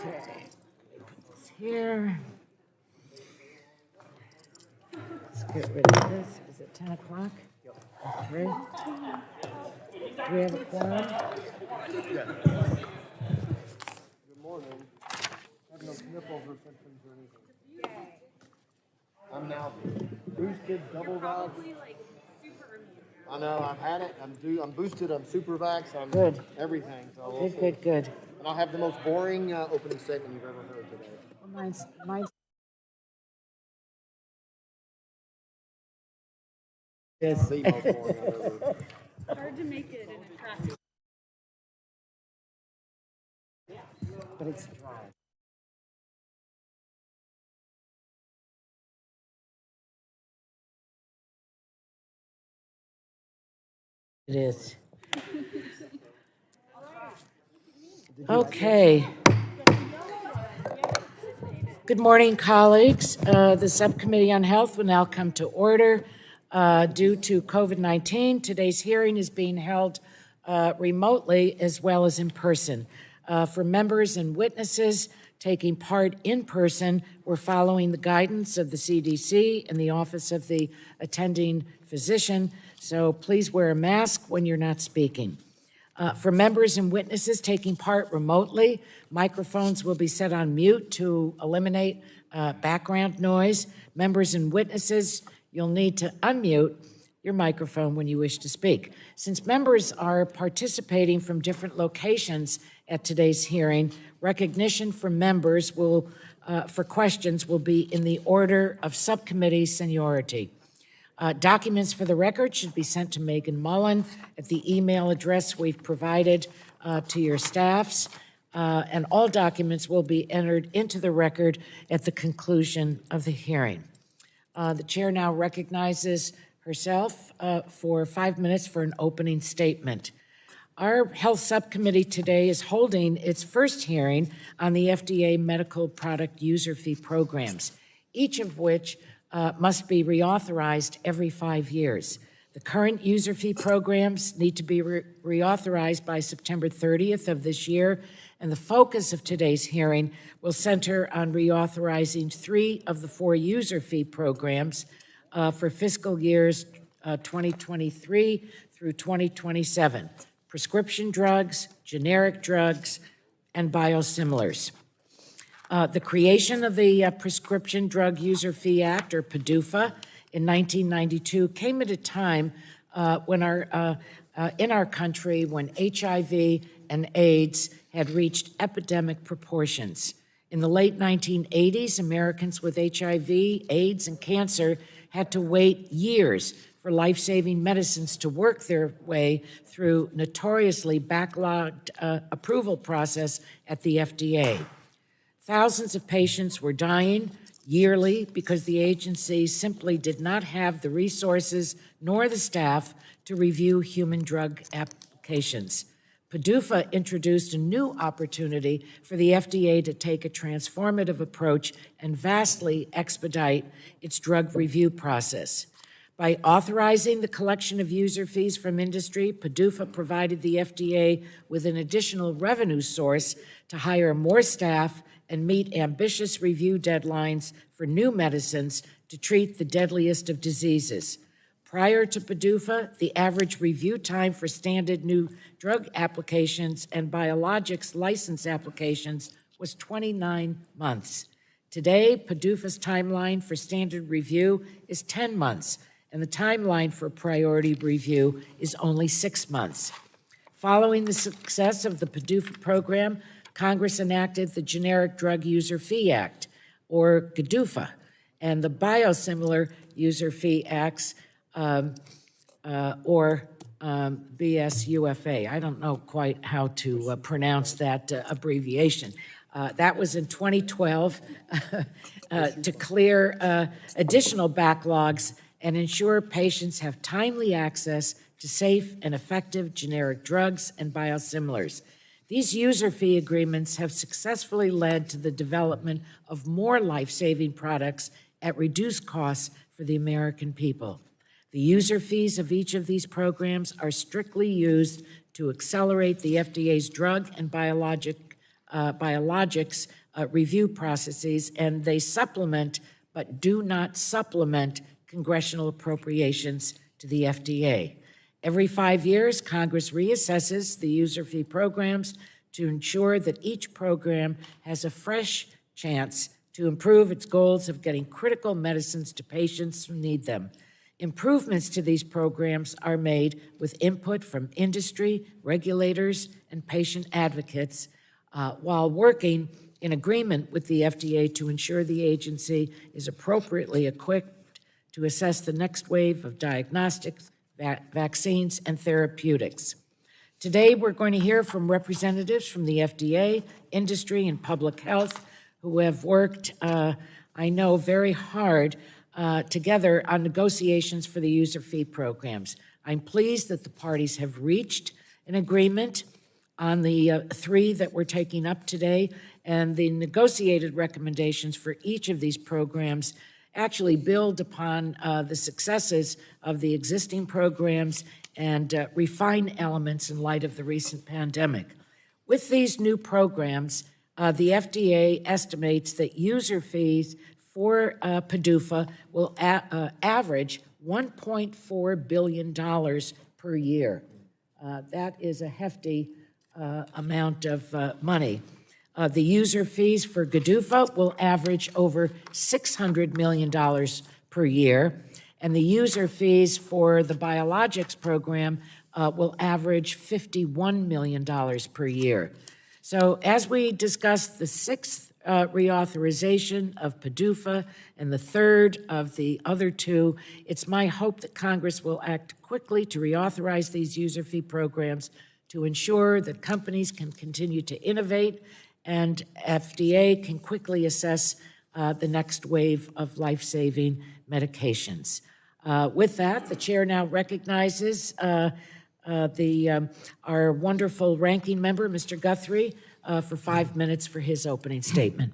Okay, put this here. Let's get rid of this. Is it 10 o'clock? Okay. Do we have a quorum? Good morning. I have no sniffles or symptoms or anything. I'm now boosted, double vax. I know, I've had it. I'm boosted, I'm super vax, I'm Good. everything. So we'll see. Good. And I'll have the most boring opening statement you've ever heard today. Well, mine's It's the most boring I've ever heard. Hard to make it an attractive. but it's dry. It is. Okay. Good morning, colleagues. The Subcommittee on Health will now come to order. Due to COVID-19, today's hearing is being held remotely as well as in person. For members and witnesses taking part in person, we're following the guidance of the CDC and the Office of the Attending Physician, so please wear a mask when you're not speaking. For members and witnesses taking part remotely, microphones will be set on mute to eliminate background noise. Members and witnesses, you'll need to unmute your microphone when you wish to speak. Since members are participating from different locations at today's hearing, recognition for members for questions will be in the order of subcommittee seniority. Documents for the record should be sent to Megan Mullen at the email address we've provided to your staffs, and all documents will be entered into the record at the conclusion of the hearing. The chair now recognizes herself for 5 minutes for an opening statement. Our health subcommittee today is holding its first hearing on the FDA medical product user fee programs, each of which must be reauthorized every 5 years. The current user fee programs need to be reauthorized by September 30th of this year, and the focus of today's hearing will center on reauthorizing 3 of the 4 user fee programs for fiscal years 2023 through 2027, prescription drugs, generic drugs, and biosimilars. The creation of the Prescription Drug User Fee Act, or PDUFA, in 1992 came at a time when in our country when HIV and AIDS had reached epidemic proportions. In the late 1980s, Americans with HIV, AIDS, and cancer had to wait years for life-saving medicines to work their way through notoriously backlogged approval process at the FDA. Thousands of patients were dying yearly because the agency simply did not have the resources nor the staff to review human drug applications. PDUFA introduced a new opportunity for the FDA to take a transformative approach and vastly expedite its drug review process. By authorizing the collection of user fees from industry, PDUFA provided the FDA with an additional revenue source to hire more staff and meet ambitious review deadlines for new medicines to treat the deadliest of diseases. Prior to PDUFA, the average review time for standard new drug applications and biologics license applications was 29 months. Today, PDUFA's timeline for standard review is 10 months, and the timeline for priority review is only 6 months. Following the success of the PDUFA program, Congress enacted the Generic Drug User Fee Act, or GDUFA, and the Biosimilar User Fee Acts, or BSUFA. I don't know quite how to pronounce that abbreviation. That was in 2012 to clear additional backlogs and ensure patients have timely access to safe and effective generic drugs and biosimilars. These user fee agreements have successfully led to the development of more life-saving products at reduced costs for the American people. The user fees of each of these programs are strictly used to accelerate the FDA's drug and biologic biologics review processes, and they supplement but do not supplement congressional appropriations to the FDA. Every 5 years, Congress reassesses the user fee programs to ensure that each program has a fresh chance to improve its goals of getting critical medicines to patients who need them. Improvements to these programs are made with input from industry, regulators, and patient advocates, while working in agreement with the FDA to ensure the agency is appropriately equipped to assess the next wave of diagnostics, vaccines, and therapeutics. Today, we're going to hear from representatives from the FDA, industry, and public health who have worked, I know, very hard together on negotiations for the user fee programs. I'm pleased that the parties have reached an agreement on the three that we're taking up today, and the negotiated recommendations for each of these programs actually build upon the successes of the existing programs and refine elements in light of the recent pandemic. With these new programs, the FDA estimates that user fees for PDUFA will average $1.4 billion per year. That is a hefty amount of money. The user fees for GDUFA will average over $600 million per year, and the user fees for the biologics program will average $51 million per year. So as we discuss the sixth reauthorization of PDUFA and the third of the other two, it's my hope that Congress will act quickly to reauthorize these user fee programs to ensure that companies can continue to innovate and FDA can quickly assess the next wave of life-saving medications. With that, the chair now recognizes our wonderful ranking member, Mr. Guthrie, for 5 minutes for his opening statement.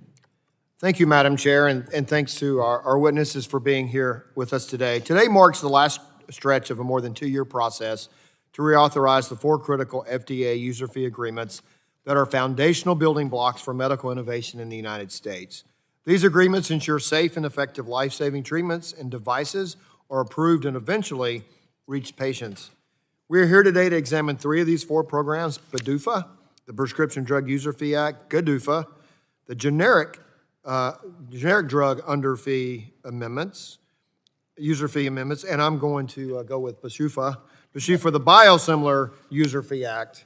Thank you, Madam Chair, and thanks to our witnesses for being here with us today. Today marks the last stretch of a more than 2-year process to reauthorize the 4 critical FDA user fee agreements that are foundational building blocks for medical innovation in the United States. These agreements ensure safe and effective life-saving treatments and devices are approved and eventually reach patients. We are here today to examine 3 of these 4 programs: PDUFA, the Prescription Drug User Fee Act; GDUFA, the generic drug under fee amendments, user fee amendments, and I'm going to go with PDUFA, the Biosimilar User Fee Act.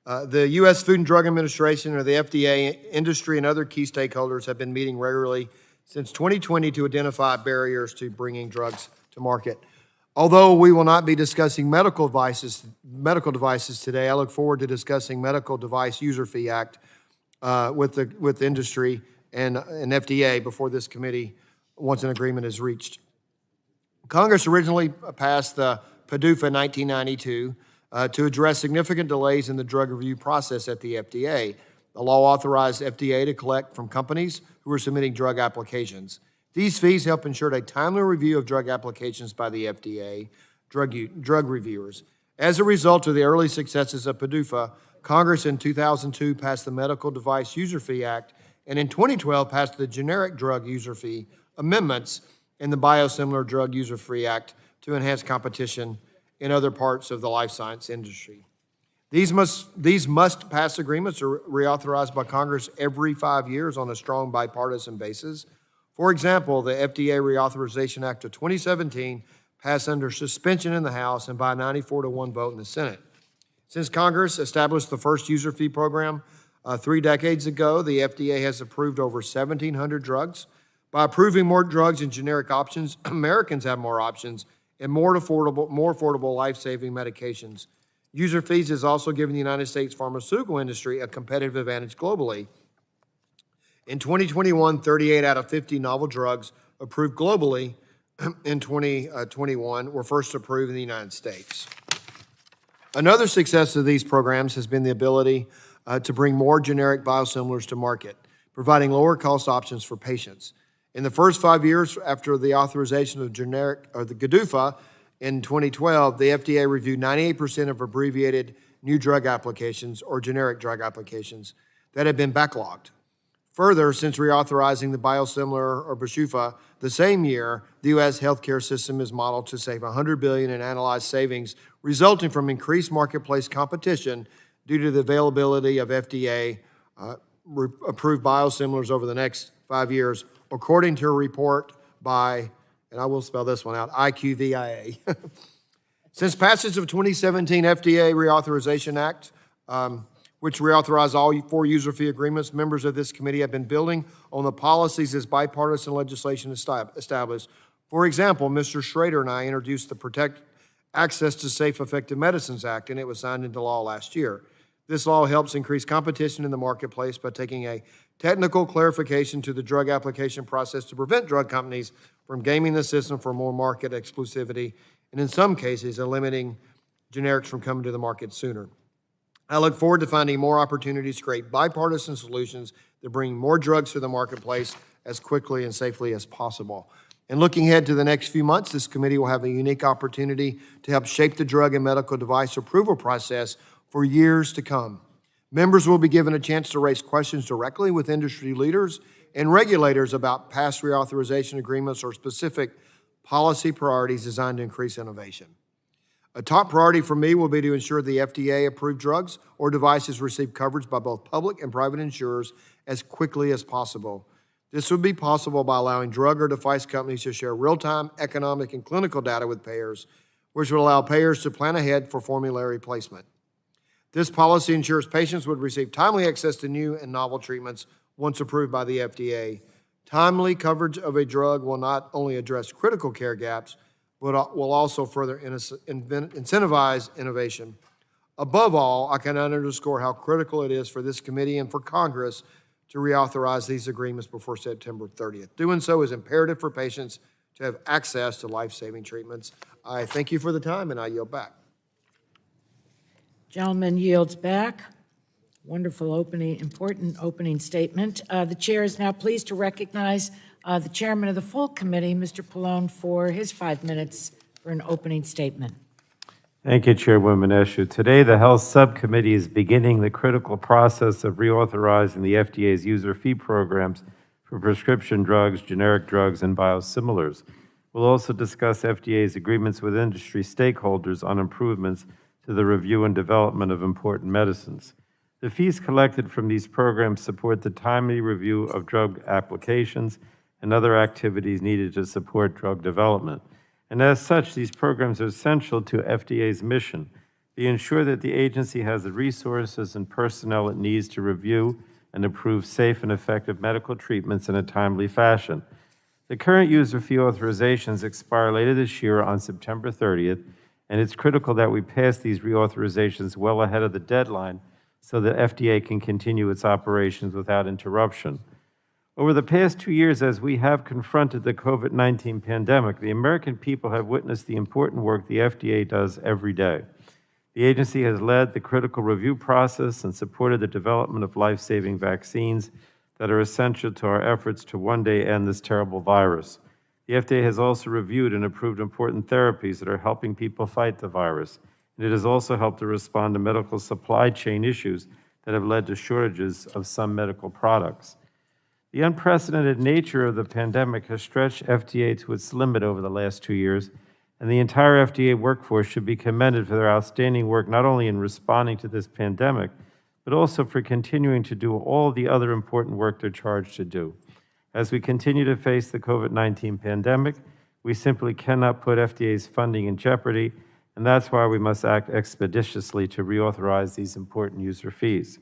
The U.S. Food and Drug Administration, or the FDA, industry, and other key stakeholders have been meeting regularly since 2020 to identify barriers to bringing drugs to market. Although we will not be discussing medical devices today, I look forward to discussing Medical Device User Fee Act with industry and FDA before this committee, once an agreement is reached. Congress originally passed the PDUFA in 1992 to address significant delays in the drug review process at the FDA. The law authorized FDA to collect from companies who were submitting drug applications. These fees help ensure a timely review of drug applications by the FDA drug reviewers. As a result of the early successes of PDUFA, Congress in 2002 passed the Medical Device User Fee Act, and in 2012 passed the Generic Drug User Fee Amendments and the Biosimilar Drug User Fee Act to enhance competition in other parts of the life science industry. These must-pass agreements are reauthorized by Congress every 5 years on a strong bipartisan basis. For example, the FDA Reauthorization Act of 2017 passed under suspension in the House and by a 94-1 vote in the Senate. Since Congress established the first user fee program 3 decades ago, the FDA has approved over 1,700 drugs. By approving more drugs and generic options, Americans have more options and more affordable life-saving medications. User fees has also given the United States pharmaceutical industry a competitive advantage globally. In 2021, 38 out of 50 novel drugs approved globally in 2021 were first approved in the United States. Another success of these programs has been the ability to bring more generic biosimilars to market, providing lower cost options for patients. In the first 5 years after the authorization of the GDUFA in 2012, the FDA reviewed 98% of abbreviated new drug applications or generic drug applications. that had been backlogged. Further, since reauthorizing the biosimilar or BSUFA the same year, the U.S. healthcare system is modeled to save $100 billion in analyzed savings resulting from increased marketplace competition due to the availability of FDA approved biosimilars over the next 5 years, according to a report by, and I will spell this one out, IQVIA. Since passage of 2017 FDA Reauthorization Act, which reauthorized all 4 user fee agreements, members of this committee have been building on the policies this bipartisan legislation established. For example, Mr. Schrader and I introduced the Protect Access to Safe Effective Medicines Act, and it was signed into law last year. This law helps increase competition in the marketplace by taking a technical clarification to the drug application process to prevent drug companies from gaming the system for more market exclusivity, and in some cases, limiting generics from coming to the market sooner. I look forward to finding more opportunities to create bipartisan solutions that bring more drugs to the marketplace as quickly and safely as possible. And looking ahead to the next few months, this committee will have a unique opportunity to help shape the drug and medical device approval process for years to come. Members will be given a chance to raise questions directly with industry leaders and regulators about past reauthorization agreements or specific policy priorities designed to increase innovation. A top priority for me will be to ensure the FDA-approved drugs or devices receive coverage by both public and private insurers as quickly as possible. This would be possible by allowing drug or device companies to share real-time economic and clinical data with payers, which would allow payers to plan ahead for formulary placement. This policy ensures patients would receive timely access to new and novel treatments once approved by the FDA. Timely coverage of a drug will not only address critical care gaps, but will also further incentivize innovation. Above all, I cannot underscore how critical it is for this committee and for Congress to reauthorize these agreements before September 30th. Doing so is imperative for patients to have access to life-saving treatments. I thank you for the time, and I yield back. Gentleman yields back. Wonderful opening, important opening statement. The chair is now pleased to recognize the chairman of the full committee, Mr. Pallone, for his 5 minutes for an opening statement. Thank you, Chairwoman Eshoo. Today, the Health Subcommittee is beginning the critical process of reauthorizing the FDA's user fee programs for prescription drugs, generic drugs, and biosimilars. We'll also discuss FDA's agreements with industry stakeholders on improvements to the review and development of important medicines. The fees collected from these programs support the timely review of drug applications and other activities needed to support drug development. And as such, these programs are essential to FDA's mission. They ensure that the agency has the resources and personnel it needs to review and approve safe and effective medical treatments in a timely fashion. The current user fee authorizations expire later this year on September 30th, and it's critical that we pass these reauthorizations well ahead of the deadline so that FDA can continue its operations without interruption. Over the past 2 years, as we have confronted the COVID-19 pandemic, the American people have witnessed the important work the FDA does every day. The agency has led the critical review process and supported the development of life-saving vaccines that are essential to our efforts to one day end this terrible virus. The FDA has also reviewed and approved important therapies that are helping people fight the virus. And it has also helped to respond to medical supply chain issues that have led to shortages of some medical products. The unprecedented nature of the pandemic has stretched FDA to its limit over the last 2 years, and the entire FDA workforce should be commended for their outstanding work not only in responding to this pandemic, but also for continuing to do all the other important work they're charged to do. As we continue to face the COVID-19 pandemic, we simply cannot put FDA's funding in jeopardy, and that's why we must act expeditiously to reauthorize these important user fees.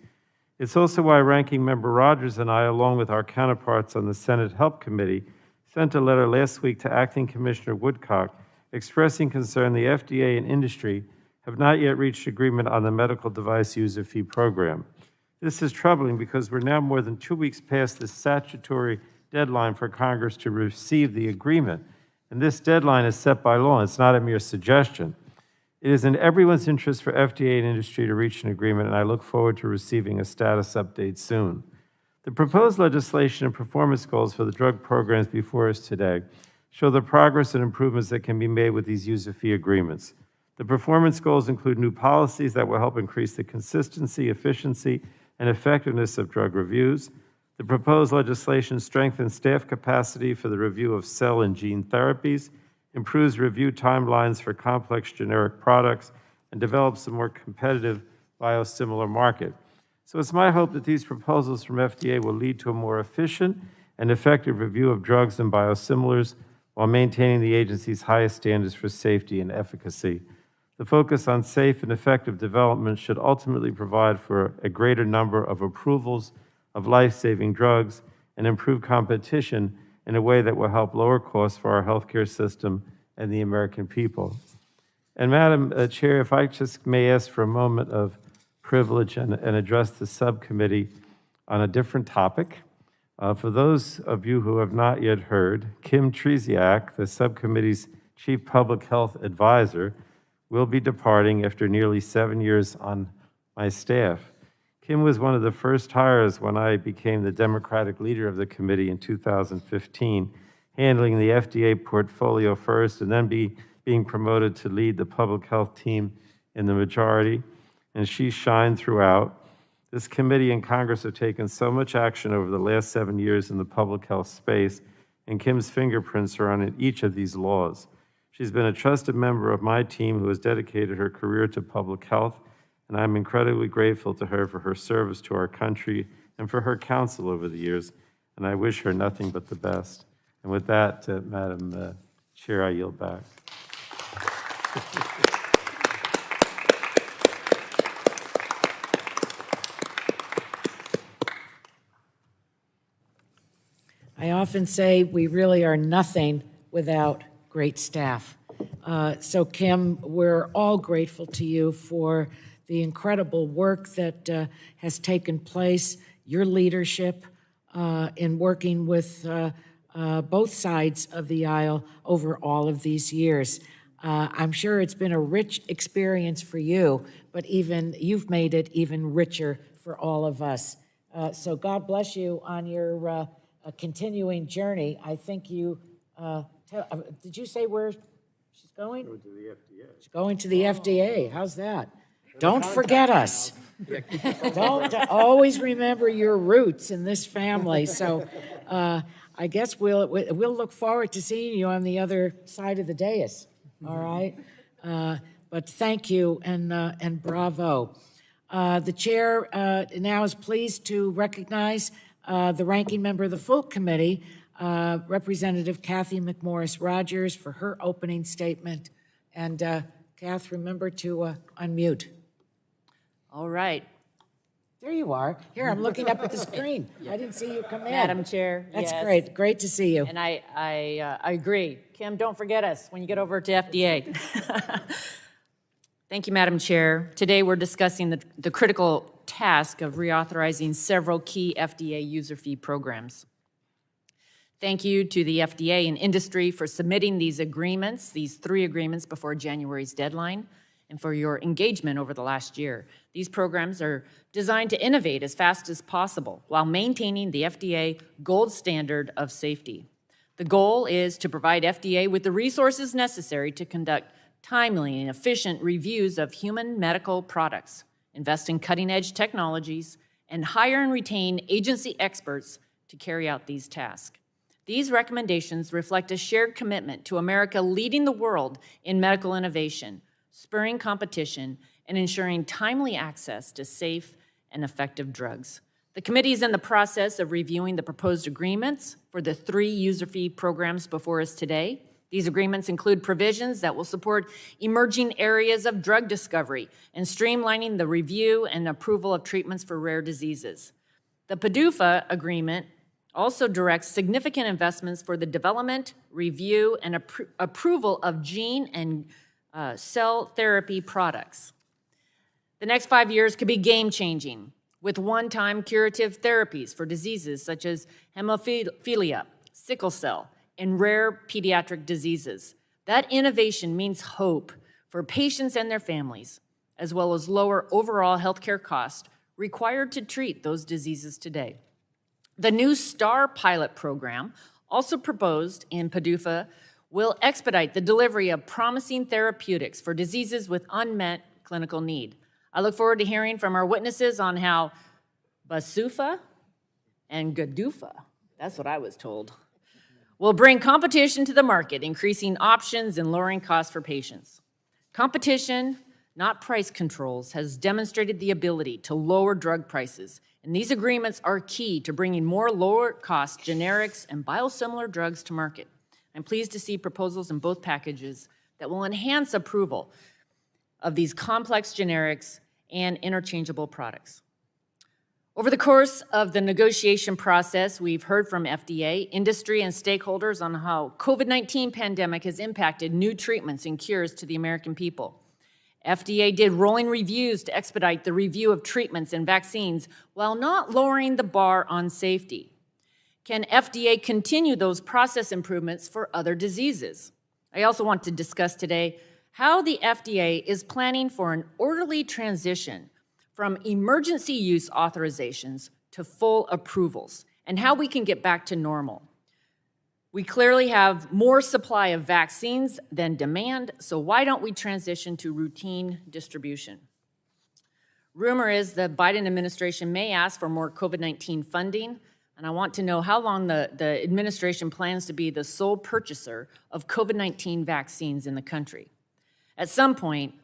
It's also why Ranking Member Rodgers and I, along with our counterparts on the Senate Help Committee, sent a letter last week to Acting Commissioner Woodcock expressing concern the FDA and industry have not yet reached agreement on the medical device user fee program. This is troubling because we're now more than 2 weeks past the statutory deadline for Congress to receive the agreement, and this deadline is set by law. It's not a mere suggestion. It is in everyone's interest for FDA and industry to reach an agreement, and I look forward to receiving a status update soon. The proposed legislation and performance goals for the drug programs before us today show the progress and improvements that can be made with these user fee agreements. The performance goals include new policies that will help increase the consistency, efficiency, and effectiveness of drug reviews. The proposed legislation strengthens staff capacity for the review of cell and gene therapies, improves review timelines for complex generic products, and develops a more competitive biosimilar market. So it's my hope that these proposals from FDA will lead to a more efficient and effective review of drugs and biosimilars while maintaining the agency's highest standards for safety and efficacy. The focus on safe and effective development should ultimately provide for a greater number of approvals of life-saving drugs and improve competition in a way that will help lower costs for our healthcare system and the American people. And Madam Chair, if I just may ask for a moment of privilege and address the subcommittee on a different topic. For those of you who have not yet heard, Kim Tresiak, the subcommittee's Chief Public Health Advisor, will be departing after nearly 7 years on my staff. Kim was one of the first hires when I became the Democratic leader of the committee in 2015, handling the FDA portfolio first and then being promoted to lead the public health team in the majority, and she shined throughout. This committee and Congress have taken so much action over the last 7 years in the public health space, and Kim's fingerprints are on each of these laws. She's been a trusted member of my team who has dedicated her career to public health, and I'm incredibly grateful to her for her service to our country and for her counsel over the years, and I wish her nothing but the best. And with that, Madam Chair, I yield back. I often say we really are nothing without great staff. So Kim, we're all grateful to you for the incredible work that has taken place, your leadership in working with both sides of the aisle over all of these years. I'm sure it's been a rich experience for you, but you've made it even richer for all of us. So God bless you on your continuing journey. I think you, did you say where she's going? Go to the FDA. She's going to the FDA. How's that? Don't forget us. Don't always remember your roots in this family. So I guess we'll look forward to seeing you on the other side of the dais. All right. But thank you and bravo. The chair now is pleased to recognize the ranking member of the full committee, Representative Cathy McMorris Rodgers, for her opening statement. And Kath, remember to unmute. All right. There you are. Here, I'm looking up at the screen. I didn't see you come in. Madam Chair. That's yes. great. Great to see you. And I agree. Kim, don't forget us when you get over to FDA. Thank you, Madam Chair. Today we're discussing the critical task of reauthorizing several key FDA user fee programs. Thank you to the FDA and industry for submitting these agreements, these 3 agreements before January's deadline, and for your engagement over the last year. These programs are designed to innovate as fast as possible while maintaining the FDA gold standard of safety. The goal is to provide FDA with the resources necessary to conduct timely and efficient reviews of human medical products, invest in cutting-edge technologies, and hire and retain agency experts to carry out these tasks. These recommendations reflect a shared commitment to America leading the world in medical innovation, spurring competition, and ensuring timely access to safe and effective drugs. The committee is in the process of reviewing the proposed agreements for the 3 user fee programs before us today. These agreements include provisions that will support emerging areas of drug discovery and streamlining the review and approval of treatments for rare diseases. The PDUFA agreement also directs significant investments for the development, review, and approval of gene and cell therapy products. The next 5 years could be game-changing with one-time curative therapies for diseases such as hemophilia, sickle cell, and rare pediatric diseases. That innovation means hope for patients and their families, as well as lower overall healthcare costs required to treat those diseases today. The new STAR pilot program, also proposed in PDUFA, will expedite the delivery of promising therapeutics for diseases with unmet clinical need. I look forward to hearing from our witnesses on how Basufa, and Gadufa, that's what I was told, will bring competition to the market, increasing options and lowering costs for patients. Competition, not price controls, has demonstrated the ability to lower drug prices, and these agreements are key to bringing more lower-cost generics and biosimilar drugs to market. I'm pleased to see proposals in both packages that will enhance approval of these complex generics and interchangeable products. Over the course of the negotiation process, we've heard from FDA, industry, and stakeholders on how COVID-19 pandemic has impacted new treatments and cures to the American people. FDA did rolling reviews to expedite the review of treatments and vaccines while not lowering the bar on safety. Can FDA continue those process improvements for other diseases? I also want to discuss today how the FDA is planning for an orderly transition from emergency use authorizations to full approvals, and how we can get back to normal. We clearly have more supply of vaccines than demand, so why don't we transition to routine distribution? Rumor is the Biden administration may ask for more COVID-19 funding, and I want to know how long the administration plans to be the sole purchaser of COVID-19 vaccines in the country. At some point,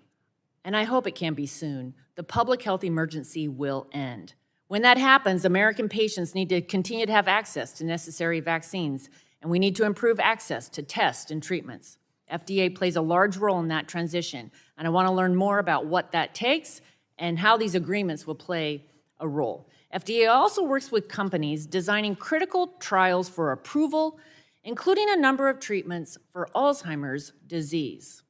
and I hope it can be soon, the public health emergency will end. When that happens, American patients need to continue to have access to necessary vaccines, and we need to improve access to tests and treatments. FDA plays a large role in that transition, and I want to learn more about what that takes and how these agreements will play a role. FDA also works with companies designing critical trials for approval, including a number of treatments for Alzheimer's disease.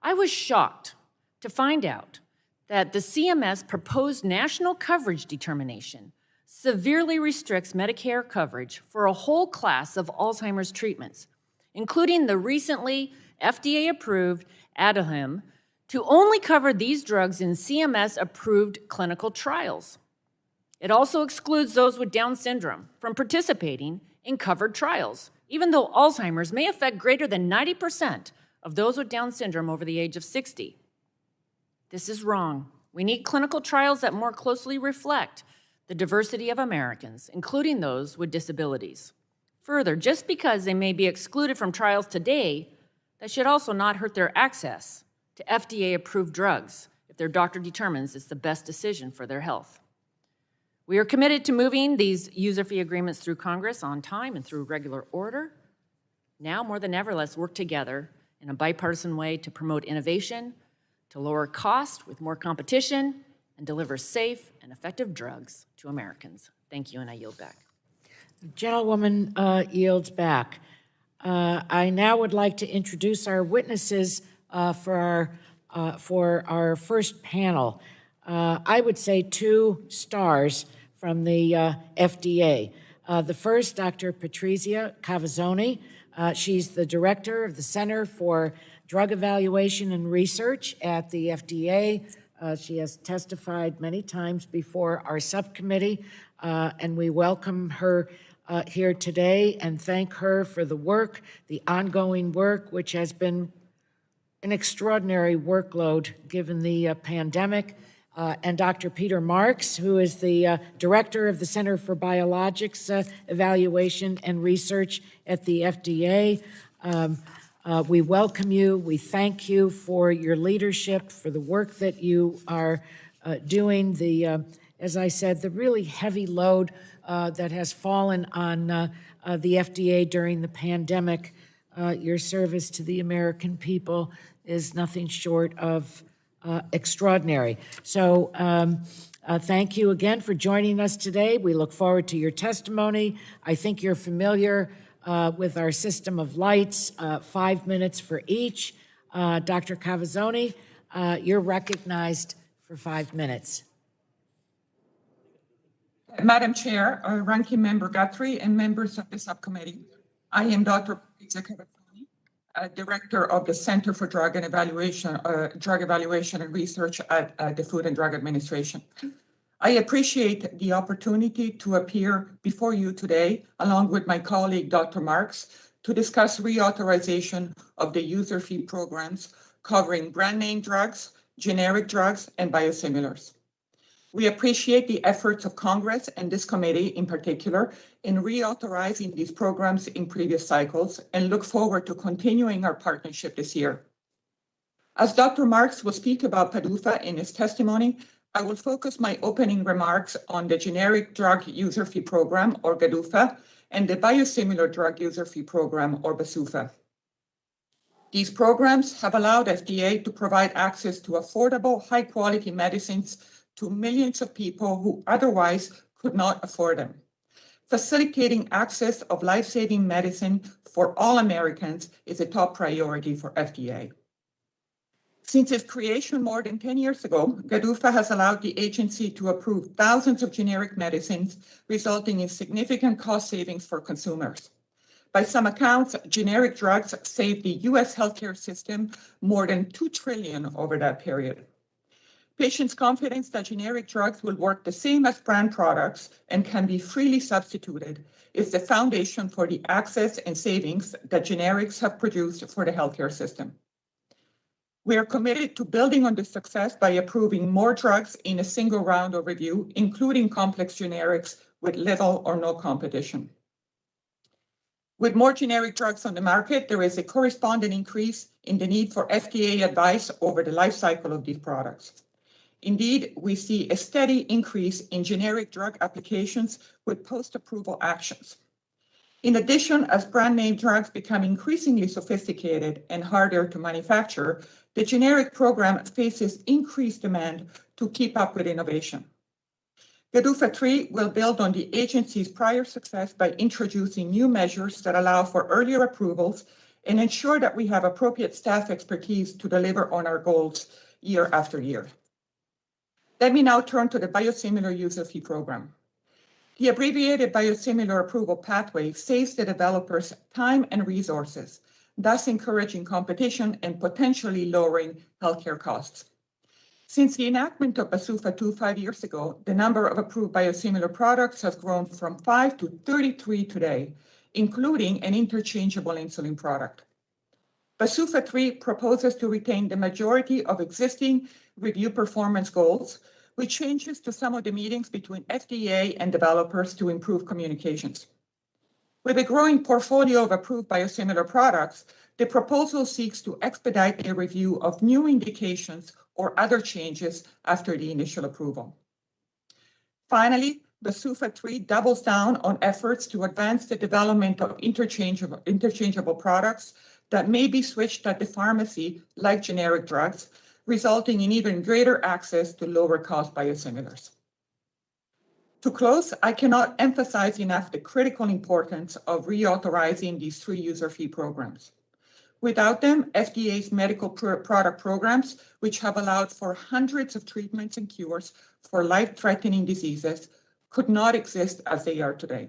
I was shocked to find out that the CMS proposed national coverage determination severely restricts Medicare coverage for a whole class of Alzheimer's treatments, including the recently FDA-approved Aduhelm, to only cover these drugs in CMS-approved clinical trials. It also excludes those with Down syndrome from participating in covered trials, even though Alzheimer's may affect greater than 90% of those with Down syndrome over the age of 60. This is wrong. We need clinical trials that more closely reflect the diversity of Americans, including those with disabilities. Further, just because they may be excluded from trials today, that should also not hurt their access to FDA-approved drugs if their doctor determines it's the best decision for their health. We are committed to moving these user fee agreements through Congress on time and through regular order. Now more than ever, let's work together in a bipartisan way to promote innovation, to lower cost with more competition, and deliver safe and effective drugs to Americans. Thank you, and I yield back. The gentlewoman yields back. I now would like to introduce our witnesses for our first panel. I would say 2 stars from the FDA. The first, Dr. Patrizia Cavazzoni. She's the director of the Center for Drug Evaluation and Research at the FDA. She has testified many times before our subcommittee, and we welcome her here today and thank her for the work, the ongoing work, which has been an extraordinary workload given the pandemic. And Dr. Peter Marks, who is the director of the Center for Biologics Evaluation and Research at the FDA. We welcome you. We thank you for your leadership, for the work that you are doing. As I said, the really heavy load that has fallen on the FDA during the pandemic. Your service to the American people is nothing short of extraordinary. So thank you again for joining us today. We look forward to your testimony. I think you're familiar with our system of lights, 5 minutes for each. Dr. Cavazzoni, you're recognized for 5 minutes. Madam Chair, Ranking Member Guthrie, and members of the subcommittee, I am Dr. Patrizia Cavazzoni, Director of the Center for Drug Evaluation and Research at the Food and Drug Administration. I appreciate the opportunity to appear before you today, along with my colleague, Dr. Marks, to discuss reauthorization of the user fee programs covering brand name drugs, generic drugs, and biosimilars. We appreciate the efforts of Congress and this committee in particular in reauthorizing these programs in previous cycles and look forward to continuing our partnership this year. As Dr. Marks will speak about PDUFA in his testimony, I will focus my opening remarks on the Generic Drug User Fee Program, or GDUFA, and the Biosimilar Drug User Fee Program, or BSUFA. These programs have allowed FDA to provide access to affordable, high-quality medicines to millions of people who otherwise could not afford them. Facilitating access of life-saving medicine for all Americans is a top priority for FDA. Since its creation more than 10 years ago, GDUFA has allowed the agency to approve thousands of generic medicines, resulting in significant cost savings for consumers. By some accounts, generic drugs saved the U.S. healthcare system more than $2 trillion over that period. Patients' confidence that generic drugs will work the same as brand products and can be freely substituted is the foundation for the access and savings that generics have produced for the healthcare system. We are committed to building on this success by approving more drugs in a single round of review, including complex generics with little or no competition. With more generic drugs on the market, there is a corresponding increase in the need for FDA advice over the life cycle of these products. Indeed, we see a steady increase in generic drug applications with post-approval actions. In addition, as brand name drugs become increasingly sophisticated and harder to manufacture, the generic program faces increased demand to keep up with innovation. GDUFA 3 will build on the agency's prior success by introducing new measures that allow for earlier approvals and ensure that we have appropriate staff expertise to deliver on our goals year after year. Let me now turn to the Biosimilar User Fee Program. The abbreviated biosimilar approval pathway saves the developers time and resources, thus encouraging competition and potentially lowering healthcare costs. Since the enactment of BSUFA 2 5 years ago, the number of approved biosimilar products has grown from 5 to 33 today, including an interchangeable insulin product. BSUFA 3 proposes to retain the majority of existing review performance goals, with changes to some of the meetings between FDA and developers to improve communications. With a growing portfolio of approved biosimilar products, the proposal seeks to expedite a review of new indications or other changes after the initial approval. Finally, BSUFA 3 doubles down on efforts to advance the development of interchangeable products that may be switched at the pharmacy like generic drugs, resulting in even greater access to lower cost biosimilars. To close, I cannot emphasize enough the critical importance of reauthorizing these 3 user fee programs. Without them, FDA's medical product programs, which have allowed for hundreds of treatments and cures for life-threatening diseases, could not exist as they are today.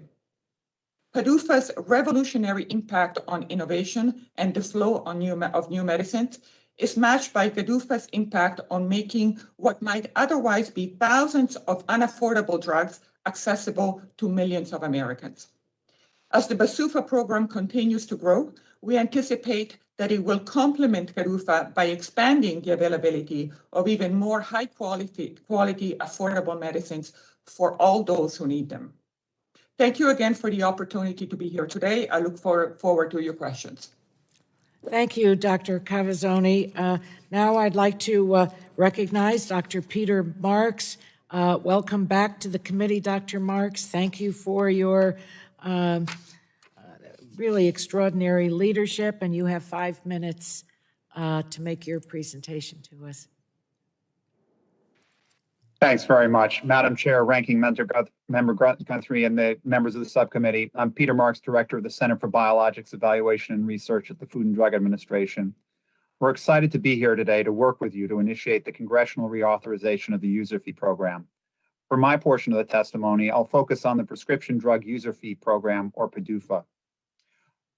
PDUFA's revolutionary impact on innovation and the flow of new medicines is matched by GDUFA's impact on making what might otherwise be thousands of unaffordable drugs accessible to millions of Americans. As the BSUFA program continues to grow, we anticipate that it will complement GDUFA by expanding the availability of even more high-quality, affordable medicines for all those who need them. Thank you again for the opportunity to be here today. I look forward to your questions. Thank you, Dr. Cavazzoni. Now I'd like to recognize Dr. Peter Marks. Welcome back to the committee, Dr. Marks. Thank you for your really extraordinary leadership, and you have 5 minutes to make your presentation to us. Thanks very much, Madam Chair, Ranking Member Guthrie, and the members of the subcommittee. I'm Peter Marks, Director of the Center for Biologics Evaluation and Research at the Food and Drug Administration. We're excited to be here today to work with you to initiate the congressional reauthorization of the user fee program. For my portion of the testimony, I'll focus on the Prescription Drug User Fee Program, or PDUFA.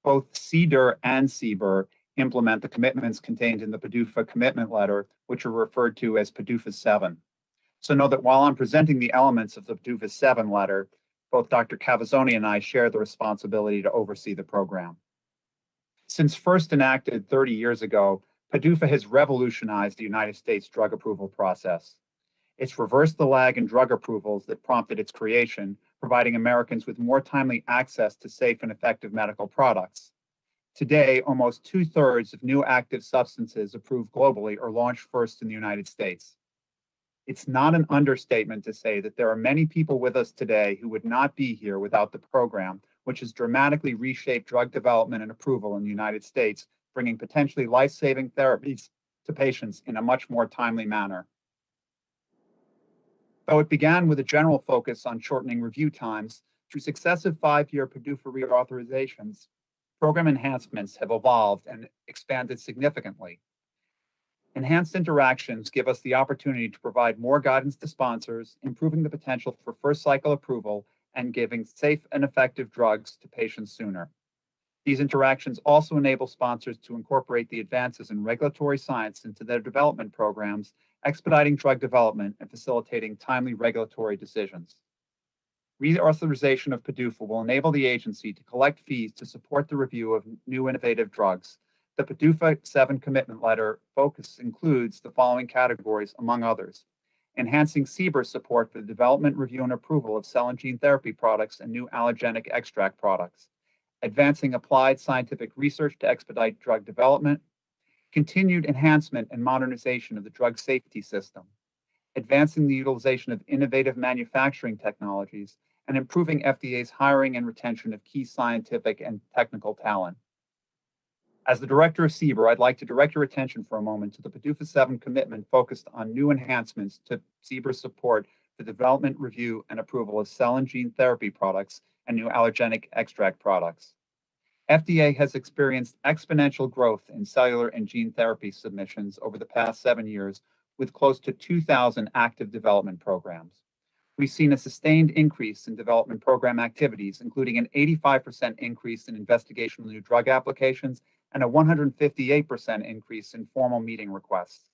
Both CDER and CBER implement the commitments contained in the PDUFA commitment letter, which are referred to as PDUFA 7. So know that while I'm presenting the elements of the PDUFA 7 letter, both Dr. Cavazzoni and I share the responsibility to oversee the program. Since first enacted 30 years ago, PDUFA has revolutionized the United States drug approval process. It's reversed the lag in drug approvals that prompted its creation, providing Americans with more timely access to safe and effective medical products. Today, almost 2/3 of new active substances approved globally are launched first in the United States. It's not an understatement to say that there are many people with us today who would not be here without the program, which has dramatically reshaped drug development and approval in the United States, bringing potentially life-saving therapies to patients in a much more timely manner. Though it began with a general focus on shortening review times, through successive 5-year PDUFA reauthorizations, program enhancements have evolved and expanded significantly. Enhanced interactions give us the opportunity to provide more guidance to sponsors, improving the potential for first cycle approval and giving safe and effective drugs to patients sooner. These interactions also enable sponsors to incorporate the advances in regulatory science into their development programs, expediting drug development and facilitating timely regulatory decisions. Reauthorization of PDUFA will enable the agency to collect fees to support the review of new innovative drugs. The PDUFA 7 commitment letter focus includes the following categories, among others: enhancing CBER support for the development, review, and approval of cell and gene therapy products and new allergenic extract products, advancing applied scientific research to expedite drug development, continued enhancement and modernization of the drug safety system, advancing the utilization of innovative manufacturing technologies, and improving FDA's hiring and retention of key scientific and technical talent. As the director of CBER, I'd like to direct your attention for a moment to the PDUFA 7 commitment focused on new enhancements to CBER support for development, review, and approval of cell and gene therapy products and new allergenic extract products. FDA has experienced exponential growth in cellular and gene therapy submissions over the past 7 years, with close to 2,000 active development programs. We've seen a sustained increase in development program activities, including an 85% increase in investigational new drug applications and a 158% increase in formal meeting requests.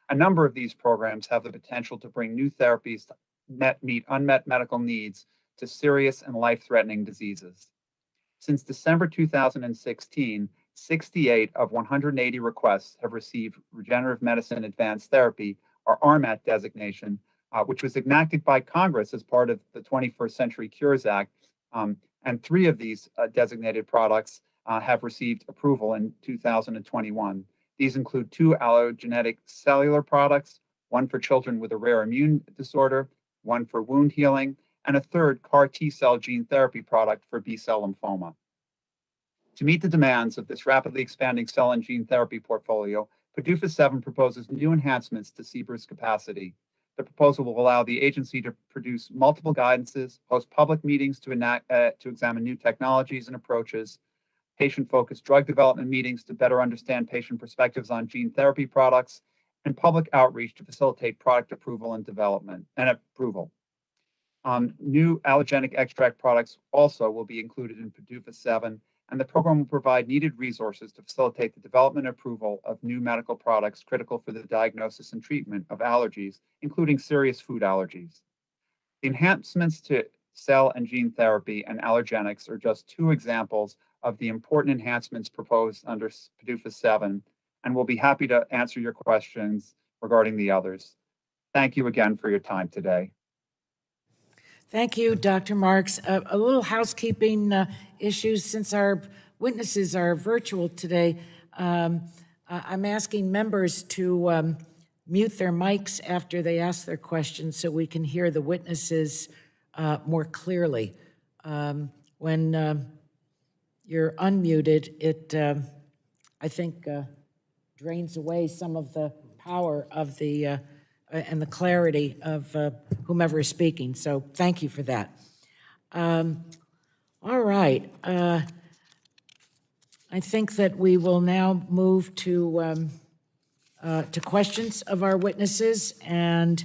A number of these programs have the potential to bring new therapies to meet unmet medical needs to serious and life-threatening diseases. Since December 2016, 68 of 180 requests have received Regenerative Medicine Advanced Therapy, or RMAT designation, which was enacted by Congress as part of the 21st Century Cures Act. And 3 of these designated products have received approval in 2021. These include 2 allogeneic cellular products, 1 for children with a rare immune disorder, 1 for wound healing, and a 3rd CAR T-cell gene therapy product for B-cell lymphoma. To meet the demands of this rapidly expanding cell and gene therapy portfolio, PDUFA 7 proposes new enhancements to CBER's capacity. The proposal will allow the agency to produce multiple guidances, host public meetings to examine new technologies and approaches, patient-focused drug development meetings to better understand patient perspectives on gene therapy products, and public outreach to facilitate product approval and development and approval. New allergenic extract products also will be included in PDUFA 7, and the program will provide needed resources to facilitate the development and approval of new medical products critical for the diagnosis and treatment of allergies, including serious food allergies. The enhancements to cell and gene therapy and allergenics are just 2 examples of the important enhancements proposed under PDUFA 7, and we'll be happy to answer your questions regarding the others. Thank you again for your time today. Thank you, Dr. Marks. A little housekeeping issues since our witnesses are virtual today. I'm asking members to mute their mics after they ask their questions so we can hear the witnesses more clearly. When you're unmuted, it, I think, drains away some of the power of the and the clarity of whomever is speaking. So thank you for that. All right. I think that we will now move to questions of our witnesses, and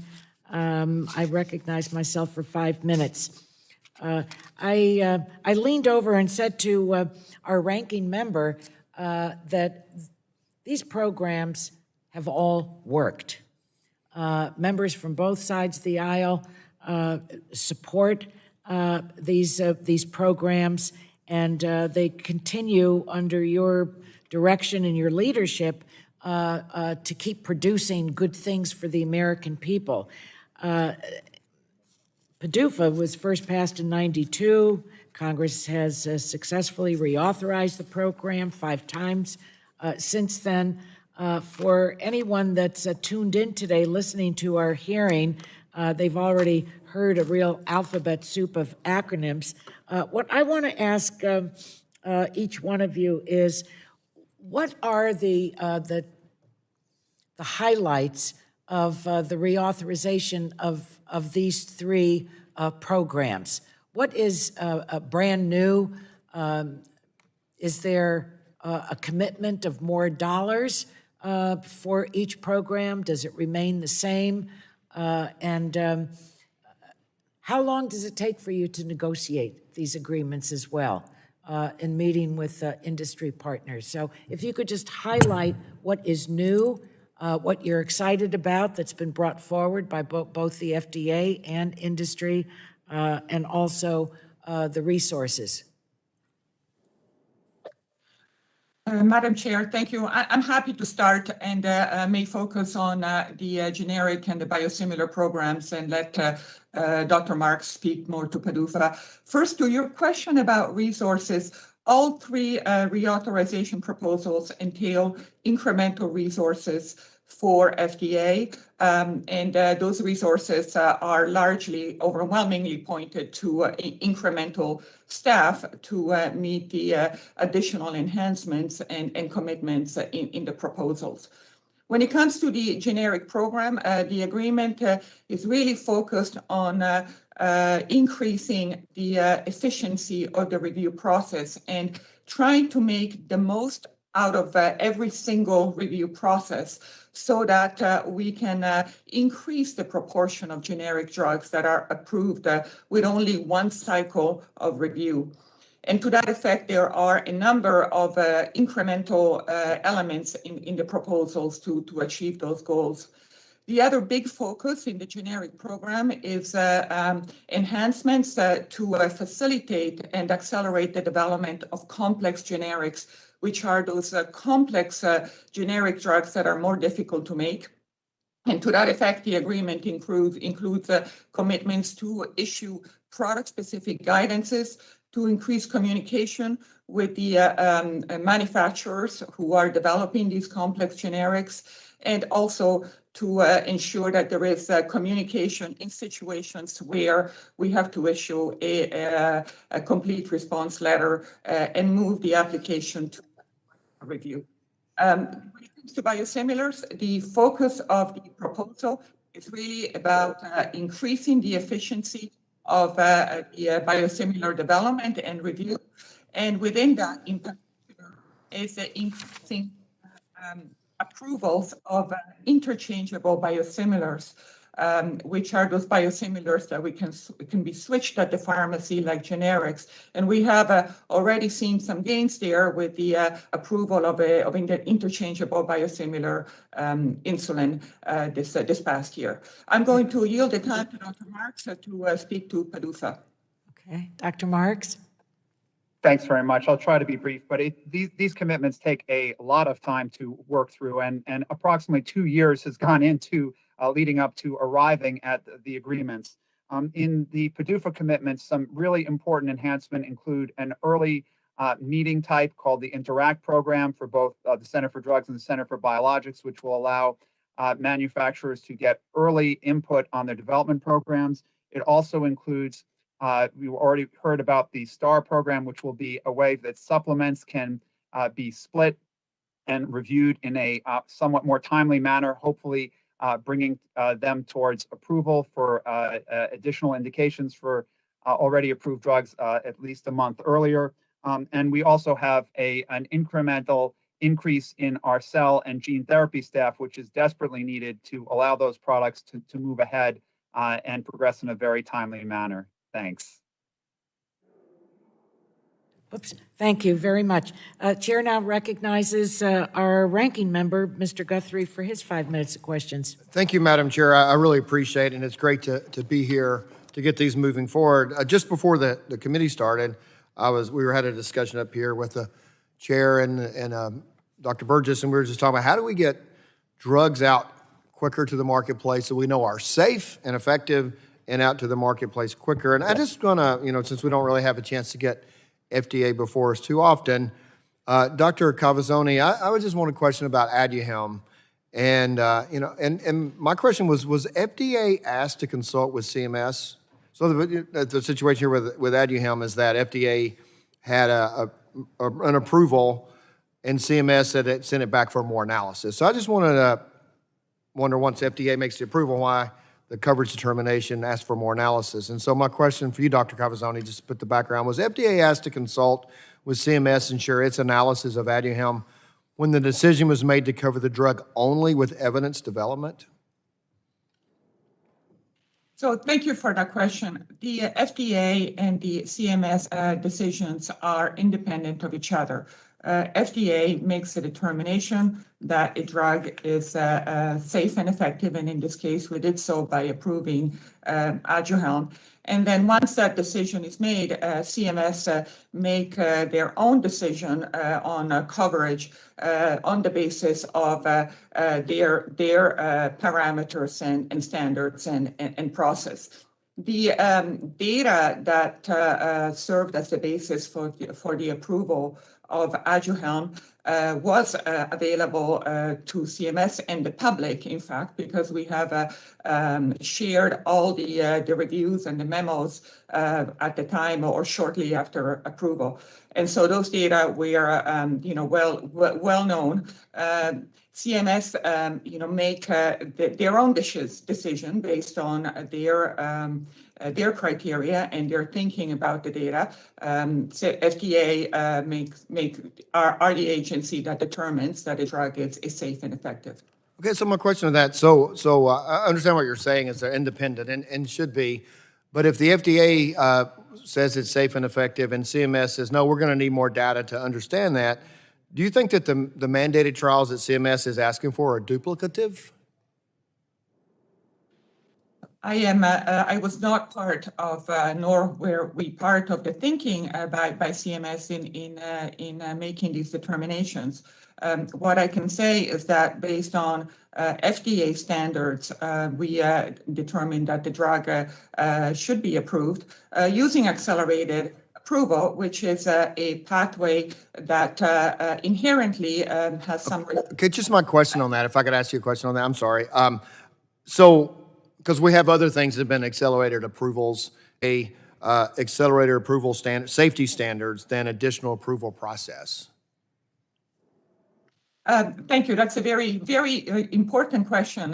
I recognize myself for 5 minutes. I leaned over and said to our ranking member that these programs have all worked. Members from both sides of the aisle support these programs, and they continue under your direction and your leadership to keep producing good things for the American people. PDUFA was first passed in '92. Congress has successfully reauthorized the program 5 times since then. For anyone that's tuned in today listening to our hearing, they've already heard a real alphabet soup of acronyms. What I want to ask each one of you is, what are the highlights of the reauthorization of these 3 programs? What is brand new? Is there a commitment of more dollars for each program? Does it remain the same? And how long does it take for you to negotiate these agreements as well in meeting with industry partners? So if you could just highlight what is new, what you're excited about that's been brought forward by both the FDA and industry, and also the resources. Madam Chair, thank you. I'm happy to start and may focus on the generic and the biosimilar programs and let Dr. Marks speak more to PDUFA. First, to your question about resources, all 3 reauthorization proposals entail incremental resources for FDA, and those resources are largely, overwhelmingly pointed to incremental staff to meet the additional enhancements and commitments in the proposals. When it comes to the generic program, the agreement is really focused on increasing the efficiency of the review process and trying to make the most out of every single review process so that we can increase the proportion of generic drugs that are approved with only 1 cycle of review. And to that effect, there are a number of incremental elements in the proposals to achieve those goals. The other big focus in the generic program is enhancements to facilitate and accelerate the development of complex generics, which are those complex generic drugs that are more difficult to make. And to that effect, the agreement includes commitments to issue product-specific guidances, to increase communication with the manufacturers who are developing these complex generics, and also to ensure that there is communication in situations where we have to issue a complete response letter and move the application to review. When it comes to biosimilars, the focus of the proposal is really about increasing the efficiency of the biosimilar development and review. And within that, in particular, is increasing approvals of interchangeable biosimilars, which are those biosimilars that can be switched at the pharmacy like generics. And we have already seen some gains there with the approval of an interchangeable biosimilar insulin this past year. I'm going to yield the time to Dr. Marks to speak to PDUFA. Okay, Dr. Marks. Thanks very much. I'll try to be brief, but these commitments take a lot of time to work through, and approximately 2 years has gone into leading up to arriving at the agreements. In the PDUFA commitments, some really important enhancements include an early meeting type called the Interact program for both the Center for Drugs and the Center for Biologics, which will allow manufacturers to get early input on their development programs. It also includes we already heard about the STAR program, which will be a way that supplements can be split and reviewed in a somewhat more timely manner, hopefully bringing them towards approval for additional indications for already approved drugs at least a month earlier. And we also have an incremental increase in our cell and gene therapy staff, which is desperately needed to allow those products to move ahead and progress in a very timely manner. Thanks. Oops, thank you very much. Chair now recognizes our ranking member, Mr. Guthrie, for his 5 minutes of questions. Thank you, Madam Chair. I really appreciate it, and it's great to be here to get these moving forward. Just before the committee started, we had a discussion up here with the chair and Dr. Burgess, and we were just talking about how do we get drugs out quicker to the marketplace so we know are safe and effective and out to the marketplace quicker. And I just gonna, since we don't really have a chance to get FDA before us too often, Dr. Cavazzoni, I would just want to question about Aduhelm. And, and my question was FDA asked to consult with CMS? So the situation here with Aduhelm is that FDA had an approval and CMS said it sent it back for more analysis. So I just wanted to wonder, once FDA makes the approval, why the coverage determination asked for more analysis. And so my question for you, Dr. Cavazzoni, just to put the background, was FDA asked to consult with CMS and share its analysis of Aduhelm when the decision was made to cover the drug only with evidence development? So thank you for that question. The FDA and the CMS decisions are independent of each other. FDA makes a determination that a drug is safe and effective, and in this case, we did so by approving Aduhelm. And then once that decision is made, CMS make their own decision on coverage on the basis of their parameters and standards and process. The data that served as the basis for the approval of Aduhelm was available to CMS and the public, in fact, because we have shared all the reviews and the memos at the time or shortly after approval. And so those data were well known. CMS, make their own decision based on their criteria and their thinking about the data. So FDA are the agency that determines that a drug is safe and effective. Okay, so my question on that, so I understand what you're saying is they're independent and should be, but if the FDA says it's safe and effective and CMS says, no, we're going to need more data to understand that, do you think that the mandated trials that CMS is asking for are duplicative? I was not part of, nor were we part of the thinking by CMS in making these determinations. What I can say is that based on FDA standards, we determined that the drug should be approved using accelerated approval, which is a pathway that inherently has some. Okay, just my question on that, if I could ask you a question on that, I'm sorry. So, because we have other things that have been accelerated approvals, accelerated approval safety standards, then additional approval process. Thank you. That's a very, very important question.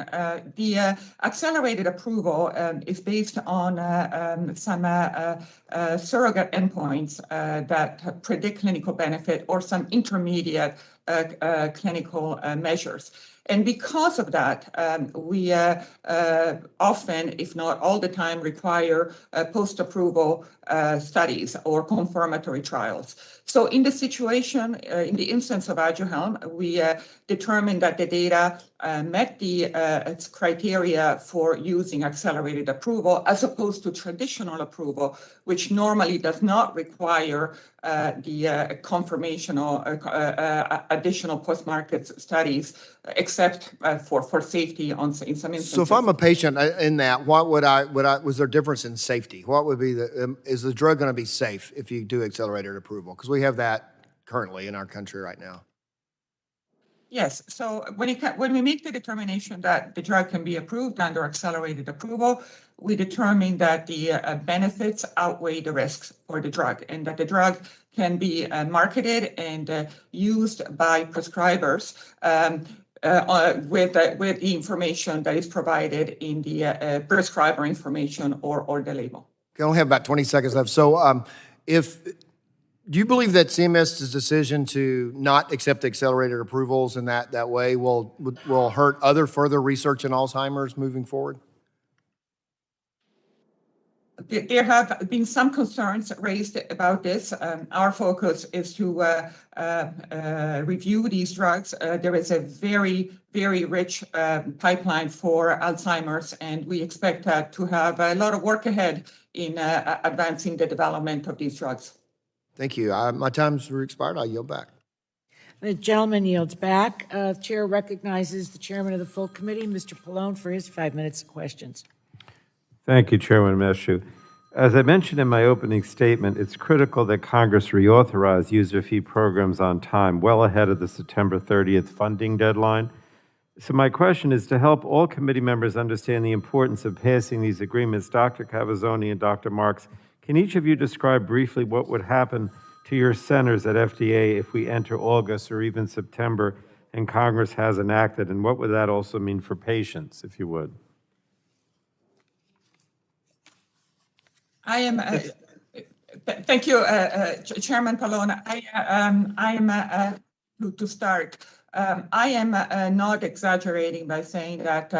The accelerated approval is based on some surrogate endpoints that predict clinical benefit or some intermediate clinical measures. And because of that, we often, if not all the time, require post-approval studies or confirmatory trials. So in the situation, in the instance of Aduhelm, we determined that the data met its criteria for using accelerated approval as opposed to traditional approval, which normally does not require the confirmation or additional post-market studies, except for safety in some instances. So if I'm a patient in that, was there a difference in safety? What would be is the drug going to be safe if you do accelerated approval? Because we have that currently in our country right now. Yes. So when we make the determination that the drug can be approved under accelerated approval, we determine that the benefits outweigh the risks for the drug, and that the drug can be marketed and used by prescribers with the information that is provided in the prescriber information or the label. Okay, I only have about 20 seconds left. So do you believe that CMS's decision to not accept accelerated approvals in that way will hurt other further research in Alzheimer's moving forward? There have been some concerns raised about this. Our focus is to review these drugs. There is a very, very rich pipeline for Alzheimer's, and we expect to have a lot of work ahead in advancing the development of these drugs. Thank you. My time's expired. I'll yield back. The gentleman yields back. Chair recognizes the chairman of the full committee, Mr. Pallone, for his 5 minutes of questions. Thank you, Chairman Meshew. As I mentioned in my opening statement, it's critical that Congress reauthorize user fee programs on time, well ahead of the September 30th funding deadline. So my question is, to help all committee members understand the importance of passing these agreements, Dr. Cavazzoni and Dr. Marks, can each of you describe briefly what would happen to your centers at FDA if we enter August or even September and Congress has enacted, and what would that also mean for patients, if you would? I am, thank you, Chairman Pallone. To start, I am not exaggerating by saying that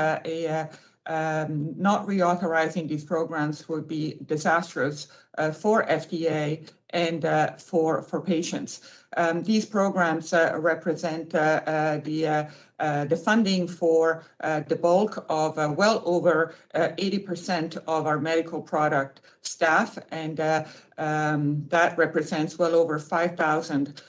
not reauthorizing these programs would be disastrous for FDA and for patients. These programs represent the funding for the bulk of well over 80% of our medical product staff, and that represents well over 5,000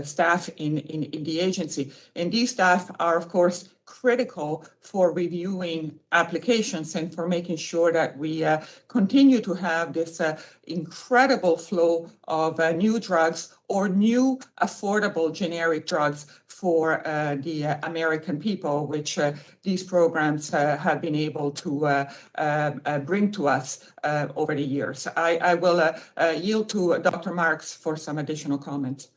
staff in the agency. And these staff are, of course, critical for reviewing applications and for making sure that we continue to have this incredible flow of new drugs or new affordable generic drugs for the American people, which these programs have been able to bring to us over the years. I will yield to Dr. Marks for some additional comments.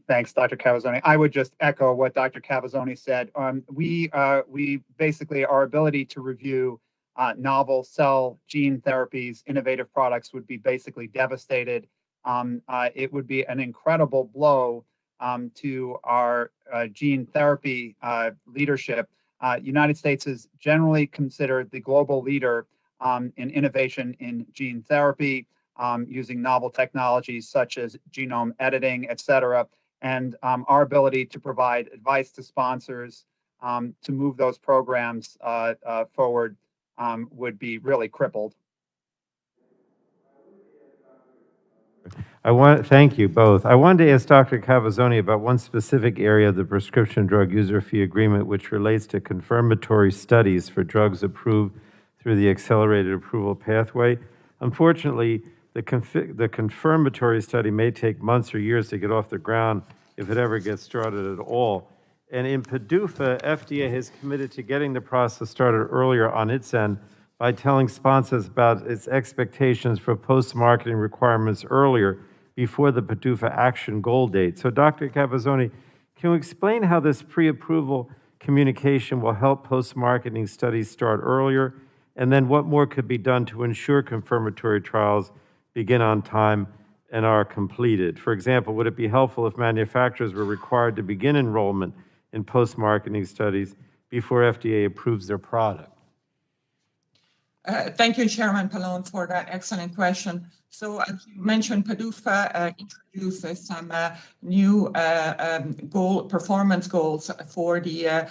Thanks, Dr. Cavazzoni. I would just echo what Dr. Cavazzoni said. We basically, our ability to review novel cell gene therapies, innovative products would be basically devastated. It would be an incredible blow to our gene therapy leadership. United States is generally considered the global leader in innovation in gene therapy, using novel technologies such as genome editing, et cetera. And our ability to provide advice to sponsors to move those programs forward would be really crippled. Thank you both. I wanted to ask Dr. Cavazzoni about one specific area of the prescription drug user fee agreement, which relates to confirmatory studies for drugs approved through the accelerated approval pathway. Unfortunately, the confirmatory study may take months or years to get off the ground if it ever gets started at all. And in PDUFA, FDA has committed to getting the process started earlier on its end by telling sponsors about its expectations for post-marketing requirements earlier before the PDUFA action goal date. So Dr. Cavazzoni, can you explain how this pre-approval communication will help post-marketing studies start earlier? And then what more could be done to ensure confirmatory trials begin on time and are completed? For example, would it be helpful if manufacturers were required to begin enrollment in post-marketing studies before FDA approves their product? Thank you, Chairman Pallone, for that excellent question. So, as you mentioned, PDUFA introduces some new performance goals for the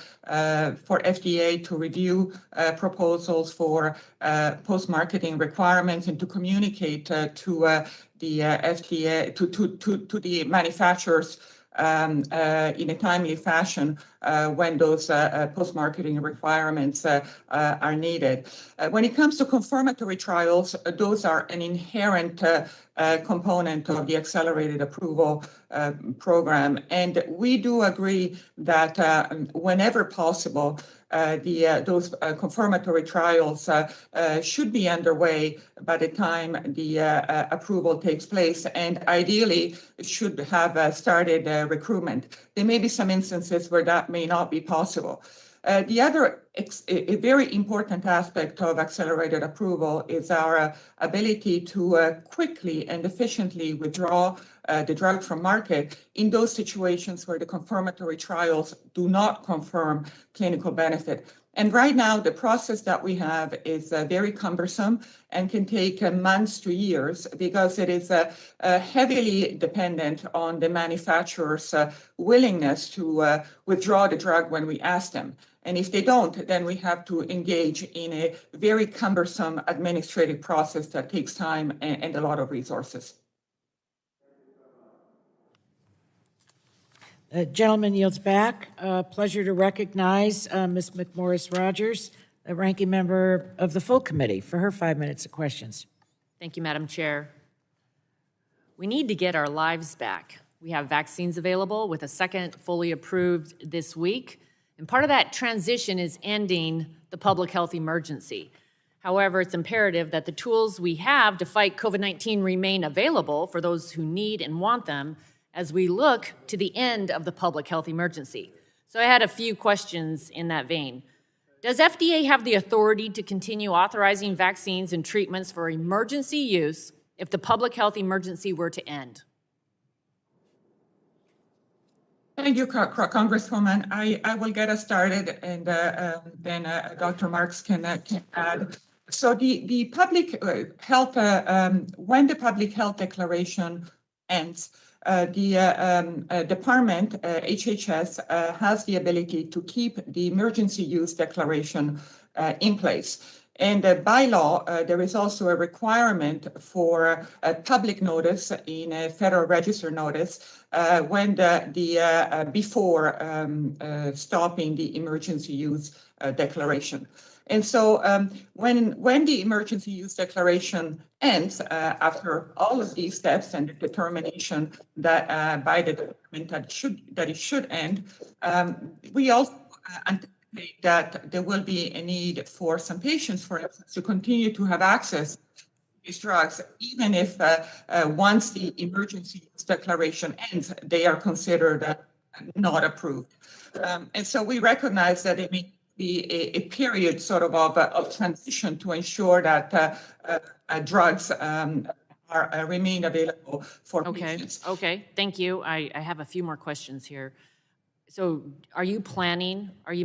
for FDA to review proposals for post-marketing requirements and to communicate to the FDA to the manufacturers in a timely fashion when those post-marketing requirements are needed. When it comes to confirmatory trials, those are an inherent component of the accelerated approval program. And we do agree that whenever possible, those confirmatory trials should be underway by the time the approval takes place, and ideally should have started recruitment. There may be some instances where that may not be possible. The other a very important aspect of accelerated approval is our ability to quickly and efficiently withdraw the drug from market in those situations where the confirmatory trials do not confirm clinical benefit. And right now, the process that we have is very cumbersome and can take months to years because it is heavily dependent on the manufacturer's willingness to withdraw the drug when we ask them. And if they don't, then we have to engage in a very cumbersome administrative process that takes time and a lot of resources. Gentleman yields back. Pleasure to recognize Ms. McMorris Rodgers, the ranking member of the full committee, for her 5 minutes of questions. Thank you, Madam Chair. We need to get our lives back. We have vaccines available with a second fully approved this week. And part of that transition is ending the public health emergency. However, it's imperative that the tools we have to fight COVID-19 remain available for those who need and want them as we look to the end of the public health emergency. So I had a few questions in that vein. Does FDA have the authority to continue authorizing vaccines and treatments for emergency use if the public health emergency were to end? Thank you, Congresswoman. I will get us started, and then Dr. Marks can add. So the public health, when the public health declaration ends, the department, HHS, has the ability to keep the emergency use declaration in place. And by law, there is also a requirement for a public notice in a Federal Register notice when before stopping the emergency use declaration. And so when the emergency use declaration ends, after all of these steps and the determination that by the department that it should end, we also anticipate that there will be a need for some patients, for instance, to continue to have access to these drugs, even if once the emergency use declaration ends, they are considered not approved. And so we recognize that it may be a period sort of transition to ensure that drugs remain available for patients. Okay, thank you. I have a few more questions here. So are you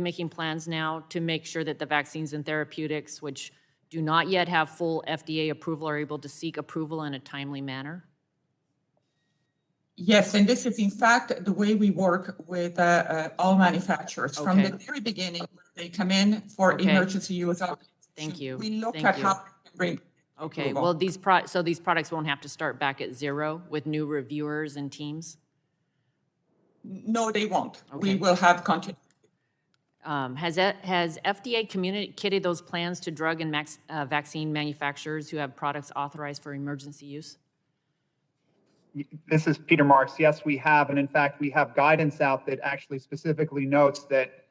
making plans now to make sure that the vaccines and therapeutics, which do not yet have full FDA approval, are able to seek approval in a timely manner? Yes, and this is in fact the way we work with all manufacturers. Okay. From the very beginning, they come in for emergency use. Thank you. We look Thank at you. how we can bring Okay, approval. well, so these products won't have to start back at zero with new reviewers and teams? No, they won't. Okay. We will have continuity. Has FDA communicated those plans to drug and vaccine manufacturers who have products authorized for emergency use? This is Peter Marks. Yes, we have. And in fact, we have guidance out that actually specifically notes that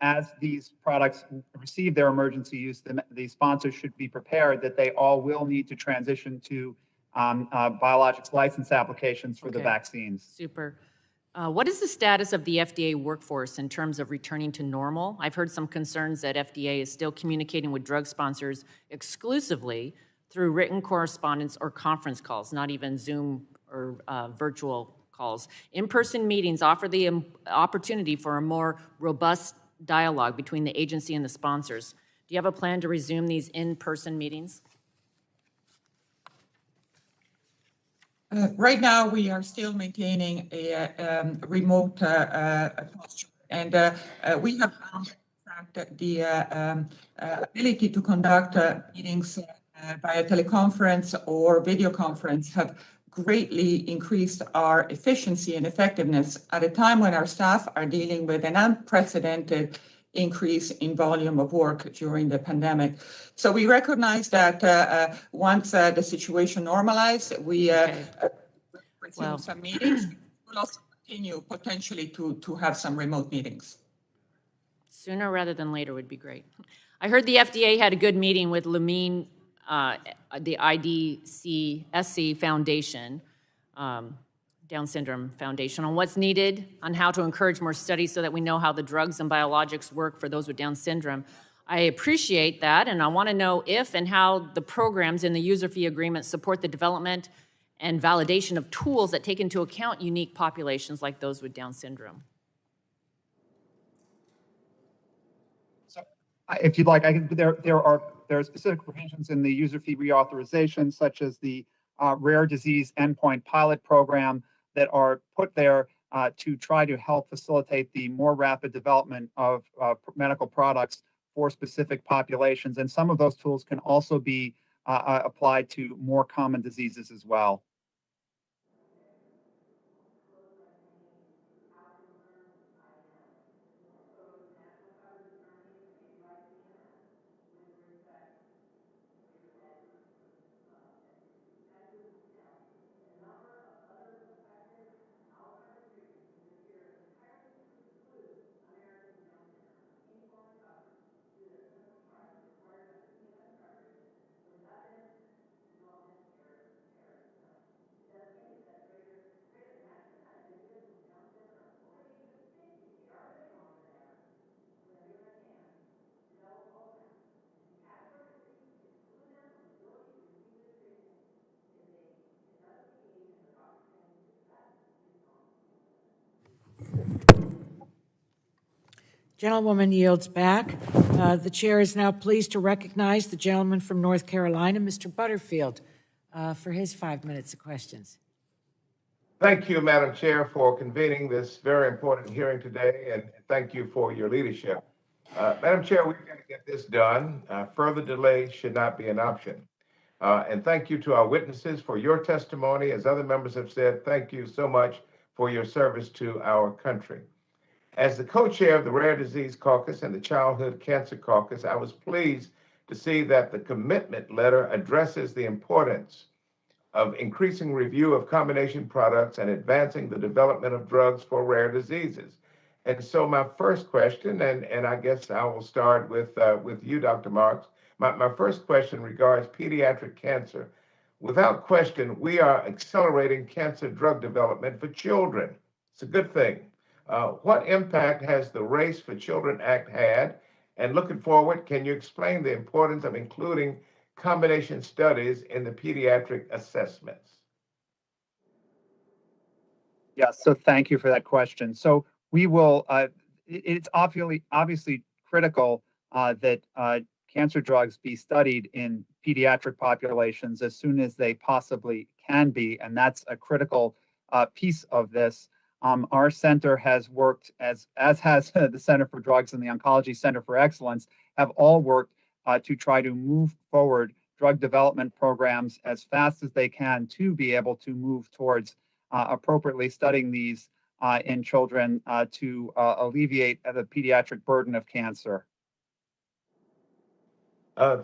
as these products receive their emergency use, the sponsors should be prepared that they all will need to transition to biologics license applications for the vaccines. Super. What is the status of the FDA workforce in terms of returning to normal? I've heard some concerns that FDA is still communicating with drug sponsors exclusively through written correspondence or conference calls, not even Zoom or virtual calls. In-person meetings offer the opportunity for a more robust dialogue between the agency and the sponsors. Do you have a plan to resume these in-person meetings? Right now, we are still maintaining a remote posture, and we have found that the ability to conduct meetings via teleconference or video conference have greatly increased our efficiency and effectiveness at a time when our staff are dealing with an unprecedented increase in volume of work during the pandemic. So we recognize that once the situation normalized, we resume some meetings. We'll also continue potentially to have some remote meetings. Sooner rather than later would be great. I heard the FDA had a good meeting with Lumine, the IDCSC Foundation, Down Syndrome Foundation, on what's needed, on how to encourage more studies so that we know how the drugs and biologics work for those with Down syndrome. I appreciate that, and I want to know if and how the programs in the user fee agreement support the development and validation of tools that take into account unique populations like those with Down syndrome. So, if you'd like, there are specific provisions in the user fee reauthorization, such as the rare disease endpoint pilot program, that are put there to try to help facilitate the more rapid development of medical products for specific populations. And some of those tools can also be applied to more common diseases as well. Gentlewoman yields back. The chair is now pleased to recognize the gentleman from North Carolina, Mr. Butterfield, for his 5 minutes of questions. Thank you, Madam Chair, for convening this very important hearing today, and thank you for your leadership. Madam Chair, we're going to get this done. Further delay should not be an option. And thank you to our witnesses for your testimony. As other members have said, thank you so much for your service to our country. As the co-chair of the Rare Disease Caucus and the Childhood Cancer Caucus, I was pleased to see that the commitment letter addresses the importance of increasing review of combination products and advancing the development of drugs for rare diseases. And so my first question, and I guess I will start with you, Dr. Marks. My first question regards pediatric cancer. Without question, we are accelerating cancer drug development for children. It's a good thing. What impact has the Race for Children Act had? And looking forward, can you explain the importance of including combination studies in the pediatric assessments? Yes, so thank you for that question. So we will, it's obviously critical that cancer drugs be studied in pediatric populations as soon as they possibly can be, and that's a critical piece of this. Our center has worked, as has the Center for Drugs and the Oncology Center for Excellence, have all worked to try to move forward drug development programs as fast as they can to be able to move towards appropriately studying these in children to alleviate the pediatric burden of cancer.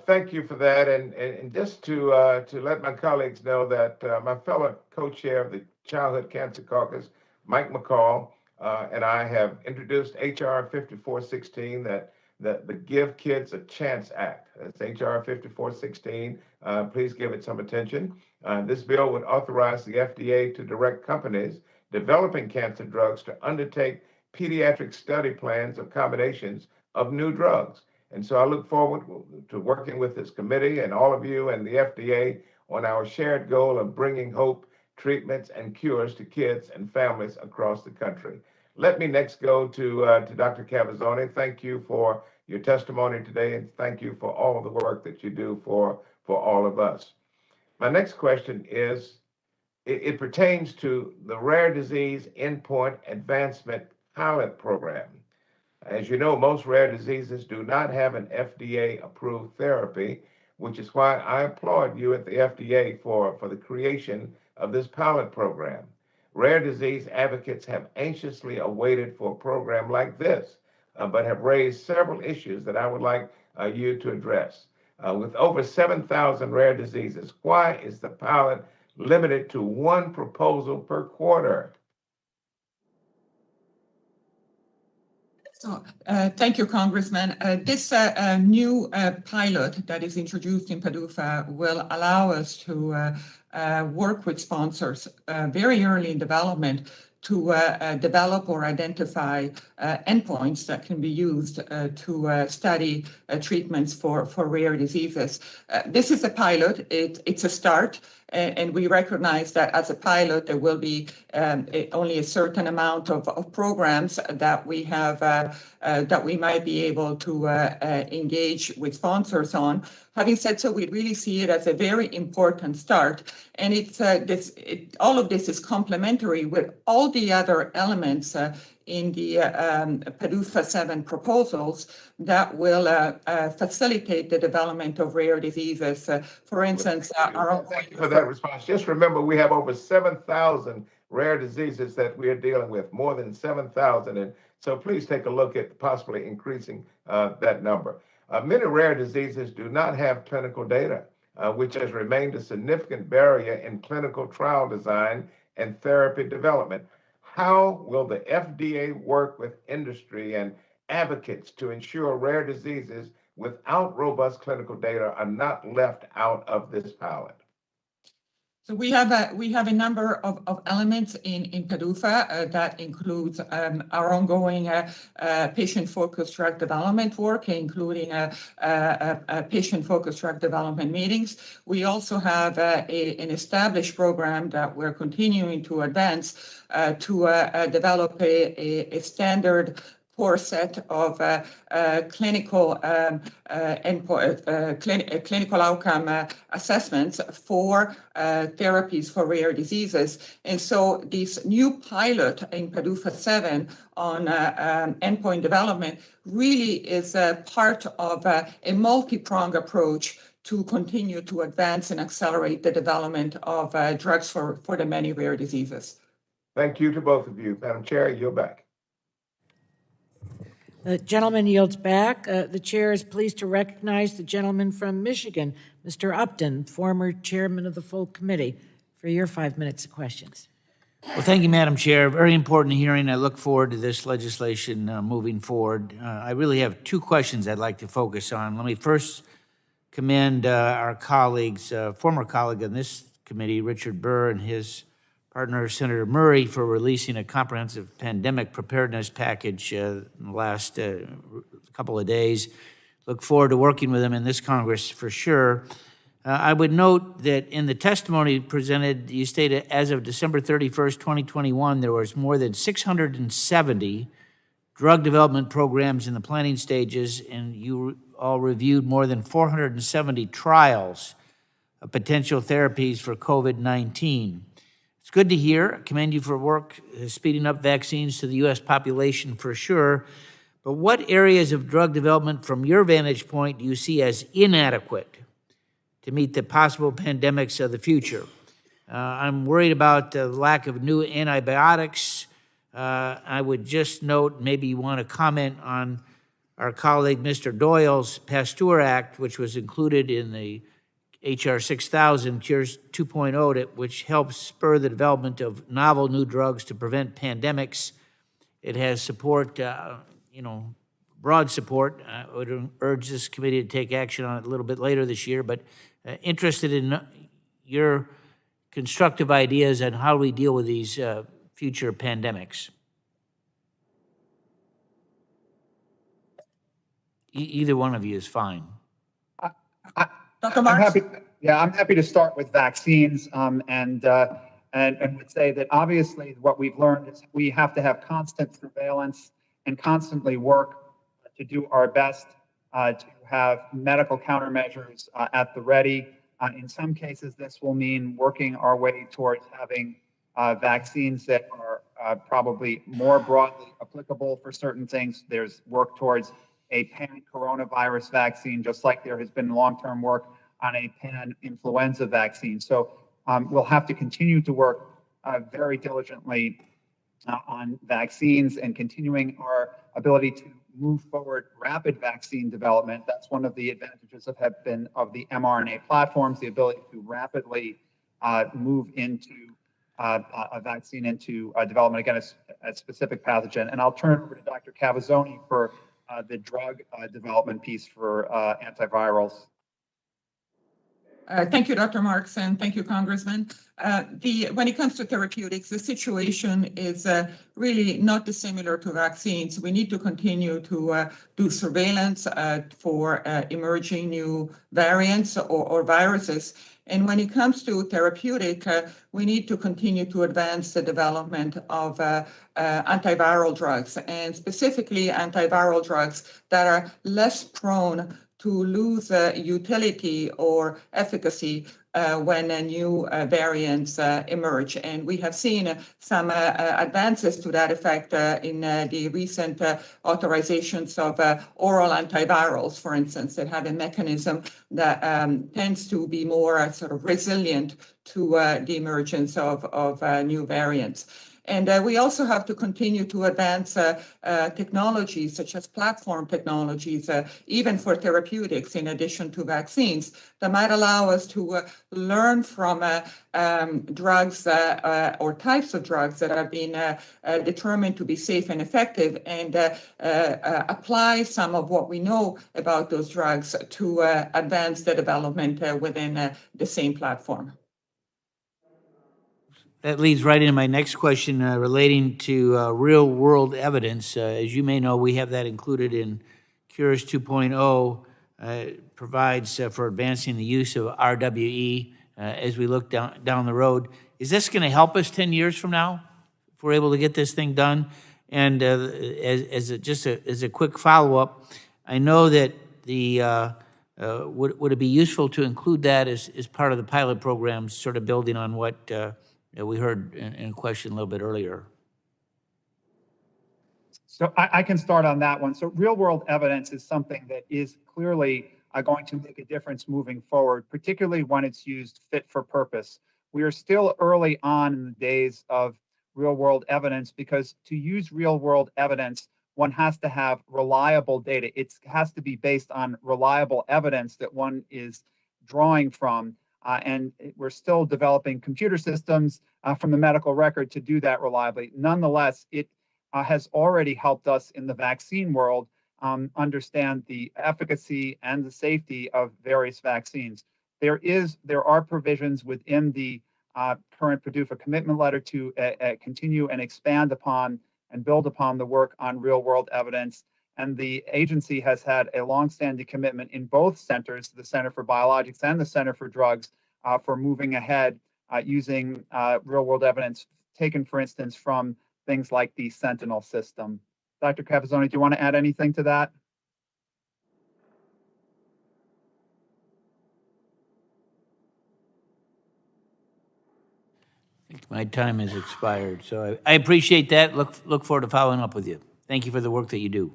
Thank you for that, and just to let my colleagues know that my fellow co-chair of the Childhood Cancer Caucus, Mike McCall, and I have introduced HR 5416, that the Give Kids a Chance Act. That's HR 5416. Please give it some attention. This bill would authorize the FDA to direct companies developing cancer drugs to undertake pediatric study plans of combinations of new drugs. And so I look forward to working with this committee and all of you and the FDA on our shared goal of bringing hope, treatments, and cures to kids and families across the country. Let me next go to Dr. Cavazzoni. Thank you for your testimony today, and thank you for all the work that you do for all of us. My next question is, it pertains to the Rare Disease Endpoint Advancement Pilot Program. As you know, most rare diseases do not have an FDA-approved therapy, which is why I applaud you at the FDA for the creation of this pilot program. Rare disease advocates have anxiously awaited for a program like this, but have raised several issues that I would like you to address. With over 7,000 rare diseases, why is the pilot limited to one proposal per quarter? So, thank you, Congressman. This new pilot that is introduced in PDUFA will allow us to work with sponsors very early in development to develop or identify endpoints that can be used to study treatments for rare diseases. This is a pilot. It's a start. And we recognize that as a pilot, there will be only a certain amount of programs that we have that we might be able to engage with sponsors on. Having said so, we really see it as a very important start, and all of this is complementary with all the other elements in the PDUFA 7 proposals that will facilitate the development of rare diseases. For instance, thank you for that response. Just remember, we have over 7,000 rare diseases that we are dealing with, more than 7,000. And so please take a look at possibly increasing that number. Many rare diseases do not have clinical data, which has remained a significant barrier in clinical trial design and therapy development. How will the FDA work with industry and advocates to ensure rare diseases without robust clinical data are not left out of this pilot? So we have a number of elements in PDUFA that includes our ongoing patient-focused drug development work, including patient-focused drug development meetings. We also have an established program that we're continuing to advance to develop a standard core set of clinical clinical outcome assessments for therapies for rare diseases. And so this new pilot in PDUFA 7 on endpoint development really is a part of a multi-pronged approach to continue to advance and accelerate the development of drugs for the many rare diseases. Thank you to both of you. Madam Chair, you're back. The gentleman yields back. The chair is pleased to recognize the gentleman from Michigan, Mr. Upton, former chairman of the full committee, for your 5 minutes of questions. Well, thank you, Madam Chair. Very important hearing. I look forward to this legislation moving forward. I really have two questions I'd like to focus on. Let me first commend our colleagues, former colleague on this committee, Richard Burr, and his partner, Senator Murray, for releasing a comprehensive pandemic preparedness package in the last couple of days. Look forward to working with them in this Congress for sure. I would note that in the testimony presented, you stated as of December 31st, 2021, there was more than 670 drug development programs in the planning stages, and you all reviewed more than 470 trials of potential therapies for COVID-19. It's good to hear. I commend you for work speeding up vaccines to the U.S. population for sure. But what areas of drug development, from your vantage point, do you see as inadequate to meet the possible pandemics of the future? I'm worried about the lack of new antibiotics. I would just note, maybe you want to comment on our colleague Mr. Doyle's Pasteur Act, which was included in the HR 6000, Cures 2.0, which helps spur the development of novel new drugs to prevent pandemics. It has support, broad support. I would urge this committee to take action on it a little bit later this year, but interested in your constructive ideas on how we deal with these future pandemics. Either one of you is fine. Dr. Marks? I'm happy to start with vaccines and would say that obviously what we've learned is we have to have constant surveillance and constantly work to do our best to have medical countermeasures at the ready. In some cases, this will mean working our way towards having vaccines that are probably more broadly applicable for certain things. There's work towards a pan-coronavirus vaccine, just like there has been long-term work on a pan-influenza vaccine. So we'll have to continue to work very diligently on vaccines and continuing our ability to move forward rapid vaccine development. That's one of the advantages of the mRNA platforms, the ability to rapidly move into a vaccine into development against a specific pathogen. And I'll turn it over to Dr. Cavazzoni for the drug development piece for antivirals. Thank you, Dr. Marks, and thank you, Congressman. When it comes to therapeutics, the situation is really not dissimilar to vaccines. We need to continue to do surveillance for emerging new variants or viruses. And when it comes to therapeutic, we need to continue to advance the development of antiviral drugs, and specifically antiviral drugs that are less prone to lose utility or efficacy when new variants emerge. And we have seen some advances to that effect in the recent authorizations of oral antivirals, for instance, that have a mechanism that tends to be more sort of resilient to the emergence of new variants. And we also have to continue to advance technologies such as platform technologies, even for therapeutics, in addition to vaccines, that might allow us to learn from drugs or types of drugs that have been determined to be safe and effective, and apply some of what we know about those drugs to advance the development within the same platform. That leads right into my next question relating to real-world evidence. As you may know, we have that included in Cures 2.0. Provides for advancing the use of RWE as we look down the road. Is this going to help us 10 years from now if we're able to get this thing done? And as a quick follow-up, I know that would it be useful to include that as part of the pilot programs, sort of building on what we heard in a question a little bit earlier? So I can start on that one. So real world evidence is something that is clearly going to make a difference moving forward, particularly when it's used fit for purpose. We are still early on in the days of real world evidence because to use real world evidence, one has to have reliable data. It has to be based on reliable evidence that one is drawing from. And we're still developing computer systems from the medical record to do that reliably. Nonetheless, it has already helped us in the vaccine world understand the efficacy and the safety of various vaccines. There are provisions within the current PDUFA commitment letter to continue and expand upon and build upon the work on real world evidence. And the agency has had a longstanding commitment in both centers, the Center for Biologics and the Center for Drugs, for moving ahead using real world evidence taken, for instance, from things like the Sentinel system. Dr. Cavazzoni, do you want to add anything to that? I think my time has expired, so I appreciate that. Look forward to following up with you. Thank you for the work that you do.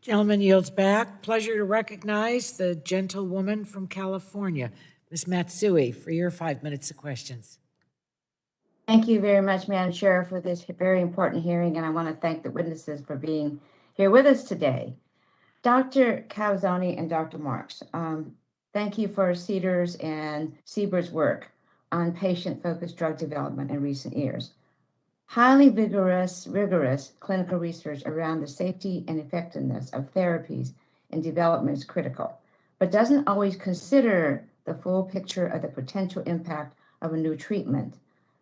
Gentleman yields back. Pleasure to recognize the gentlewoman from California, Ms. Matsui, for your 5 minutes of questions. Thank you very much, Madam Chair, for this very important hearing, and I want to thank the witnesses for being here with us today. Dr. Cavazzoni and Dr. Marks, thank you for CDER's and CBER's work on patient-focused drug development in recent years. Highly rigorous clinical research around the safety and effectiveness of therapies in development is critical, but doesn't always consider the full picture of the potential impact of a new treatment.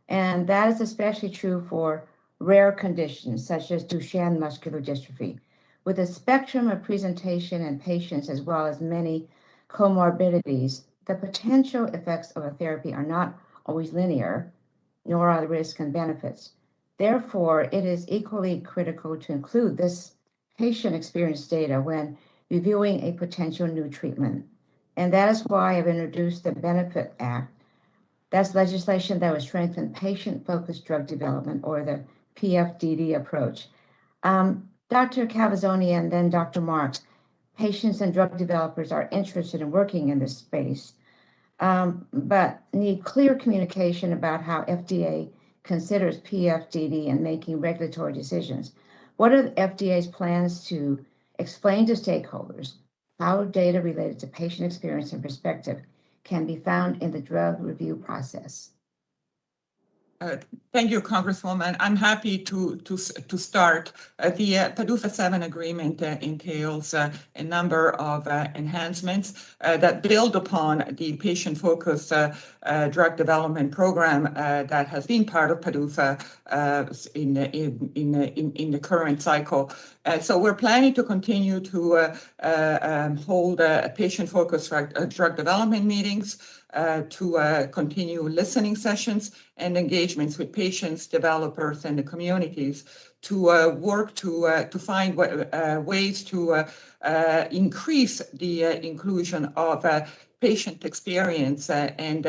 And that is especially true for rare conditions such as Duchenne muscular dystrophy. With a spectrum of presentation in patients as well as many comorbidities, the potential effects of a therapy are not always linear, nor are the risks and benefits. Therefore, it is equally critical to include this patient experience data when reviewing a potential new treatment. And that is why I've introduced the Benefit Act. That's legislation that would strengthen patient-focused drug development, or the PFDD approach. Dr. Cavazzoni and then Dr. Marks, patients and drug developers are interested in working in this space, but need clear communication about how FDA considers PFDD in making regulatory decisions. What are the FDA's plans to explain to stakeholders how data related to patient experience and perspective can be found in the drug review process? Thank you, Congresswoman. I'm happy to start. The PDUFA 7 agreement entails a number of enhancements that build upon the patient-focused drug development program that has been part of PDUFA in the current cycle. So we're planning to continue to hold patient-focused drug development meetings, to continue listening sessions and engagements with patients, developers, and the communities, to work to find ways to increase the inclusion of patient experience and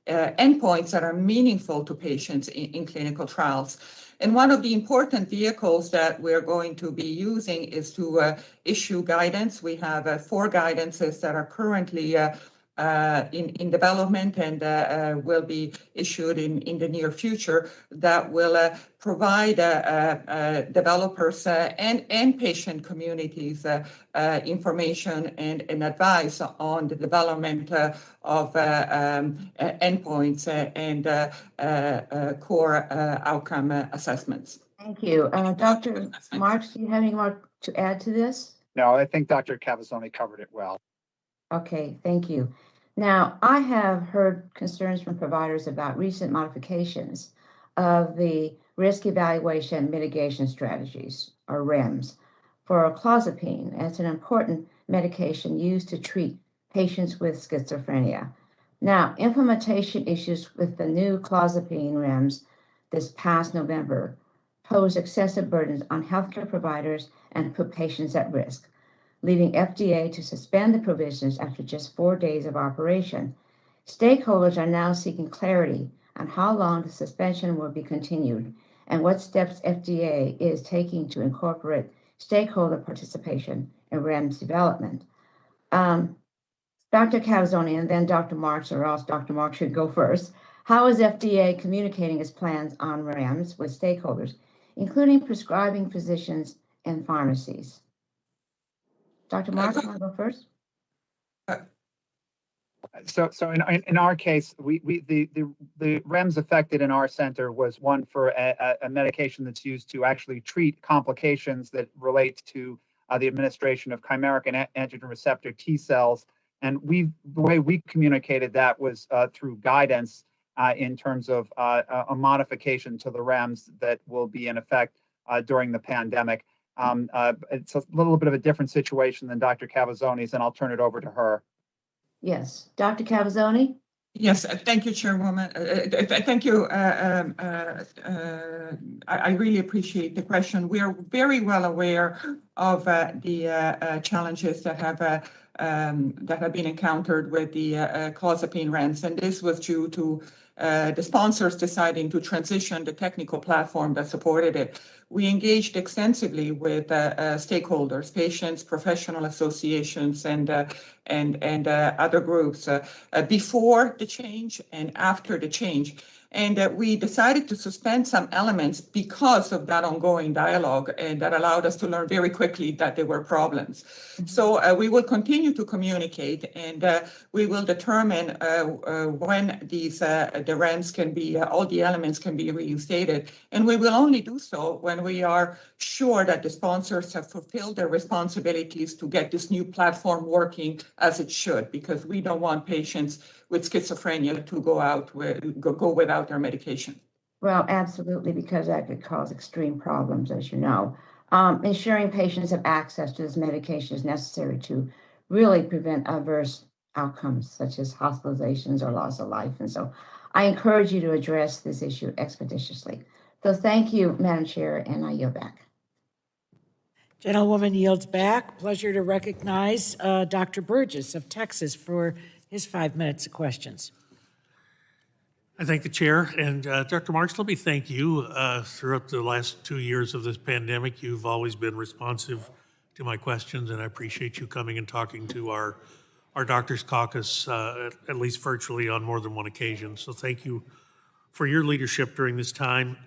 endpoints that are meaningful to patients in clinical trials. And one of the important vehicles that we're going to be using is to issue guidance. We have 4 guidances that are currently in development and will be issued in the near future that will provide developers and patient communities information and advice on the development of endpoints and core outcome assessments. Thank you. Dr. Marks, do you have any more to add to this? No, I think Dr. Cavazzoni covered it well. Okay, thank you. Now, I have heard concerns from providers about recent modifications of the risk evaluation mitigation strategies, or REMS, for clozapine as an important medication used to treat patients with schizophrenia. Now, implementation issues with the new clozapine REMS this past November posed excessive burdens on healthcare providers and put patients at risk, leading FDA to suspend the provisions after just 4 days of operation. Stakeholders are now seeking clarity on how long the suspension will be continued and what steps FDA is taking to incorporate stakeholder participation in REMS development. Dr. Calzoni and then Dr. Marks, or else Dr. Marks should go first. How is FDA communicating its plans on REMS with stakeholders, including prescribing physicians and pharmacies? Dr. Marks, want to go first? So in our case, the REMS affected in our center was one for a medication that's used to actually treat complications that relate to the administration of chimeric and antigen receptor T cells. And the way we communicated that was through guidance in terms of a modification to the REMS that will be in effect during the pandemic. It's a little bit of a different situation than Dr. Cavazzoni's, and I'll turn it over to her. Yes. Dr. Cavazzoni? Yes, thank you, Chairwoman. Thank you. I really appreciate the question. We are very well aware of the challenges that have been encountered with the clozapine REMS, and this was due to the sponsors deciding to transition the technical platform that supported it. We engaged extensively with stakeholders, patients, professional associations, and other groups before the change and after the change. And we decided to suspend some elements because of that ongoing dialogue, and that allowed us to learn very quickly that there were problems. Mm-hmm. So we will continue to communicate, and we will determine when these the REMS can be, all the elements can be reinstated. And we will only do so when we are sure that the sponsors have fulfilled their responsibilities to get this new platform working as it should, because we don't want patients with schizophrenia to go without their medication. Well, absolutely, because that could cause extreme problems, as you know. Ensuring patients have access to this medication is necessary to really prevent adverse outcomes such as hospitalizations or loss of life. And so I encourage you to address this issue expeditiously. So thank you, Madam Chair, and I yield back. Gentlewoman yields back. Pleasure to recognize Dr. Burgess of Texas for his 5 minutes of questions. I thank the chair. And Dr. Marks, let me thank you. Throughout the last 2 years of this pandemic, you've always been responsive to my questions, and I appreciate you coming and talking to our doctors caucus, at least virtually on more than one occasion. So thank you for your leadership during this time.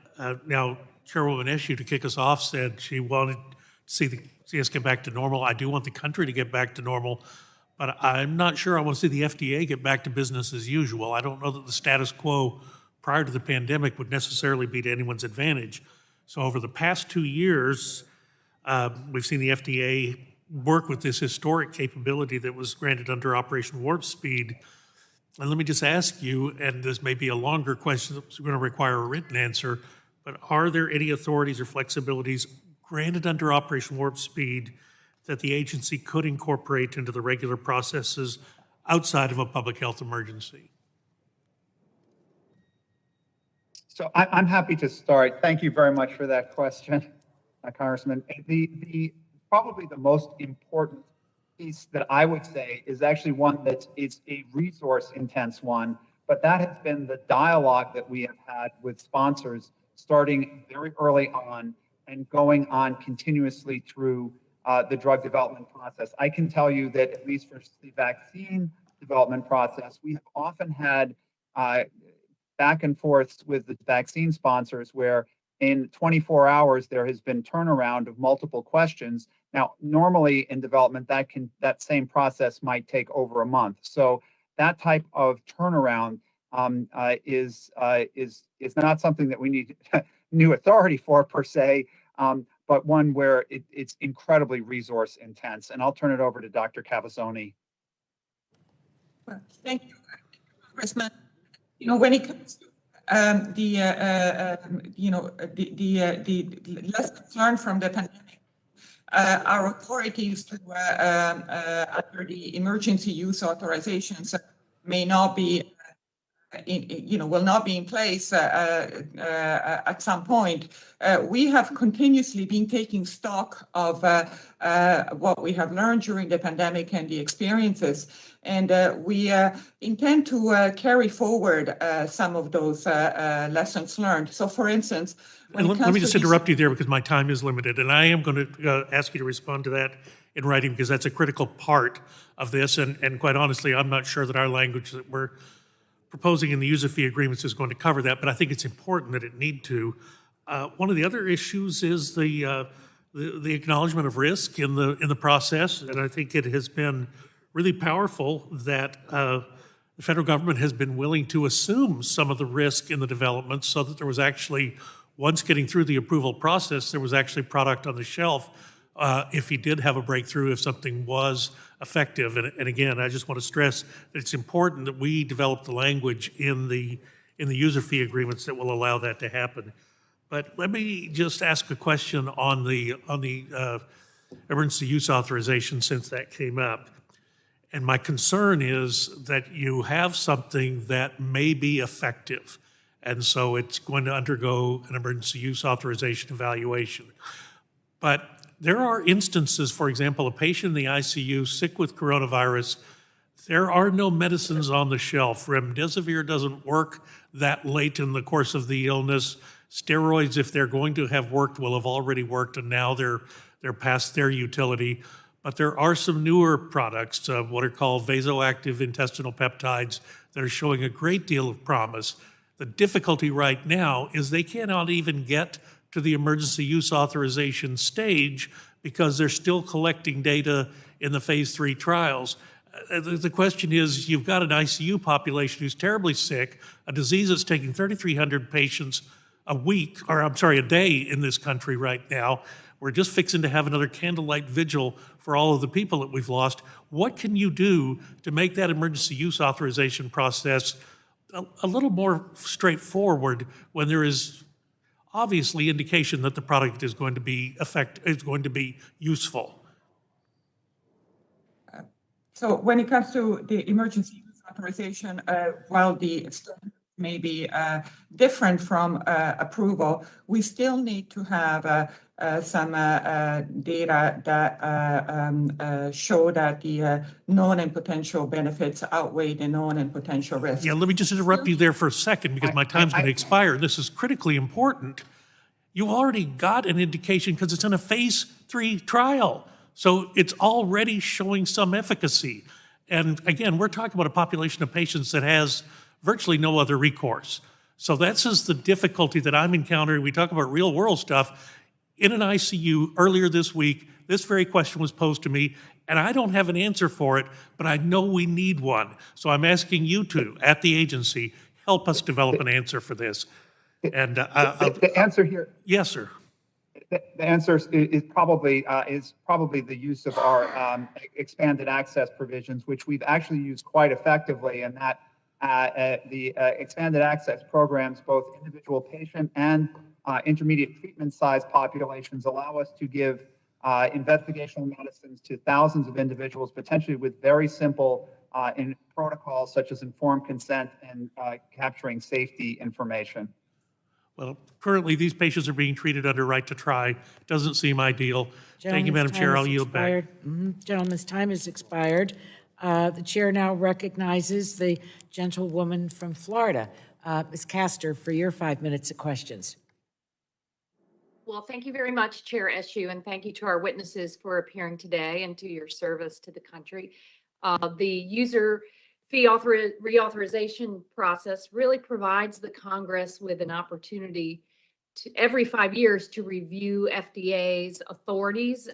Now, Chairwoman Eshoo, to kick us off, said she wanted to see us get back to normal. I do want the country to get back to normal, but I'm not sure I want to see the FDA get back to business as usual. I don't know that the status quo prior to the pandemic would necessarily be to anyone's advantage. So over the past 2 years, we've seen the FDA work with this historic capability that was granted under Operation Warp Speed. And let me just ask you, and this may be a longer question that's going to require a written answer, but are there any authorities or flexibilities granted under Operation Warp Speed that the agency could incorporate into the regular processes outside of a public health emergency? So I'm happy to start. Thank you very much for that question, Congressman. Probably the most important piece that I would say is actually one that is a resource intense one, but that has been the dialogue that we have had with sponsors starting very early on and going on continuously through the drug development process. I can tell you that at least for the vaccine development process, we have often had back and forths with the vaccine sponsors where in 24 hours there has been turnaround of multiple questions. Now, normally in development, that same process might take over a month. So that type of turnaround is not something that we need new authority for per se, but one where it's incredibly resource intense. And I'll turn it over to Dr. Cavazzoni. Well, thank you, Congressman. When it comes to the lessons learned from the pandemic, our authorities under the emergency use authorizations may not be will not be in place at some point. We have continuously been taking stock of what we have learned during the pandemic and the experiences. And we intend to carry forward some of those lessons learned. So, for instance, let me just interrupt you there because my time is limited, and I am going to ask you to respond to that in writing because that's a critical part of this. And quite honestly, I'm not sure that our language that we're proposing in the user fee agreements is going to cover that, but I think it's important that it need to. One of the other issues is the acknowledgement of risk in the process, and I think it has been really powerful that the federal government has been willing to assume some of the risk in the development so that there was actually, once getting through the approval process, there was actually product on the shelf if he did have a breakthrough, if something was effective. And again, I just want to stress that it's important that we develop the language in the user fee agreements that will allow that to happen. But let me just ask a question on the emergency use authorization since that came up. And my concern is that you have something that may be effective, and so it's going to undergo an emergency use authorization evaluation. But there are instances, for example, a patient in the ICU sick with coronavirus, there are no medicines on the shelf. Remdesivir doesn't work that late in the course of the illness. Steroids, if they're going to have worked, will have already worked, and now they're past their utility. But there are some newer products, what are called vasoactive intestinal peptides, that are showing a great deal of promise. The difficulty right now is they cannot even get to the emergency use authorization stage because they're still collecting data in the phase 3 trials. The question is, you've got an ICU population who's terribly sick, a disease that's taking 3,300 patients a day in this country right now. We're just fixing to have another candlelight vigil for all of the people that we've lost. What can you do to make that emergency use authorization process a little more straightforward when there is obviously indication that the product is going to be useful? So when it comes to the emergency use authorization, while the standard may be different from approval, we still need to have some data that show that the known and potential benefits outweigh the known and potential risks. Yeah, let me just interrupt you there for a second because my time's going to expire. This is critically important. You already got an indication because it's in a phase 3 trial. So it's already showing some efficacy. And again, we're talking about a population of patients that has virtually no other recourse. So that's just the difficulty that I'm encountering. We talk about real world stuff. In an ICU earlier this week, this very question was posed to me, and I don't have an answer for it, but I know we need one. So I'm asking you to, at the agency, help us develop an answer for this. And the answer here. Yes, sir. The answer is probably the use of our expanded access provisions, which we've actually used quite effectively, and that the expanded access programs, both individual patient and intermediate treatment size populations, allow us to give investigational medicines to thousands of individuals, potentially with very simple in protocols such as informed consent and capturing safety information. Well, currently these patients are being treated under right to try. Doesn't seem ideal. Thank you, Madam Chair. I'll yield back. Gentleman's time has expired. The chair now recognizes the gentlewoman from Florida. Ms. Castor, for your 5 minutes of questions. Well, thank you very much, Chair Eshoo, and thank you to our witnesses for appearing today and to your service to the country. The user fee reauthorization process really provides the Congress with an opportunity to every 5 years to review FDA's authorities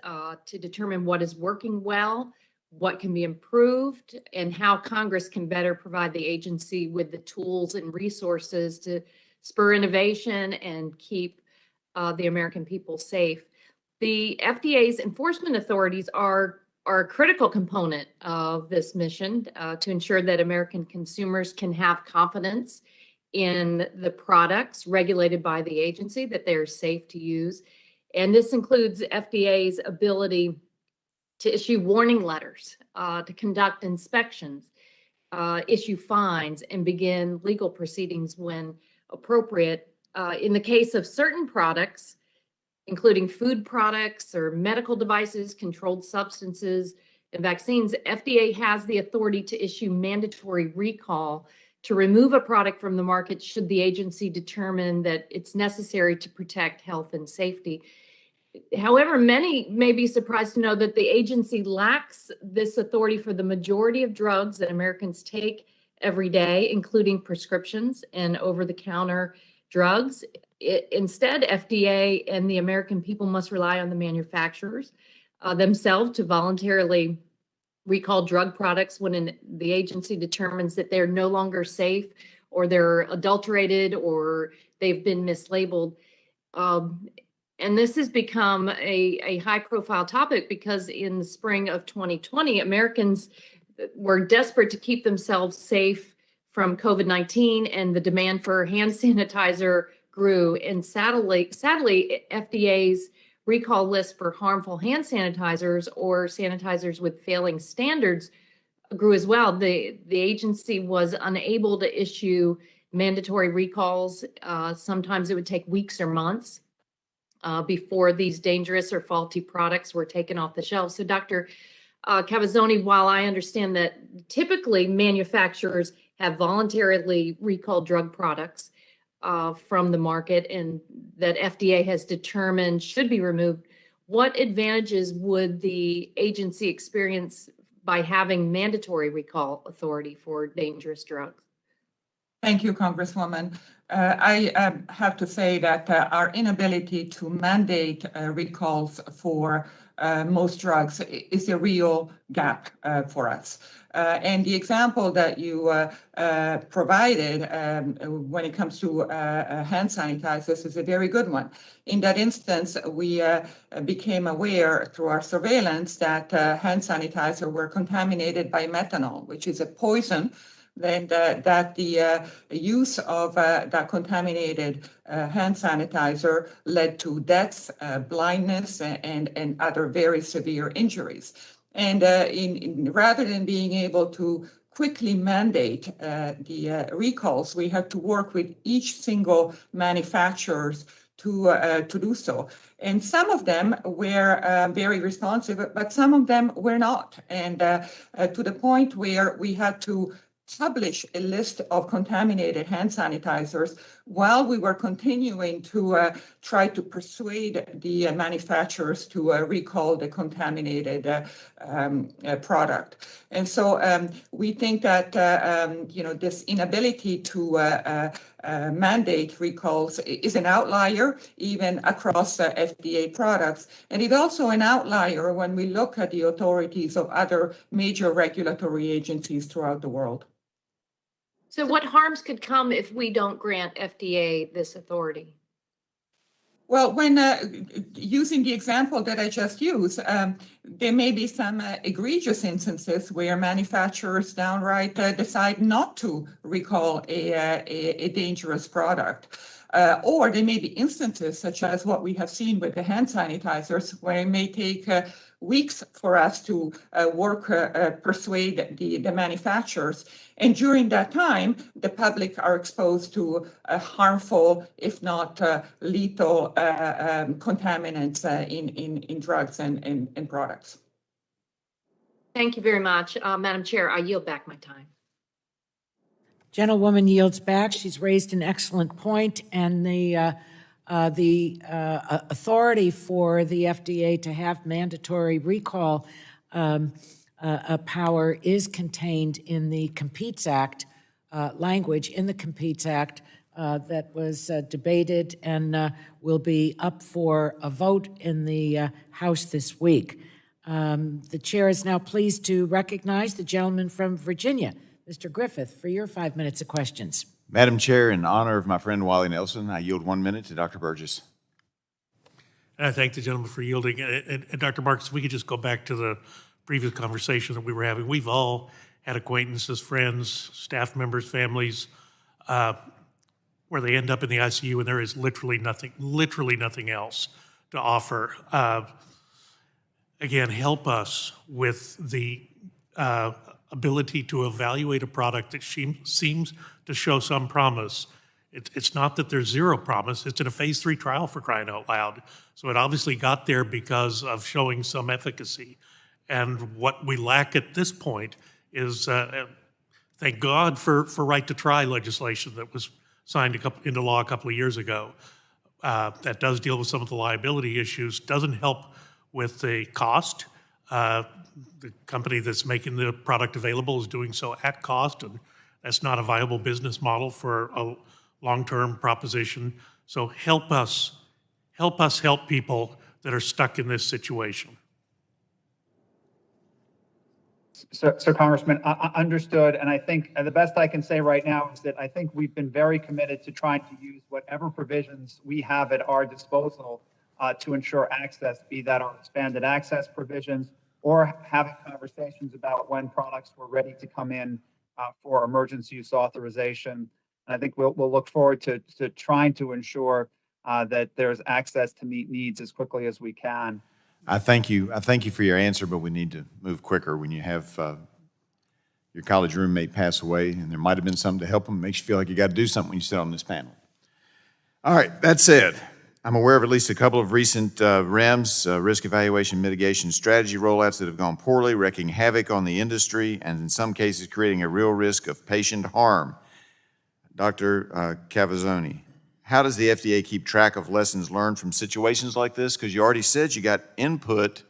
to determine what is working well, what can be improved, and how Congress can better provide the agency with the tools and resources to spur innovation and keep the American people safe. The FDA's enforcement authorities are are a critical component of this mission to ensure that American consumers can have confidence in the products regulated by the agency, that they're safe to use. And this includes FDA's ability to issue warning letters, to conduct inspections, issue fines, and begin legal proceedings when appropriate. In the case of certain products, including food products or medical devices, controlled substances, and vaccines, FDA has the authority to issue mandatory recall to remove a product from the market should the agency determine that it's necessary to protect health and safety. However, many may be surprised to know that the agency lacks this authority for the majority of drugs that Americans take every day, including prescriptions and over-the-counter drugs. Instead, FDA and the American people must rely on the manufacturers themselves to voluntarily recall drug products when the agency determines that they're no longer safe, or they're adulterated, or they've been mislabeled. And this has become a high-profile topic because in the spring of 2020, Americans were desperate to keep themselves safe from COVID-19, and the demand for hand sanitizer grew. And sadly, FDA's recall list for harmful hand sanitizers or sanitizers with failing standards grew as well. The agency was unable to issue mandatory recalls. Sometimes it would take weeks or months before these dangerous or faulty products were taken off the shelf. So Dr. Cavazzoni, while I understand that typically manufacturers have voluntarily recalled drug products from the market and that FDA has determined should be removed, what advantages would the agency experience by having mandatory recall authority for dangerous drugs? Thank you, Congresswoman. I have to say that our inability to mandate recalls for most drugs is a real gap for us. And the example that you provided when it comes to hand sanitizers is a very good one. In that instance, we became aware through our surveillance that hand sanitizer were contaminated by methanol, which is a poison. Then that the use of that contaminated hand sanitizer led to deaths, blindness, and other very severe injuries. And rather than being able to quickly mandate the recalls, we had to work with each single manufacturers to do so. And some of them were very responsive, but some of them were not. And to the point where we had to publish a list of contaminated hand sanitizers while we were continuing to try to persuade the manufacturers to recall the contaminated product. And so we think that this inability to mandate recalls is an outlier even across FDA products. And it's also an outlier when we look at the authorities of other major regulatory agencies throughout the world. So what harms could come if we don't grant FDA this authority? Well, when using the example that I just used, there may be some egregious instances where manufacturers downright decide not to recall a dangerous product. Or there may be instances such as what we have seen with the hand sanitizers, where it may take weeks for us to persuade the manufacturers. And during that time, the public are exposed to harmful, if not lethal, contaminants in drugs and products. Thank you very much. Madam Chair, I yield back my time. Gentlewoman yields back. She's raised an excellent point, and the authority for the FDA to have mandatory recall power is contained in the Competes Act language, in the Competes Act that was debated and will be up for a vote in the House this week. The chair is now pleased to recognize the gentleman from Virginia, Mr. Griffith, for your 5 minutes of questions. Madam Chair, in honor of my friend Wally Nelson, I yield 1 minute to Dr. Burgess. And I thank the gentleman for yielding. And Dr. Marks, if we could just go back to previous conversation that we were having, we've all had acquaintances, friends, staff members, families, where they end up in the ICU and there is literally nothing else to offer. Again, help us with the ability to evaluate a product that seems to show some promise. It's not that there's zero promise, it's in a phase 3 trial, for crying out loud. So it obviously got there because of showing some efficacy. And what we lack at this point is, thank God for right to try legislation that was signed into law a couple of years ago. That does deal with some of the liability issues, doesn't help with the cost. The company that's making the product available is doing so at cost, and that's not a viable business model for a long-term proposition. So help us help people that are stuck in this situation. So Congressman, understood. And I think the best I can say right now is that I think we've been very committed to trying to use whatever provisions we have at our disposal to ensure access, be that our expanded access provisions or having conversations about when products were ready to come in for emergency use authorization. And I think we'll look forward to trying to ensure that there's access to meet needs as quickly as we can. I thank you for your answer, but we need to move quicker. When you have your college roommate pass away and there might have been something to help them, it makes you feel like you got to do something when you sit on this panel. All right, that said, I'm aware of at least a couple of recent REMS, risk evaluation mitigation strategy rollouts that have gone poorly, wreaking havoc on the industry and in some cases creating a real risk of patient harm. Dr. Cavazzoni, how does the FDA keep track of lessons learned from situations like this? Because you already said you got input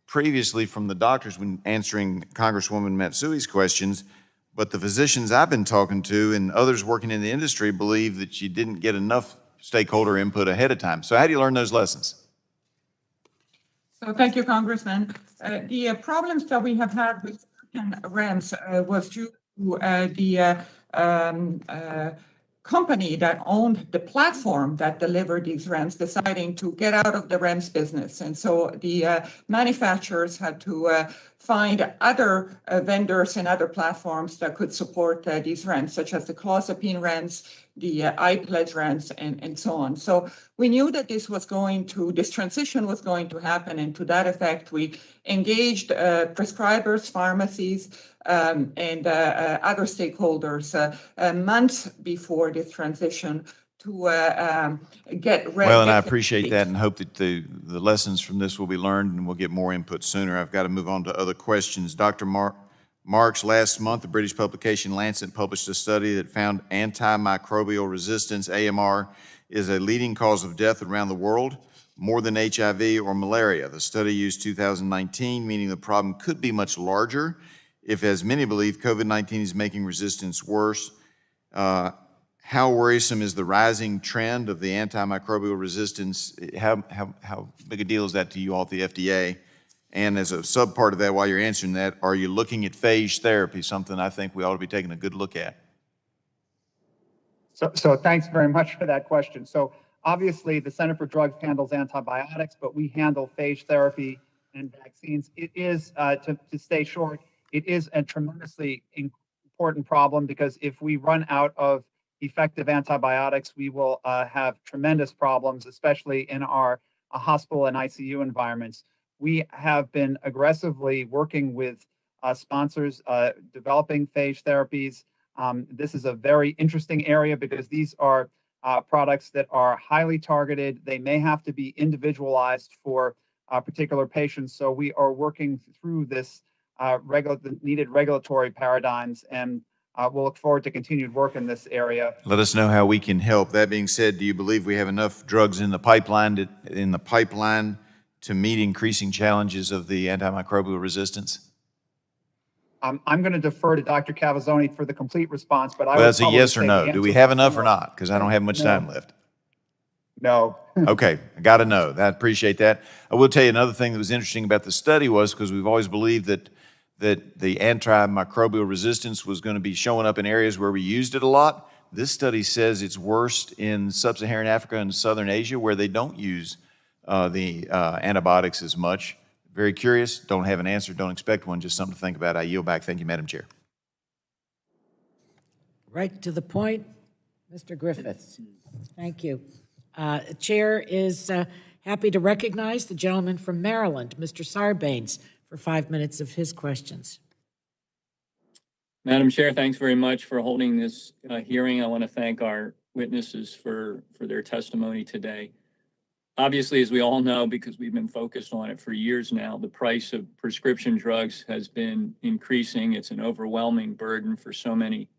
previously from the doctors when answering Congresswoman Matsui's questions, but the physicians I've been talking to and others working in the industry believe that you didn't get enough stakeholder input ahead of time. So how do you learn those lessons? So thank you, Congressman. The problems that we have had with REMS was due to the company that owned the platform that delivered these REMS deciding to get out of the REMS business. And so the manufacturers had to find other vendors and other platforms that could support these REMS, such as the clozapine REMS, the iPledge REMS, and so on. So we knew that this transition was going to happen. And to that effect, we engaged prescribers, pharmacies, and other stakeholders months before this transition to get ready. Well, and I appreciate that and hope that the lessons from this will be learned and we'll get more input sooner. I've got to move on to other questions. Dr. Marks, last month, the British publication Lancet published a study that found antimicrobial resistance, AMR, is a leading cause of death around the world, more than HIV or malaria. The study used 2019, meaning the problem could be much larger if, as many believe, COVID-19 is making resistance worse. How worrisome is the rising trend of the antimicrobial resistance? How big a deal is that to you all at the FDA? And as a sub-part of that, while you're answering that, are you looking at phage therapy, something I think we ought to be taking a good look at? So thanks very much for that question. So obviously the Center for Drugs handles antibiotics, but we handle phage therapy and vaccines. It is, to stay short, it is a tremendously important problem because if we run out of effective antibiotics, we will have tremendous problems, especially in our hospital and ICU environments. We have been aggressively working with sponsors developing phage therapies. This is a very interesting area because these are products that are highly targeted. They may have to be individualized for particular patients. So we are working through this the needed regulatory paradigms, and we'll look forward to continued work in this area. Let us know how we can help. That being said, do you believe we have enough drugs in the pipeline to meet increasing challenges of the antimicrobial resistance? I'm going to defer to Dr. Cavazzoni for the complete response, but well, that's a yes or no. Do we have enough or not? Because I don't have much time left. No. Okay, I got to know. I appreciate that. I will tell you another thing that was interesting about the study was because we've always believed that the antimicrobial resistance was going to be showing up in areas where we used it a lot. This study says it's worst in sub-Saharan Africa and Southern Asia where they don't use the antibiotics as much. very curious, don't have an answer, don't expect one, just something to think about. I yield back. Thank you, Madam Chair. Right to the point, Mr. Griffiths. Thank you. Chair is happy to recognize the gentleman from Maryland, Mr. Sarbanes, for 5 minutes of his questions. Madam Chair, thanks very much for holding this hearing. I want to thank our witnesses for their testimony today. Obviously, as we all know, because we've been focused on it for years now, the price of prescription drugs has been increasing. It's an overwhelming burden for so many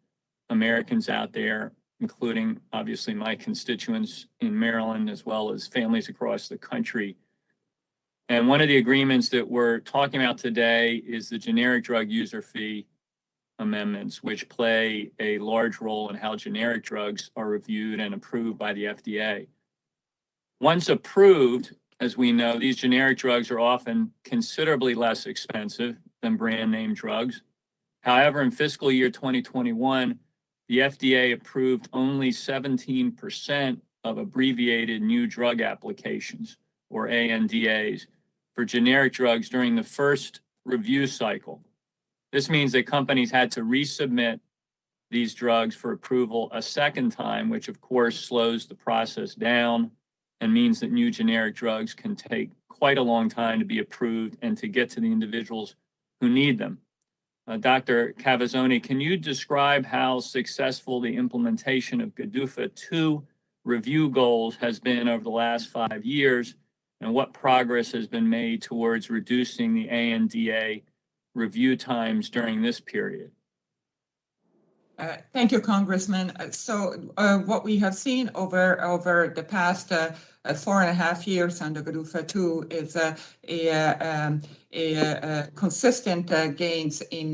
Americans out there, including obviously my constituents in Maryland, as well as families across the country. And one of the agreements that we're talking about today is the generic drug user fee amendments, which play a large role in how generic drugs are reviewed and approved by the FDA. Once approved, as we know, these generic drugs are often considerably less expensive than brand name drugs. However, in fiscal year 2021, the FDA approved only 17% of abbreviated new drug applications, or ANDAs, for generic drugs during the first review cycle. This means that companies had to resubmit these drugs for approval a second time, which of course slows the process down and means that new generic drugs can take quite a long time to be approved and to get to the individuals who need them. Dr. Cavazzoni, can you describe how successful the implementation of GDUFA 2 review goals has been over the last 5 years, and what progress has been made towards reducing the ANDA review times during this period? Thank you, Congressman. What we have seen over the past 4.5 years under GDUFA 2 is a consistent gains in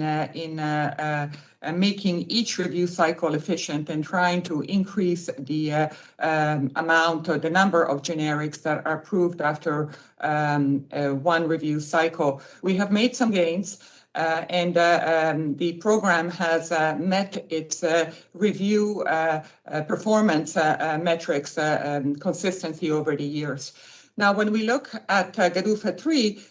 making each review cycle efficient and trying to increase the amount or the number of generics that are approved after one review cycle. We have made some gains. The program has met its review performance metrics consistently over the years. Now, when we look at GDUFA 3,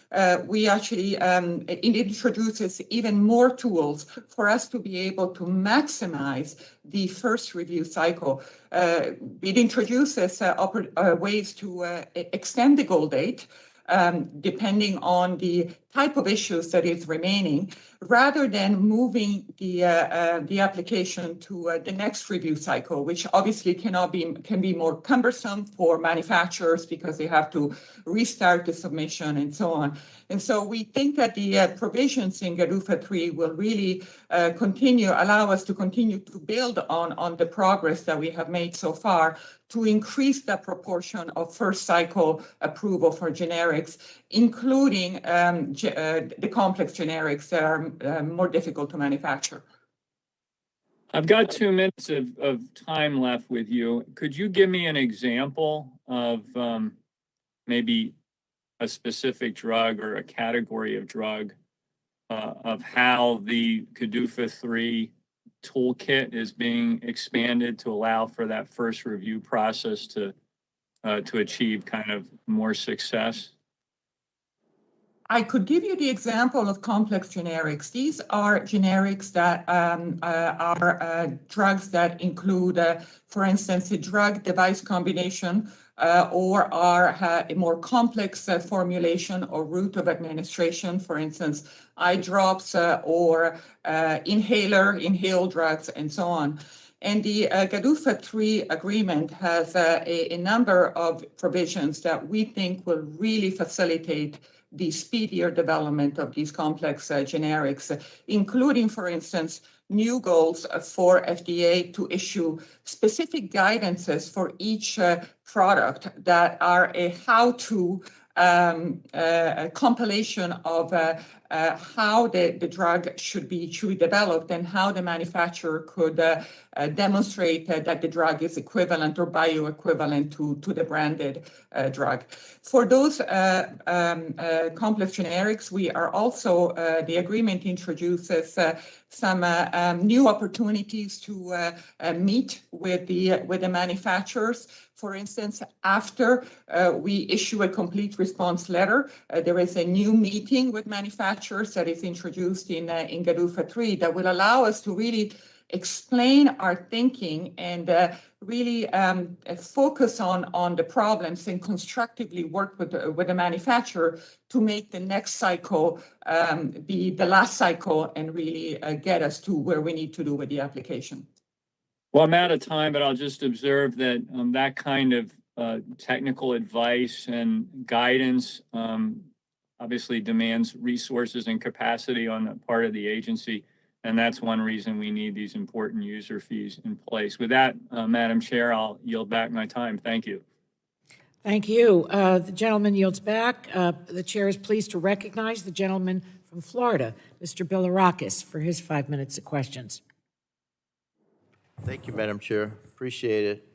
we actually, it introduces even more tools for us to be able to maximize the first review cycle. It introduces ways to extend the goal date, depending on the type of issues that is remaining, rather than moving the application to the next review cycle, which obviously can be more cumbersome for manufacturers because they have to restart the submission and so on. And so we think that the provisions in GDUFA 3 will really allow us to continue to build on the progress that we have made so far to increase the proportion of first cycle approval for generics, including the complex generics that are more difficult to manufacture. I've got 2 minutes of time left with you. Could you give me an example of maybe a specific drug or a category of drug of how the GDUFA 3 toolkit is being expanded to allow for that first review process to achieve kind of more success? I could give you the example of complex generics. These are generics that are drugs that include, for instance, a drug-device combination or are a more complex formulation or route of administration, for instance, eye drops or inhaled drugs, and so on. And the GDUFA 3 agreement has a number of provisions that we think will really facilitate the speedier development of these complex generics, including, for instance, new goals for FDA to issue specific guidances for each product that are a how-to compilation of how the drug should be developed and how the manufacturer could demonstrate that the drug is equivalent or bioequivalent to the branded drug. For those complex generics, we are also, the agreement introduces some new opportunities to meet with the manufacturers. For instance, after we issue a complete response letter, there is a new meeting with manufacturers that is introduced in GDUFA 3 that will allow us to really explain our thinking and really focus on the problems and constructively work with the manufacturer to make the next cycle be the last cycle and really get us to where we need to do with the application. Well, I'm out of time, but I'll just observe that that kind of technical advice and guidance obviously demands resources and capacity on the part of the agency. And that's one reason we need these important user fees in place. With that, Madam Chair, I'll yield back my time. Thank you. Thank you. The gentleman yields back. The chair is pleased to recognize the gentleman from Florida, Mr. Bilirakis, for his 5 minutes of questions. Thank you, Madam Chair. Appreciate it.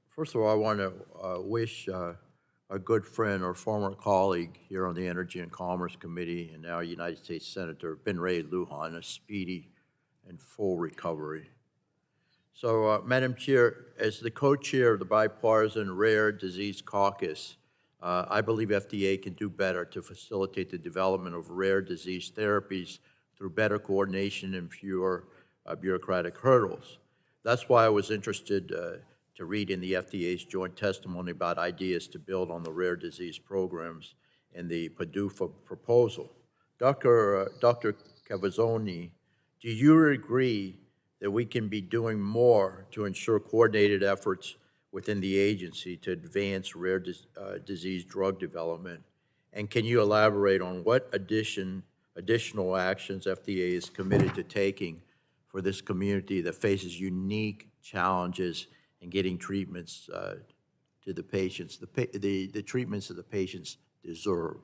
First of all, I want to wish a good friend or former colleague here on the Energy and Commerce Committee and now United States Senator Ben Ray Lujan a speedy and full recovery. So, Madam Chair, as the co-chair of the Bipartisan Rare Disease Caucus, I believe FDA can do better to facilitate the development of rare disease therapies through better coordination and fewer bureaucratic hurdles. That's why I was interested to read in the FDA's joint testimony about ideas to build on the rare disease programs in the PDUFA proposal. Dr. Cavazzoni, do you agree that we can be doing more to ensure coordinated efforts within the agency to advance rare disease drug development? And can you elaborate on what additional actions FDA is committed to taking for this community that faces unique challenges in getting treatments to the patients, the treatments that the patients deserve?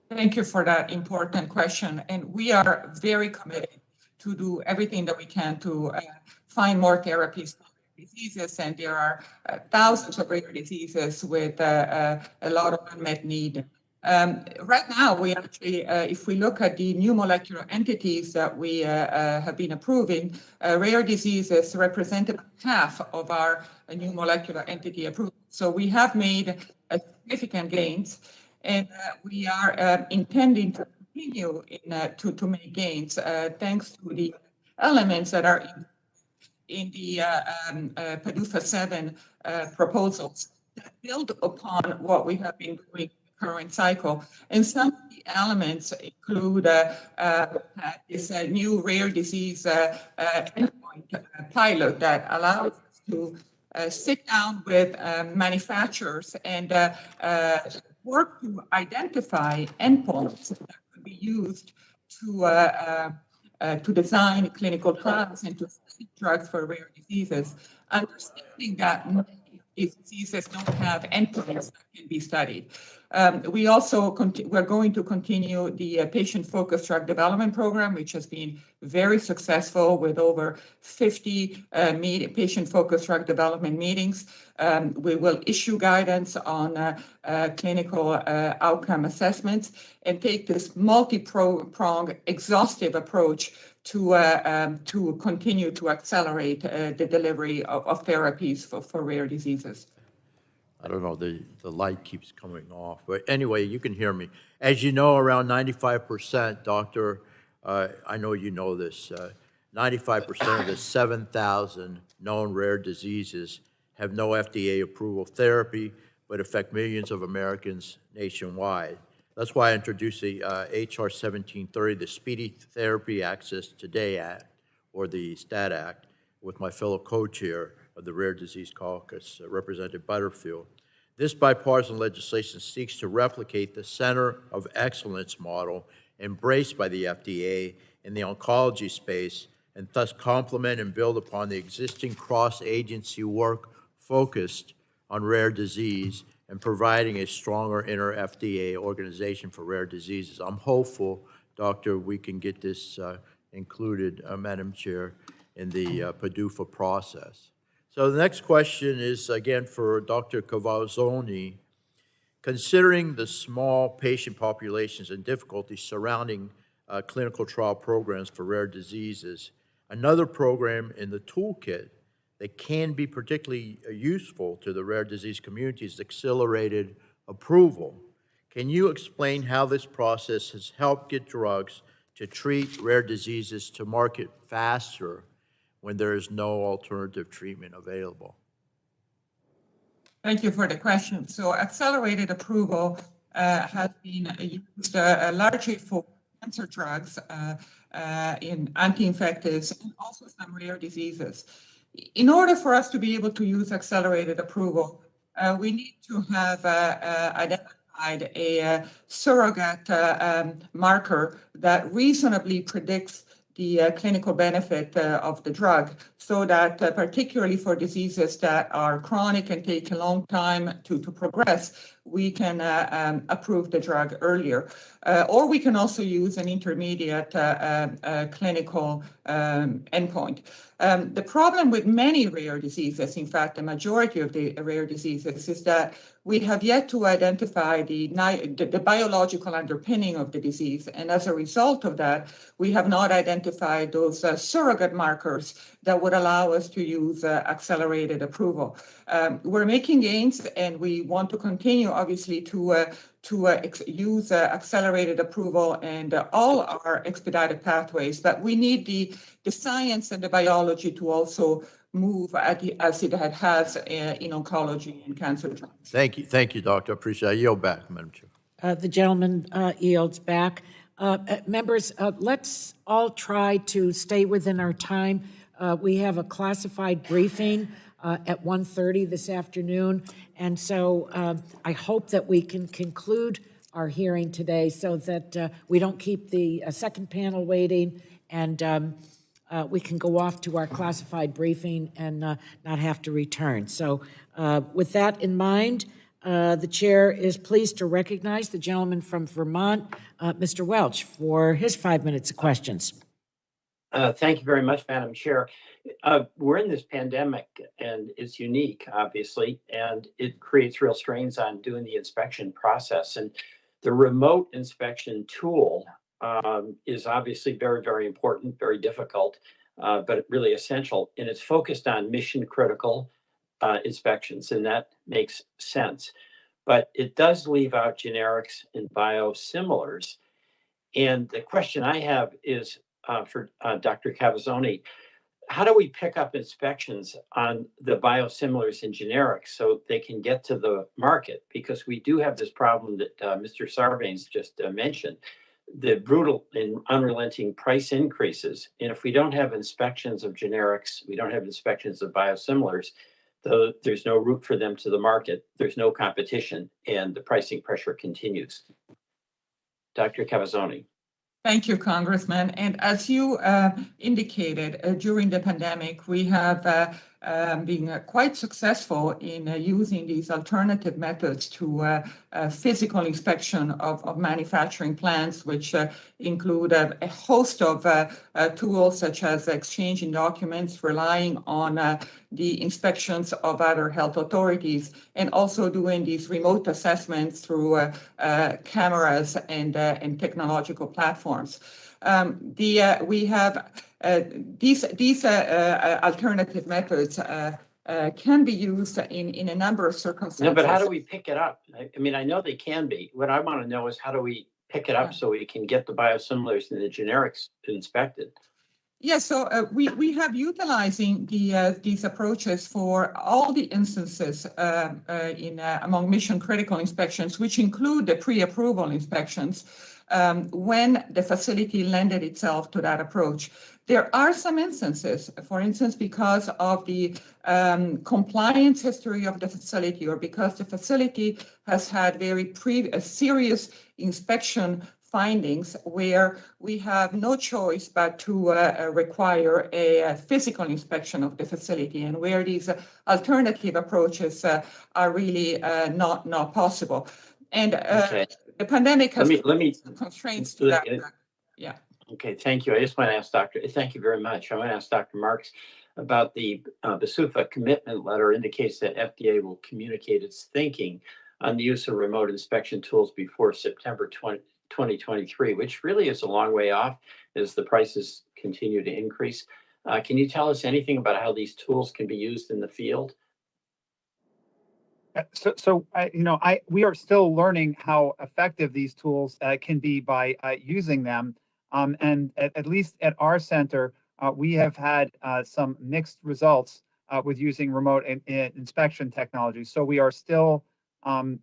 Thank you for that important question. And we are very committed to do everything that we can to find more therapies for diseases. And there are thousands of rare diseases with a lot of unmet need. Right now, we actually, if we look at the new molecular entities that we have been approving, rare diseases represent about half of our new molecular entity approval. So we have made significant gains, and we are intending to continue to make gains thanks to the elements that are in the PDUFA 7 proposals that build upon what we have been doing current cycle. And some of the elements include this new rare disease endpoint pilot that allows us to sit down with manufacturers and work to identify endpoints that could be used to design clinical trials and to study drugs for rare diseases, understanding that many of these diseases don't have endpoints that can be studied. We also we're going to continue the patient-focused drug development program, which has been very successful with over 50 patient-focused drug development meetings. We will issue guidance on clinical outcome assessments and take this multi-pronged, exhaustive approach to continue to accelerate the delivery of therapies for rare diseases. I don't know, the light keeps coming off. But anyway, you can hear me. As you know, around 95%, Doctor, I know you know this, 95% of the 7,000 known rare diseases have no FDA approval therapy, but affect millions of Americans nationwide. That's why I introduced the HR 1730, the Speedy Therapy Access Today Act, or the STAT Act, with my fellow co-chair of the Rare Disease Caucus, Representative Butterfield. This bipartisan legislation seeks to replicate the Center of Excellence model embraced by the FDA in the oncology space, and thus complement and build upon the existing cross-agency work focused on rare disease and providing a stronger inter-FDA organization for rare diseases. I'm hopeful, Doctor, we can get this included, Madam Chair, in the PDUFA process. So the next question is, again, for Dr. Cavazzoni. Considering the small patient populations and difficulties surrounding clinical trial programs for rare diseases, another program in the toolkit that can be particularly useful to the rare disease community is accelerated approval. Can you explain how this process has helped get drugs to treat rare diseases to market faster when there is no alternative treatment available? Thank you for the question. So accelerated approval has been used largely for cancer drugs in anti-infectives and also some rare diseases. In order for us to be able to use accelerated approval, we need to have identified a surrogate marker that reasonably predicts the clinical benefit of the drug, so that particularly for diseases that are chronic and take a long time to progress, we can approve the drug earlier. Or we can also use an intermediate clinical endpoint. The problem with many rare diseases, in fact, the majority of the rare diseases, is that we have yet to identify the biological underpinning of the disease. And as a result of that, we have not identified those surrogate markers that would allow us to use accelerated approval. We're making gains, and we want to continue, obviously, to use accelerated approval and all our expedited pathways, but we need the science and the biology to also move as it has in oncology and cancer drugs. Thank you, Doctor. I appreciate it. I yield back, Madam Chair. The gentleman yields back. Members, let's all try to stay within our time. We have a classified briefing at 1:30 this afternoon, and so I hope that we can conclude our hearing today so that we don't keep the second panel waiting, and we can go off to our classified briefing and not have to return. So with that in mind, the chair is pleased to recognize the gentleman from Vermont, Mr. Welch, for his 5 minutes of questions. Thank you very much, Madam Chair. We're in this pandemic, and it's unique, obviously, and it creates real strains on doing the inspection process. And the remote inspection tool is obviously very, very important, very difficult, but really essential. And it's focused on mission critical inspections, and that makes sense. But it does leave out generics and biosimilars. And the question I have is for Dr. Cavazzoni, how do we pick up inspections on the biosimilars and generics so they can get to the market? Because we do have this problem that Mr. Sarbanes just mentioned, the brutal and unrelenting price increases. And if we don't have inspections of generics, we don't have inspections of biosimilars, though there's no route for them to the market, there's no competition, and the pricing pressure continues. Dr. Cavazzoni. Thank you, Congressman. And as you indicated, during the pandemic, we have been quite successful in using these alternative methods to physical inspection of manufacturing plants, which include a host of tools such as exchanging documents, relying on the inspections of other health authorities, and also doing these remote assessments through cameras and technological platforms. We have these alternative methods can be used in a number of circumstances. No, but how do we pick it up? I mean, I know they can be. What I want to know is how do we pick it up so we can get the biosimilars and the generics inspected? Yes, so we have utilizing these approaches for all the instances among mission critical inspections, which include the pre-approval inspections, when the facility lended itself to that approach. There are some instances, for instance, because of the compliance history of the facility, or because the facility has had very serious inspection findings where we have no choice but to require a physical inspection of the facility, and where these alternative approaches are really not possible. And Okay. the pandemic has Let me some constraints to that. Yeah. Okay, thank you. I just want to ask thank you very much. I want to ask Dr. Marks about the BSUFA commitment letter indicates that FDA will communicate its thinking on the use of remote inspection tools before September 2023, which really is a long way off as the prices continue to increase. Can you tell us anything about how these tools can be used in the field? We are still learning how effective these tools can be by using them. And at least at our center, we have had some mixed results with using remote inspection technology. So we are still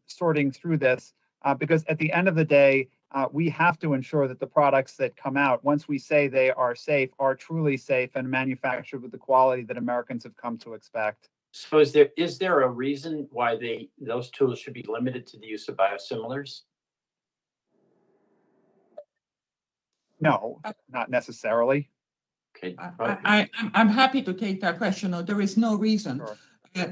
sorting through this because at the end of the day, we have to ensure that the products that come out, once we say they are safe, are truly safe and manufactured with the quality that Americans have come to expect. So is there a reason why those tools should be limited to the use of biosimilars? No, not necessarily. Okay. I'm happy to take that question. No, there is no reason. Sure.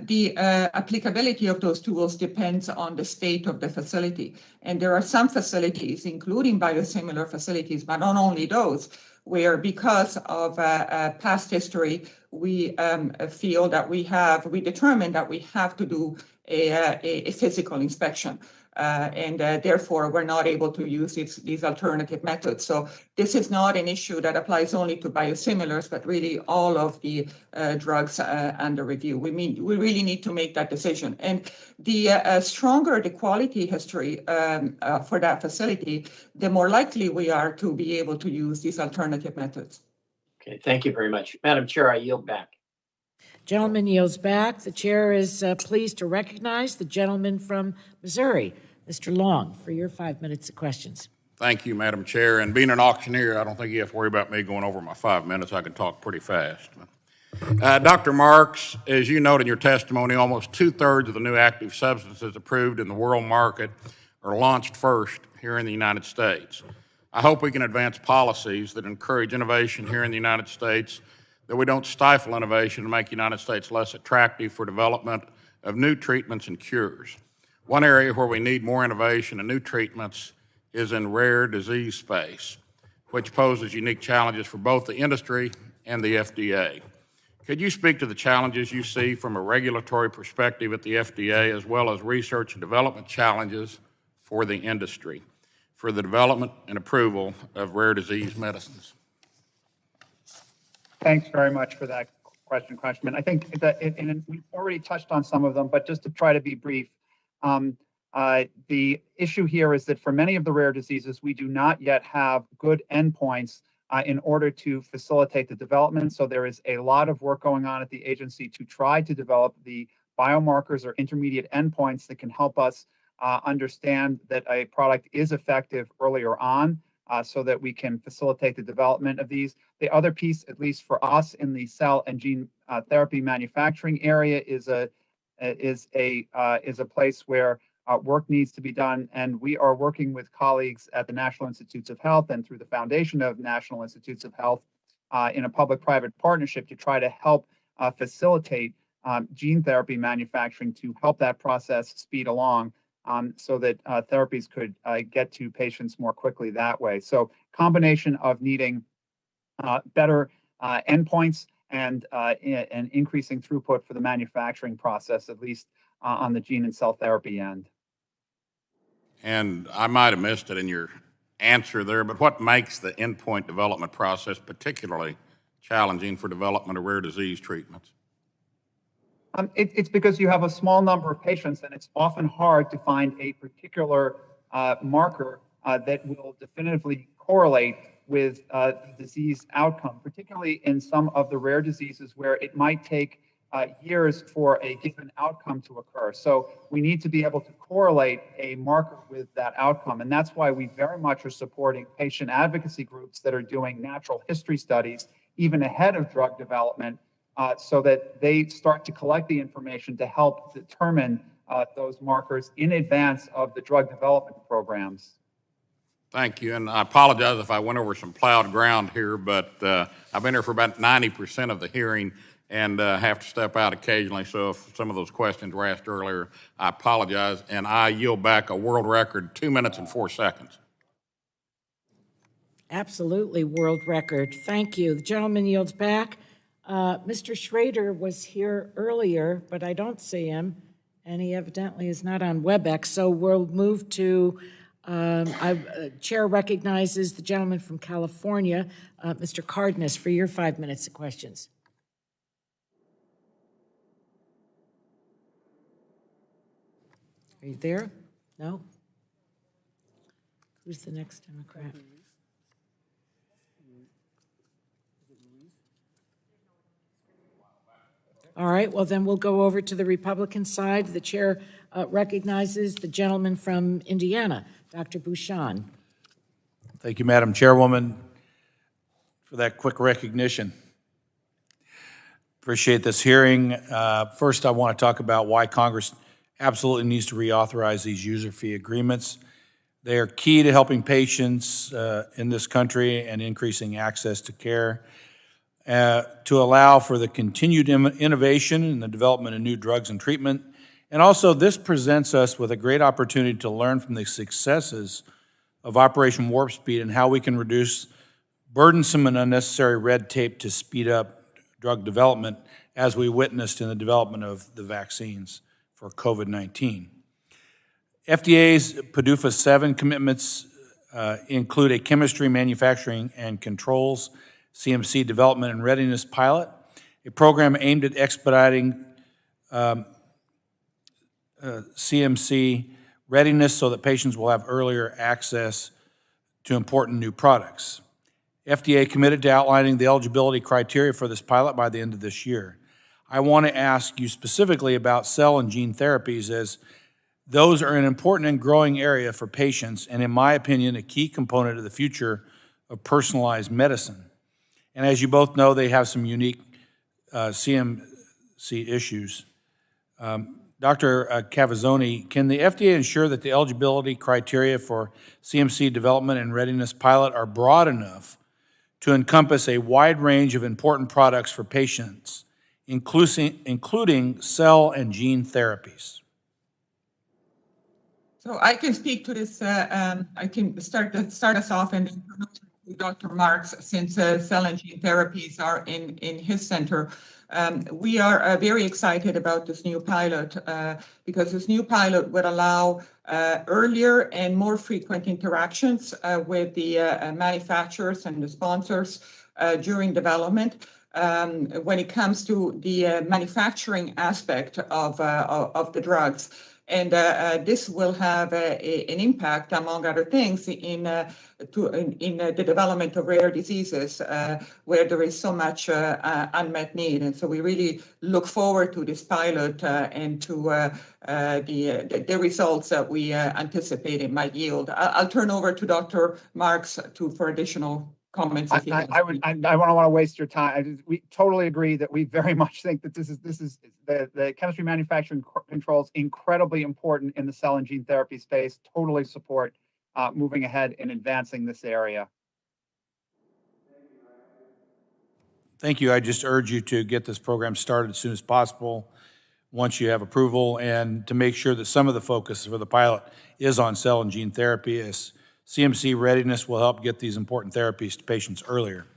The applicability of those tools depends on the state of the facility. And there are some facilities, including biosimilar facilities, but not only those, where because of past history, we feel that we determined that we have to do a physical inspection. And therefore, we're not able to use these alternative methods. So this is not an issue that applies only to biosimilars, but really all of the drugs under review. We really need to make that decision. And the stronger the quality history for that facility, the more likely we are to be able to use these alternative methods. Okay, thank you very much. Madam Chair, I yield back. Gentleman yields back. The chair is pleased to recognize the gentleman from Missouri, Mr. Long, for your 5 minutes of questions. Thank you, Madam Chair. And being an auctioneer, I don't think you have to worry about me going over my 5 minutes. I can talk pretty fast. Dr. Marks, as you noted in your testimony, almost 2/3 of the new active substances approved in the world market are launched first here in the United States. I hope we can advance policies that encourage innovation here in the United States, that we don't stifle innovation and make the United States less attractive for development of new treatments and cures. One area where we need more innovation and new treatments is in rare disease space, which poses unique challenges for both the industry and the FDA. Could you speak to the challenges you see from a regulatory perspective at the FDA, as well as research and development challenges for the industry for the development and approval of rare disease medicines? Thanks very much for that question, Congressman. I think that and we've already touched on some of them, but just to try to be brief, the issue here is that for many of the rare diseases, we do not yet have good endpoints in order to facilitate the development. So there is a lot of work going on at the agency to try to develop the biomarkers or intermediate endpoints that can help us understand that a product is effective earlier on, so that we can facilitate the development of these. The other piece, at least for us in the cell and gene therapy manufacturing area, is a place where work needs to be done, and we are working with colleagues at the National Institutes of Health and through the Foundation of National Institutes of Health in a public-private partnership to try to help facilitate gene therapy manufacturing to help that process speed along, so that therapies could get to patients more quickly that way. So combination of needing better endpoints and increasing throughput for the manufacturing process, at least on the gene and cell therapy end. And I might have missed it in your answer there, but what makes the endpoint development process particularly challenging for development of rare disease treatments? It's because you have a small number of patients, and it's often hard to find a particular marker that will definitively correlate with the disease outcome, particularly in some of the rare diseases where it might take years for a given outcome to occur. So we need to be able to correlate a marker with that outcome. And that's why we very much are supporting patient advocacy groups that are doing natural history studies even ahead of drug development, so that they start to collect the information to help determine those markers in advance of the drug development programs. Thank you, and I apologize if I went over some plowed ground here, but I've been here for about 90% of the hearing and have to step out occasionally, so if some of those questions were asked earlier, I apologize, and I yield back a world record, 2 minutes and 4 seconds. Absolutely, world record. Thank you. The gentleman yields back. Mr. Schrader was here earlier, but I don't see him, and he evidently is not on WebEx, so we'll move to, Chair recognizes the gentleman from California, Mr. Cardenas, for your 5 minutes of questions. Are you there? No? Who's the next Democrat? All right, well, then we'll go over to the Republican side. The chair recognizes the gentleman from Indiana, Dr. Bouchon. Thank you, Madam Chairwoman, for that quick recognition. Appreciate this hearing. First, I want to talk about why Congress absolutely needs to reauthorize these user fee agreements. They are key to helping patients in this country and increasing access to care, to allow for the continued innovation in the development of new drugs and treatment. And also, this presents us with a great opportunity to learn from the successes of Operation Warp Speed and how we can reduce burdensome and unnecessary red tape to speed up drug development, as we witnessed in the development of the vaccines for COVID-19. FDA's PDUFA 7 commitments include a chemistry, manufacturing, and controls CMC development and readiness pilot, a program aimed at expediting CMC readiness so that patients will have earlier access to important new products. FDA committed to outlining the eligibility criteria for this pilot by the end of this year. I want to ask you specifically about cell and gene therapies, as those are an important and growing area for patients, and in my opinion, a key component of the future of personalized medicine. And as you both know, they have some unique CMC issues. Dr. Cavazzoni, can the FDA ensure that the eligibility criteria for CMC development and readiness pilot are broad enough to encompass a wide range of important products for patients, including cell and gene therapies? So I can speak to this. I can start us off and Dr. Marks, since cell and gene therapies are in his center. We are very excited about this new pilot because this new pilot would allow earlier and more frequent interactions with the manufacturers and the sponsors during development. When it comes to the manufacturing aspect of the drugs. And this will have an impact, among other things, in the development of rare diseases where there is so much unmet need. And so we really look forward to this pilot and to the results that we anticipate it might yield. I'll turn over to Dr. Marks for additional comments. I don't want to waste your time. We totally agree that we very much think that this is the chemistry manufacturing controls incredibly important in the cell and gene therapy space. Totally support moving ahead and advancing this area. Thank you. I just urge you to get this program started as soon as possible once you have approval, and to make sure that some of the focus for the pilot is on cell and gene therapy, as CMC readiness will help get these important therapies to patients earlier.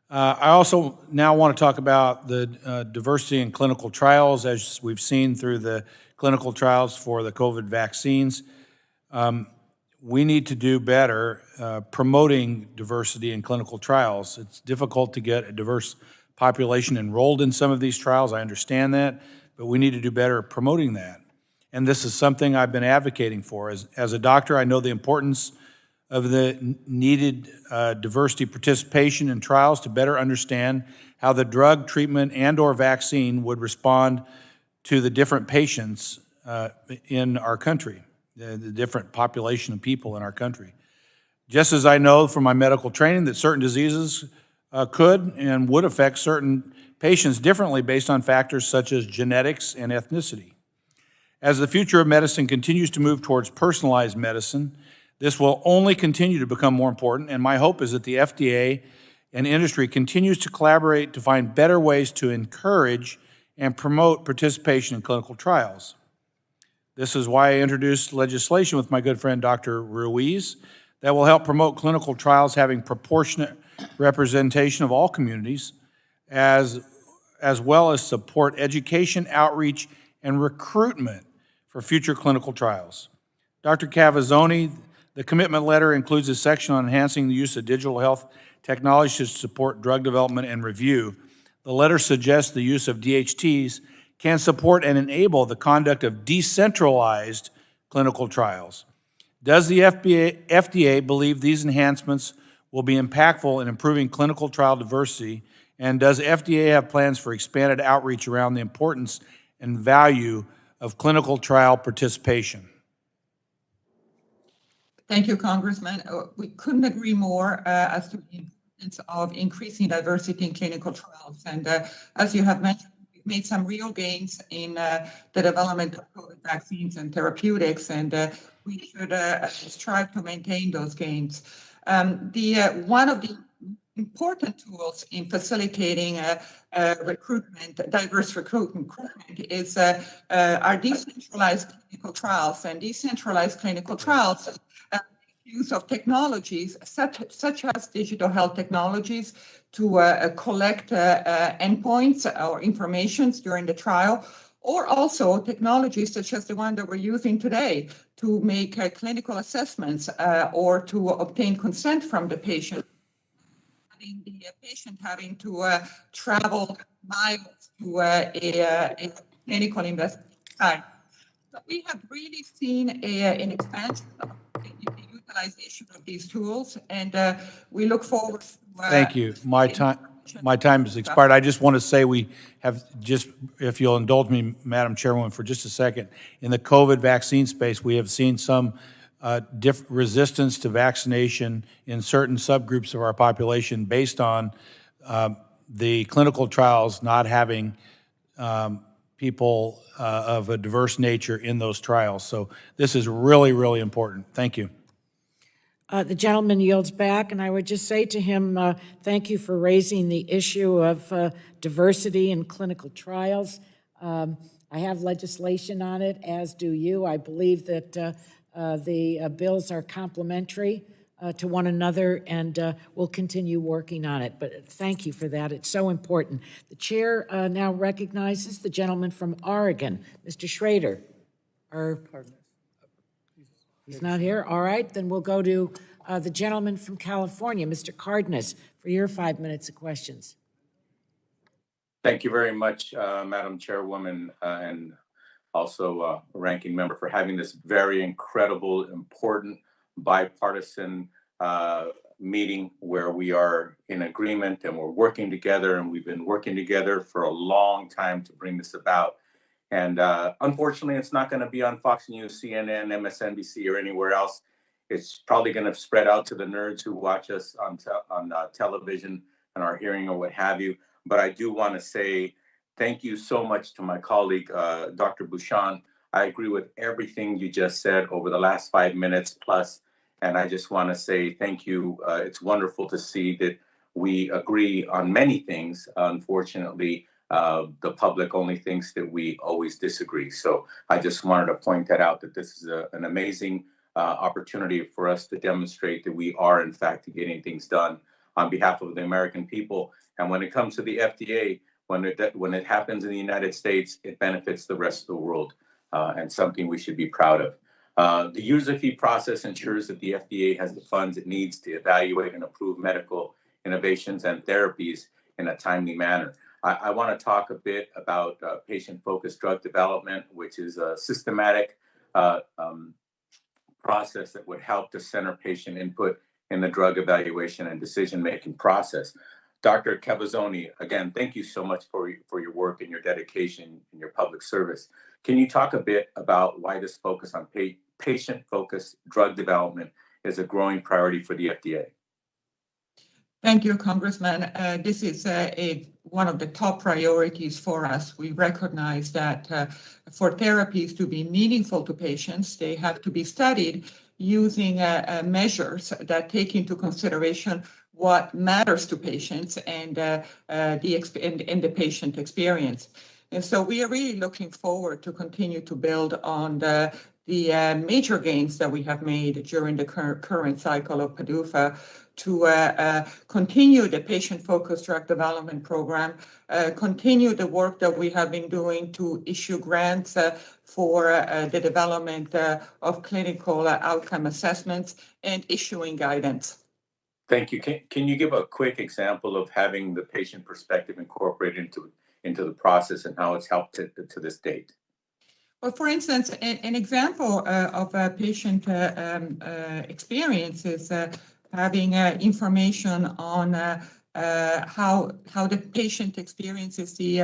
I also now want to talk about the diversity in clinical trials, as we've seen through the clinical trials for the COVID vaccines. We need to do better promoting diversity in clinical trials. It's difficult to get a diverse population enrolled in some of these trials, I understand that, but we need to do better at promoting that. And this is something I've been advocating for. As a doctor, I know the importance of the needed diversity participation in trials to better understand how the drug, treatment, and/or vaccine would respond to the different patients in our country, the different population of people in our country. Just as I know from my medical training that certain diseases could and would affect certain patients differently based on factors such as genetics and ethnicity. As the future of medicine continues to move towards personalized medicine, This will only continue to become more important, and my hope is that the FDA and industry continues to collaborate to find better ways to encourage and promote participation in clinical trials. This is why I introduced legislation with my good friend Dr. Ruiz that will help promote clinical trials having proportionate representation of all communities, as well as support education, outreach, and recruitment for future clinical trials. Dr. Cavazzoni, the commitment letter includes a section on enhancing the use of digital health technology to support drug development and review. The letter suggests the use of DHTs can support and enable the conduct of decentralized clinical trials. Does the FDA believe these enhancements will be impactful in improving clinical trial diversity? And does FDA have plans for expanded outreach around the importance and value of clinical trial participation? Thank you, Congressman. We couldn't agree more as to the importance of increasing diversity in clinical trials. And as you have mentioned, we've made some real gains in the development of COVID vaccines and therapeutics, and we should strive to maintain those gains. One of the important tools in facilitating recruitment, diverse recruitment is our decentralized clinical trials. And decentralized clinical trials use of technologies such as digital health technologies to collect endpoints or informations during the trial, or also technologies such as the one that we're using today to make clinical assessments or to obtain consent from the patient. The patient having to travel miles to a clinical investigation. So we have really seen an expansion of the utilization of these tools, and we look forward to Thank you. My time has expired. I just want to say we have just, if you'll indulge me, Madam Chairwoman, for just a second, in the COVID vaccine space, we have seen some resistance to vaccination in certain subgroups of our population based on the clinical trials not having people of a diverse nature in those trials. So this is really, really important. Thank you. The gentleman yields back, and I would just say to him, thank you for raising the issue of diversity in clinical trials. I have legislation on it, as do you. I believe that the bills are complementary to one another, and we'll continue working on it. But thank you for that. It's so important. The chair now recognizes the gentleman from Oregon, Mr. Schrader. He's not here? All right, then we'll go to the gentleman from California, Mr. Cardenas, for your 5 minutes of questions. Thank you very much, Madam Chairwoman, and also ranking member, for having this very incredible, important, bipartisan meeting where we are in agreement and we're working together, and we've been working together for a long time to bring this about. And unfortunately, it's not going to be on Fox News, CNN, MSNBC, or anywhere else. It's probably going to spread out to the nerds who watch us on television and our hearing or what have you. But I do want to say thank you so much to my colleague, Dr. Bouchon. I agree with everything you just said over the last 5 minutes plus. And I just want to say thank you. It's wonderful to see that we agree on many things. Unfortunately, the public only thinks that we always disagree. So I just wanted to point that out, that this is an amazing opportunity for us to demonstrate that we are, in fact, getting things done on behalf of the American people. And when it comes to the FDA, when it happens in the United States, it benefits the rest of the world, and something we should be proud of. The user fee process ensures that the FDA has the funds it needs to evaluate and approve medical innovations and therapies in a timely manner. I want to talk a bit about patient-focused drug development, which is a systematic process that would help to center patient input in the drug evaluation and decision-making process. Dr. Cavazzoni, again, thank you so much for your work and your dedication and your public service. Can you talk a bit about why this focus on patient-focused drug development is a growing priority for the FDA? Thank you, Congressman. This is one of the top priorities for us. We recognize that for therapies to be meaningful to patients, they have to be studied using measures that take into consideration what matters to patients and the patient experience. And so we are really looking forward to continue to build on the major gains that we have made during the current cycle of PDUFA to continue the patient-focused drug development program, continue the work that we have been doing to issue grants for the development of clinical outcome assessments and issuing guidance. Thank you. Can you give a quick example of having the patient perspective incorporated into the process and how it's helped to this date? Well, for instance, an example of a patient experience is having information on how the patient experiences the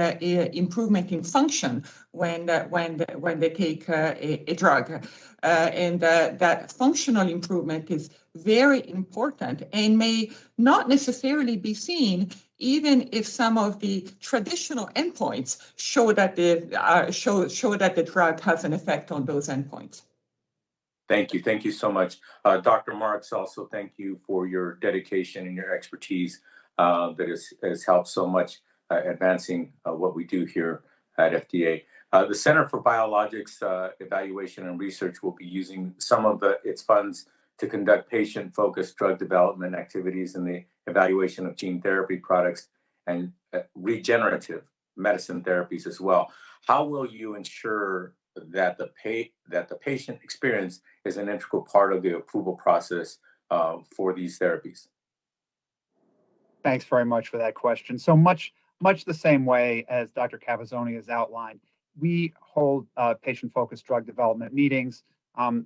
improvement in function when they take a drug, and that functional improvement is very important and may not necessarily be seen even if some of the traditional endpoints show that the drug has an effect on those endpoints. Thank you. Thank you so much. Dr. Marks, also thank you for your dedication and your expertise that has helped so much advancing what we do here at FDA. The Center for Biologics Evaluation and Research will be using some of its funds to conduct patient-focused drug development activities in the evaluation of gene therapy products and regenerative medicine therapies as well. How will you ensure that the patient experience is an integral part of the approval process for these therapies? Thanks very much for that question. So much the same way as Dr. Cavazzoni has outlined, we hold patient-focused drug development meetings.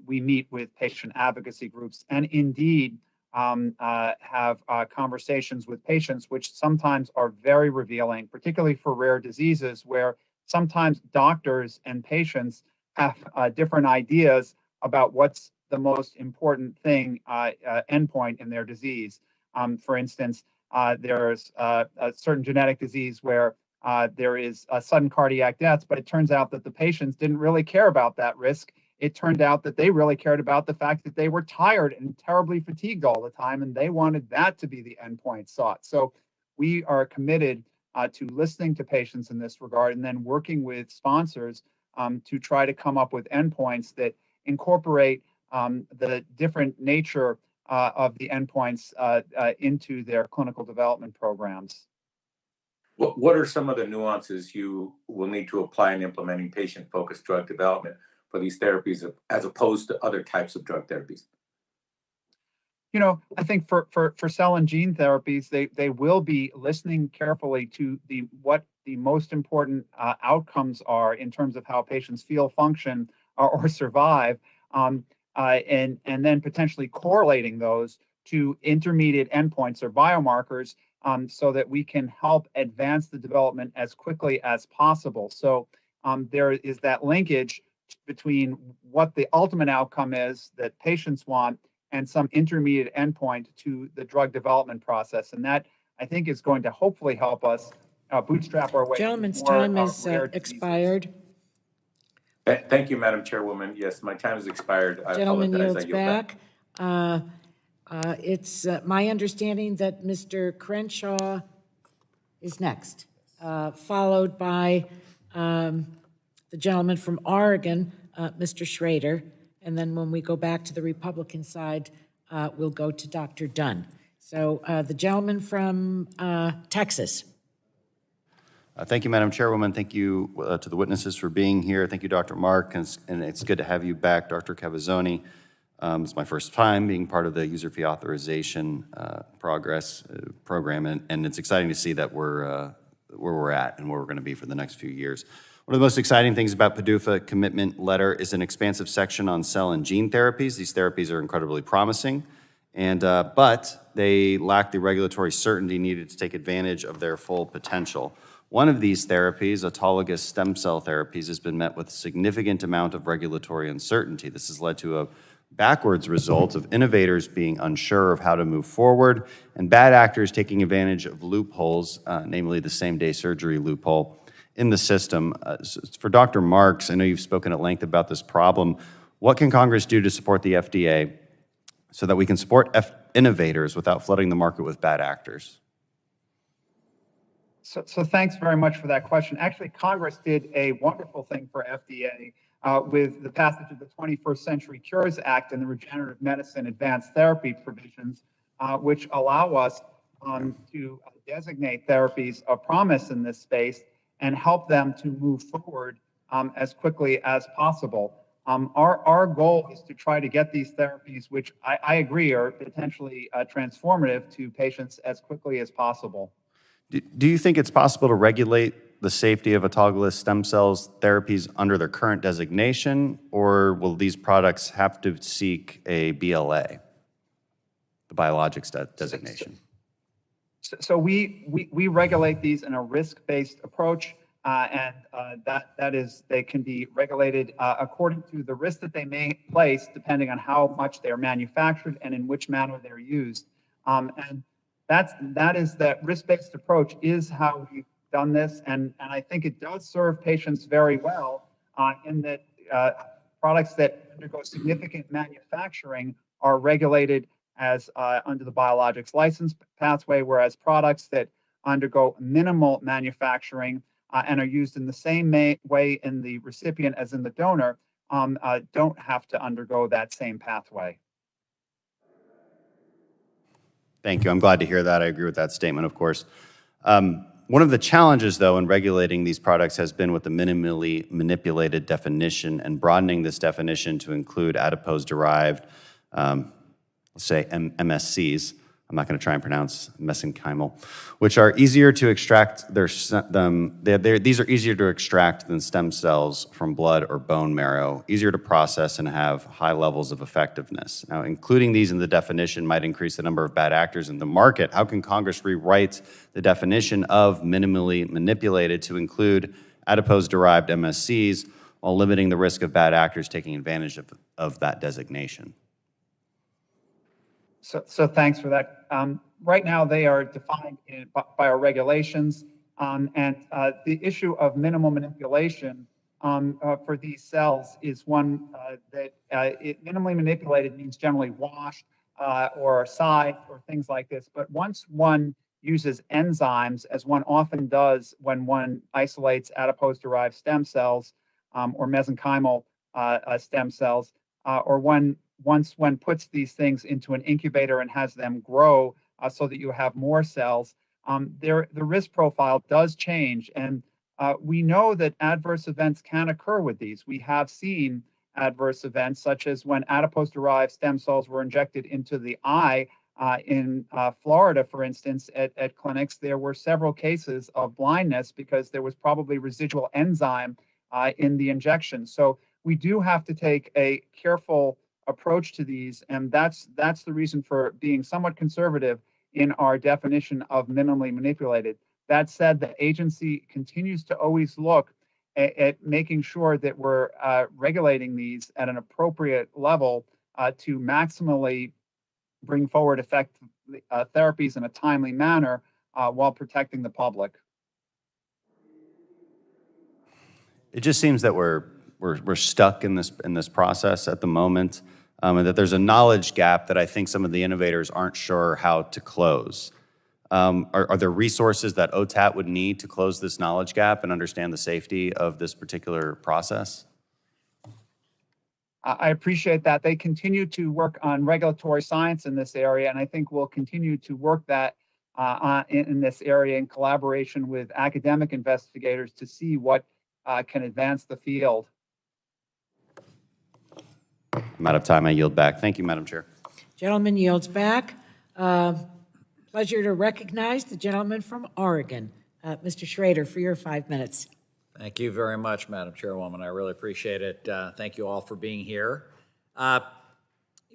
We meet with patient advocacy groups and indeed have conversations with patients, which sometimes are very revealing, particularly for rare diseases where sometimes doctors and patients have different ideas about what's the most important thing, endpoint in their disease. For instance, there's a certain genetic disease where there is a sudden cardiac death, but it turns out that the patients didn't really care about that risk. It turned out that they really cared about the fact that they were tired and terribly fatigued all the time, and they wanted that to be the endpoint sought. So we are committed to listening to patients in this regard and then working with sponsors to try to come up with endpoints that incorporate the different nature of the endpoints into their clinical development programs. What are some of the nuances you will need to apply in implementing patient-focused drug development for these therapies as opposed to other types of drug therapies? You know, I think for cell and gene therapies, they will be listening carefully to what the most important outcomes are in terms of how patients feel, function, or survive, and then potentially correlating those to intermediate endpoints or biomarkers so that we can help advance the development as quickly as possible. So there is that linkage between what the ultimate outcome is that patients want and some intermediate endpoint to the drug development process. And that, I think, is going to hopefully help us bootstrap our way. Gentleman's time has expired. Thank you, Madam Chairwoman. Yes, my time has expired. Gentleman yields back. It's my understanding that Mr. Crenshaw is next, followed by the gentleman from Oregon, Mr. Schrader. And then when we go back to the Republican side, we'll go to Dr. Dunn. So the gentleman from Texas. Thank you, Madam Chairwoman. Thank you to the witnesses for being here. Thank you, Dr. Mark, and it's good to have you back, Dr. Cavazzoni. It's my first time being part of the user fee authorization program, and it's exciting to see that we're where we're at and where we're going to be for the next few years. One of the most exciting things about PDUFA commitment letter is an expansive section on cell and gene therapies. These therapies are incredibly promising, but they lack the regulatory certainty needed to take advantage of their full potential. One of these therapies, autologous stem cell therapies, has been met with a significant amount of regulatory uncertainty. This has led to a backwards result of innovators being unsure of how to move forward and bad actors taking advantage of loopholes, namely the same-day surgery loophole in the system. For Dr. Marks, I know you've spoken at length about this problem. What can Congress do to support the FDA so that we can support innovators without flooding the market with bad actors? So thanks very much for that question. Actually, Congress did a wonderful thing for FDA with the passage of the 21st Century Cures Act and the Regenerative Medicine Advanced Therapy provisions, which allow us to designate therapies of promise in this space and help them to move forward as quickly as possible. Our goal is to try to get these therapies, which I agree are potentially transformative to patients, as quickly as possible. Do you think it's possible to regulate the safety of autologous stem cells therapies under their current designation, or will these products have to seek a BLA, the biologics designation? So we regulate these in a risk-based approach, and that is, they can be regulated according to the risk that they may place, depending on how much they're manufactured and in which manner they're used. And that risk-based approach is how we've done this, and I think it does serve patients very well in that products that undergo significant manufacturing are regulated as under the biologics license pathway, whereas products that undergo minimal manufacturing and are used in the same way in the recipient as in the donor don't have to undergo that same pathway. Thank you. I'm glad to hear that. I agree with that statement, of course. One of the challenges, though, in regulating these products has been with the minimally manipulated definition and broadening this definition to include adipose-derived, let's say MSCs. I'm not going to try and pronounce mesenchymal, which are easier to extract. These are easier to extract than stem cells from blood or bone marrow, easier to process and have high levels of effectiveness. Now, including these in the definition might increase the number of bad actors in the market. How can Congress rewrite the definition of minimally manipulated to include adipose-derived MSCs while limiting the risk of bad actors taking advantage of that designation? So thanks for that. Right now, they are defined by our regulations, and the issue of minimal manipulation for these cells is one that minimally manipulated means generally washed or side or things like this. But once one uses enzymes, as one often does when one isolates adipose-derived stem cells or mesenchymal stem cells, or once one puts these things into an incubator and has them grow so that you have more cells, the risk profile does change. And we know that adverse events can occur with these. We have seen adverse events, such as when adipose-derived stem cells were injected into the eye in Florida, for instance, at clinics. There were several cases of blindness because there was probably residual enzyme in the injection. So we do have to take a careful approach to these, and that's the reason for being somewhat conservative in our definition of minimally manipulated. That said, the agency continues to always look at making sure that we're regulating these at an appropriate level to maximally bring forward effective therapies in a timely manner while protecting the public. It just seems that we're stuck in this process at the moment, and that there's a knowledge gap that I think some of the innovators aren't sure how to close. Are there resources that OTAT would need to close this knowledge gap and understand the safety of this particular process? I appreciate that. They continue to work on regulatory science in this area, and I think we'll continue to work that in this area in collaboration with academic investigators to see what can advance the field. I'm out of time. I yield back. Thank you, Madam Chair. Gentleman yields back. Pleasure to recognize the gentleman from Oregon, Mr. Schrader, for your 5 minutes. Thank you very much, Madam Chairwoman. I really appreciate it. Thank you all for being here.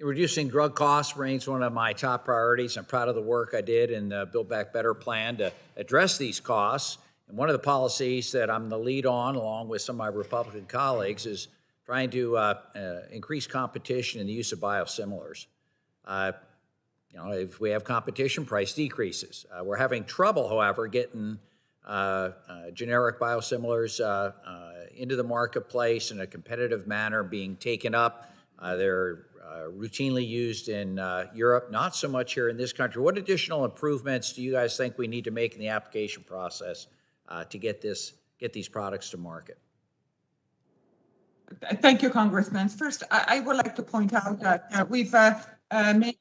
Reducing drug costs remains one of my top priorities. I'm proud of the work I did in the Build Back Better plan to address these costs. And one of the policies that I'm the lead on, along with some of my Republican colleagues, is trying to increase competition in the use of biosimilars. If we have competition, price decreases. We're having trouble, however, getting generic biosimilars into the marketplace in a competitive manner, being taken up They're routinely used in Europe, not so much here in this country. What additional improvements do you guys think we need to make in the application process to get these products to market? Thank you, Congressman. First, I would like to point out that we've made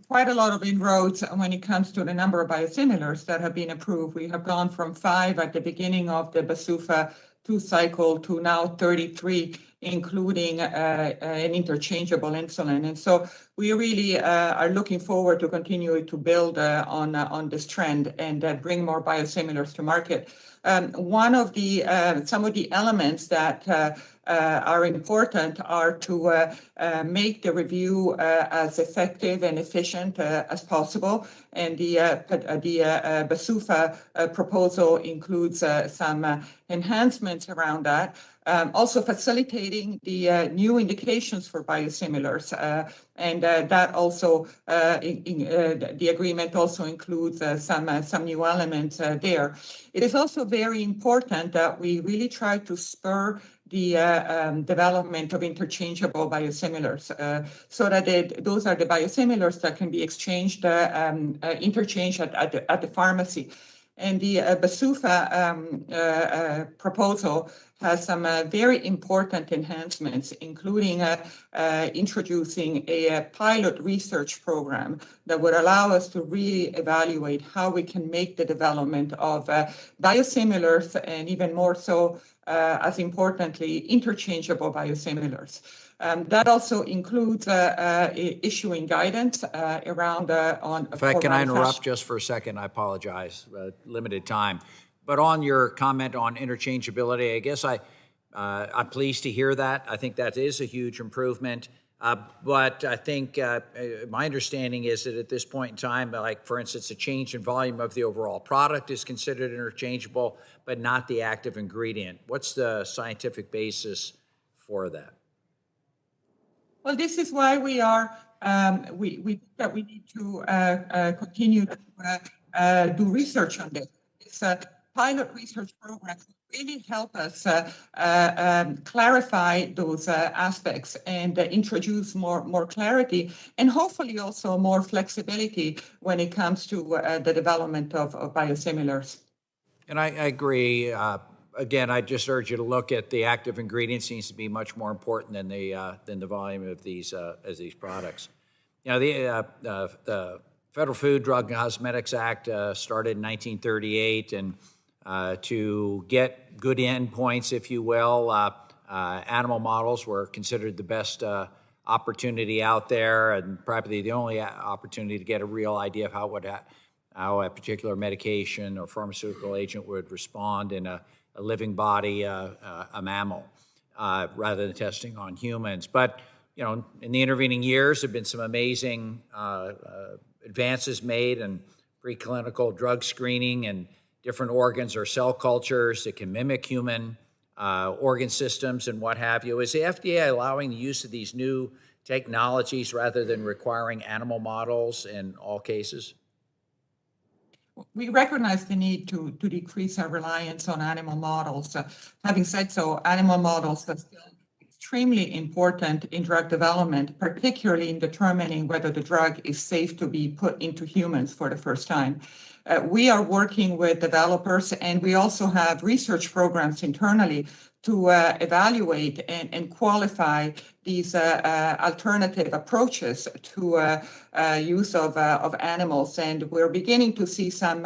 quite a lot of inroads when it comes to the number of biosimilars that have been approved. We have gone from 5 at the beginning of the BsUFA 2 cycle to now 33, including an interchangeable insulin. And so we really are looking forward to continue to build on this trend and bring more biosimilars to market. One of the some of the elements that are important are to make the review as effective and efficient as possible. And the BsUFA proposal includes some enhancements around that. Also facilitating the new indications for biosimilars. And that also, the agreement also includes some new elements there. It is also very important that we really try to spur the development of interchangeable biosimilars, so that those are the biosimilars that can be exchanged, interchanged at the pharmacy. And the BsUFA proposal has some very important enhancements, including introducing a pilot research program that would allow us to really evaluate how we can make the development of biosimilars, and even more so, as importantly, interchangeable biosimilars. That also includes issuing guidance around on. In fact, can I interrupt just for a second? I apologize, limited time. But on your comment on interchangeability, I guess I'm pleased to hear that. I think that is a huge improvement. But I think my understanding is that at this point in time, like for instance, a change in volume of the overall product is considered interchangeable, but not the active ingredient. What's the scientific basis for that? Well, this is why we are we think that we need to continue to do research on this. It's a pilot research program to really help us clarify those aspects and introduce more clarity, and hopefully also more flexibility when it comes to the development of biosimilars. And I agree. Again, I just urge you to look at the active ingredient. Seems to be much more important than the volume of these products. You know, the Federal Food, Drug, and Cosmetics Act started in 1938, and to get good endpoints, if you will, animal models were considered the best opportunity out there, and probably the only opportunity to get a real idea of how a particular medication or pharmaceutical agent would respond in a living body, a mammal, rather than testing on humans. But, you know, in the intervening years, there have been some amazing advances made in preclinical drug screening and different organs or cell cultures that can mimic human organ systems and what have you. Is the FDA allowing the use of these new technologies rather than requiring animal models in all cases? We recognize the need to decrease our reliance on animal models. Having said so, animal models are still extremely important in drug development, particularly in determining whether the drug is safe to be put into humans for the first time. We are working with developers, and we also have research programs internally to evaluate and qualify these alternative approaches to use of animals, and we're beginning to see some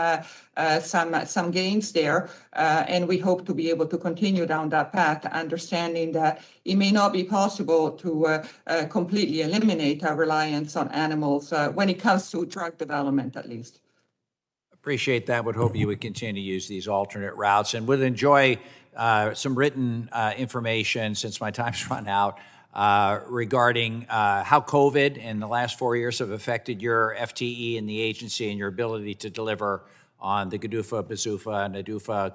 gains there, and we hope to be able to continue down that path, understanding that it may not be possible to completely eliminate our reliance on animals when it comes to drug development, at least. Appreciate that. Would hope you would continue to use these alternate routes, and would enjoy some written information, since my time's run out, regarding how COVID in the last 4 years have affected your FTE in the agency and your ability to deliver on the GDUFA, BsUFA, and ADUFA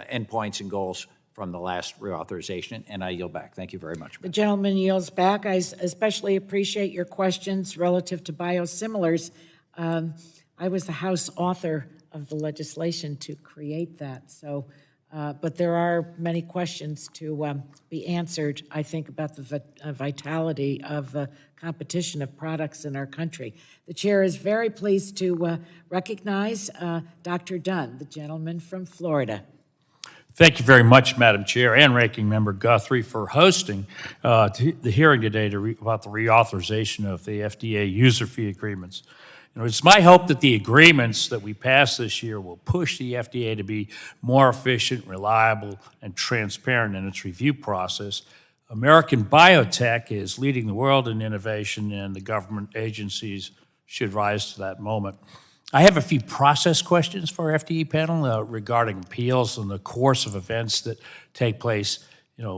endpoints and goals from the last reauthorization. And I yield back. Thank you very much. The gentleman yields back. I especially appreciate your questions relative to biosimilars. I was the House author of the legislation to create that. So But there are many questions to be answered, I think, about the vitality of the competition of products in our country. The chair is very pleased to recognize Dr. Dunn, the gentleman from Florida. Thank you very much, Madam Chair and Ranking Member Guthrie, for hosting the hearing today about the reauthorization of the FDA user fee agreements. It's my hope that the agreements that we pass this year will push the FDA to be more efficient, reliable, and transparent in its review process. American biotech is leading the world in innovation, and the government agencies should rise to that moment. I have a few process questions for our FDA panel regarding appeals and the course of events that take place,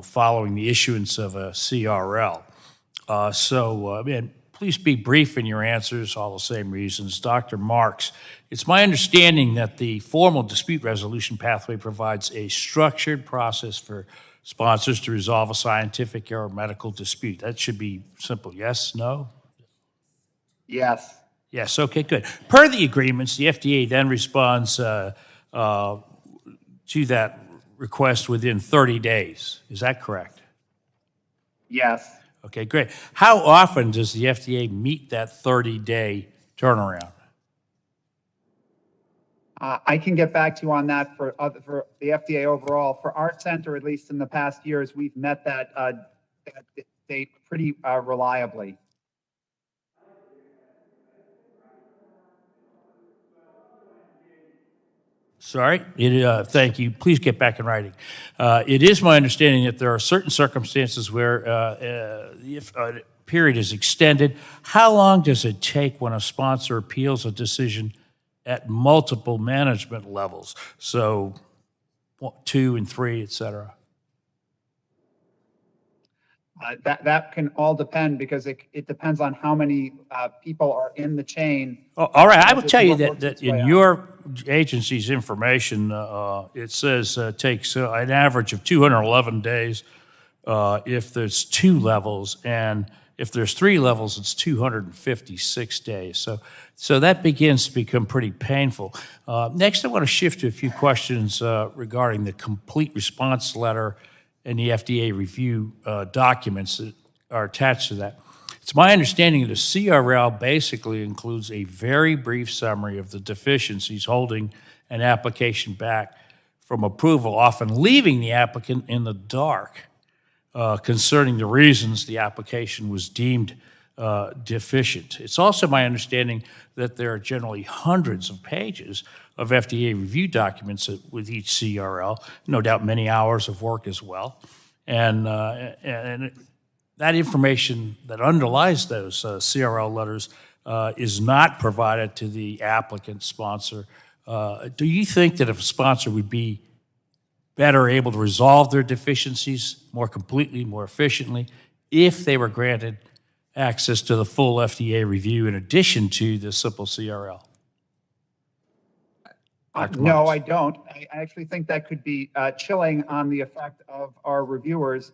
following the issuance of a CRL. Please be brief in your answers, all the same reasons. Dr. Marks, it's my understanding that the formal dispute resolution pathway provides a structured process for sponsors to resolve a scientific or medical dispute. That should be simple. Yes, no? Yes. Yes, okay, good. Per the agreements, the FDA then responds to that request within 30 days. Is that correct? Yes. Okay, great. How often does the FDA meet that 30-day turnaround? I can get back to you on that for the FDA overall. For our center, at least in the past years, we've met that date pretty reliably. Sorry? Thank you. Please get back in writing. It is my understanding that there are certain circumstances where if a period is extended, how long does it take when a sponsor appeals a decision at multiple management levels? So 2 and 3, et cetera. That can all depend because it depends on how many people are in the chain. Oh, all right, I will tell you that in your agency's information, it says takes an average of 211 days if there's 2 levels, and if there's 3 levels, it's 256 days. So that begins to become pretty painful. Next, I want to shift to a few questions regarding the complete response letter and the FDA review documents that are attached to that. It's my understanding that the CRL basically includes a very brief summary of the deficiencies holding an application back from approval, often leaving the applicant in the dark concerning the reasons the application was deemed deficient. It's also my understanding that there are generally hundreds of pages of FDA review documents with each CRL, no doubt many hours of work as well. And that information that underlies those CRL letters is not provided to the applicant sponsor. Do you think that if a sponsor would be better able to resolve their deficiencies more completely, more efficiently, if they were granted access to the full FDA review in addition to the simple CRL? No, I don't. I actually think that could be chilling on the effect of our reviewers.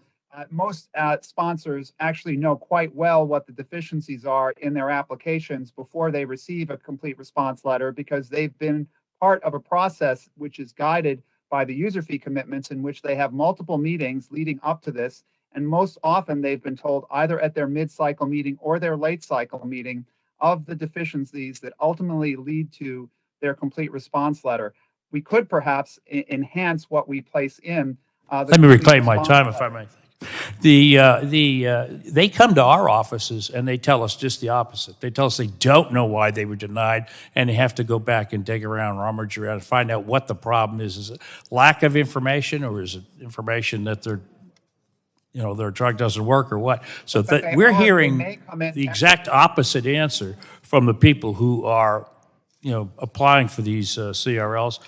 Most sponsors actually know quite well what the deficiencies are in their applications before they receive a complete response letter because they've been part of a process which is guided by the user fee commitments in which they have multiple meetings leading up to this. And most often they've been told either at their mid-cycle meeting or their late-cycle meeting of the deficiencies that ultimately lead to their complete response letter. We could perhaps enhance what we place in. Let me reclaim my time, if I may. They come to our offices and they tell us just the opposite. They tell us they don't know why they were denied, and they have to go back and dig around, rummage around, and find out what the problem is. Is it lack of information, or is it information that their drug doesn't work, or what? So that we're hearing the exact opposite answer from the people who are, applying for these CRLs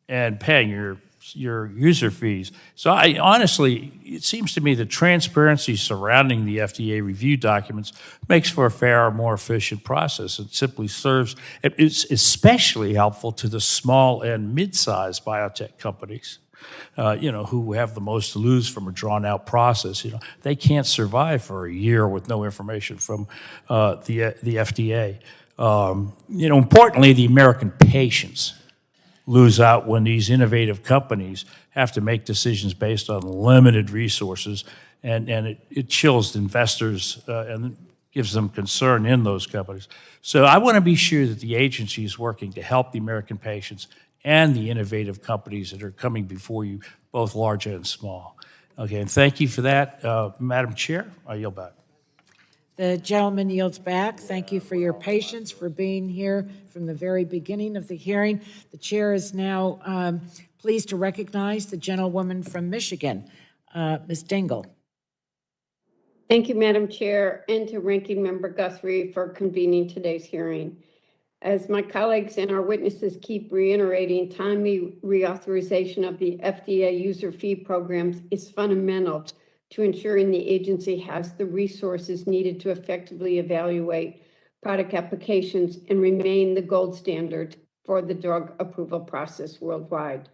and paying your user fees. So honestly, it seems to me the transparency surrounding the FDA review documents makes for a fairer, more efficient process. It simply serves, it's especially helpful to the small and mid-sized biotech companies, who have the most to lose from a drawn-out process. They can't survive for a year with no information from the FDA. Importantly, the American patients lose out when these innovative companies have to make decisions based on limited resources, and it chills investors and gives them concern in those companies. So I want to be sure that the agency is working to help the American patients and the innovative companies that are coming before you, both large and small. Okay, and thank you for that. Madam Chair, I yield back. The gentleman yields back. Thank you for your patience, for being here from the very beginning of the hearing. The chair is now pleased to recognize the gentlewoman from Michigan, Ms. Dingell. Thank you, Madam Chair, and to Ranking Member Guthrie for convening today's hearing. As my colleagues and our witnesses keep reiterating, timely reauthorization of the FDA user fee programs is fundamental to ensuring the agency has the resources needed to effectively evaluate product applications and remain the gold standard for the drug approval process worldwide.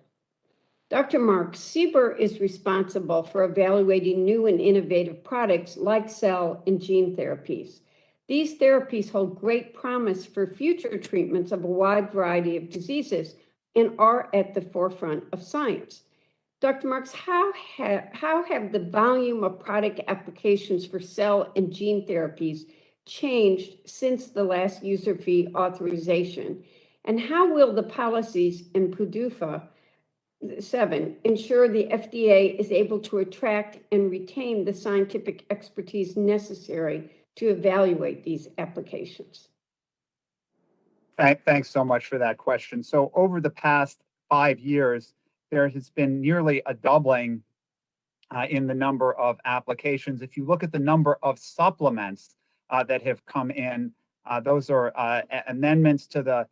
Dr. Mark, CBER is responsible for evaluating new and innovative products like cell and gene therapies. These therapies hold great promise for future treatments of a wide variety of diseases and are at the forefront of science. Dr. Marks, how have the volume of product applications for cell and gene therapies changed since the last user fee authorization? And how will the policies in PDUFA 7 ensure the FDA is able to attract and retain the scientific expertise necessary to evaluate these applications? Thanks so much for that question. So over the past 5 years, there has been nearly a doubling in the number of applications. If you look at the number of supplements that have come in, those are amendments to the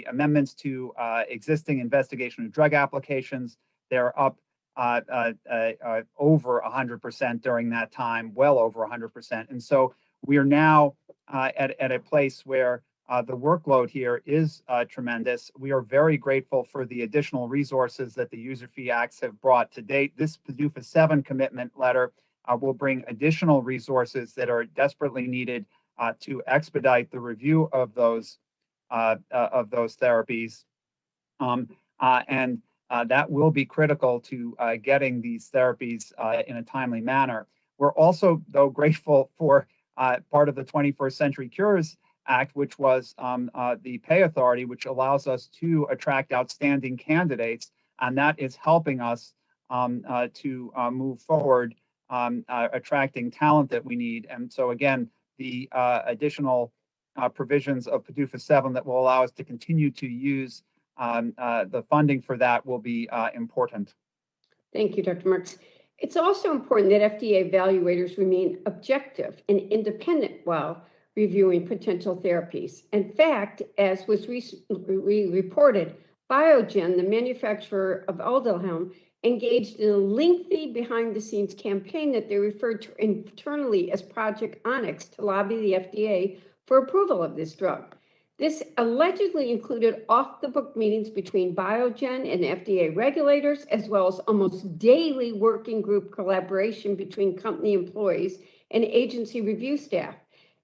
amendments to existing investigation of drug applications. They're up over 100% during that time, well over 100%. And so we are now at a place where the workload here is tremendous. We are very grateful for the additional resources that the User Fee Acts have brought to date. This PDUFA 7 commitment letter will bring additional resources that are desperately needed to expedite the review of those therapies. And that will be critical to getting these therapies in a timely manner. We're also, though, grateful for part of the 21st Century Cures Act, which was the pay authority, which allows us to attract outstanding candidates, and that is helping us to move forward, attracting talent that we need. And so again, the additional provisions of PDUFA 7 that will allow us to continue to use the funding for that will be important. Thank you, Dr. Marks. It's also important that FDA evaluators remain objective and independent while reviewing potential therapies. In fact, as was recently reported, Biogen, the manufacturer of Aldelhelm, engaged in a lengthy behind-the-scenes campaign that they referred to internally as Project Onyx to lobby the FDA for approval of this drug. This allegedly included off-the-book meetings between Biogen and FDA regulators, as well as almost daily working group collaboration between company employees and agency review staff.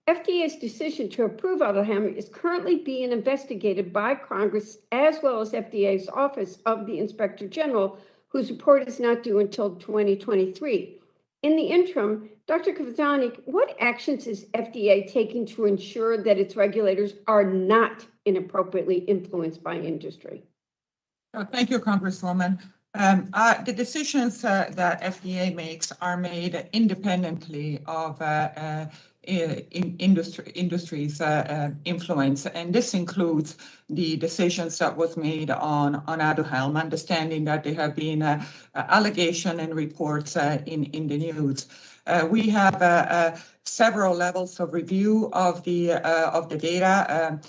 FDA's decision to approve Aldelhelm is currently being investigated by Congress, as well as FDA's Office of the Inspector General, whose report is not due until 2023. In the interim, Dr. Kavazani, what actions is FDA taking to ensure that its regulators are not inappropriately influenced by industry? Thank you, Congresswoman. The decisions that FDA makes are made independently of industry's influence, and this includes the decisions that was made on Aduhelm, understanding that there have been allegation and reports in the news. We have several levels of review of the data.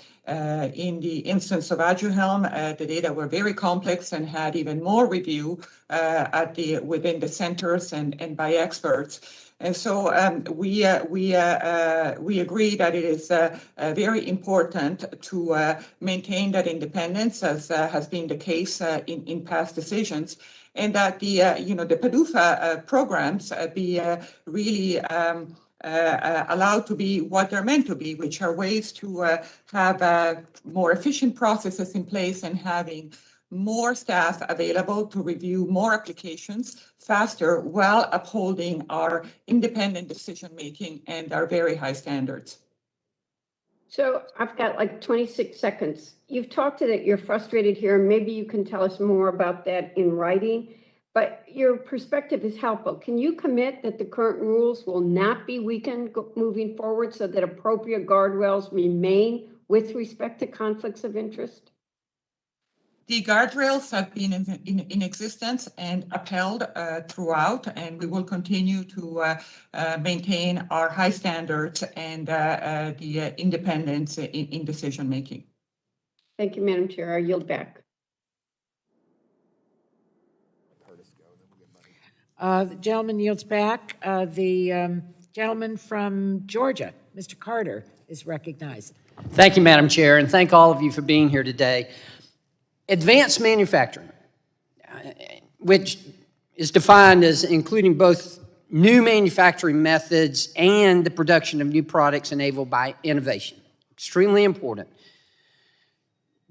In the instance of Aduhelm, the data were very complex and had even more review within the centers and by experts. And so we agree that it is very important to maintain that independence, as has been the case in past decisions, and that the PDUFA programs be really allowed to be what they're meant to be, which are ways to have more efficient processes in place and having more staff available to review more applications faster while upholding our independent decision-making and our very high standards. So I've got like 26 seconds. You've talked to that you're frustrated here, and maybe you can tell us more about that in writing, but your perspective is helpful. Can you commit that the current rules will not be weakened moving forward so that appropriate guardrails remain with respect to conflicts of interest? The guardrails have been in existence and upheld throughout, and we will continue to maintain our high standards and the independence in decision making. Thank you, Madam Chair. I yield back. The gentleman yields back. The gentleman from Georgia, Mr. Carter, is recognized. Thank you, Madam Chair, and thank all of you for being here today. Advanced manufacturing, which is defined as including both new manufacturing methods and the production of new products enabled by innovation. Extremely important.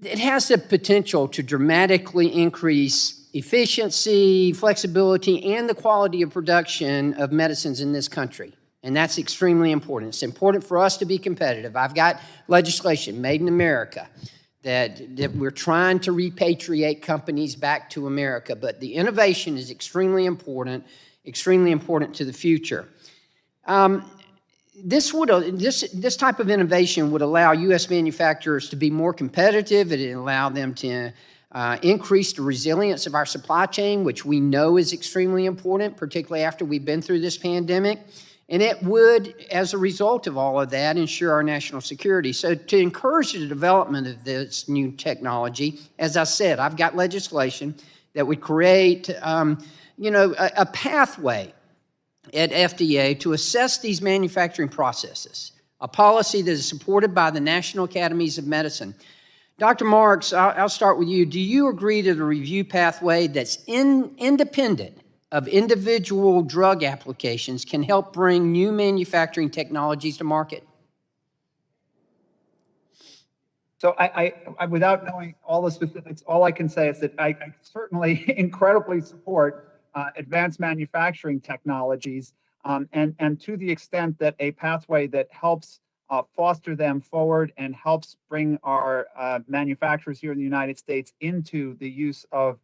It has the potential to dramatically increase efficiency, flexibility, and the quality of production of medicines in this country. And that's extremely important. It's important for us to be competitive. I've got legislation, Made in America, that we're trying to repatriate companies back to America, but the innovation is extremely important to the future. This type of innovation would allow U.S. manufacturers to be more competitive. It would allow them to increase the resilience of our supply chain, which we know is extremely important, particularly after we've been through this pandemic. And it would, as a result of all of that, ensure our national security. So to encourage the development of this new technology, as I said, I've got legislation that would create, a pathway at FDA to assess these manufacturing processes, a policy that is supported by the National Academies of Medicine. Dr. Marks, I'll start with you. Do you agree to the review pathway that's independent of individual drug applications can help bring new manufacturing technologies to market? So I without knowing all the specifics, all I can say is that I certainly incredibly support advanced manufacturing technologies, and to the extent that a pathway that helps foster them forward and helps bring our manufacturers here in the United States into the use of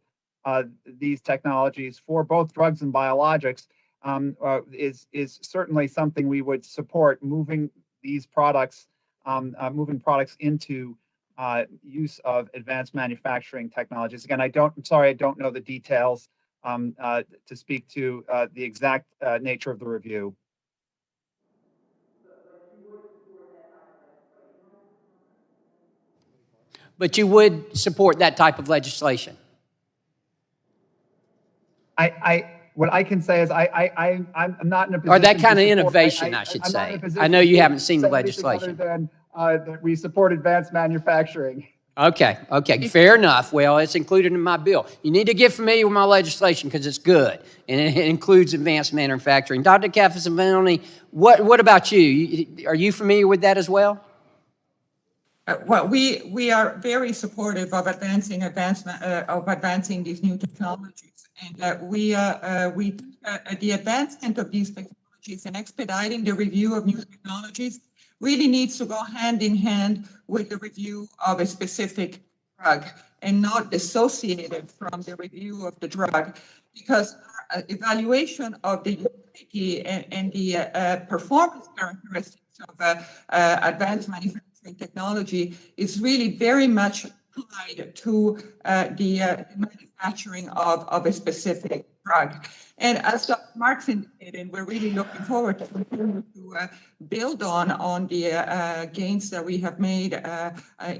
these technologies for both drugs and biologics is certainly something we would support, moving these products, into use of advanced manufacturing technologies. Again, I don't know the details to speak to the exact nature of the review. But you would support that type of legislation? What I can say is I'm not in a position. Or that kind of support, innovation, I should say. I know you haven't seen the legislation. Other than that we support advanced manufacturing. Okay, fair enough. Well, it's included in my bill. You need to get familiar with my legislation because it's good, and it includes advanced manufacturing. Dr. Cathy, what about you? Are you familiar with that as well? Well, we are very supportive of advancing these new technologies, and the advancement of these technologies and expediting the review of new technologies really needs to go hand in hand with the review of a specific drug and not dissociated from the review of the drug, because our evaluation of the utility and the performance characteristics of advanced manufacturing technology is really very much tied to the manufacturing of a specific drug. And as Dr. Marks indicated, we're really looking forward to continue to build on the gains that we have made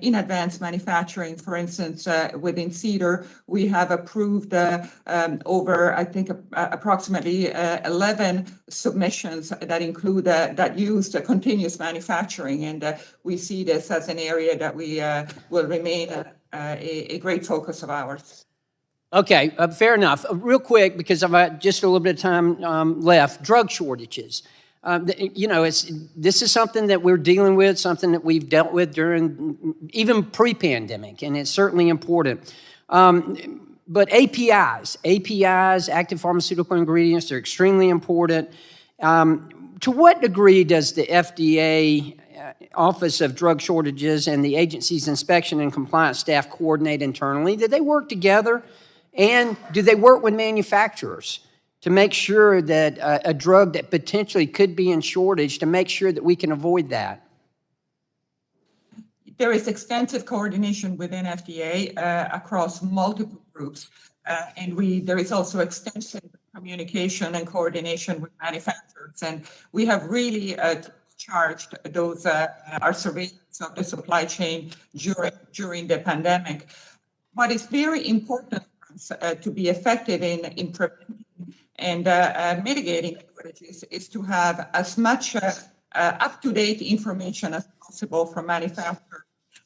in advanced manufacturing. For instance, within CEDAR, we have approved over, I think, approximately 11 submissions that include that use the continuous manufacturing, and we see this as an area that we will remain a great focus of ours. Okay, fair enough. Real quick, because I've got just a little bit of time left, drug shortages. This is something that we're dealing with, something that we've dealt with during even pre-pandemic, and it's certainly important. But APIs, active pharmaceutical ingredients, are extremely important. To what degree does the FDA Office of Drug Shortages and the agency's inspection and compliance staff coordinate internally? Do they work together? And do they work with manufacturers to make sure that a drug that potentially could be in shortage, to make sure that we can avoid that? There is extensive coordination within FDA across multiple groups. And there is also extensive communication and coordination with manufacturers. And we have really charged those our surveillance of the supply chain during the pandemic. What is very important to be effective in preventing and mitigating shortages is to have as much up-to-date information as possible from manufacturers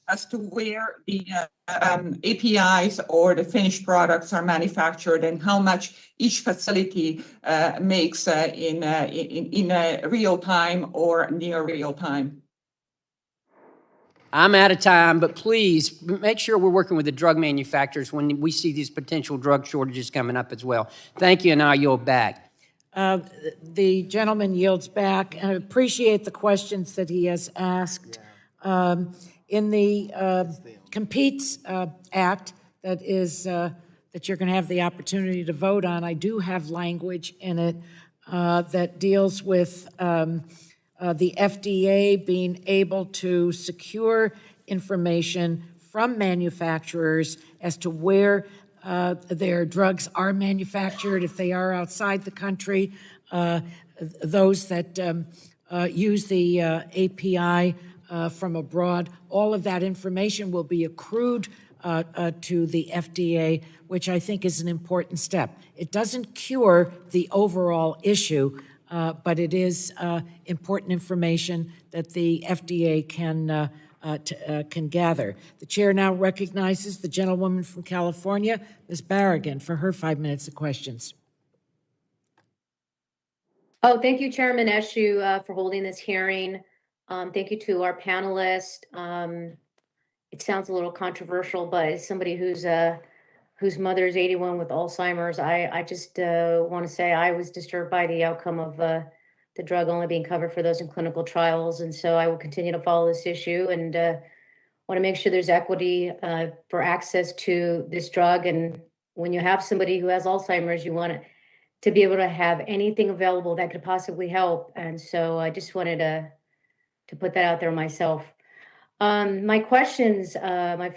as to where the APIs or the finished products are manufactured and how much each facility makes in real time or near real time. I'm out of time, but please make sure we're working with the drug manufacturers when we see these potential drug shortages coming up as well. Thank you, and I yield back. The gentleman yields back, and I appreciate the questions that he has asked. In the Competes Act that you're going to have the opportunity to vote on, I do have language in it that deals with the FDA being able to secure information from manufacturers as to where their drugs are manufactured, if they are outside the country, those that use the API from abroad. All of that information will be accrued to the FDA, which I think is an important step. It doesn't cure the overall issue, but it is important information that the FDA can gather. The chair now recognizes the gentlewoman from California, Ms. Barragan, for her 5 minutes of questions. Oh, thank you, Chairman Eshoo, for holding this hearing. Thank you to our panelists. It sounds a little controversial, but as somebody whose mother is 81 with Alzheimer's, I just want to say I was disturbed by the outcome of the drug only being covered for those in clinical trials. And so I will continue to follow this issue and want to make sure there's equity for access to this drug. And when you have somebody who has Alzheimer's, you want to be able to have anything available that could possibly help. And so I just wanted to put that out there myself. My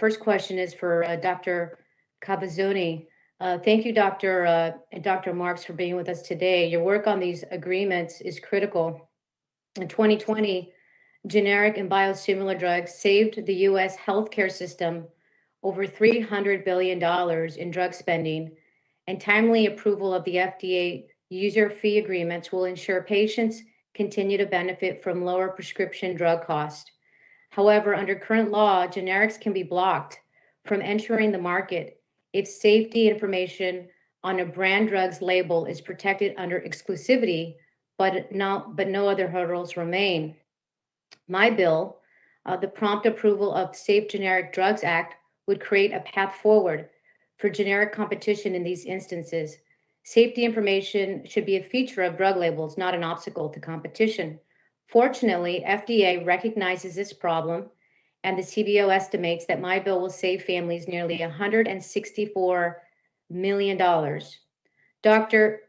first question is for Dr. Cavazzoni. Thank you, Dr. Marks, for being with us today. Your work on these agreements is critical. In 2020, generic and biosimilar drugs saved the U.S. healthcare system over $300 billion in drug spending, and timely approval of the FDA user fee agreements will ensure patients continue to benefit from lower prescription drug costs. However, under current law, generics can be blocked from entering the market if safety information on a brand drug's label is protected under exclusivity, but no other hurdles remain. My bill, the Prompt Approval of Safe Generic Drugs Act, would create a path forward for generic competition in these instances. Safety information should be a feature of drug labels, not an obstacle to competition. Fortunately, FDA recognizes this problem, and the CBO estimates that my bill will save families nearly $164 million. Doctor,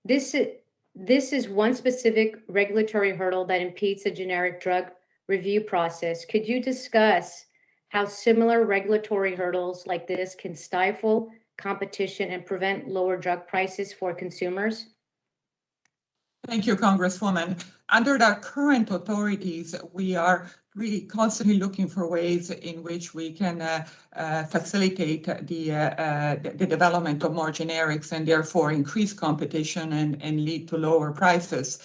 this is one specific regulatory hurdle that impedes the generic drug review process. Could you discuss how similar regulatory hurdles like this can stifle competition and prevent lower drug prices for consumers? Thank you, Congresswoman. Under the current authorities, we are really constantly looking for ways in which we can facilitate the development of more generics and therefore increase competition and lead to lower prices.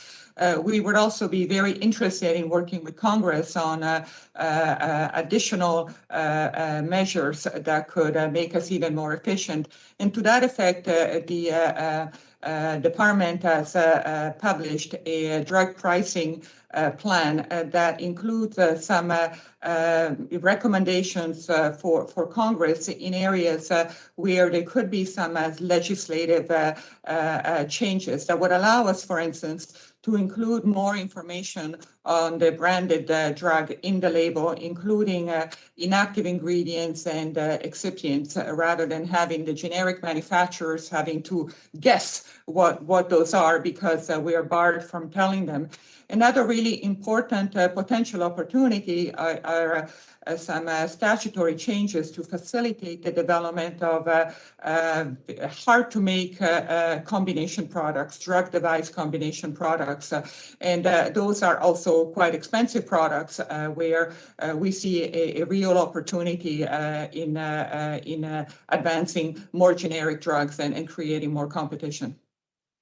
We would also be very interested in working with Congress on additional measures that could make us even more efficient. And to that effect, the department has published a drug pricing plan that includes some recommendations for Congress in areas where there could be some legislative changes that would allow us, for instance, to include more information on the branded drug in the label, including inactive ingredients and excipients, rather than having the generic manufacturers having to guess what those are because we are barred from telling them. Another really important potential opportunity are some statutory changes to facilitate the development of hard-to-make combination products, drug-device combination products. And those are also quite expensive products where we see a real opportunity in advancing more generic drugs and creating more competition.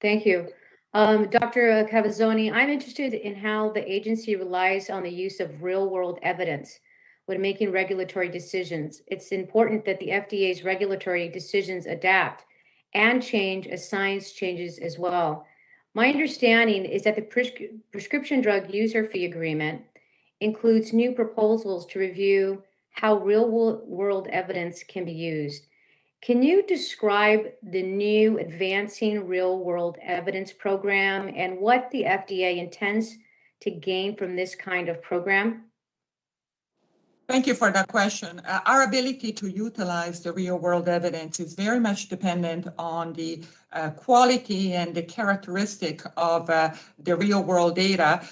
Thank you. Dr. Cavazzoni, I'm interested in how the agency relies on the use of real-world evidence when making regulatory decisions. It's important that the FDA's regulatory decisions adapt and change as science changes as well. My understanding is that the prescription drug user fee agreement includes new proposals to review how real-world evidence can be used. Can you describe the new Advancing Real-World Evidence program and what the FDA intends to gain from this kind of program? Thank you for that question. Our ability to utilize the real-world evidence is very much dependent on the quality and the characteristic of the real-world data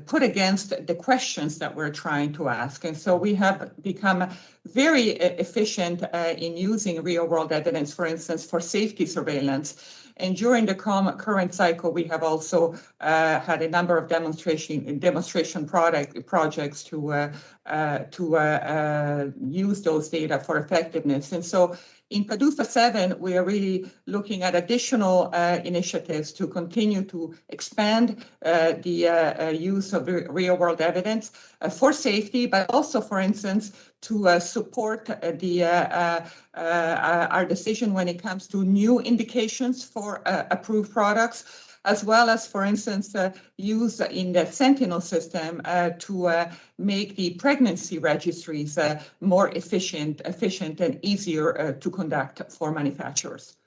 put against the questions that we're trying to ask. And so we have become very efficient in using real-world evidence, for instance, for safety surveillance. And during the current cycle, we have also had a number of demonstration projects to use those data for effectiveness. And so in PDUFA 7, we are really looking at additional initiatives to continue to expand the use of real-world evidence for safety, but also, for instance, to support our decision when it comes to new indications for approved products, as well as, for instance, use in the Sentinel system to make the pregnancy registries more efficient and easier to conduct for manufacturers.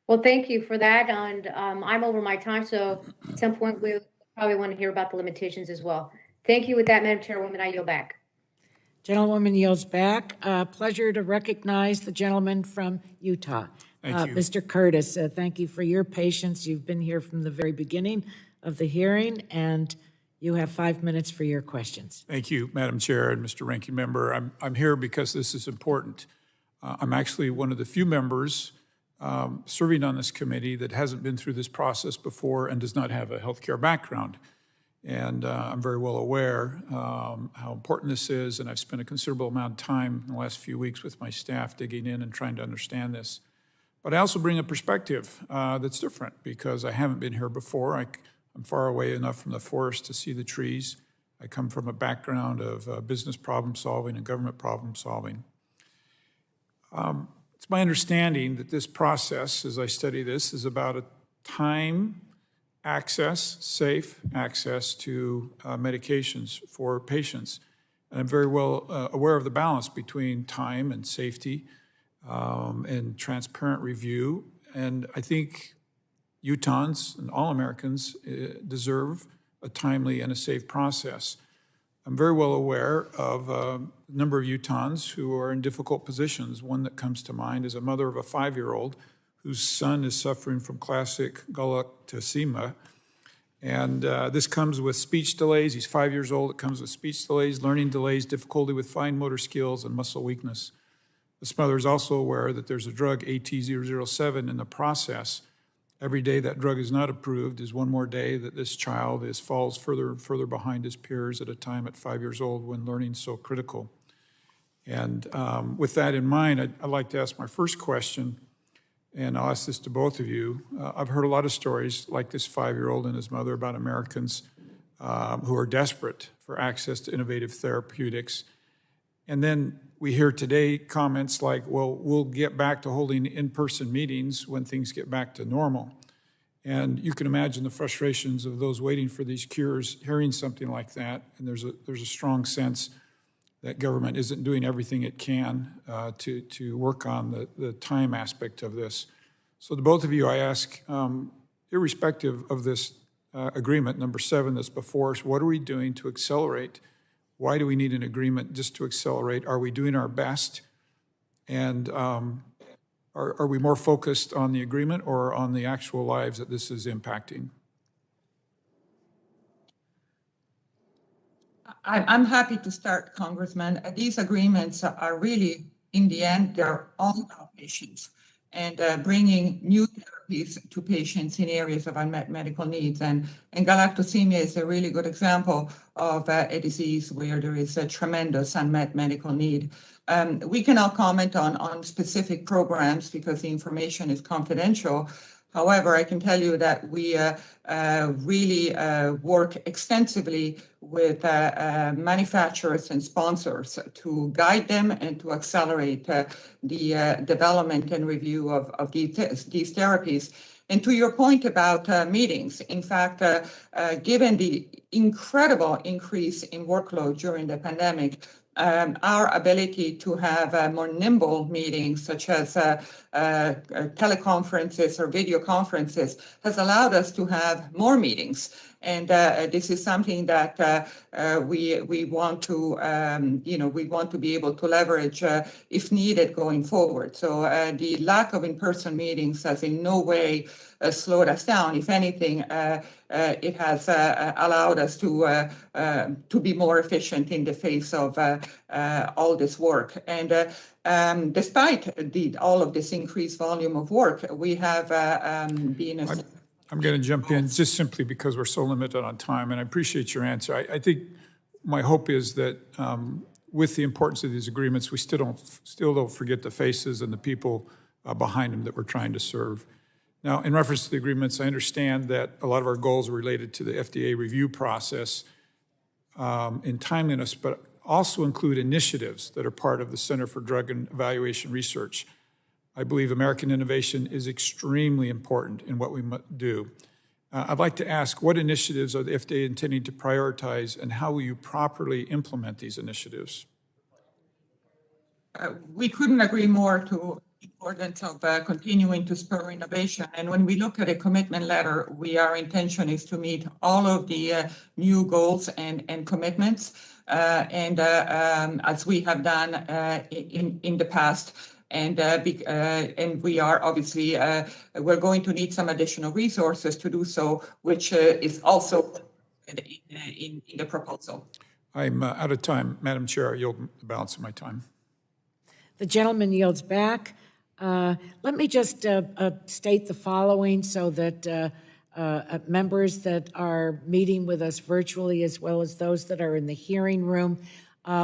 Well, thank you for that. And I'm over my time, so at some point we'll probably want to hear about the limitations as well. Thank you. With that, Madam Chairwoman, I yield back. Gentlewoman yields back. Pleasure to recognize the gentleman from Utah. Thank you. Mr. Curtis, thank you for your patience. You've been here from the very beginning of the hearing, and you have 5 minutes for your questions. Thank you, Madam Chair and Mr. Ranking Member. I'm here because this is important. I'm actually one of the few members serving on this committee that hasn't been through this process before and does not have a healthcare background. And I'm very well aware how important this is, and I've spent a considerable amount of time in the last few weeks with my staff digging in and trying to understand this. But I also bring a perspective that's different because I haven't been here before. I'm far away enough from the forest to see the trees. I come from a background of business problem solving and government problem solving. It's my understanding that this process, as I study this, is about a time access, safe access to medications for patients. And I'm very well aware of the balance between time and safety and transparent review. And I think Utahns and all Americans deserve a timely and a safe process. I'm very well aware of a number of Utahns who are in difficult positions. One that comes to mind is a mother of a 5-year-old whose son is suffering from classic galactosemia. And this comes with speech delays. He's 5 years old. It comes with speech delays, learning delays, difficulty with fine motor skills, and muscle weakness. This mother is also aware that there's a drug, AT007, in the process. Every day that drug is not approved is one more day that this child falls further and further behind his peers at a time at 5 years old when learning is so critical. And with that in mind, I'd like to ask my first question, and I'll ask this to both of you. I've heard a lot of stories like this 5-year-old and his mother about Americans who are desperate for access to innovative therapeutics. And then we hear today comments like, well, we'll get back to holding in-person meetings when things get back to normal. And you can imagine the frustrations of those waiting for these cures, hearing something like that. And there's a strong sense that government isn't doing everything it can to work on the time aspect of this. So to both of you, I ask, irrespective of this agreement, number 7 that's before us, what are we doing to accelerate? Why do we need an agreement just to accelerate? Are we doing our best? And are we more focused on the agreement or on the actual lives that this is impacting? I'm happy to start, Congressman. These agreements are really, in the end, they're all about patients and bringing new therapies to patients in areas of unmet medical needs. And galactosemia is a really good example of a disease where there is a tremendous unmet medical need. We cannot comment on specific programs because the information is confidential. However, I can tell you that we really work extensively with manufacturers and sponsors to guide them and to accelerate the development and review of these therapies. And to your point about meetings, in fact, given the incredible increase in workload during the pandemic, our ability to have more nimble meetings, such as teleconferences or video conferences, has allowed us to have more meetings. And this is something that we want to, we want to be able to leverage if needed going forward. So the lack of in-person meetings has in no way slowed us down. If anything, it has allowed us to be more efficient in the face of all this work. And despite all of this increased volume of work, we have been. I'm going to jump in just simply because we're so limited on time, and I appreciate your answer. I think my hope is that with the importance of these agreements, we still don't forget the faces and the people behind them that we're trying to serve. Now, in reference to the agreements, I understand that a lot of our goals are related to the FDA review process in timeliness, but also include initiatives that are part of the Center for Drug and Evaluation Research. I believe American innovation is extremely important in what we do. I'd like to ask, what initiatives are the FDA intending to prioritize, and how will you properly implement these initiatives? We couldn't agree more to the importance of continuing to spur innovation. And when we look at a commitment letter, our intention is to meet all of the new goals and commitments, and as we have done in the past. And we are obviously, we're going to need some additional resources to do so, which is also in the proposal. I'm out of time. Madam Chair, I yield the balance of my time. The gentleman yields back. Let me just state the following so that members that are meeting with us virtually, as well as those that are in the hearing room,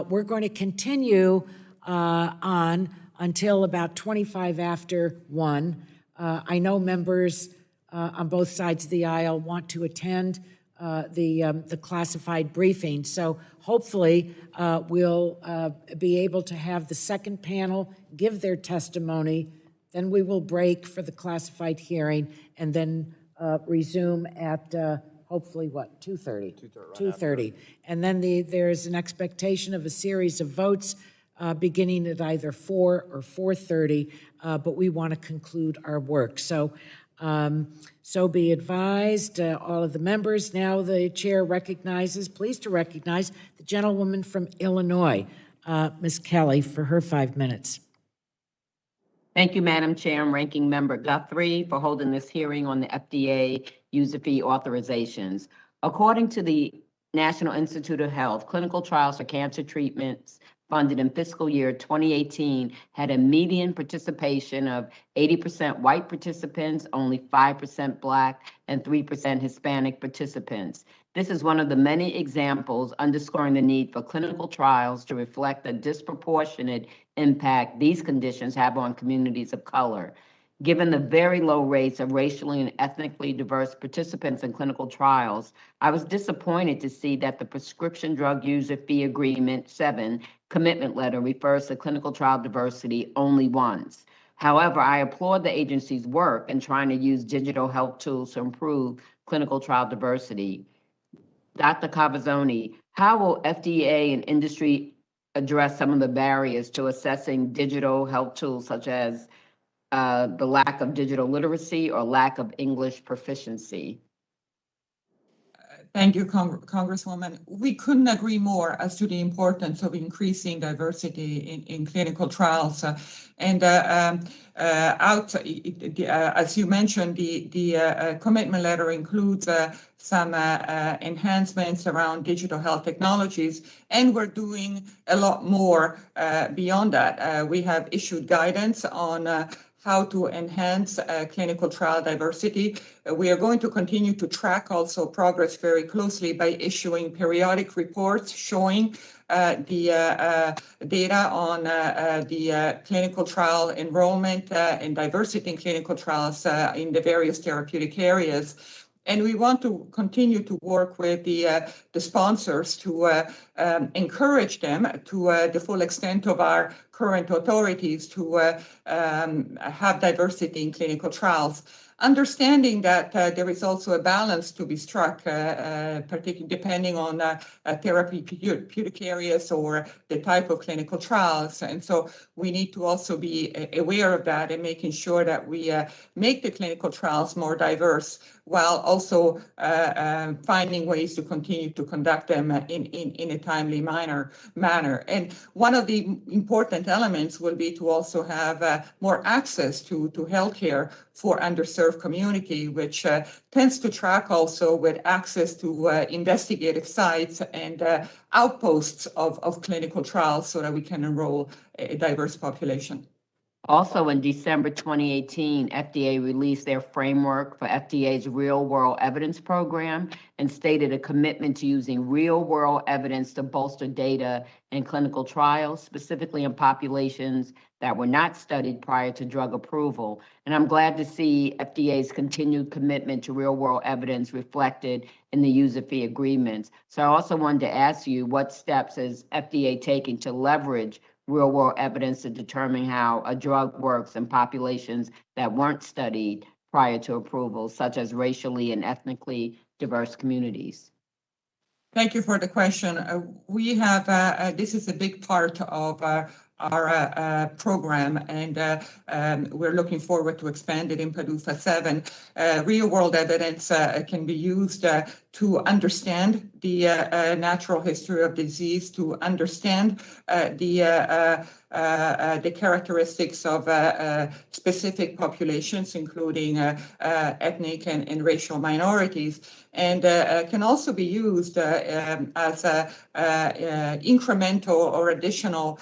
we're going to continue on until about 25 after 1. I know members on both sides of the aisle want to attend the classified briefing. So hopefully we'll be able to have the second panel give their testimony. Then we will break for the classified hearing and then resume at hopefully what, 2:30? 2:30. And then there's an expectation of a series of votes beginning at either 4 or 4:30, but we want to conclude our work. So be advised, all of the members. Now the chair pleased to recognize the gentlewoman from Illinois, Ms. Kelly, for her 5 minutes. Thank you, Madam Chair and Ranking Member Guthrie, for holding this hearing on the FDA user fee authorizations. According to the National Institute of Health, clinical trials for cancer treatments funded in fiscal year 2018 had a median participation of 80% white participants, only 5% Black, and 3% Hispanic participants. This is one of the many examples underscoring the need for clinical trials to reflect the disproportionate impact these conditions have on communities of color. Given the very low rates of racially and ethnically diverse participants in clinical trials, I was disappointed to see that the Prescription Drug User Fee Agreement 7 commitment letter refers to clinical trial diversity only once. However, I applaud the agency's work in trying to use digital health tools to improve clinical trial diversity. Dr. Cavazzoni, how will FDA and industry address some of the barriers to accessing digital health tools, such as the lack of digital literacy or lack of English proficiency? Thank you, Congresswoman. We couldn't agree more as to the importance of increasing diversity in clinical trials. As you mentioned, the commitment letter includes some enhancements around digital health technologies, and we're doing a lot more beyond that. We have issued guidance on how to enhance clinical trial diversity. We are going to continue to track also progress very closely by issuing periodic reports showing the data on the clinical trial enrollment and diversity in clinical trials in the various therapeutic areas. And we want to continue to work with the sponsors to encourage them to the full extent of our current authorities to have diversity in clinical trials. Understanding that there is also a balance to be struck, particularly depending on therapeutic areas or the type of clinical trials. And so we need to also be aware of that and making sure that we make the clinical trials more diverse while also finding ways to continue to conduct them in a timely manner. And one of the important elements will be to also have more access to healthcare for underserved community, which tends to track also with access to investigative sites and outposts of clinical trials so that we can enroll a diverse population. Also, in December 2018, FDA released their framework for FDA's real-world evidence program and stated a commitment to using real-world evidence to bolster data in clinical trials, specifically in populations that were not studied prior to drug approval. And I'm glad to see FDA's continued commitment to real-world evidence reflected in the user fee agreements. So I also wanted to ask you, what steps is FDA taking to leverage real-world evidence to determine how a drug works in populations that weren't studied prior to approval, such as racially and ethnically diverse communities? Thank you for the question. We have, this is a big part of our program, and we're looking forward to expand it in PDUFA 7. Real-world evidence can be used to understand the natural history of disease, to understand the characteristics of specific populations, including ethnic and racial minorities, and can also be used as incremental or additional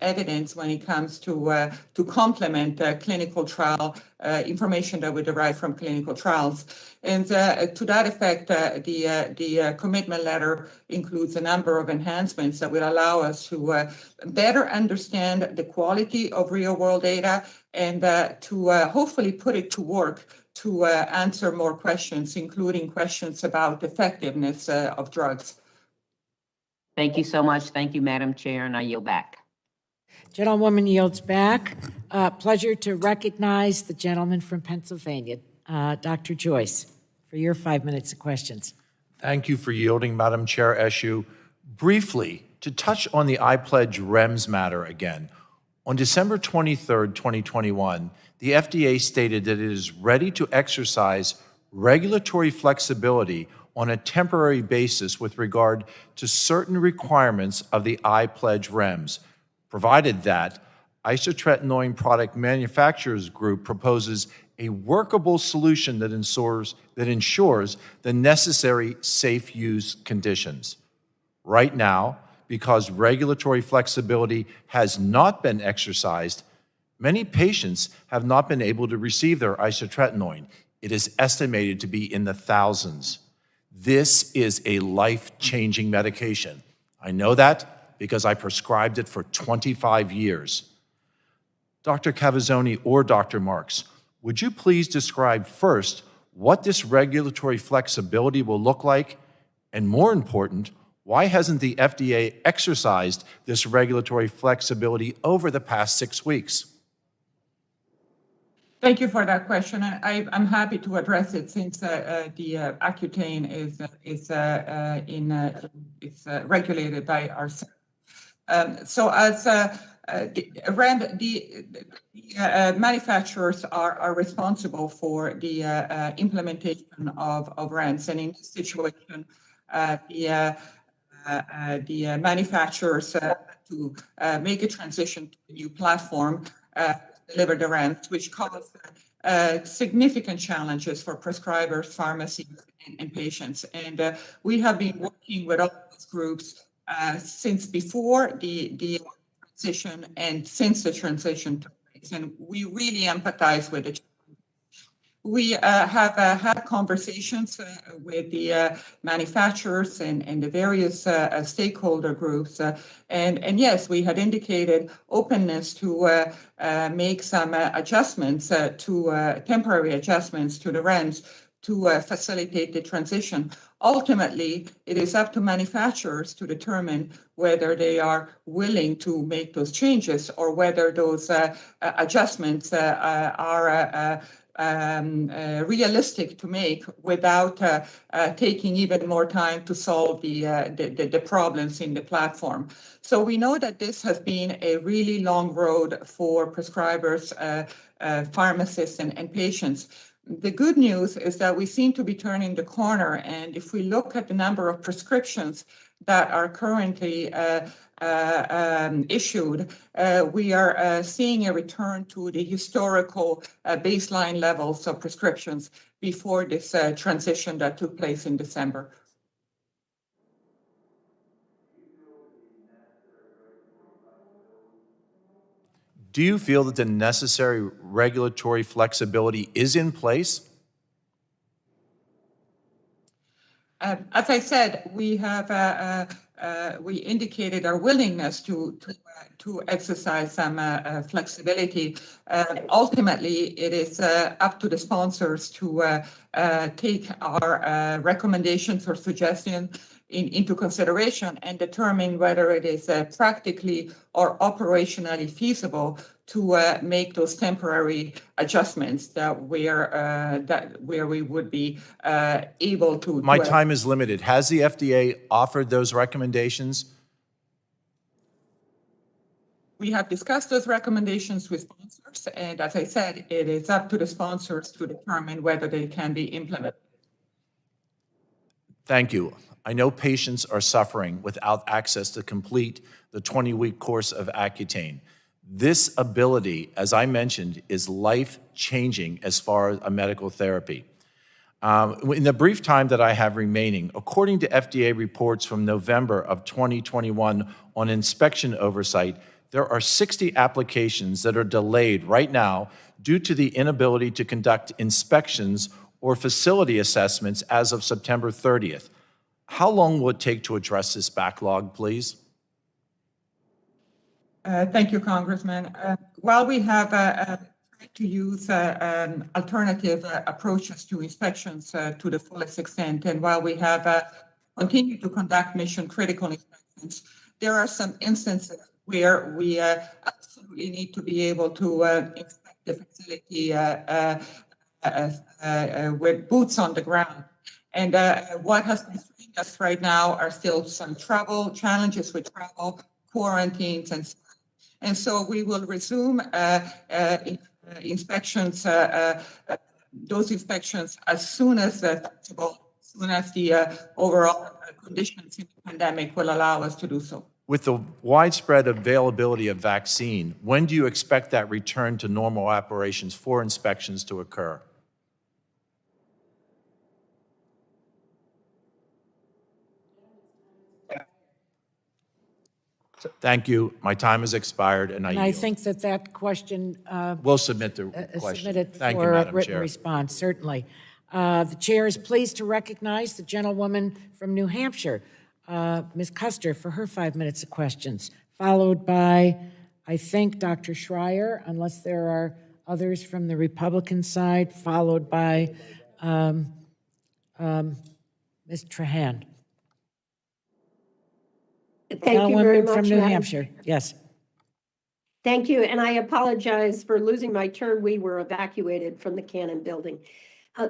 evidence when it comes to complement clinical trial information that we derive from clinical trials. And to that effect, the commitment letter includes a number of enhancements that will allow us to better understand the quality of real-world data and to hopefully put it to work to answer more questions, including questions about effectiveness of drugs. Thank you so much. Thank you, Madam Chair, and I yield back. Gentlewoman yields back. Pleasure to recognize the gentleman from Pennsylvania, Dr. Joyce, for your 5 minutes of questions. Thank you for yielding, Madam Chair Eshoo. Briefly, to touch on the iPledge REMS matter again, on December 23rd, 2021, the FDA stated that it is ready to exercise regulatory flexibility on a temporary basis with regard to certain requirements of the iPledge REMS, provided that Isotretinoin Product Manufacturers Group proposes a workable solution that ensures the necessary safe use conditions. Right now, because regulatory flexibility has not been exercised, many patients have not been able to receive their isotretinoin. It is estimated to be in the thousands. This is a life-changing medication. I know that because I prescribed it for 25 years. Dr. Cavazzoni or Dr. Marks, would you please describe first what this regulatory flexibility will look like, and more important, Why hasn't the FDA exercised this regulatory flexibility over the past 6 weeks? Thank you for that question. I'm happy to address it since the Accutane is regulated by our. So as the manufacturers are responsible for the implementation of REMS, and in this situation, the manufacturers to make a transition to a new platform, deliver the REMS, which caused significant challenges for prescribers, pharmacies, and patients. And we have been working with all those groups since before the transition and since the transition took place. And we really empathize with it. We have had conversations with the manufacturers and the various stakeholder groups. And yes, we had indicated openness to make some adjustments temporary adjustments to the REMS to facilitate the transition. Ultimately, it is up to manufacturers to determine whether they are willing to make those changes or whether those adjustments are realistic to make without taking even more time to solve the problems in the platform. So we know that this has been a really long road for prescribers, pharmacists, and patients. The good news is that we seem to be turning the corner, and if we look at the number of prescriptions that are currently issued, we are seeing a return to the historical baseline levels of prescriptions before this transition that took place in December. Do you feel that the necessary regulatory flexibility is in place? As I said, we have we indicated our willingness to exercise some flexibility. Ultimately, it is up to the sponsors to take our recommendations or suggestions into consideration and determine whether it is practically or operationally feasible to make those temporary adjustments that where we would be able to. My time is limited. Has the FDA offered those recommendations? We have discussed those recommendations with sponsors, and as I said, it is up to the sponsors to determine whether they can be implemented. Thank you. I know patients are suffering without access to complete the 20-week course of Accutane. This ability, as I mentioned, is life-changing as far as a medical therapy. In the brief time that I have remaining, according to FDA reports from November of 2021 on inspection oversight, there are 60 applications that are delayed right now due to the inability to conduct inspections or facility assessments as of September 30th. How long will it take to address this backlog, please? Thank you, Congressman. While we have tried to use alternative approaches to inspections to the fullest extent, and while we have continued to conduct mission-critical inspections, there are some instances where we absolutely need to be able to inspect the facility with boots on the ground. And what has constrained us right now are still some challenges with travel, quarantines, and so we will resume inspections, those inspections as soon as possible, as soon as the overall conditions in the pandemic will allow us to do so. With the widespread availability of vaccine, when do you expect that return to normal operations for inspections to occur? Thank you. My time has expired, and I yield. I think that question We'll submit the question. submitted Thank you, for a Madam written Chair. response, certainly. The chair is pleased to recognize the gentlewoman from New Hampshire, Ms. Custer, for her 5 minutes of questions, followed by, I think, Dr. Schreier, unless there are others from the Republican side, followed by Ms. Trahan. Thank you very Councilwoman from much, New Madam. Hampshire. Yes. Thank you, and I apologize for losing my turn. We were evacuated from the Cannon building.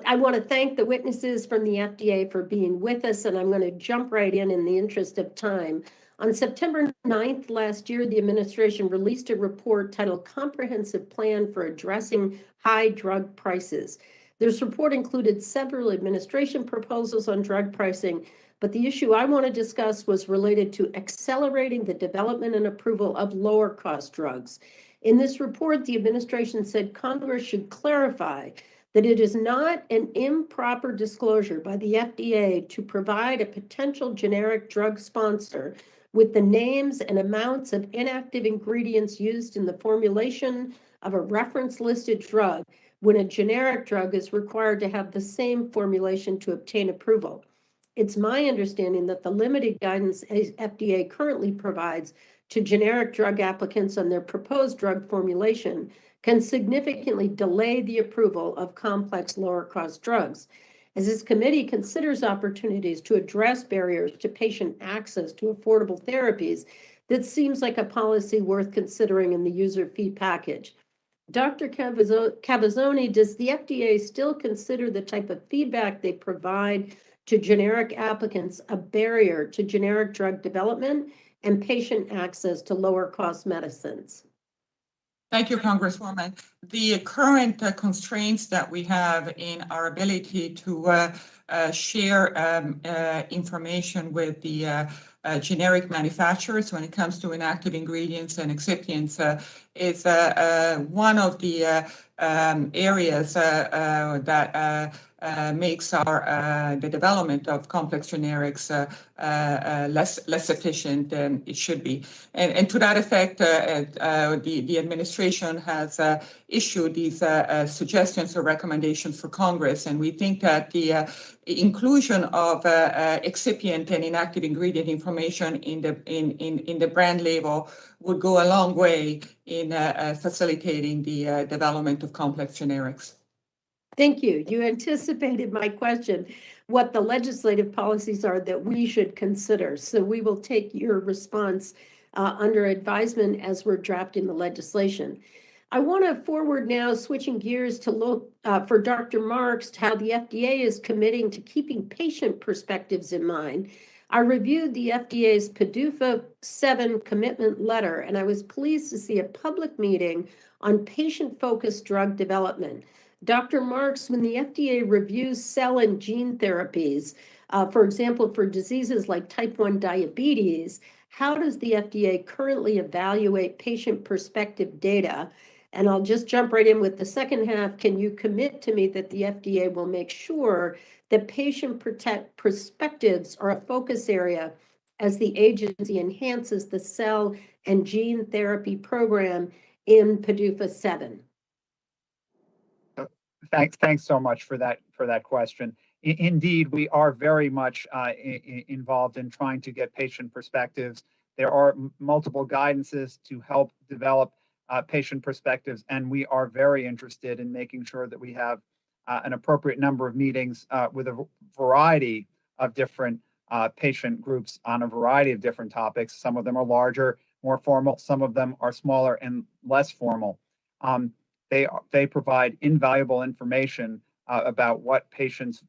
I want to thank the witnesses from the FDA for being with us, and I'm going to jump right in the interest of time. On September 9th last year, the administration released a report titled Comprehensive Plan for Addressing High Drug Prices. This report included several administration proposals on drug pricing, but the issue I want to discuss was related to accelerating the development and approval of lower cost drugs. In this report, the administration said Congress should clarify that it is not an improper disclosure by the FDA to provide a potential generic drug sponsor with the names and amounts of inactive ingredients used in the formulation of a reference listed drug when a generic drug is required to have the same formulation to obtain approval. It's my understanding that the limited guidance FDA currently provides to generic drug applicants on their proposed drug formulation can significantly delay the approval of complex lower cost drugs. As this committee considers opportunities to address barriers to patient access to affordable therapies, that seems like a policy worth considering in the user fee package. Dr. Cavazzoni, does the FDA still consider the type of feedback they provide to generic applicants a barrier to generic drug development and patient access to lower cost medicines? Thank you, Congresswoman. The current constraints that we have in our ability to share information with the generic manufacturers when it comes to inactive ingredients and excipients is one of the areas that makes the development of complex generics less efficient than it should be. And to that effect, the administration has issued these suggestions or recommendations for Congress, and we think that the inclusion of excipient and inactive ingredient information in the brand label would go a long way in facilitating the development of complex generics. Thank you. You anticipated my question, what the legislative policies are that we should consider. So we will take your response under advisement as we're drafting the legislation. I want to forward now, switching gears to look for Dr. Marks, to how the FDA is committing to keeping patient perspectives in mind. I reviewed the FDA's PDUFA 7 commitment letter, and I was pleased to see a public meeting on patient-focused drug development. Dr. Marks, when the FDA reviews cell and gene therapies, for example, for diseases like type 1 diabetes, how does the FDA currently evaluate patient perspective data? And I'll just jump right in with the second half. Can you commit to me that the FDA will make sure that patient perspectives are a focus area as the agency enhances the cell and gene therapy program in PDUFA 7? Thanks so much for that question. Indeed, we are very much involved in trying to get patient perspectives. There are multiple guidances to help develop patient perspectives, and we are very interested in making sure that we have an appropriate number of meetings with a variety of different patient groups on a variety of different topics. Some of them are larger, more formal. Some of them are smaller and less formal. They provide invaluable information about what patients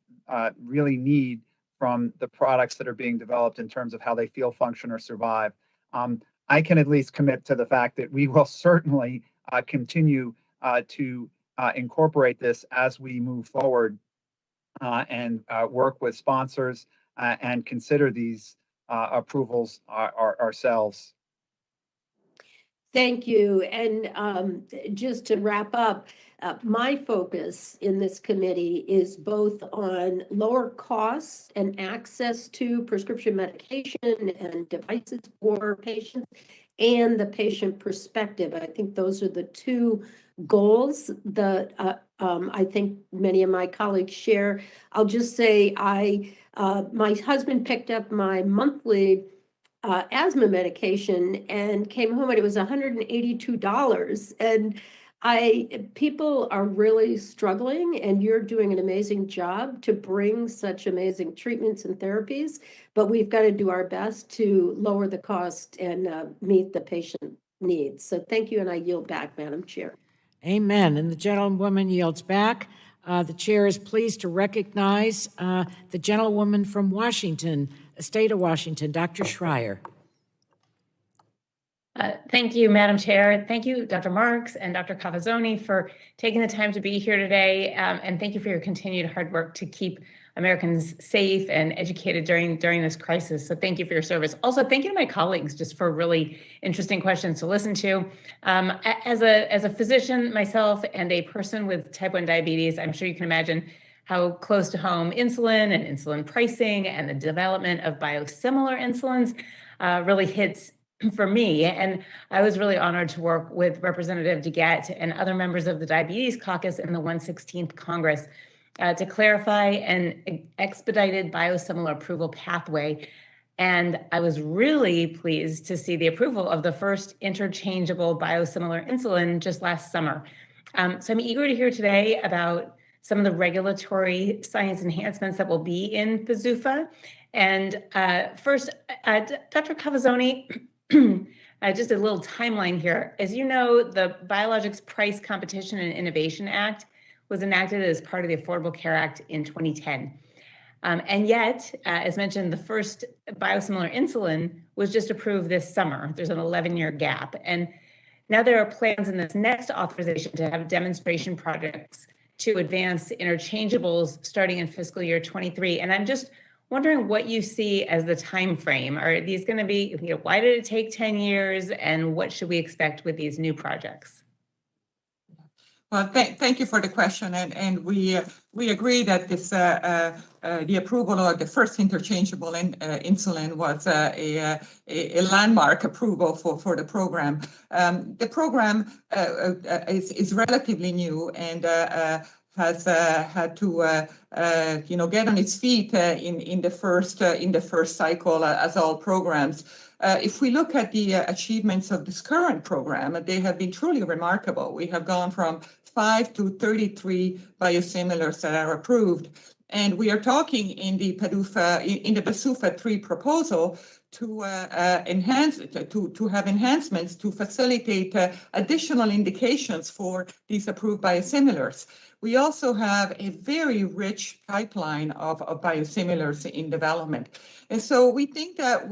really need from the products that are being developed in terms of how they feel, function, or survive. I can at least commit to the fact that we will certainly continue to incorporate this as we move forward and work with sponsors and consider these approvals ourselves. Thank you. And just to wrap up, my focus in this committee is both on lower costs and access to prescription medication and devices for patients and the patient perspective. I think those are the two goals that I think many of my colleagues share. I'll just say my husband picked up my monthly asthma medication and came home and it was $182. And People are really struggling, and you're doing an amazing job to bring such amazing treatments and therapies, but we've got to do our best to lower the cost and meet the patient needs. So thank you, and I yield back, Madam Chair. Amen. And the gentlewoman yields back. The chair is pleased to recognize the gentlewoman from Washington, state of Washington, Dr. Schreier. Thank you, Madam Chair. Thank you, Dr. Marks and Dr. Cavazzoni, for taking the time to be here today. And thank you for your continued hard work to keep Americans safe and educated during this crisis. So thank you for your service. Also, thank you to my colleagues just for really interesting questions to listen to. As a physician myself and a person with type 1 diabetes, I'm sure you can imagine how close to home insulin and insulin pricing and the development of biosimilar insulins really hits for me. And I was really honored to work with Representative DeGette and other members of the Diabetes Caucus in the 116th Congress to clarify an expedited biosimilar approval pathway. And I was really pleased to see the approval of the first interchangeable biosimilar insulin just last summer. So I'm eager to hear today about some of the regulatory science enhancements that will be in PDUFA. And first, Dr. Cavazzoni, just a little timeline here. As you know, the Biologics Price Competition and Innovation Act was enacted as part of the Affordable Care Act in 2010. And yet, as mentioned, the first biosimilar insulin was just approved this summer. There's an 11-year gap. And now there are plans in this next authorization to have demonstration projects to advance interchangeables starting in fiscal year 23. And I'm just wondering what you see as the time frame. Are these going to be, why did it take 10 years, and what should we expect with these new projects? Well, thank you for the question, and we agree that this the approval of the first interchangeable insulin was a landmark approval for the program. The program is relatively new and has had to get on its feet in the first cycle, as all programs. If we look at the achievements of this current program, they have been truly remarkable. We have gone from 5 to 33 biosimilars that are approved, and we are talking in the PDUFA 3 proposal to enhance to have enhancements to facilitate additional indications for these approved biosimilars. We also have a very rich pipeline of biosimilars in development. And so we think that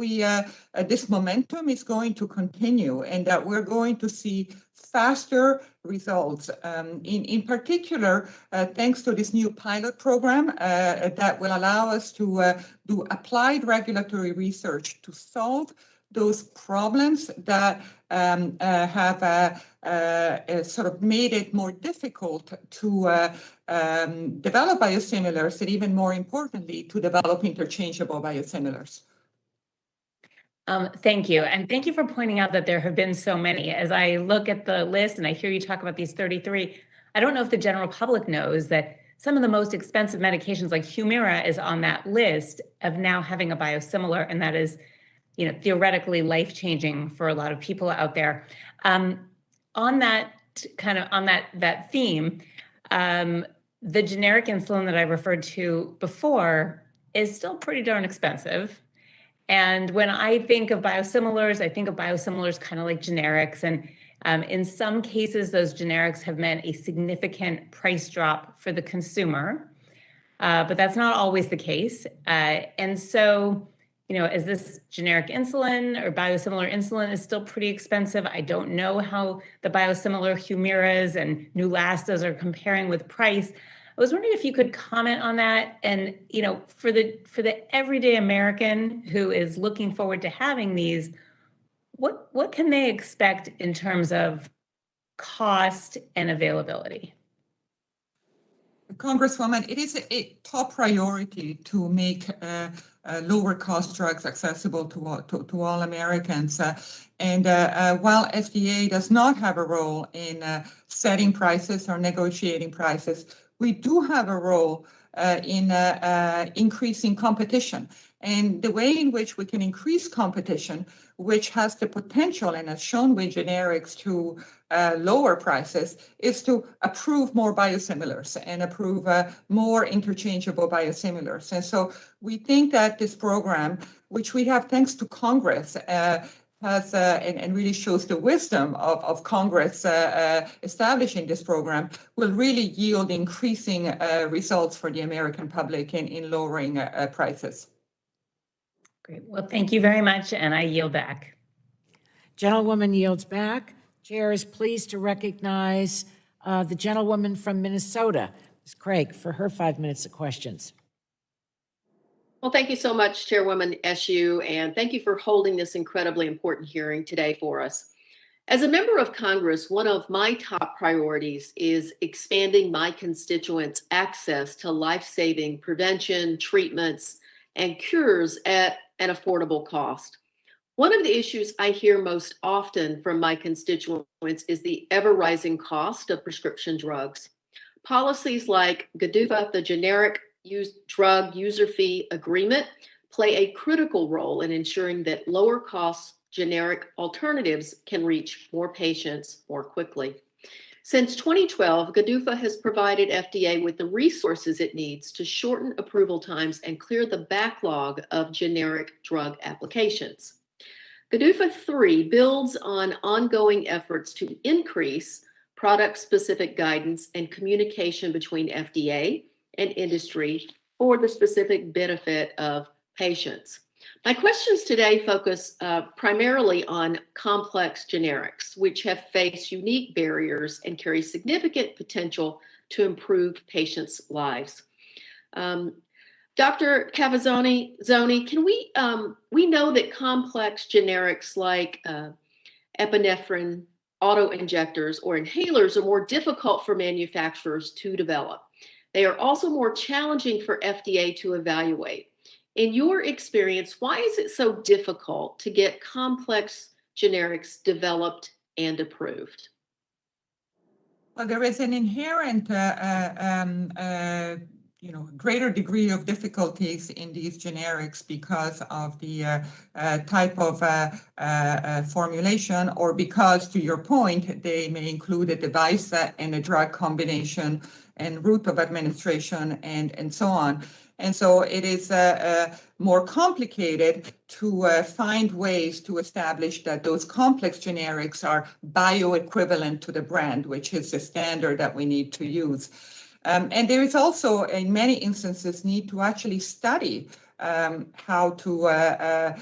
this momentum is going to continue and that we're going to see faster results. In particular, thanks to this new pilot program that will allow us to do applied regulatory research to solve those problems that have sort of made it more difficult to develop biosimilars, and even more importantly, to develop interchangeable biosimilars. Thank you. And thank you for pointing out that there have been so many. As I look at the list and I hear you talk about these 33, I don't know if the general public knows that some of the most expensive medications like Humira is on that list of now having a biosimilar, and that is, theoretically life-changing for a lot of people out there. On that theme, the generic insulin that I referred to before is still pretty darn expensive. And when I think of biosimilars, I think of biosimilars kind of like generics. And in some cases, those generics have meant a significant price drop for the consumer. But that's not always the case. And so, as this generic insulin or biosimilar insulin is still pretty expensive, I don't know how the biosimilar Humiras and Neulastas are comparing with price. I was wondering if you could comment on that. And, for the everyday American who is looking forward to having these, what can they expect in terms of cost and availability? Congresswoman, it is a top priority to make lower cost drugs accessible to all Americans. And while FDA does not have a role in setting prices or negotiating prices, we do have a role in increasing competition. And the way in which we can increase competition, which has the potential and has shown with generics to lower prices, is to approve more biosimilars and approve more interchangeable biosimilars. And so we think that this program, which we have thanks to Congress, has and really shows the wisdom of Congress establishing this program, will really yield increasing results for the American public in lowering prices. Great. Well, thank you very much, and I yield back. Gentlewoman yields back. Chair is pleased to recognize the gentlewoman from Minnesota, Ms. Craig, for her 5 minutes of questions. Well, thank you so much, Chairwoman Eshoo, and thank you for holding this incredibly important hearing today for us. As a member of Congress, one of my top priorities is expanding my constituents' access to life-saving prevention, treatments, and cures at an affordable cost. One of the issues I hear most often from my constituents is the ever-rising cost of prescription drugs. Policies like GDUFA, the Generic Drug User Fee Agreement, play a critical role in ensuring that lower cost generic alternatives can reach more patients more quickly. Since 2012, GDUFA has provided FDA with the resources it needs to shorten approval times and clear the backlog of generic drug applications. GDUFA 3 builds on ongoing efforts to increase product-specific guidance and communication between FDA and industry for the specific benefit of patients. My questions today focus primarily on complex generics, which have faced unique barriers and carry significant potential to improve patients' lives. Dr. Cavazzoni, can we know that complex generics like epinephrine, auto-injectors, or inhalers are more difficult for manufacturers to develop. They are also more challenging for FDA to evaluate. In your experience, why is it so difficult to get complex generics developed and approved? Well, there is an inherent greater degree of difficulties in these generics because of the type of formulation, or because, to your point, they may include a device and a drug combination and route of administration and so on. And so it is more complicated to find ways to establish that those complex generics are bioequivalent to the brand, which is the standard that we need to use. And there is also, in many instances, need to actually study how to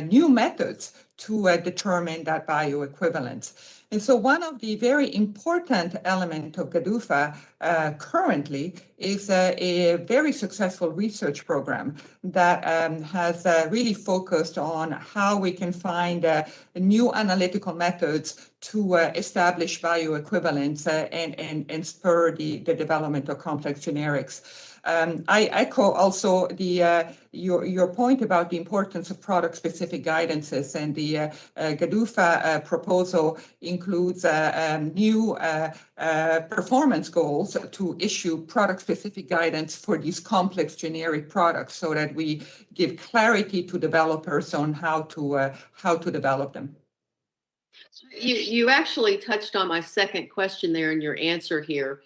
new methods to determine that bioequivalence. And so one of the very important elements of GDUFA currently is a very successful research program that has really focused on how we can find new analytical methods to establish bioequivalence and spur the development of complex generics. I echo also your point about the importance of product-specific guidances, and the GDUFA proposal includes new performance goals to issue product-specific guidance for these complex generic products, so that we give clarity to developers on how to develop them. You actually touched on my second question there in your answer here.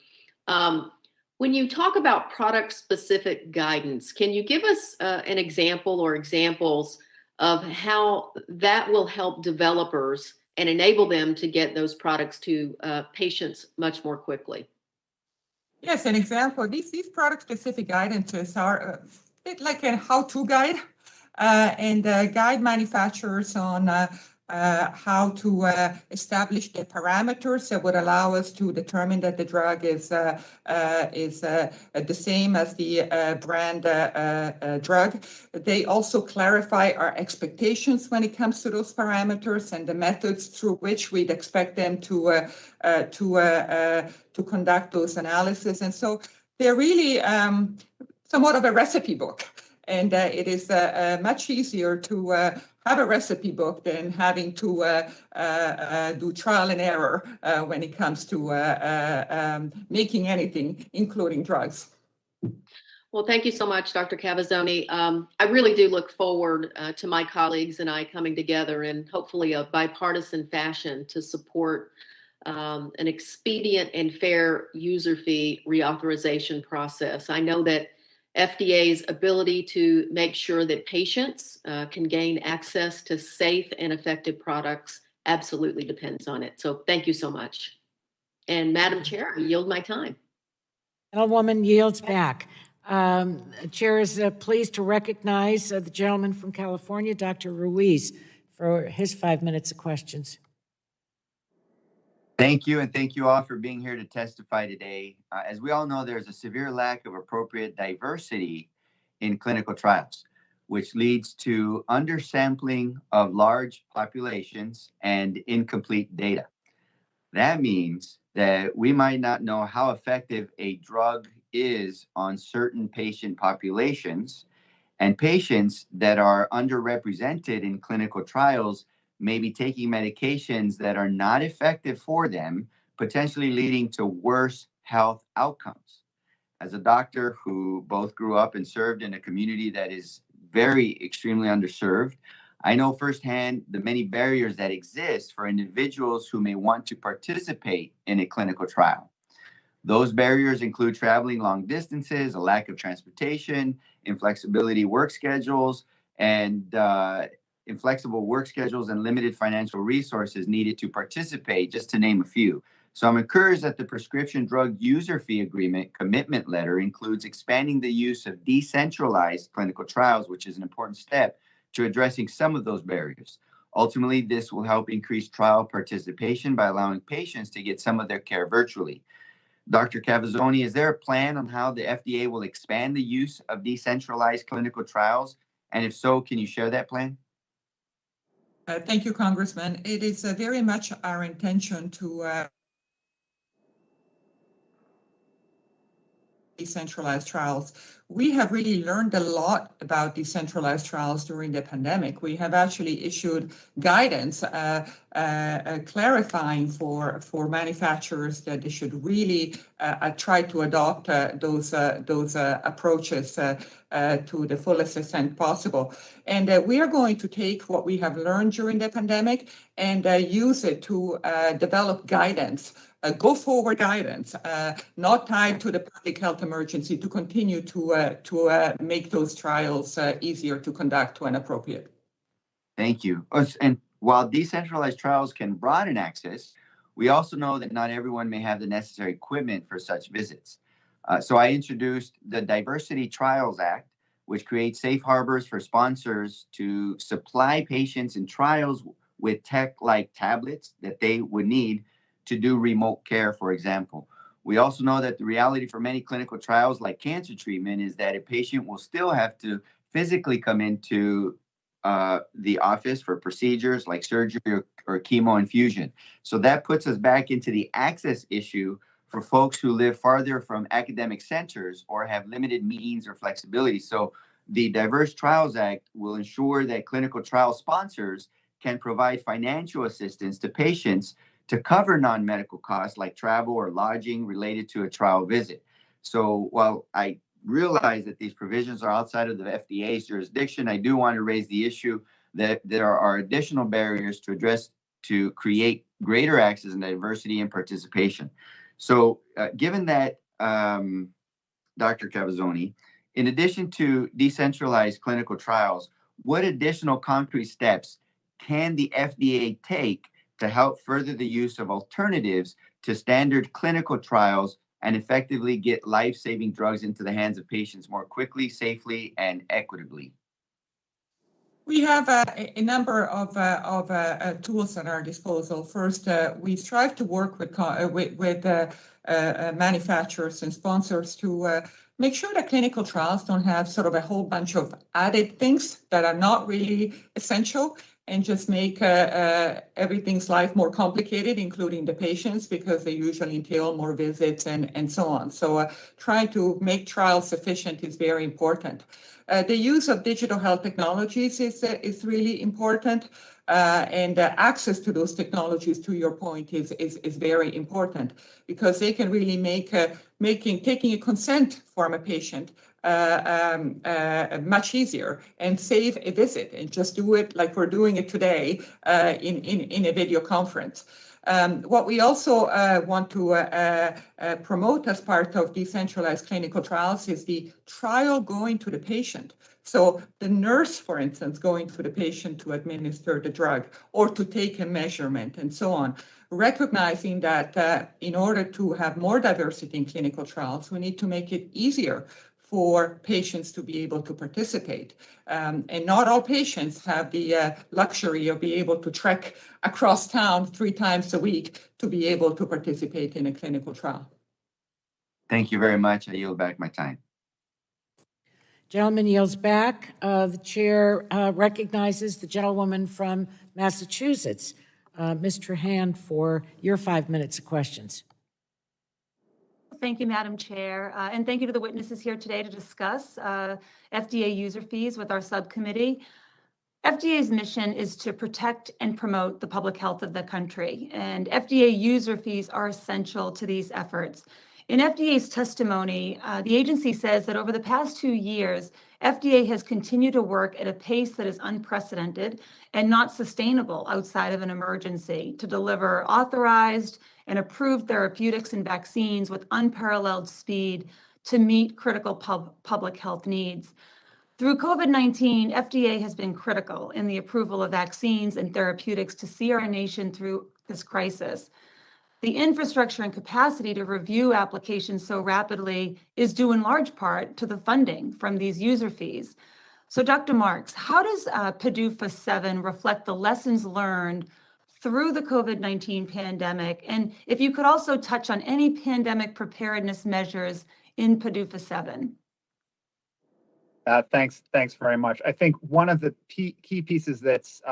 When you talk about product-specific guidance, can you give us an example or examples of how that will help developers and enable them to get those products to patients much more quickly? Yes, an example. These product-specific guidances are a bit like a how-to guide, and guide manufacturers on how to establish the parameters that would allow us to determine that the drug is the same as the brand drug. They also clarify our expectations when it comes to those parameters and the methods through which we'd expect them to conduct those analyses. And so they're really somewhat of a recipe book. And it is much easier to have a recipe book than having to do trial and error when it comes to making anything, including drugs. Well, thank you so much, Dr. Cavazzoni. I really do look forward to my colleagues and I coming together in hopefully a bipartisan fashion to support an expedient and fair user fee reauthorization process. I know that FDA's ability to make sure that patients can gain access to safe and effective products absolutely depends on it. So thank you so much. And Madam Chair, I yield my time. Gentlewoman yields back. Chair is pleased to recognize the gentleman from California, Dr. Ruiz, for his 5 minutes of questions. Thank you, and thank you all for being here to testify today. As we all know, there's a severe lack of appropriate diversity in clinical trials, which leads to undersampling of large populations and incomplete data. That means that we might not know how effective a drug is on certain patient populations, and patients that are underrepresented in clinical trials may be taking medications that are not effective for them, potentially leading to worse health outcomes. As a doctor who both grew up and served in a community that is very extremely underserved, I know firsthand the many barriers that exist for individuals who may want to participate in a clinical trial. Those barriers include traveling long distances, a lack of transportation, inflexibility work schedules, and inflexible work schedules and limited financial resources needed to participate, just to name a few. So I'm encouraged that the prescription drug user fee agreement commitment letter includes expanding the use of decentralized clinical trials, which is an important step to addressing some of those barriers. Ultimately, this will help increase trial participation by allowing patients to get some of their care virtually. Dr. Cavazzoni, is there a plan on how the FDA will expand the use of decentralized clinical trials? And if so, can you share that plan? Thank you, Congressman. It is very much our intention to decentralized trials. We have really learned a lot about decentralized trials during the pandemic. We have actually issued guidance clarifying for manufacturers that they should really try to adopt those approaches to the fullest extent possible. And we are going to take what we have learned during the pandemic and use it to develop guidance. Go forward guidance, not tied to the public health emergency, to continue to make those trials easier to conduct when appropriate. Thank you. And while decentralized trials can broaden access, we also know that not everyone may have the necessary equipment for such visits. So I introduced the Diversity Trials Act, which creates safe harbors for sponsors to supply patients in trials with tech like tablets that they would need to do remote care, for example. We also know that the reality for many clinical trials like cancer treatment is that a patient will still have to physically come into the office for procedures like surgery or chemo infusion. So that puts us back into the access issue for folks who live farther from academic centers or have limited means or flexibility. So the Diverse Trials Act will ensure that clinical trial sponsors can provide financial assistance to patients to cover non-medical costs like travel or lodging related to a trial visit. So while I realize that these provisions are outside of the FDA's jurisdiction, I do want to raise the issue that there are additional barriers to address to create greater access and diversity and participation. So given that, Dr. Cavazzoni, in addition to decentralized clinical trials, what additional concrete steps can the FDA take to help further the use of alternatives to standard clinical trials and effectively get life-saving drugs into the hands of patients more quickly, safely, and equitably? We have a number of tools at our disposal. First, we strive to work with manufacturers and sponsors to make sure that clinical trials don't have sort of a whole bunch of added things that are not really essential and just make everything's life more complicated, including the patients, because they usually entail more visits and so on. So trying to make trials efficient is very important. The use of digital health technologies is really important. And access to those technologies, to your point, is very important because they can really taking a consent from a patient much easier and save a visit and just do it like we're doing it today in a video conference. What we also want to promote as part of decentralized clinical trials is the trial going to the patient. So the nurse, for instance, going to the patient to administer the drug or to take a measurement and so on, recognizing that in order to have more diversity in clinical trials, we need to make it easier for patients to be able to participate. And not all patients have the luxury of being able to trek across town 3 times a week to be able to participate in a clinical trial. Thank you very much. I yield back my time. Gentleman yields back. The chair recognizes the gentlewoman from Massachusetts, Ms. Trahan, for your 5 minutes of questions. Thank you, Madam Chair, and thank you to the witnesses here today to discuss FDA user fees with our subcommittee. FDA's mission is to protect and promote the public health of the country, and FDA user fees are essential to these efforts. In FDA's testimony, the agency says that over the past 2 years, FDA has continued to work at a pace that is unprecedented and not sustainable outside of an emergency to deliver authorized and approved therapeutics and vaccines with unparalleled speed to meet critical public health needs. Through COVID-19, FDA has been critical in the approval of vaccines and therapeutics to see our nation through this crisis. The infrastructure and capacity to review applications so rapidly is due in large part to the funding from these user fees. So Dr. Marks, how does PDUFA 7 reflect the lessons learned through the COVID-19 pandemic? And if you could also touch on any pandemic preparedness measures in PDUFA 7. Thanks very much. I think one of the key pieces that's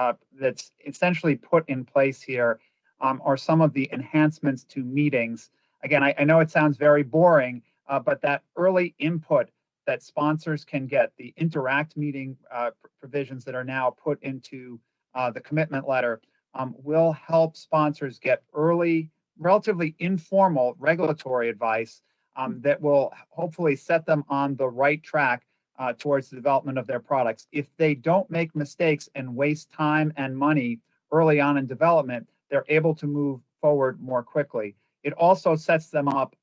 essentially put in place here are some of the enhancements to meetings. Again, I know it sounds very boring, but that early input that sponsors can get, the interact meeting provisions that are now put into the commitment letter, will help sponsors get early, relatively informal regulatory advice that will hopefully set them on the right track towards the development of their products. If they don't make mistakes and waste time and money early on in development, they're able to move forward more quickly. It also sets them up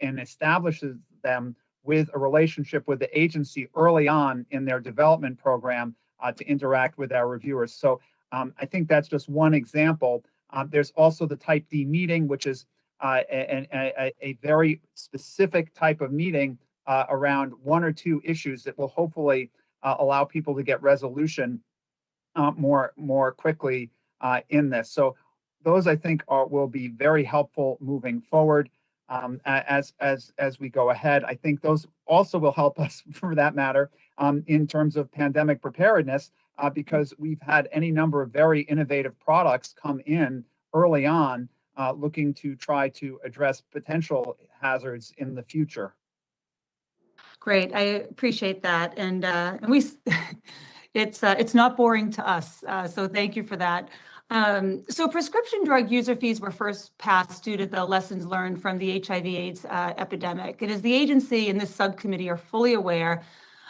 and establishes them with a relationship with the agency early on in their development program to interact with our reviewers. So I think that's just one example. There's also the Type D meeting, which is a very specific type of meeting around 1 or 2 issues that will hopefully allow people to get resolution more quickly in this. So those, I think, will be very helpful moving forward as we go ahead. I think those also will help us, for that matter, in terms of pandemic preparedness, because we've had any number of very innovative products come in early on, looking to try to address potential hazards in the future. Great, I appreciate that, and we, it's not boring to us, so thank you for that. So prescription drug user fees were first passed due to the lessons learned from the HIV/AIDS epidemic. And as the agency and this subcommittee are fully aware,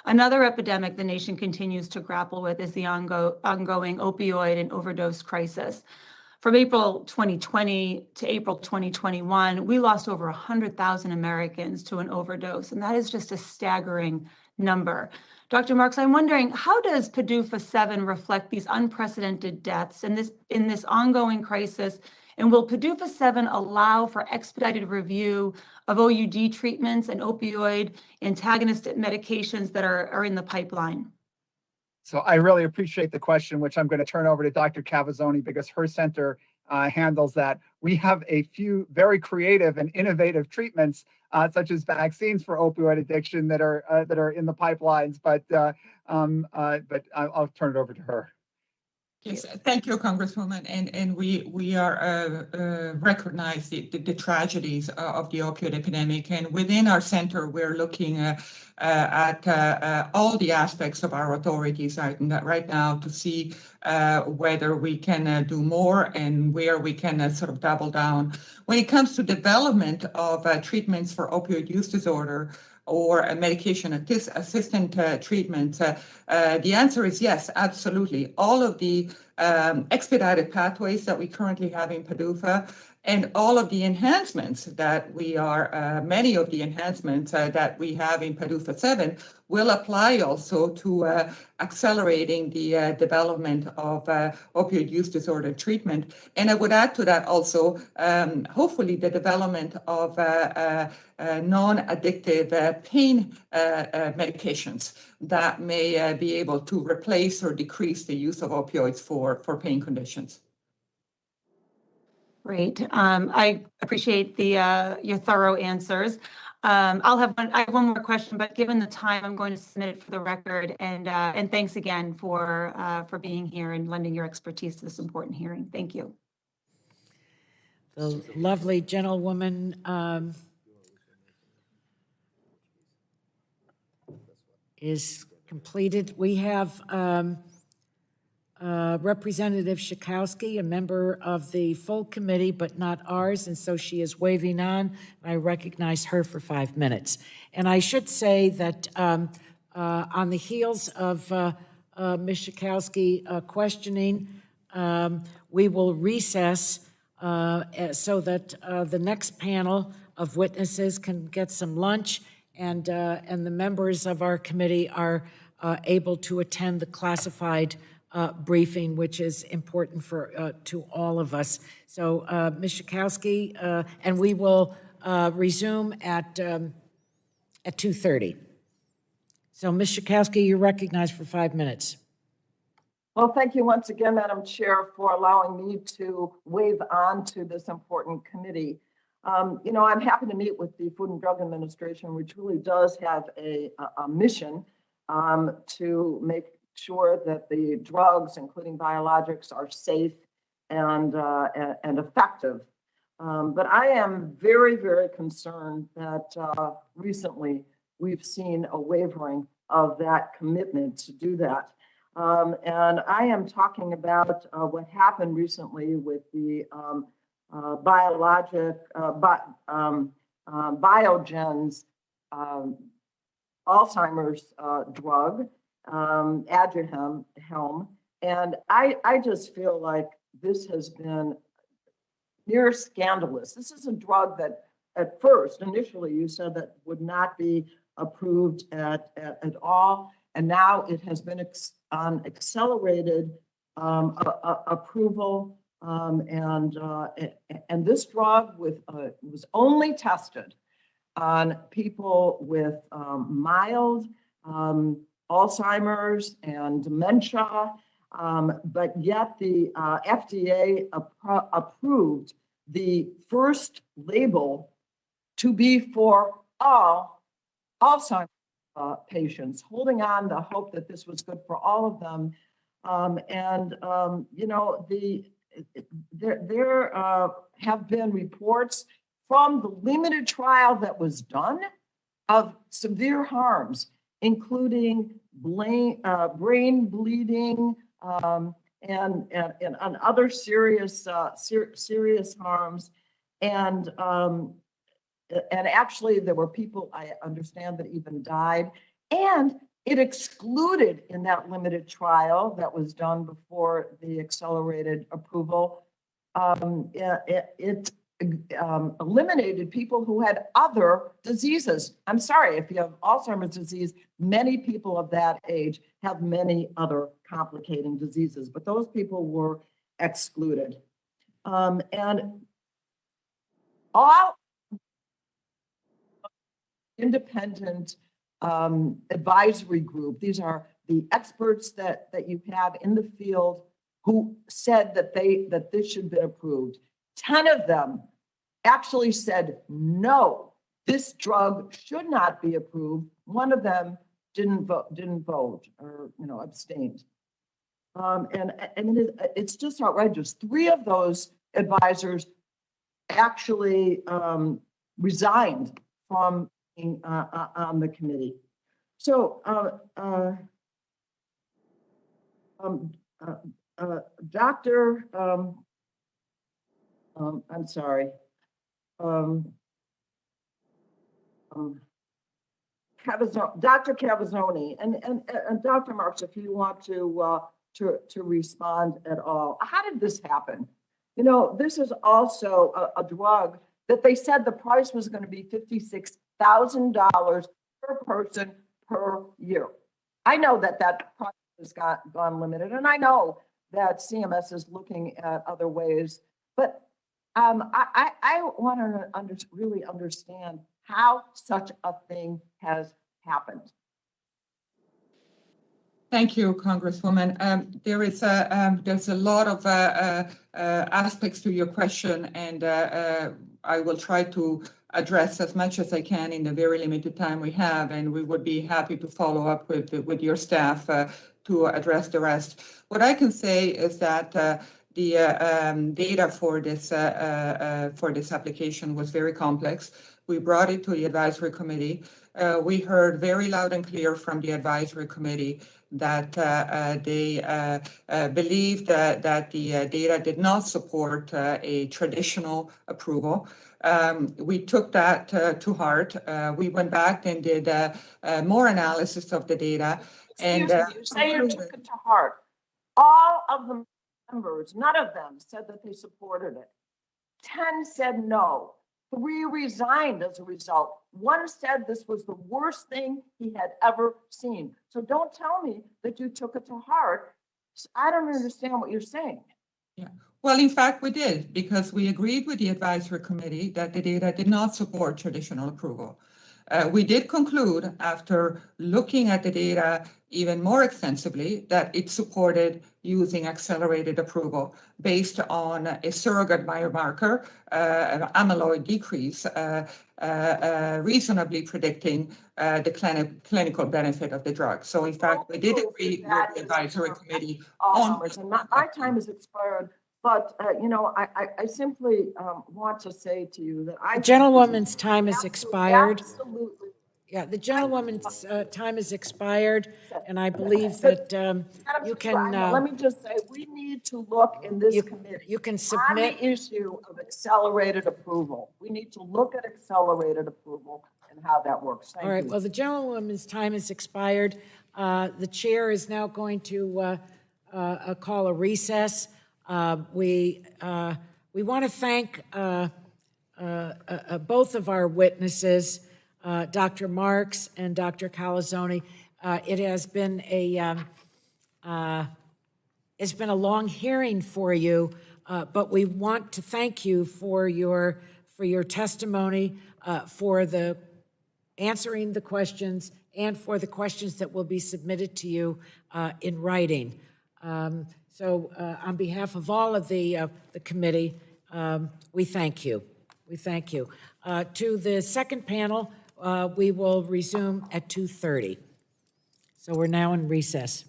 another epidemic the nation continues to grapple with is the ongoing opioid and overdose crisis. From April 2020 to April 2021, we lost over 100,000 Americans to an overdose, and that is just a staggering number. Dr. Marks, I'm wondering, how does PDUFA 7 reflect these unprecedented deaths in this ongoing crisis? And will PDUFA 7 allow for expedited review of OUD treatments and opioid antagonist medications that are in the pipeline? So I really appreciate the question, which I'm going to turn over to Dr. Cavazzoni because her center handles that. We have a few very creative and innovative treatments, such as vaccines for opioid addiction that are in the pipelines. But I'll turn it over to her. Yes, thank you, Congresswoman. And we are recognize the tragedies of the opioid epidemic. And within our center, we're looking at all the aspects of our authorities right now to see whether we can do more and where we can sort of double down. When it comes to development of treatments for opioid use disorder, or a medication assistant treatment? The answer is yes, absolutely. All of the expedited pathways that we currently have in PDUFA and all of the enhancements that many of the enhancements that we have in PDUFA 7 will apply also to accelerating the development of opioid use disorder treatment. And I would add to that also, hopefully, the development of non-addictive pain medications that may be able to replace or decrease the use of opioids for pain conditions. Great. I appreciate your thorough answers. I have one more question, but given the time, I'm going to submit it for the record. And thanks again for being here and lending your expertise to this important hearing. Thank you. The lovely gentlewoman is completed. We have Representative Schakowsky, a member of the full committee, but not ours, and so she is waving on. I recognize her for 5 minutes. And I should say that on the heels of Ms. Schakowsky questioning, we will recess so that the next panel of witnesses can get some lunch, and the members of our committee are able to attend the classified briefing, which is important to all of us. So, Ms. Schakowsky, and we will resume at 2:30. So, Ms. Schakowsky, you're recognized for 5 minutes. Well, thank you once again, Madam Chair, for allowing me to wave on to this important committee. I'm happy to meet with the Food and Drug Administration, which really does have a mission to make sure that the drugs, including biologics, are safe and effective. But I am very, very concerned that recently we've seen a wavering of that commitment to do that. And I am talking about what happened recently with the Biogen's Alzheimer's drug, Aduhelm. And I just feel like this has been near scandalous. This is a drug that at first, initially, you said that would not be approved at all. And now it has been on accelerated approval. And this drug was only tested on people with mild Alzheimer's and dementia, but yet the FDA approved the first label to be for all Alzheimer's patients, holding on to hope that this was good for all of them. There have been reports from the limited trial that was done of severe harms, including brain bleeding and other serious harms. And actually, there were people, I understand, that even died. And it excluded in that limited trial that was done before the accelerated approval, it eliminated people who had other diseases. I'm sorry, if you have Alzheimer's disease, many people of that age have many other complicating diseases, but those people were excluded. And all independent advisory group, these are the experts that you have in the field who said that this should be approved. 10 of them actually said, no, this drug should not be approved. One of them didn't vote or abstained. And it's just outrageous. 3 of those advisors actually resigned from being on the committee. So Dr. I'm sorry. Dr. Cavazzoni and Dr. Marks, if you want to respond at all, how did this happen? You know, this is also a drug that they said the price was going to be $56,000 per person per year. I know that price has gone limited, and I know that CMS is looking at other ways, but I want to really understand how such a thing has happened. Thank you, Congresswoman. There's a lot of aspects to your question, and I will try to address as much as I can in the very limited time we have, and we would be happy to follow up with your staff to address the rest. What I can say is that the data for this application was very complex. We brought it to the advisory committee. We heard very loud and clear from the advisory committee that they believed that the data did not support a traditional approval. We took that to heart. We went back and did more analysis of the data. Excuse me, you say you took it to heart. All of the members, none of them said that they supported it. 10 said no. 3 resigned as a result. 1 said this was the worst thing he had ever seen. So don't tell me that you took it to heart. I don't understand what you're saying. Yeah. Well, in fact, we did, because we agreed with the advisory committee that the data did not support traditional approval. We did conclude, after looking at the data even more extensively, that it supported using accelerated approval based on a surrogate biomarker, amyloid decrease, reasonably predicting the clinical benefit of the drug. So, in fact, we did agree with the advisory committee on. And my time has expired. But, you know, I simply want to say to you that The gentlewoman's time has expired. Absolutely. Yeah, the gentlewoman's time has expired, and I believe that you can. Let me just say, we need to look in this committee. You can on submit. the issue of accelerated approval. We need to look at accelerated approval and how that works. Thank All right, you. well, the gentlewoman's time has expired. The chair is now going to call a recess. We want to thank both of our witnesses, Dr. Marks and Dr. Calazzoni. It has been it's been a long hearing for you, but we want to thank you for your testimony, for the answering the questions, and for the questions that will be submitted to you in writing. So on behalf of all of the committee, we thank you. We thank you. To the second panel, we will resume at 2:30. So we're now in recess.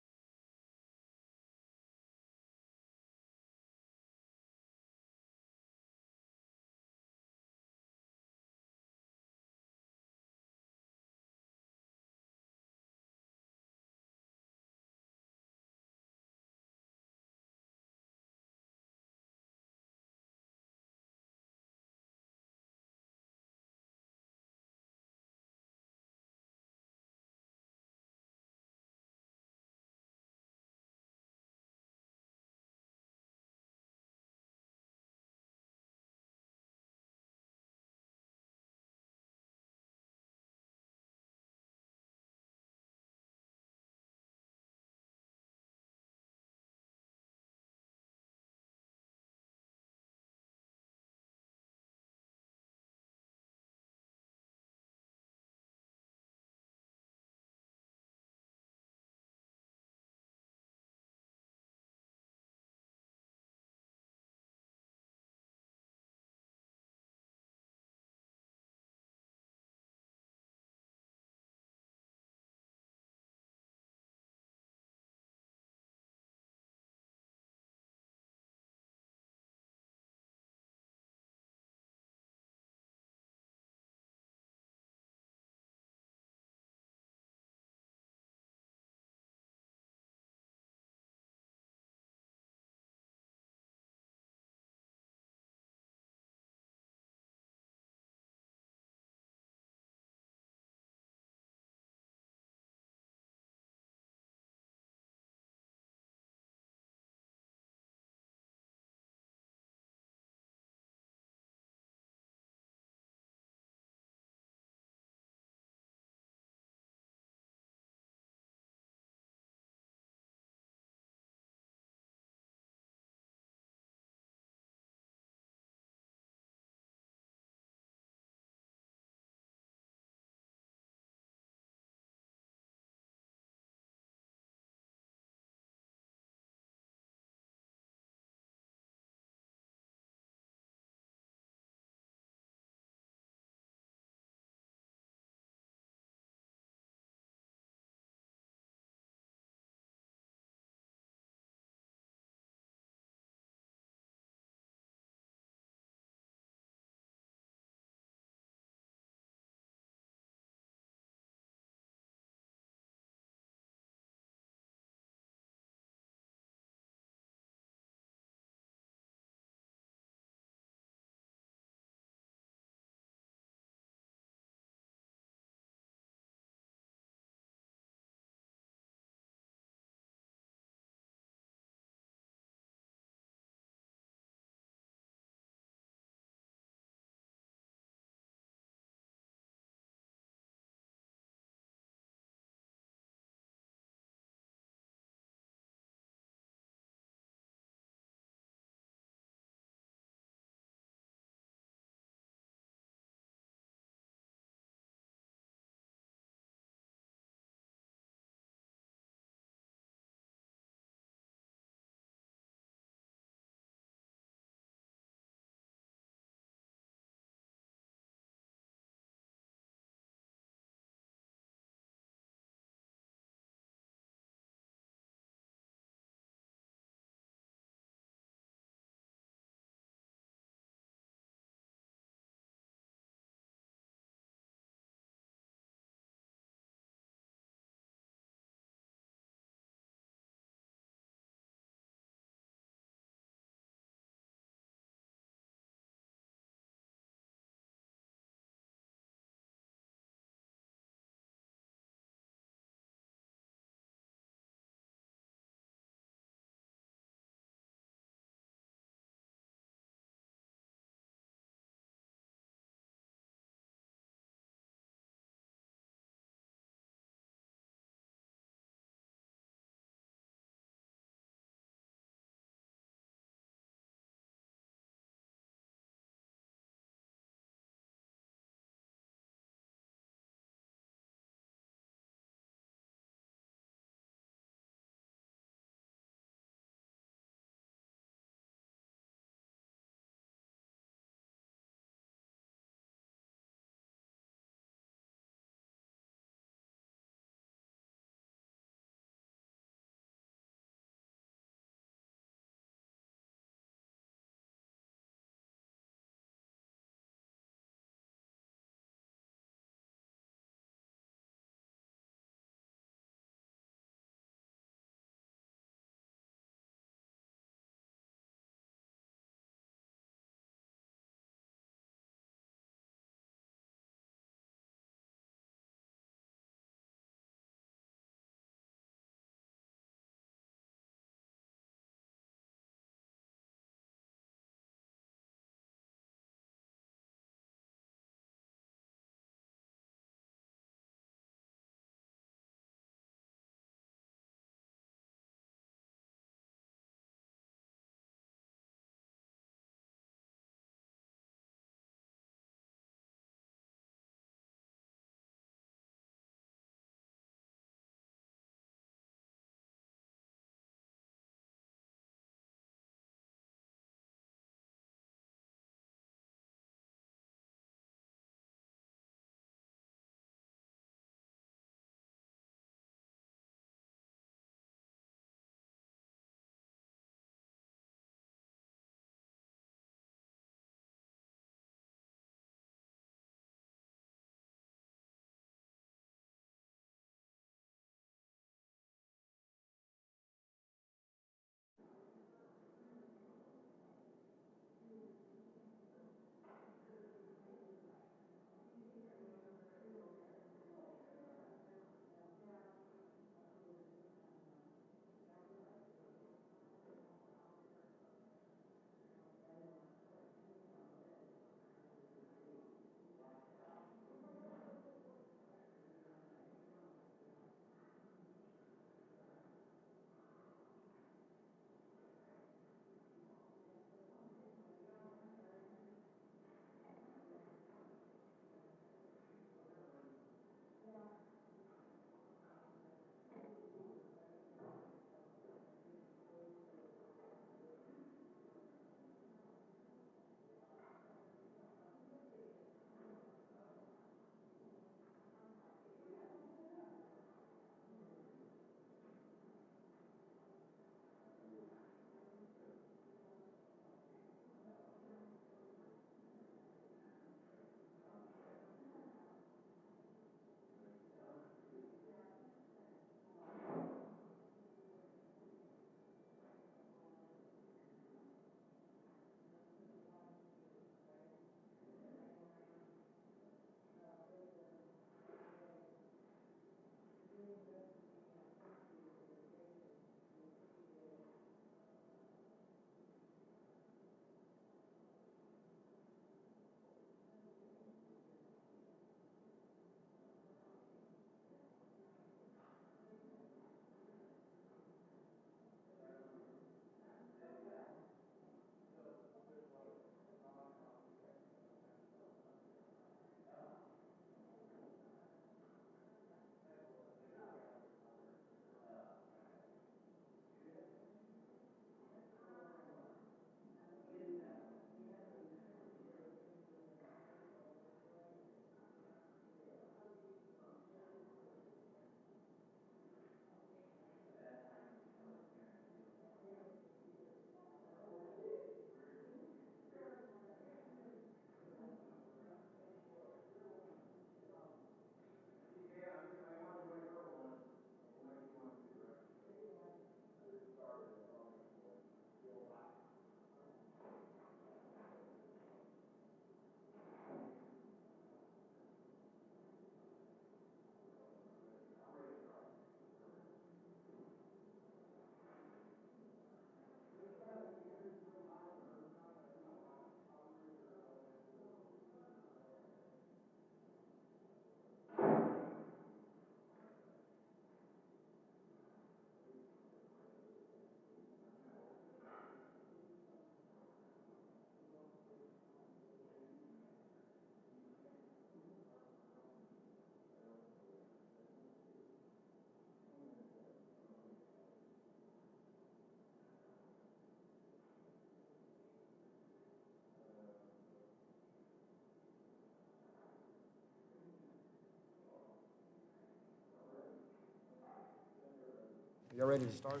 Y'all ready to start?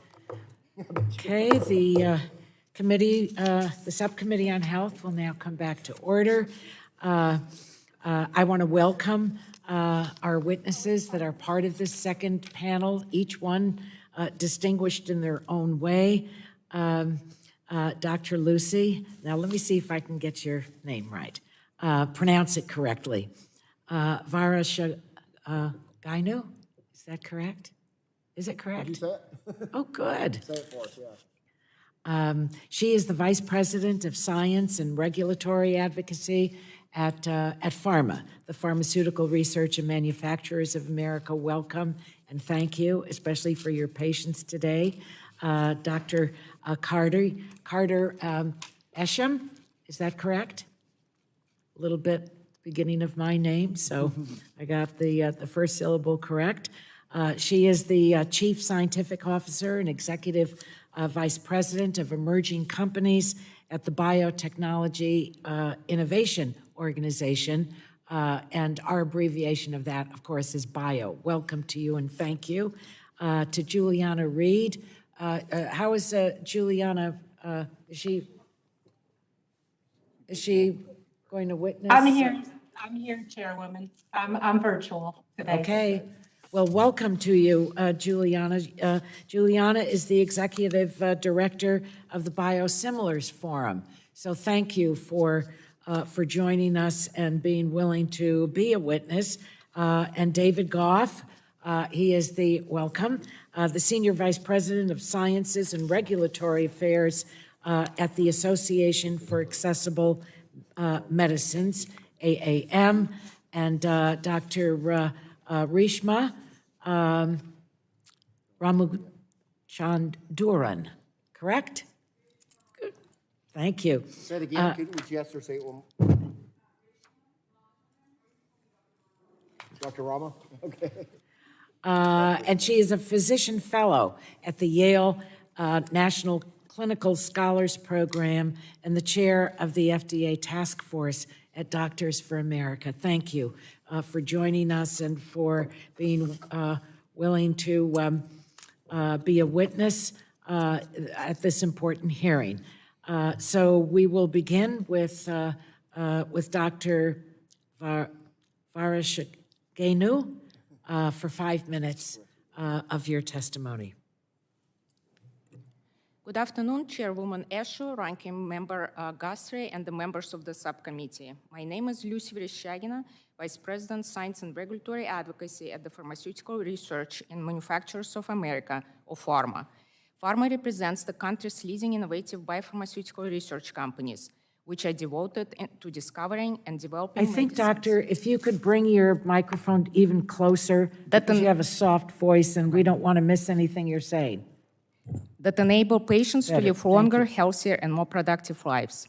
Okay, the Subcommittee on Health will now come back to order. I want to welcome our witnesses that are part of this second panel, each one distinguished in their own way. Dr. Lucy, now let me see if I can get your name right. Pronounce it correctly. Gainu, is that correct? Is it correct? Did you say it? Oh, good. Say it for us, yeah. She is the Vice President of Science and Regulatory Advocacy at PhRMA, the Pharmaceutical Research and Manufacturers of America. Welcome and thank you, especially for your patience today. Dr. Carter Esham, is that correct? A little bit beginning of my name, so I got the first syllable correct. She is the Chief Scientific Officer and Executive Vice President of Emerging Companies at the Biotechnology Innovation Organization, and our abbreviation of that, of course, is BIO. Welcome to you and thank you. To Juliana Reed. How is Juliana, is she going to witness? I'm here, Chairwoman. I'm virtual today. Okay. Well, welcome to you, Juliana. Juliana is the Executive Director of the Biosimilars Forum. So thank you for joining us and being willing to be a witness. And David Goff, he is the Senior Vice President of Sciences and Regulatory Affairs at the Association for Accessible Medicines, AAM, and Dr. Reshma Ramachandran, correct? Good. Thank you. Say it again. Would you ask her to say it one? Dr. Rama? Okay. And she is a physician fellow at the Yale National Clinical Scholars Program and the chair of the FDA Task Force at Doctors for America. Thank you for joining us and for being willing to be a witness at this important hearing. So we will begin with Dr. Varashagenu for 5 minutes of your testimony. Good afternoon, Chairwoman Eshu, Ranking Member Guthrie, and the members of the subcommittee. My name is Lucy Vereshchagina, Vice President, Science and Regulatory Advocacy at the Pharmaceutical Research and Manufacturers of America, or PhRMA. PhRMA represents the country's leading innovative biopharmaceutical research companies, which are devoted to discovering and developing I think, medicines. Doctor, if you could bring your microphone even closer, because you have a soft voice and we don't want to miss anything you're saying. That enable patients to live longer, healthier, and more productive lives.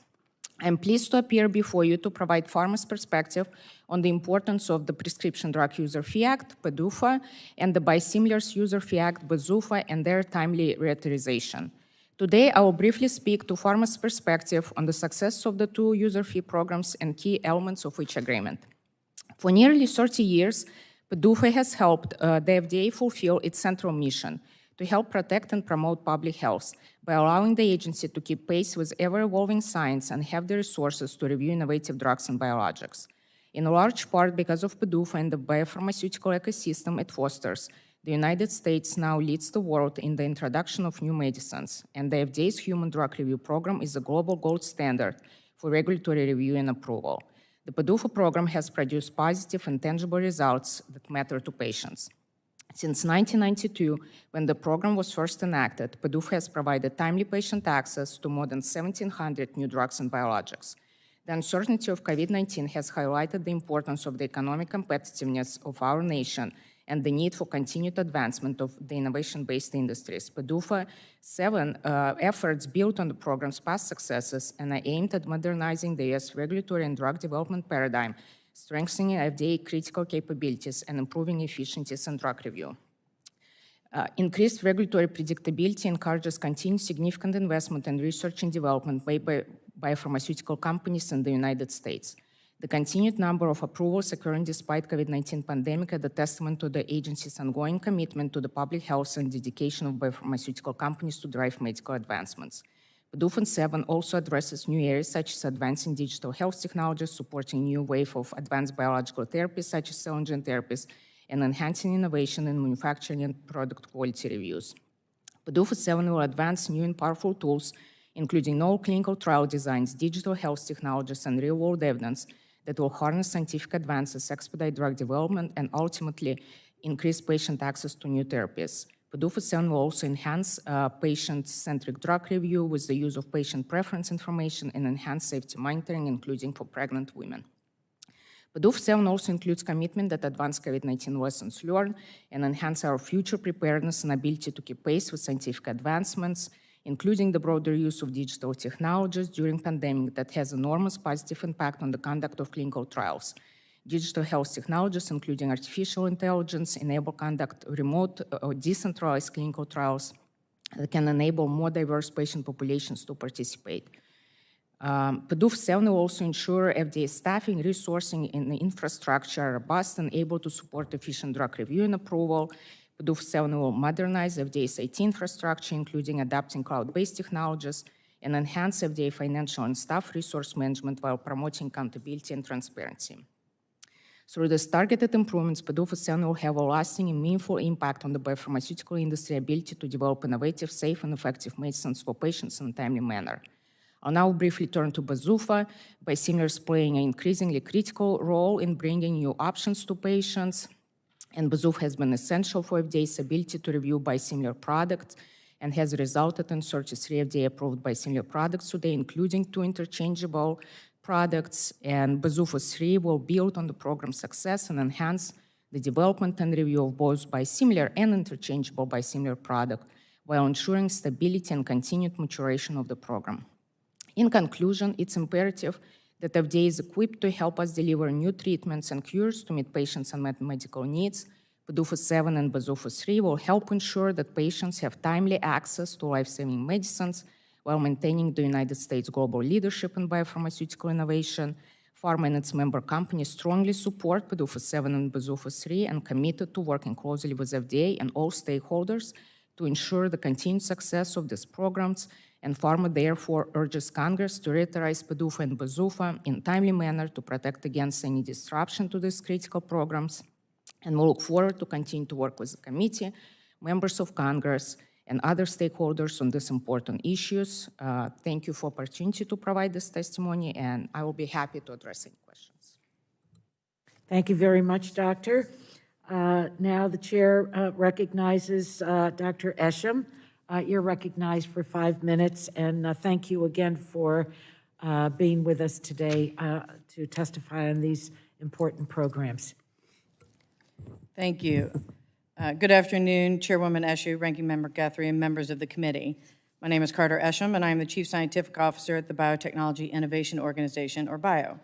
I'm pleased to appear before you to provide PhRMA's perspective on the importance of the Prescription Drug User Fee Act, PDUFA, and the Biosimilars User Fee Act, BSUFA, and their timely reauthorization. Today, I will briefly speak to PhRMA's perspective on the success of the two user fee programs and key elements of each agreement. For nearly 30 years, PDUFA has helped the FDA fulfill its central mission to help protect and promote public health by allowing the agency to keep pace with ever-evolving science and have the resources to review innovative drugs and biologics. In large part because of PDUFA and the biopharmaceutical ecosystem it fosters, the United States now leads the world in the introduction of new medicines, and the FDA's Human Drug Review Program is a global gold standard for regulatory review and approval. The PDUFA program has produced positive and tangible results that matter to patients. Since 1992, when the program was first enacted, PDUFA has provided timely patient access to more than 1,700 new drugs and biologics. The uncertainty of COVID-19 has highlighted the importance of the economic competitiveness of our nation and the need for continued advancement of the innovation-based industries. PDUFA 7 efforts built on the program's past successes and are aimed at modernizing the U.S. regulatory and drug development paradigm, strengthening FDA critical capabilities, and improving efficiencies in drug review. Increased regulatory predictability encourages continued significant investment in research and development made by biopharmaceutical companies in the United States. The continued number of approvals occurring despite COVID-19 pandemic are the testament to the agency's ongoing commitment to the public health and dedication of biopharmaceutical companies to drive medical advancements. PDUFA 7 also addresses new areas such as advancing digital health technologies, supporting new wave of advanced biological therapies such as cell and gene therapies, and enhancing innovation in manufacturing and product quality reviews. PDUFA 7 will advance new and powerful tools, including novel clinical trial designs, digital health technologies, and real-world evidence that will harness scientific advances, expedite drug development, and ultimately increase patient access to new therapies. PDUFA 7 will also enhance patient-centric drug review with the use of patient preference information and enhance safety monitoring, including for pregnant women. PDUFA 7 also includes commitment that advance COVID-19 lessons learned and enhance our future preparedness and ability to keep pace with scientific advancements, including the broader use of digital technologies during pandemic that has enormous positive impact on the conduct of clinical trials. Digital health technologies, including artificial intelligence, enable conduct remote or decentralized clinical trials that can enable more diverse patient populations to participate. PDUFA 7 will also ensure FDA staffing, resourcing, and infrastructure are robust and able to support efficient drug review and approval. PDUFA 7 will modernize FDA's IT infrastructure, including adapting cloud-based technologies, and enhance FDA financial and staff resource management while promoting accountability and transparency. Through these targeted improvements, PDUFA 7 will have a lasting and meaningful impact on the biopharmaceutical industry ability to develop innovative, safe, and effective medicines for patients in a timely manner. I'll now briefly turn to BIZUFA. Biosimilars playing an increasingly critical role in bringing new options to patients, and BIZUFA has been essential for FDA's ability to review biosimilar products and has resulted in 33 FDA-approved biosimilar products today, including 2 interchangeable products, and BIZUFA 3 will build on the program's success and enhance the development and review of both biosimilar and interchangeable biosimilar products while ensuring stability and continued maturation of the program. In conclusion, it's imperative that FDA is equipped to help us deliver new treatments and cures to meet patients' unmet medical needs. PDUFA 7 and BIZUFA 3 will help ensure that patients have timely access to life-saving medicines while maintaining the United States' global leadership in biopharmaceutical innovation. Pharma and its member companies strongly support PDUFA 7 and BIZUFA 3 and committed to working closely with FDA and all stakeholders to ensure the continued success of these programs, and Pharma therefore urges Congress to reauthorize PDUFA and BIZUFA in a timely manner to protect against any disruption to these critical programs. And we look forward to continue to work with the committee, members of Congress, and other stakeholders on these important issues. Thank you for the opportunity to provide this testimony, and I will be happy to address any questions. Thank you very much, Doctor. Now the chair recognizes Dr. Esham. You're recognized for 5 minutes, and thank you again for being with us today to testify on these important programs. Thank you. Good afternoon, Chairwoman Eshoo, Ranking Member Guthrie, and members of the committee. My name is Carter Esham, and I am the Chief Scientific Officer at the Biotechnology Innovation Organization, or BIO.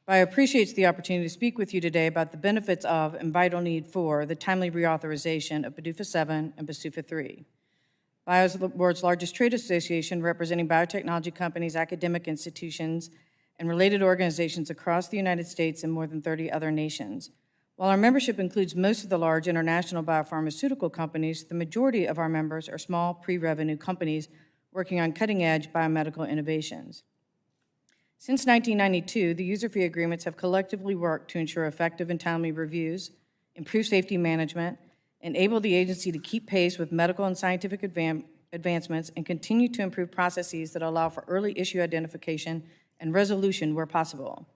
BIO appreciates the opportunity to speak with you today about the benefits of and vital need for the timely reauthorization of PDUFA 7 and BIZUFA 3. BIO is the world's largest trade association representing biotechnology companies, academic institutions, and related organizations across the United States and more than 30 other nations. While our membership includes most of the large international biopharmaceutical companies, the majority of our members are small, pre-revenue companies working on cutting-edge biomedical innovations. Since 1992, the user fee agreements have collectively worked to ensure effective and timely reviews, improve safety management, enable the agency to keep pace with medical and scientific advancements, and continue to improve processes that allow for early issue identification and resolution where possible.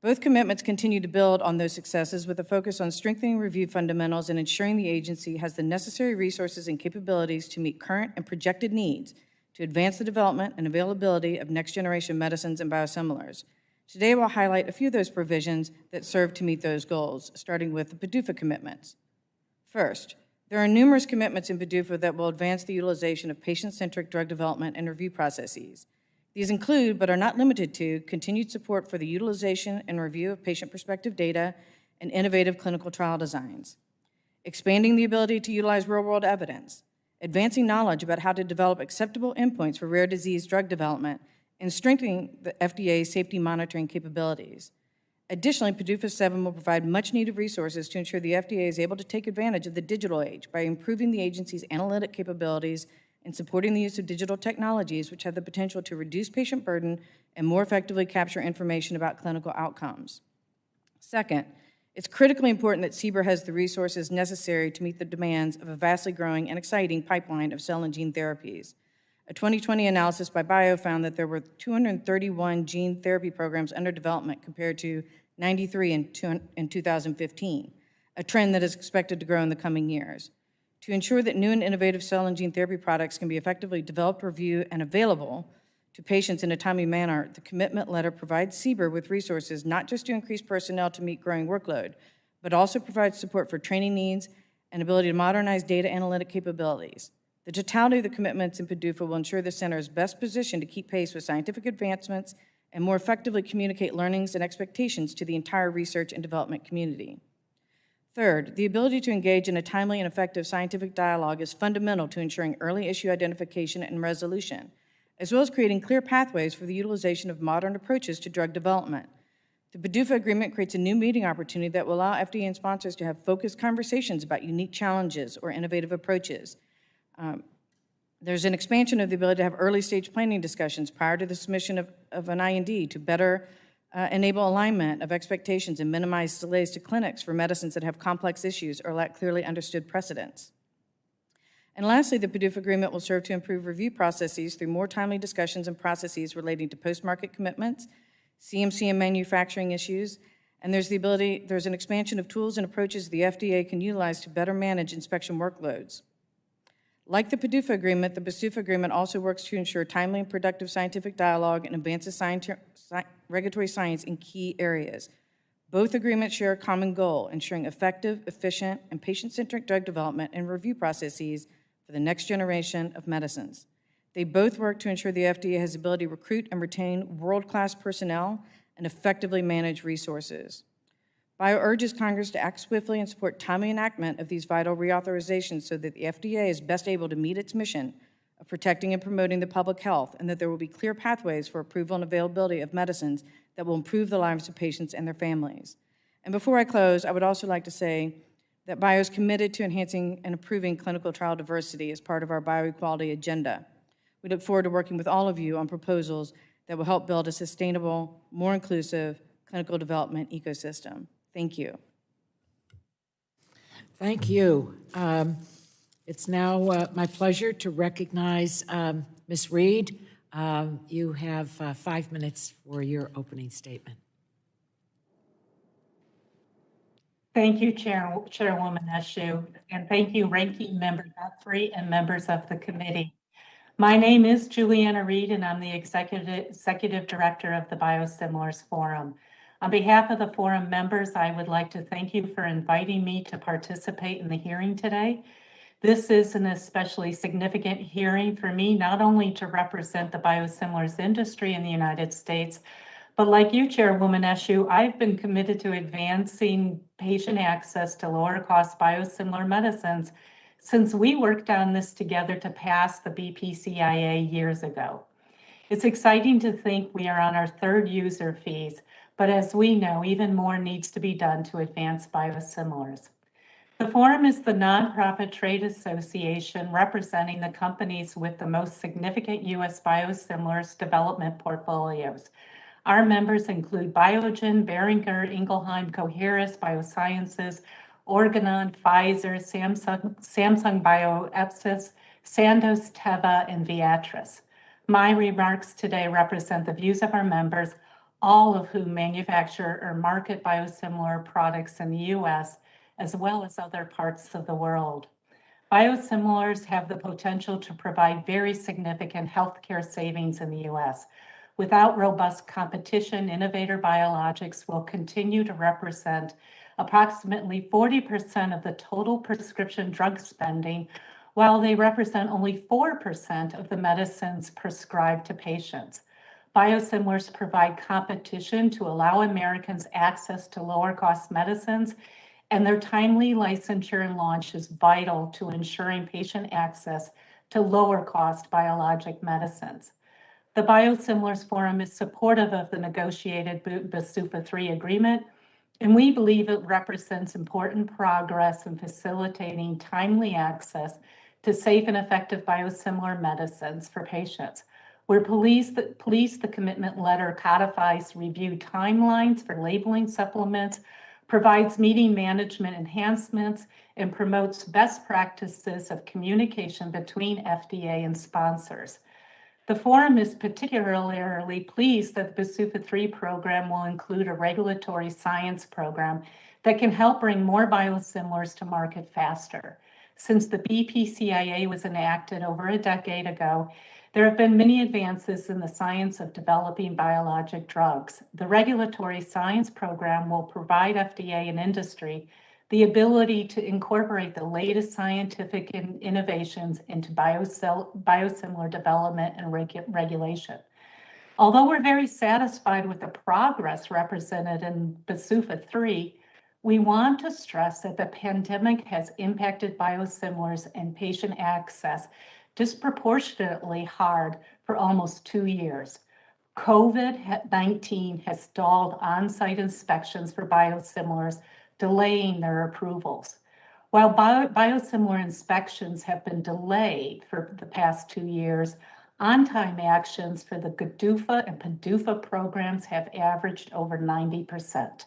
Both commitments continue to build on those successes with a focus on strengthening review fundamentals and ensuring the agency has the necessary resources and capabilities to meet current and projected needs to advance the development and availability of next-generation medicines and biosimilars. Today, we'll highlight a few of those provisions that serve to meet those goals, starting with the PDUFA commitments. First, there are numerous commitments in PDUFA that will advance the utilization of patient-centric drug development and review processes. These include, but are not limited to, continued support for the utilization and review of patient-perspective data and innovative clinical trial designs, expanding the ability to utilize real-world evidence, advancing knowledge about how to develop acceptable endpoints for rare disease drug development, and strengthening the FDA's safety monitoring capabilities. Additionally, PDUFA 7 will provide much-needed resources to ensure the FDA is able to take advantage of the digital age by improving the agency's analytic capabilities and supporting the use of digital technologies, which have the potential to reduce patient burden and more effectively capture information about clinical outcomes. Second, it's critically important that CBER has the resources necessary to meet the demands of a vastly growing and exciting pipeline of cell and gene therapies. A 2020 analysis by Bio found that there were 231 gene therapy programs under development compared to 93 in 2015, a trend that is expected to grow in the coming years. To ensure that new and innovative cell and gene therapy products can be effectively developed, reviewed, and available to patients in a timely manner, the commitment letter provides CBER with resources not just to increase personnel to meet growing workload, but also provides support for training needs and ability to modernize data analytic capabilities. The totality of the commitments in PDUFA will ensure the center is best positioned to keep pace with scientific advancements and more effectively communicate learnings and expectations to the entire research and development community. Third, the ability to engage in a timely and effective scientific dialogue is fundamental to ensuring early issue identification and resolution, as well as creating clear pathways for the utilization of modern approaches to drug development. The PDUFA agreement creates a new meeting opportunity that will allow FDA and sponsors to have focused conversations about unique challenges or innovative approaches. There's an expansion of the ability to have early-stage planning discussions prior to the submission of an IND to better enable alignment of expectations and minimize delays to clinics for medicines that have complex issues or lack clearly understood precedents. And lastly, the PDUFA agreement will serve to improve review processes through more timely discussions and processes relating to post-market commitments, CMC and manufacturing issues, and there's an expansion of tools and approaches the FDA can utilize to better manage inspection workloads. Like the PDUFA agreement, the BsUFA agreement also works to ensure timely and productive scientific dialogue and advances regulatory science in key areas. Both agreements share a common goal, ensuring effective, efficient, and patient-centric drug development and review processes for the next generation of medicines. They both work to ensure the FDA has the ability to recruit and retain world-class personnel and effectively manage resources. Bio urges Congress to act swiftly and support timely enactment of these vital reauthorizations so that the FDA is best able to meet its mission of protecting and promoting the public health, and that there will be clear pathways for approval and availability of medicines that will improve the lives of patients and their families. And before I close, I would also like to say that Bio is committed to enhancing and improving clinical trial diversity as part of our bioequality agenda. We look forward to working with all of you on proposals that will help build a sustainable, more inclusive clinical development ecosystem. Thank you. Thank you. It's now my pleasure to recognize Ms. Reed. You have 5 minutes for your opening statement. Thank you, Chairwoman Eshoo, and thank you, Ranking Member Guthrie and members of the committee. My name is Juliana Reed, and I'm the Executive Director of the Biosimilars Forum. On behalf of the forum members, I would like to thank you for inviting me to participate in the hearing today. This is an especially significant hearing for me, not only to represent the biosimilars industry in the United States, but like you, Chairwoman Eshoo, I've been committed to advancing patient access to lower cost biosimilar medicines since we worked on this together to pass the BPCIA years ago. It's exciting to think we are on our third user fees, but as we know, even more needs to be done to advance biosimilars. The forum is the nonprofit trade association representing the companies with the most significant U.S. biosimilars development portfolios. Our members include Biogen, Boehringer Ingelheim, Coherus Biosciences, Organon, Pfizer, Samsung Bioepis, Sandoz, Teva, and Viatris. My remarks today represent the views of our members, all of whom manufacture or market biosimilar products in the U.S., as well as other parts of the world. Biosimilars have the potential to provide very significant healthcare savings in the U.S. Without robust competition, innovator biologics will continue to represent approximately 40% of the total prescription drug spending, while they represent only 4% of the medicines prescribed to patients. Biosimilars provide competition to allow Americans access to lower cost medicines, and their timely licensure and launch is vital to ensuring patient access to lower cost biologic medicines. The Biosimilars Forum is supportive of the negotiated BsUFA 3 agreement, and we believe it represents important progress in facilitating timely access to safe and effective biosimilar medicines for patients. We're pleased the commitment letter codifies review timelines for labeling supplements, provides meeting management enhancements, and promotes best practices of communication between FDA and sponsors. The forum is particularly pleased that the BsUFA 3 program will include a regulatory science program that can help bring more biosimilars to market faster. Since the BPCIA was enacted over a decade ago, there have been many advances in the science of developing biologic drugs. The regulatory science program will provide FDA and industry the ability to incorporate the latest scientific innovations into biosimilar development and regulation. Although we're very satisfied with the progress represented in BsUFA 3, we want to stress that the pandemic has impacted biosimilars and patient access disproportionately hard for almost 2 years. COVID-19 has stalled on-site inspections for biosimilars, delaying their approvals. While biosimilar inspections have been delayed for the past 2 years, on-time actions for the GDUFA and PDUFA programs have averaged over 90%.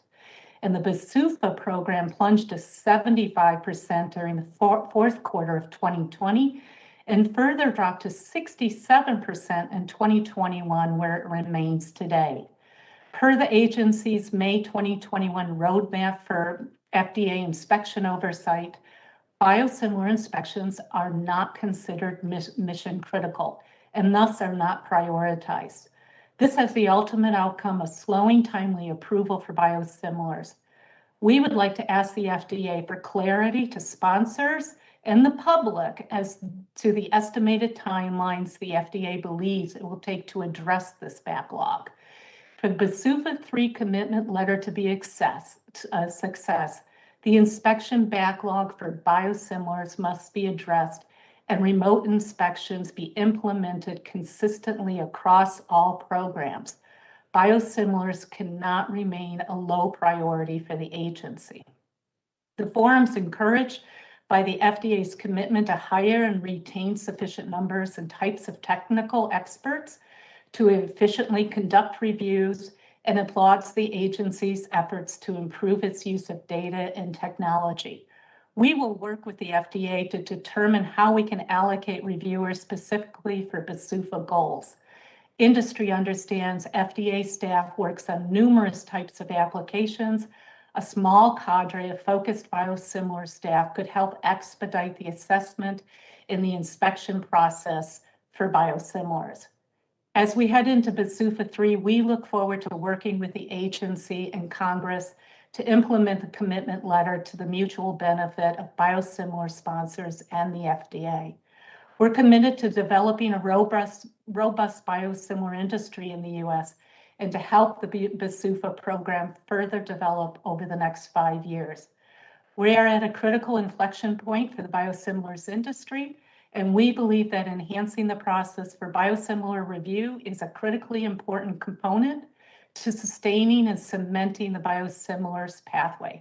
And the BsUFA program plunged to 75% during the fourth quarter of 2020 and further dropped to 67% in 2021, where it remains today. Per the agency's May 2021 roadmap for FDA inspection oversight, biosimilar inspections are not considered mission critical and thus are not prioritized. This has the ultimate outcome of slowing timely approval for biosimilars. We would like to ask the FDA for clarity to sponsors and the public as to the estimated timelines the FDA believes it will take to address this backlog. For the BsUFA 3 commitment letter to be a success, the inspection backlog for biosimilars must be addressed and remote inspections be implemented consistently across all programs. Biosimilars cannot remain a low priority for the agency. The forum's encouraged by the FDA's commitment to hire and retain sufficient numbers and types of technical experts to efficiently conduct reviews and applauds the agency's efforts to improve its use of data and technology. We will work with the FDA to determine how we can allocate reviewers specifically for BsUFA goals. Industry understands FDA staff works on numerous types of applications. A small cadre of focused biosimilar staff could help expedite the assessment in the inspection process for biosimilars. As we head into BsUFA 3, we look forward to working with the agency and Congress to implement the commitment letter to the mutual benefit of biosimilar sponsors and the FDA. We're committed to developing a robust biosimilar industry in the U.S. and to help the BsUFA program further develop over the next 5 years. We are at a critical inflection point for the biosimilars industry, and we believe that enhancing the process for biosimilar review is a critically important component to sustaining and cementing the biosimilars pathway.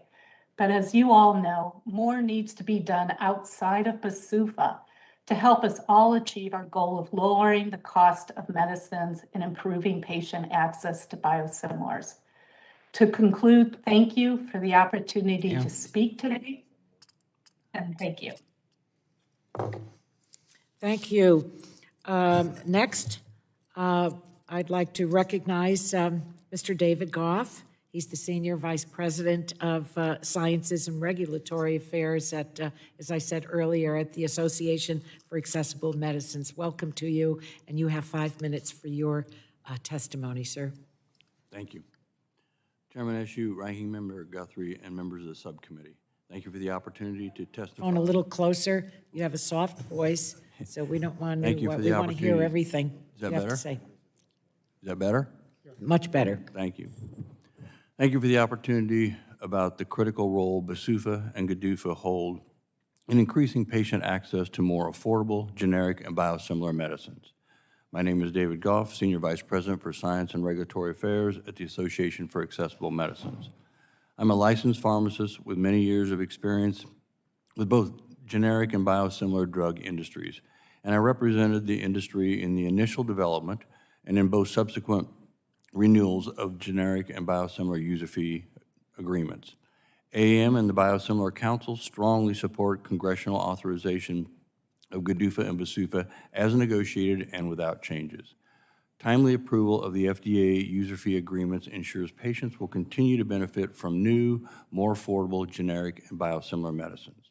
But as you all know, more needs to be done outside of BsUFA to help us all achieve our goal of lowering the cost of medicines and improving patient access to biosimilars. To conclude, thank you for the opportunity to speak today, and thank you. Thank you. Next, I'd like to recognize Mr. David Goff. He's the Senior Vice President of Sciences and Regulatory Affairs at, as I said earlier, at the Association for Accessible Medicines. Welcome to you, and you have 5 minutes for your testimony, sir. Thank you. Chairman Eshoo, Ranking Member Guthrie, and members of the subcommittee. Thank you for the opportunity to testify. Phone a little closer. You have a soft voice, so we don't want to. Thank you for the we want to hear opportunity. everything Is that you have better? to say. Is that better? Much better. Thank you. Thank you for the opportunity about the critical role BsUFA and GDUFA hold in increasing patient access to more affordable, generic, and biosimilar medicines. My name is David Goff, Senior Vice President for Science and Regulatory Affairs at the Association for Accessible Medicines. I'm a licensed pharmacist with many years of experience with both generic and biosimilar drug industries, and I represented the industry in the initial development and in both subsequent renewals of generic and biosimilar user fee agreements. AAM and the Biosimilar Council strongly support congressional authorization of GDUFA and BsUFA as negotiated and without changes. Timely approval of the FDA user fee agreements ensures patients will continue to benefit from new, more affordable generic and biosimilar medicines.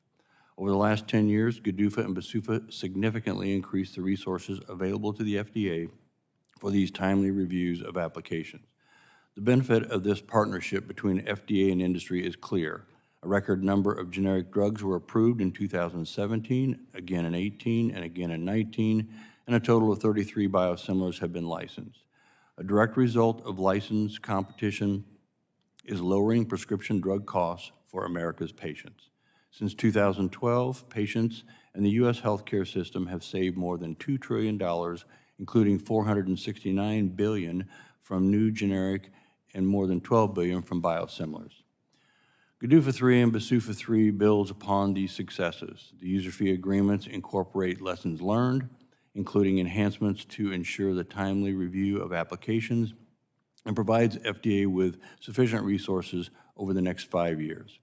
Over the last 10 years, GDUFA and BsUFA significantly increased the resources available to the FDA for these timely reviews of applications. The benefit of this partnership between FDA and industry is clear. A record number of generic drugs were approved in 2017, again in 18, and again in 19, and a total of 33 biosimilars have been licensed. A direct result of license competition is lowering prescription drug costs for America's patients. Since 2012, patients and the U.S. healthcare system have saved more than $2 trillion, including $469 billion from new generic and more than $12 billion from biosimilars. GDUFA 3 and BsUFA 3 builds upon these successes. The user fee agreements incorporate lessons learned, including enhancements to ensure the timely review of applications, and provides FDA with sufficient resources over the next 5 years.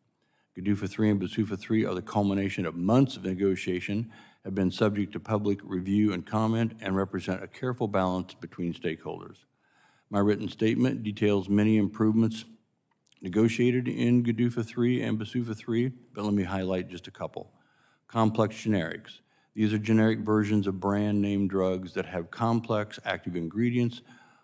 GDUFA 3 and BsUFA 3 are the culmination of months of negotiation, have been subject to public review and comment, and represent a careful balance between stakeholders. My written statement details many improvements negotiated in GDUFA 3 and BsUFA 3, but let me highlight just a couple. Complex generics. These are generic versions of brand name drugs that have complex active ingredients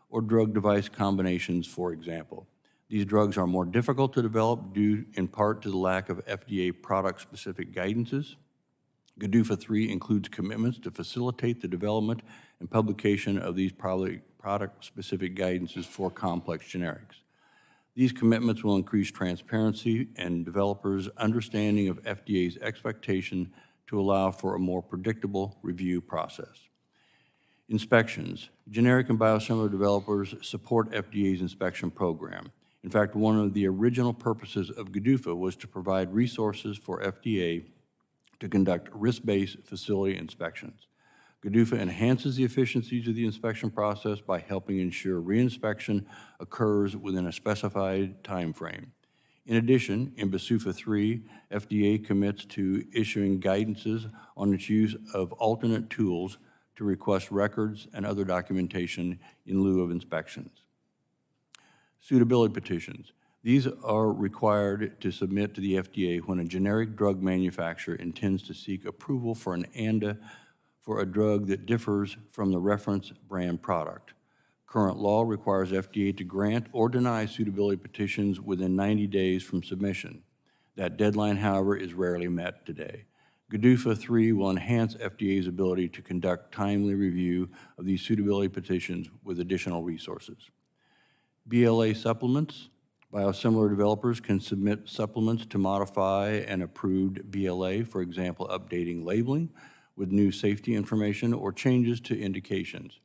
or drug-device combinations, for example. These drugs are more difficult to develop due in part to the lack of FDA product-specific guidances. GDUFA 3 includes commitments to facilitate the development and publication of these product-specific guidances for complex generics. These commitments will increase transparency and developers' understanding of FDA's expectation to allow for a more predictable review process. Inspections. Generic and biosimilar developers support FDA's inspection program. In fact, one of the original purposes of GDUFA was to provide resources for FDA to conduct risk-based facility inspections. GDUFA enhances the efficiencies of the inspection process by helping ensure reinspection occurs within a specified time frame. In addition, in BsUFA 3, FDA commits to issuing guidances on its use of alternate tools to request records and other documentation in lieu of inspections. Suitability petitions. These are required to submit to the FDA when a generic drug manufacturer intends to seek approval for an ANDA for a drug that differs from the reference brand product. Current law requires FDA to grant or deny suitability petitions within 90 days from submission. That deadline, however, is rarely met today. GDUFA 3 will enhance FDA's ability to conduct timely review of these suitability petitions with additional resources. BLA supplements. Biosimilar developers can submit supplements to modify an approved BLA, for example, updating labeling with new safety information or changes to indications.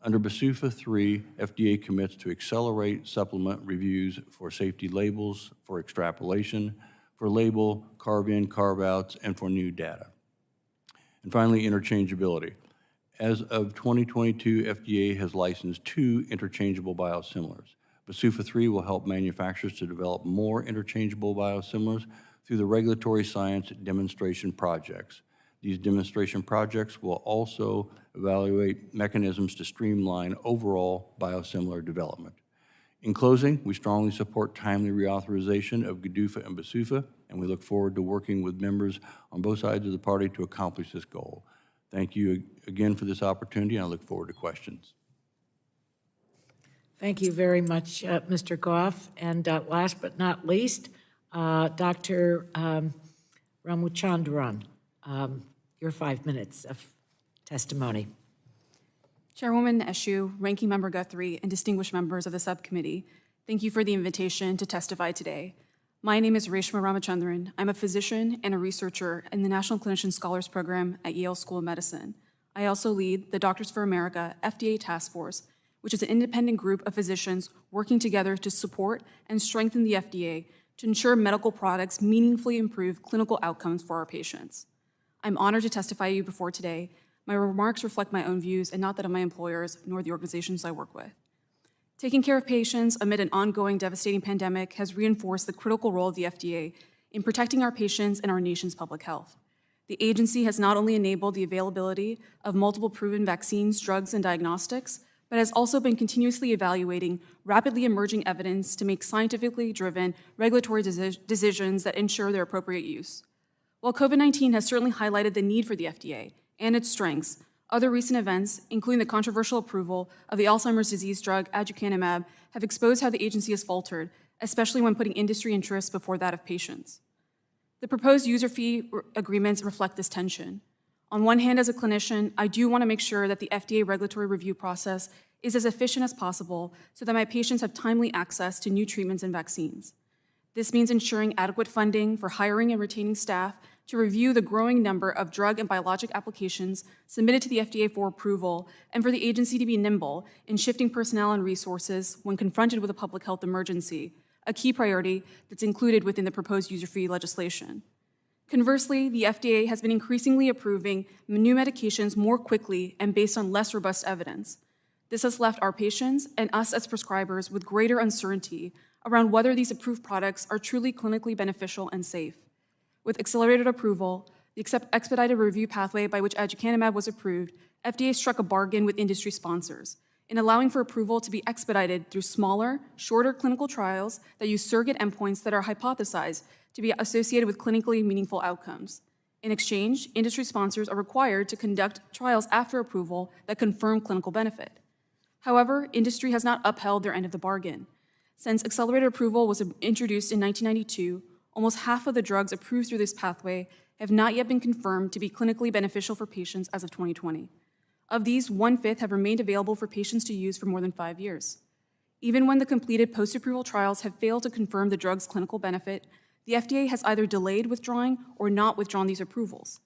Under BsUFA 3, FDA commits to accelerate supplement reviews for safety labels, for extrapolation, for label carve-in, carve-outs, and for new data. And finally, interchangeability. As of 2022, FDA has licensed 2 interchangeable biosimilars. BsUFA 3 will help manufacturers to develop more interchangeable biosimilars through the regulatory science demonstration projects. These demonstration projects will also evaluate mechanisms to streamline overall biosimilar development. In closing, we strongly support timely reauthorization of GDUFA and BsUFA, and we look forward to working with members on both sides of the party to accomplish this goal. Thank you again for this opportunity, and I look forward to questions. Thank you very much, Mr. Goff. And last but not least, Dr. Ramachandran, your 5 minutes of testimony. Chairwoman Eshoo, Ranking Member Guthrie, and distinguished members of the subcommittee, thank you for the invitation to testify today. My name is Reshma Ramachandran. I'm a physician and a researcher in the National Clinician Scholars Program at Yale School of Medicine. I also lead the Doctors for America FDA Task Force, which is an independent group of physicians working together to support and strengthen the FDA to ensure medical products meaningfully improve clinical outcomes for our patients. I'm honored to testify to you before today. My remarks reflect my own views and not that of my employers nor the organizations I work with. Taking care of patients amid an ongoing devastating pandemic has reinforced the critical role of the FDA in protecting our patients and our nation's public health. The agency has not only enabled the availability of multiple proven vaccines, drugs, and diagnostics, but has also been continuously evaluating rapidly emerging evidence to make scientifically driven regulatory decisions that ensure their appropriate use. While COVID-19 has certainly highlighted the need for the FDA and its strengths, other recent events, including the controversial approval of the Alzheimer's disease drug aducanumab, have exposed how the agency has faltered, especially when putting industry interests before that of patients. The proposed user fee agreements reflect this tension. On one hand, as a clinician, I do want to make sure that the FDA regulatory review process is as efficient as possible so that my patients have timely access to new treatments and vaccines. This means ensuring adequate funding for hiring and retaining staff to review the growing number of drug and biologic applications submitted to the FDA for approval, and for the agency to be nimble in shifting personnel and resources when confronted with a public health emergency, a key priority that's included within the proposed user fee legislation. Conversely, the FDA has been increasingly approving new medications more quickly and based on less robust evidence. This has left our patients and us as prescribers with greater uncertainty around whether these approved products are truly clinically beneficial and safe. With accelerated approval, the expedited review pathway by which aducanumab was approved, FDA struck a bargain with industry sponsors in allowing for approval to be expedited through smaller, shorter clinical trials that use surrogate endpoints that are hypothesized to be associated with clinically meaningful outcomes. In exchange, industry sponsors are required to conduct trials after approval that confirm clinical benefit. However, industry has not upheld their end of the bargain. Since accelerated approval was introduced in 1992, almost half of the drugs approved through this pathway have not yet been confirmed to be clinically beneficial for patients as of 2020. Of these, 1/5 have remained available for patients to use for more than 5 years. Even when the completed post-approval trials have failed to confirm the drug's clinical benefit, the FDA has either delayed withdrawing or not withdrawn these approvals.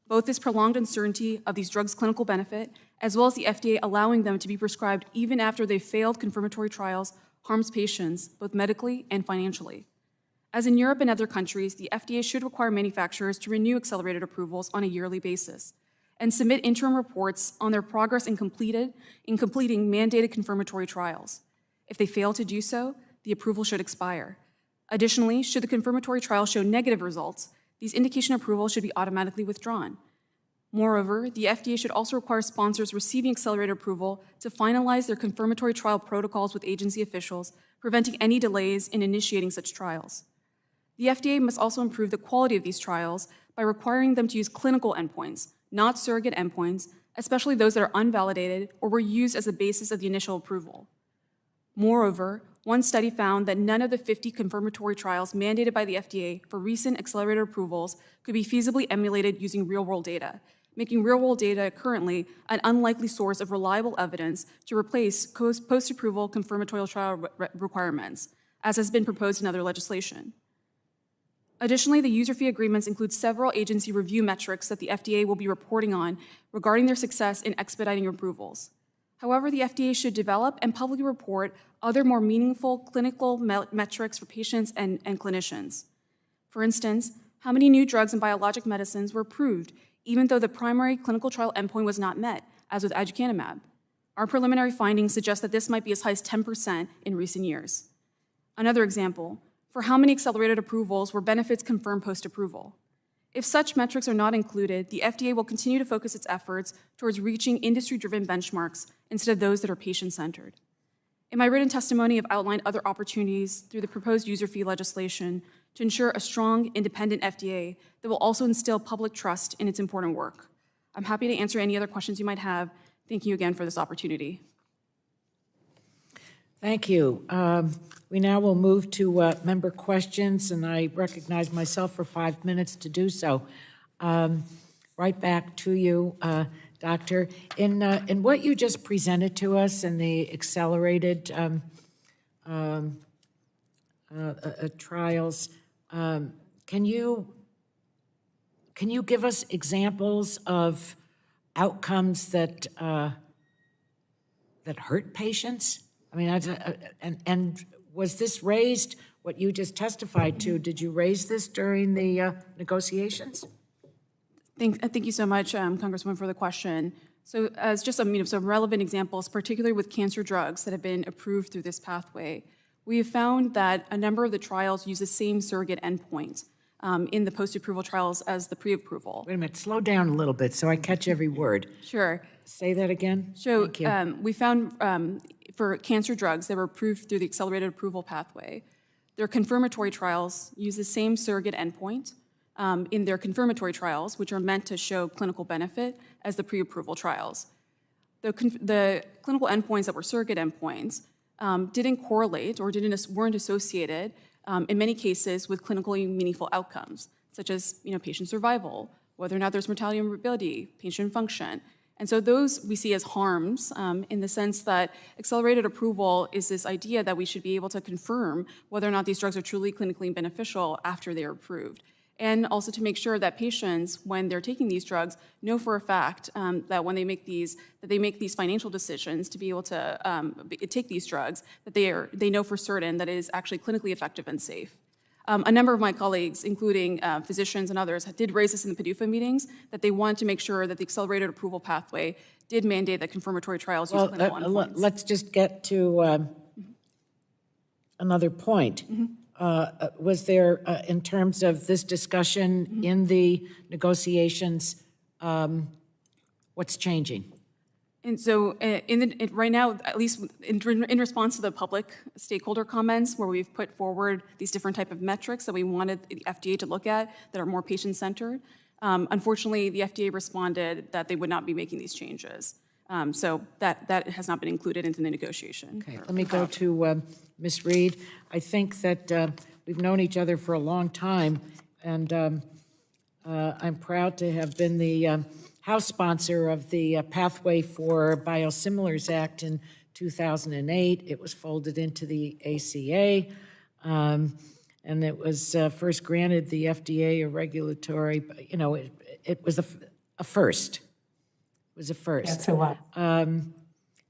Both this prolonged uncertainty of these drugs' clinical benefit, as well as the FDA allowing them to be prescribed even after they've failed confirmatory trials, harms patients, both medically and financially. As in Europe and other countries, the FDA should require manufacturers to renew accelerated approvals on a yearly basis and submit interim reports on their progress in completing mandated confirmatory trials. If they fail to do so, the approval should expire. Additionally, should the confirmatory trial show negative results, these indication approvals should be automatically withdrawn. Moreover, the FDA should also require sponsors receiving accelerated approval to finalize their confirmatory trial protocols with agency officials, preventing any delays in initiating such trials. The FDA must also improve the quality of these trials by requiring them to use clinical endpoints, not surrogate endpoints, especially those that are unvalidated or were used as the basis of the initial approval. Moreover, one study found that none of the 50 confirmatory trials mandated by the FDA for recent accelerated approvals could be feasibly emulated using real-world data, making real-world data currently an unlikely source of reliable evidence to replace post-approval confirmatory trial requirements, as has been proposed in other legislation. Additionally, the user fee agreements include several agency review metrics that the FDA will be reporting on regarding their success in expediting approvals. However, the FDA should develop and publicly report other more meaningful clinical metrics for patients and clinicians. For instance, how many new drugs and biologic medicines were approved, even though the primary clinical trial endpoint was not met, as with aducanumab. Our preliminary findings suggest that this might be as high as 10% in recent years. Another example, for how many accelerated approvals were benefits confirmed post-approval? If such metrics are not included, the FDA will continue to focus its efforts towards reaching industry-driven benchmarks instead of those that are patient-centered. In my written testimony, I've outlined other opportunities through the proposed user fee legislation to ensure a strong, independent FDA that will also instill public trust in its important work. I'm happy to answer any other questions you might have. Thank you again for this opportunity. Thank you. We now will move to member questions, and I recognize myself for 5 minutes to do so. Right back to you, Doctor. In what you just presented to us in the accelerated trials, can you give us examples of outcomes that that hurt patients? I mean, and was this raised, what you just testified to, did you raise this during the negotiations? Thank you so much, Congresswoman, for the question. So as just some relevant examples, particularly with cancer drugs that have been approved through this pathway, we have found that a number of the trials use the same surrogate endpoint in the post-approval trials as the pre-approval. Wait a minute, slow down a little bit so I catch every word. Sure. Say that again? So Thank you. we found for cancer drugs that were approved through the accelerated approval pathway, their confirmatory trials use the same surrogate endpoint in their confirmatory trials, which are meant to show clinical benefit, as the pre-approval trials. The clinical endpoints that were surrogate endpoints didn't correlate or weren't associated in many cases with clinically meaningful outcomes, such as patient survival, whether or not there's mortality and morbidity, patient function. And so those we see as harms in the sense that accelerated approval is this idea that we should be able to confirm whether or not these drugs are truly clinically beneficial after they're approved. And also to make sure that patients, when they're taking these drugs, know for a fact that when they make these financial decisions to be able to take these drugs, that they know for certain that it is actually clinically effective and safe. A number of my colleagues, including physicians and others, did raise this in the PDUFA meetings, that they wanted to make sure that the accelerated approval pathway did mandate that confirmatory trials use clinical endpoints. Let's just get to another point. Was there, in terms of this discussion in the negotiations, what's changing? And so right now, at least in response to the public stakeholder comments, where we've put forward these different type of metrics that we wanted the FDA to look at that are more patient-centered, unfortunately, the FDA responded that they would not be making these changes. So that has not been included into the negotiation. Okay, let me go to Ms. Reed. I think that we've known each other for a long time, and I'm proud to have been the House sponsor of the Pathway for Biosimilars Act in 2008. It was folded into the ACA, and it was first granted the FDA a regulatory, it was a first. It was a first. Yes, it was.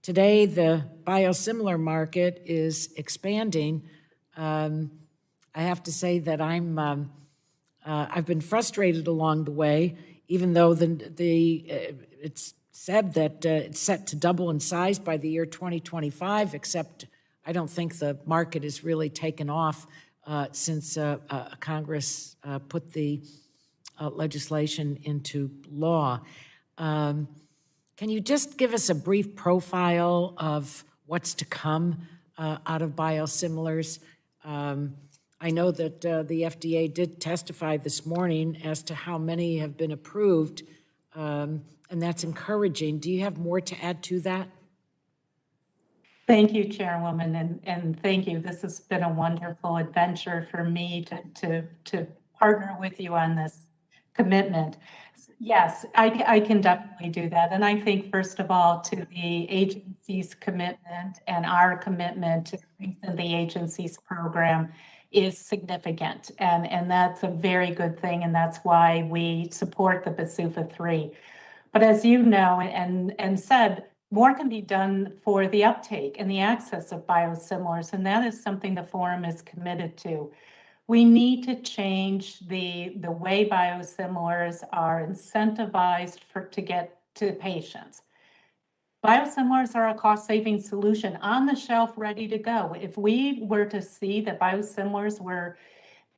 Today, the biosimilar market is expanding. I have to say that I've been frustrated along the way, even though it's said that it's set to double in size by the year 2025, except I don't think the market has really taken off since Congress put the legislation into law. Can you just give us a brief profile of what's to come out of biosimilars? I know that the FDA did testify this morning as to how many have been approved, and that's encouraging. Do you have more to add to that? Thank you, Chairwoman, and thank you. This has been a wonderful adventure for me to partner with you on this commitment. Yes, I can definitely do that. And I think, first of all, to the agency's commitment and our commitment to strengthen the agency's program is significant. And that's a very good thing. And that's why we support the BsUFA 3. But as you know, and said, more can be done for the uptake and the access of biosimilars. And that is something the forum is committed to. We need to change the way biosimilars are incentivized to get to patients. Biosimilars are a cost-saving solution on the shelf, ready to go. If we were to see that biosimilars were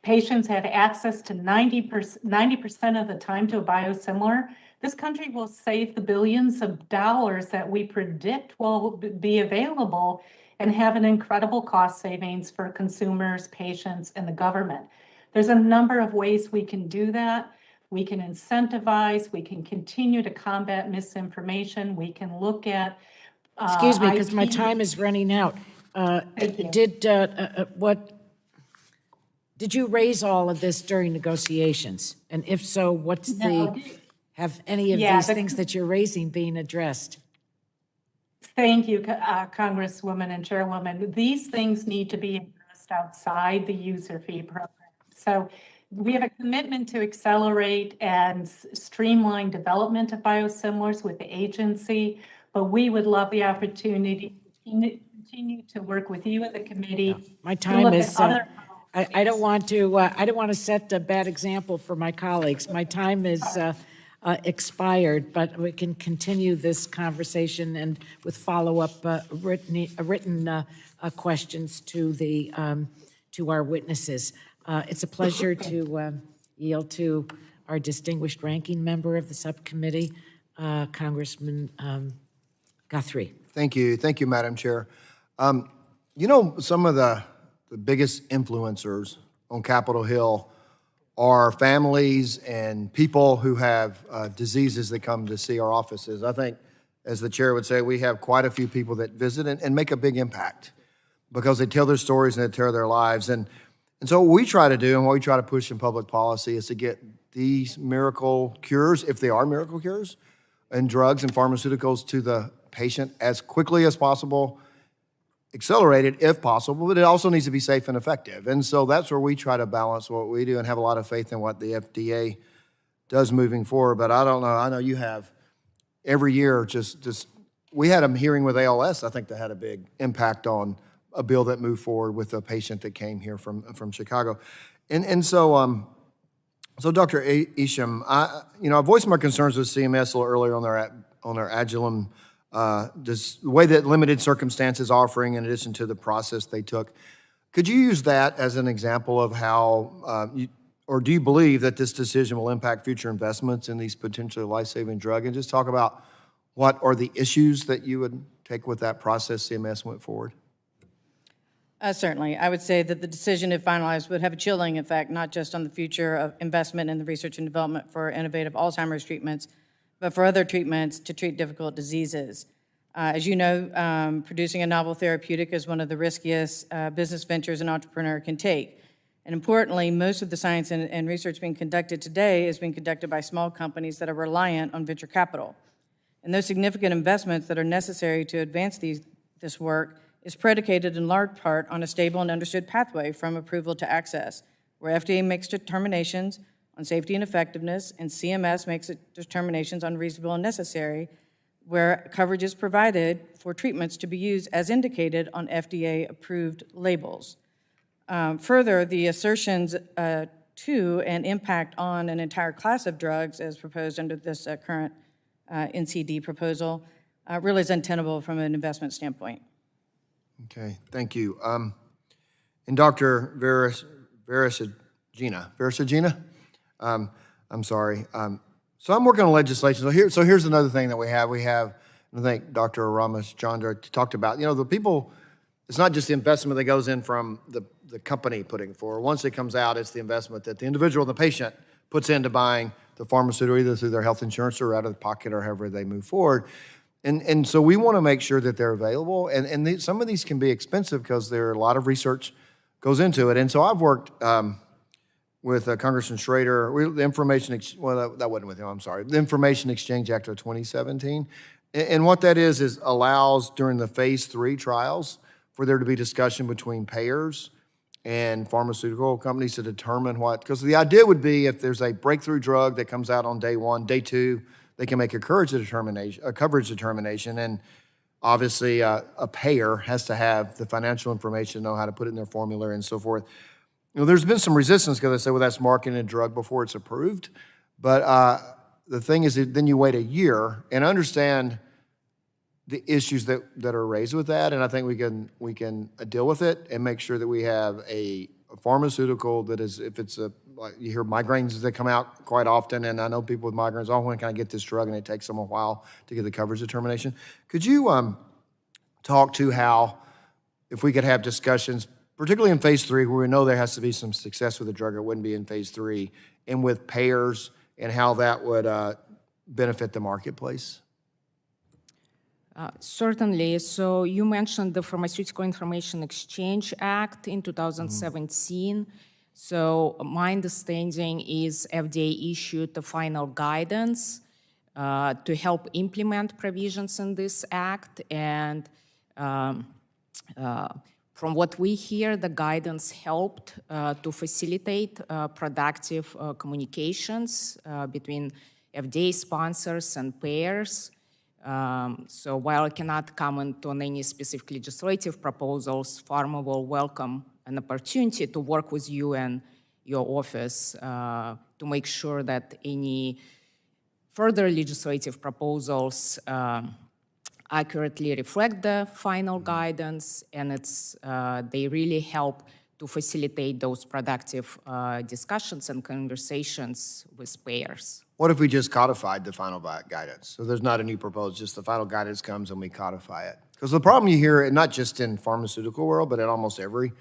patients had access to 90% of the time to a biosimilar, this country will save the billions of dollars that we predict will be available and have an incredible cost savings for consumers, patients, and the government. There's a number of ways we can do that. We can incentivize, we can continue to combat misinformation, we can look at Excuse me, because my time is running out. Did you raise all of this during negotiations? And if so, have any of these things that you're raising been addressed? Thank you, Congresswoman and Chairwoman. These things need to be addressed outside the user fee program. So We have a commitment to accelerate and streamline development of biosimilars with the agency, but we would love the opportunity to continue to work with you and the committee. My to time look at is, other I don't want to set a bad example for my colleagues. My time is expired, but we can continue this conversation and with follow-up written questions to our witnesses. It's a pleasure to yield to our distinguished ranking member of the subcommittee, Congressman Guthrie. Thank you. Thank you, Madam Chair. You know, some of the biggest influencers on Capitol Hill are families and people who have diseases that come to see our offices. I think, as the chair would say, we have quite a few people that visit and make a big impact because they tell their stories and they tell their lives. And so what we try to do and what we try to push in public policy is to get these miracle cures, if they are miracle cures, and drugs and pharmaceuticals to the patient as quickly as possible, accelerated if possible, but it also needs to be safe and effective. And so that's where we try to balance what we do and have a lot of faith in what the FDA does moving forward. But I don't know, I know you have every year just we had a hearing with ALS, I think, that had a big impact on a bill that moved forward with a patient that came here from Chicago. And so Dr. Isham, I voiced my concerns with CMS a little earlier on their Agilum, the way that limited circumstances offering in addition to the process they took. Could you use that as an example of how, or do you believe that this decision will impact future investments in these potentially life-saving drugs? And just talk about what are the issues that you would take with that process CMS went forward? Certainly. I would say that the decision, if finalized, would have a chilling effect, not just on the future of investment in the research and development for innovative Alzheimer's treatments, but for other treatments to treat difficult diseases. As you know, producing a novel therapeutic is one of the riskiest business ventures an entrepreneur can take. And importantly, most of the science and research being conducted today is being conducted by small companies that are reliant on venture capital. And those significant investments that are necessary to advance this work is predicated in large part on a stable and understood pathway from approval to access, where FDA makes determinations on safety and effectiveness, and CMS makes determinations on reasonable and necessary, where coverage is provided for treatments to be used as indicated on FDA-approved labels. Further, the assertions to an impact on an entire class of drugs as proposed under this current NCD proposal really is untenable from an investment standpoint. Okay, thank you. And Dr. Verasagina, I'm sorry. So I'm working on legislation. So here's another thing that we have. I think Dr. Ramachandra talked about, the people, it's not just the investment that goes in from the company putting forward. Once it comes out, it's the investment that the individual, the patient, puts into buying the pharmaceutical, either through their health insurance or out of the pocket or however they move forward. And so we want to make sure that they're available. And some of these can be expensive because there are a lot of research goes into it. And so I've worked with Congressman Schrader, the Information, that wasn't with him, I'm sorry, the Information Exchange Act of 2017. And what that is allows during the phase 3 trials for there to be discussion between payers and pharmaceutical companies to determine because the idea would be if there's a breakthrough drug that comes out on day 1, day 2, they can make a coverage determination, and obviously a payer has to have the financial information to know how to put it in their formulary and so forth. There's been some resistance because they say, well, that's marketing a drug before it's approved. But the thing is that then you wait a year and understand the issues that are raised with that, and I think we can deal with it and make sure that we have a pharmaceutical that is, if it's like you hear migraines that come out quite often, and I know people with migraines, when can I get this drug? And it takes them a while to get the coverage determination. Could you talk to how, if we could have discussions, particularly in phase 3, where we know there has to be some success with the drug, it wouldn't be in phase 3, and with payers, and how that would benefit the marketplace? Certainly. So you mentioned the Pharmaceutical Information Exchange Act in 2017. So my understanding is FDA issued the final guidance to help implement provisions in this act, and From what we hear, the guidance helped to facilitate productive communications between FDA sponsors and payers. So while I cannot comment on any specific legislative proposals, Pharma will welcome an opportunity to work with you and your office to make sure that any further legislative proposals accurately reflect the final guidance, and they really help to facilitate those productive discussions and conversations with payers. What if we just codified the final guidance? So there's not a new proposal, just the final guidance comes and we codify it. Because the problem you hear, and not just in pharmaceutical world, but in almost every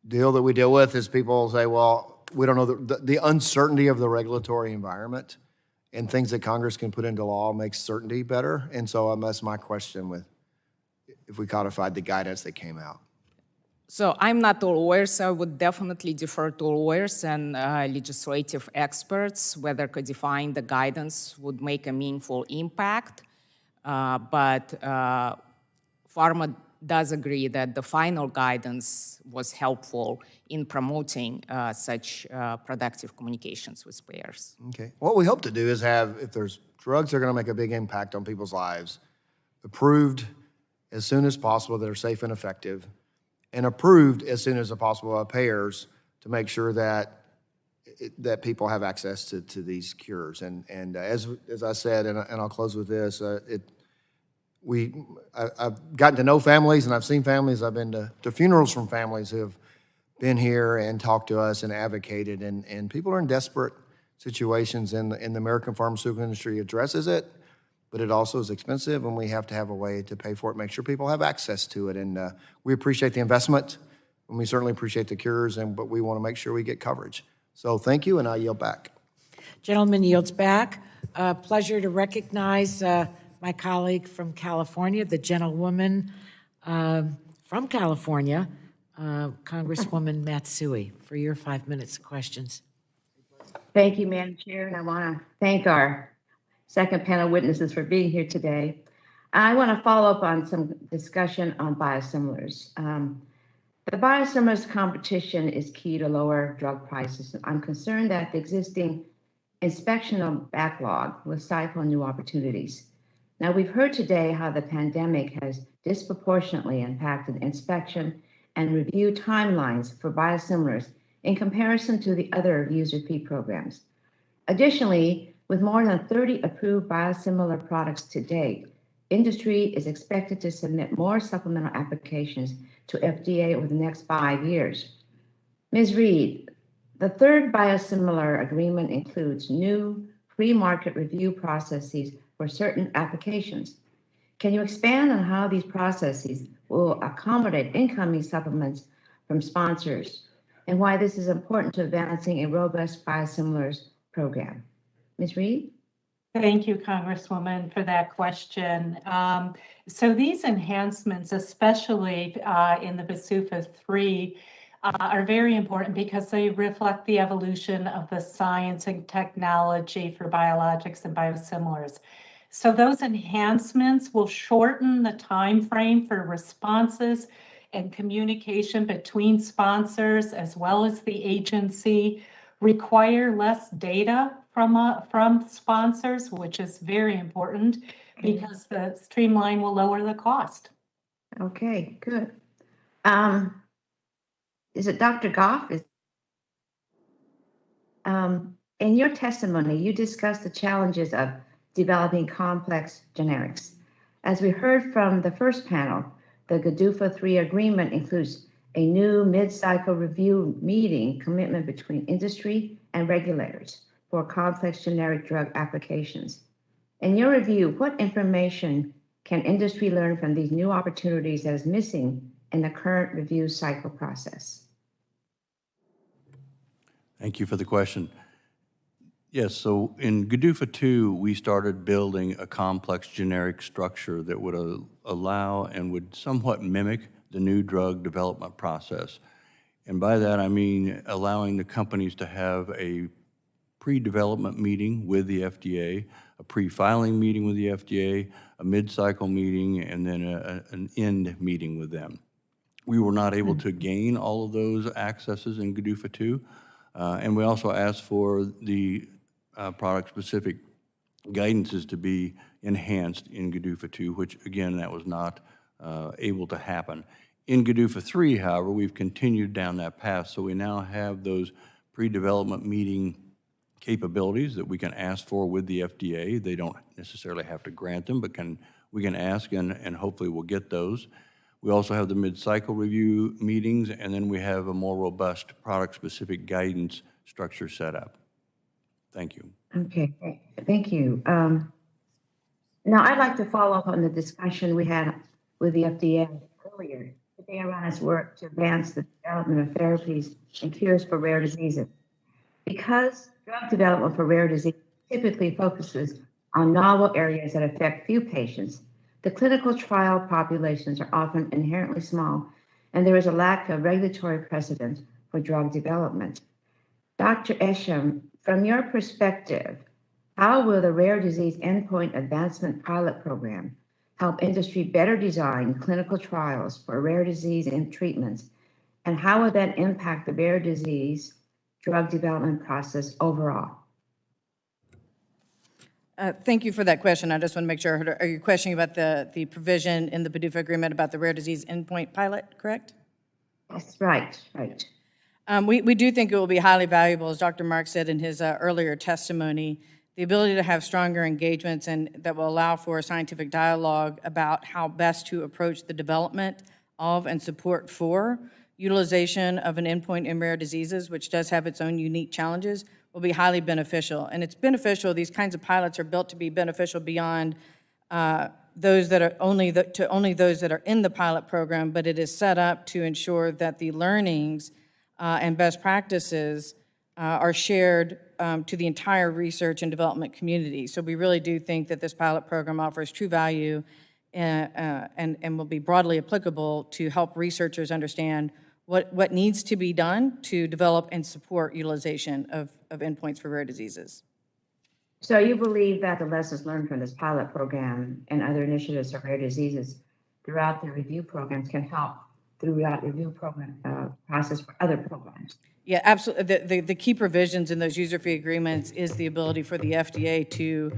deal that we deal with, is people say, well, we don't know the uncertainty of the regulatory environment and things that Congress can put into law makes certainty better. And so that's my question with if we codified the guidance that came out. So I'm not a lawyer, so I would definitely defer to lawyers and legislative experts whether codifying the guidance would make a meaningful impact. But Pharma does agree that the final guidance was helpful in promoting such productive communications with payers. Okay. What we hope to do is have, if there's drugs that are going to make a big impact on people's lives, approved as soon as possible that are safe and effective, and approved as soon as possible by payers to make sure that people have access to these cures. And as I said, and I'll close with this, I've gotten to know families and I've seen families. I've been to funerals from families who have been here and talked to us and advocated, and people are in desperate situations, and the American pharmaceutical industry addresses it, but it also is expensive, and we have to have a way to pay for it, make sure people have access to it. And we appreciate the investment, and we certainly appreciate the cures, but we want to make sure we get coverage. So thank you, and I yield back. Gentleman yields back. Pleasure to recognize my colleague from California, the gentlewoman from California, Congresswoman Matsui, for your 5 minutes of questions. Thank you, Madam Chair, and I want to thank our second panel witnesses for being here today. I want to follow up on some discussion on biosimilars. The biosimilars competition is key to lower drug prices. I'm concerned that the existing inspection backlog will stifle new opportunities. Now, we've heard today how the pandemic has disproportionately impacted inspection and review timelines for biosimilars in comparison to the other user fee programs. Additionally, with more than 30 approved biosimilar products to date, industry is expected to submit more supplemental applications to FDA over the next 5 years. Ms. Reed, the third biosimilar agreement includes new pre-market review processes for certain applications. Can you expand on how these processes will accommodate incoming supplements from sponsors and why this is important to advancing a robust biosimilars program? Ms. Reed? Thank you, Congresswoman, for that question. So these enhancements, especially in the BsUFA 3, are very important because they reflect the evolution of the science and technology for biologics and biosimilars. So those enhancements will shorten the time frame for responses and communication between sponsors as well as the agency, require less data from sponsors, which is very important because the streamline will lower the cost. Okay, good. Is it Dr. Goff? In your testimony, you discussed the challenges of developing complex generics. As we heard from the first panel, the GDUFA 3 agreement includes a new mid-cycle review meeting commitment between industry and regulators for complex generic drug applications. In your review, what information can industry learn from these new opportunities that is missing in the current review cycle process? Thank you for the question. Yes, so in GDUFA 2, we started building a complex generic structure that would allow and would somewhat mimic the new drug development process. And by that, I mean allowing the companies to have a pre-development meeting with the FDA, a pre-filing meeting with the FDA, a mid-cycle meeting, and then an end meeting with them. We were not able to gain all of those accesses in GDUFA 2. And we also asked for the product-specific guidances to be enhanced in GDUFA 2, which, again, that was not able to happen. In GDUFA 3, however, we've continued down that path, so we now have those pre-development meeting capabilities that we can ask for with the FDA. They don't necessarily have to grant them, but we can ask, and hopefully we'll get those. We also have the mid-cycle review meetings, and then we have a more robust product-specific guidance structure set up. Thank you. Okay, thank you. Now, I'd like to follow up on the discussion we had with the FDA earlier today around its work to advance the development of therapies and cures for rare diseases. Because drug development for rare disease typically focuses on novel areas that affect few patients, the clinical trial populations are often inherently small, and there is a lack of regulatory precedent for drug development. Dr. Esham, from your perspective, how will the Rare Disease Endpoint Advancement Pilot Program help industry better design clinical trials for rare disease and treatments, and how will that impact the rare disease drug development process overall? Thank you for that question. I just want to make sure I heard. Are you questioning about the provision in the PDUFA agreement about the rare disease endpoint pilot, correct? That's right, right. We do think it will be highly valuable, as Dr. Mark said in his earlier testimony, the ability to have stronger engagements and that will allow for a scientific dialogue about how best to approach the development of and support for utilization of an endpoint in rare diseases, which does have its own unique challenges, will be highly beneficial. And it's beneficial, these kinds of pilots are built to be beneficial beyond those that are only those that are in the pilot program, but it is set up to ensure that the learnings and best practices are shared to the entire research and development community. So we really do think that this pilot program offers true value and will be broadly applicable to help researchers understand what needs to be done to develop and support utilization of endpoints for rare diseases. So you believe that the lessons learned from this pilot program and other initiatives for rare diseases throughout the review programs can help throughout the review program process for other programs? Yeah, absolutely. The key provisions in those user fee agreements is the ability for the FDA to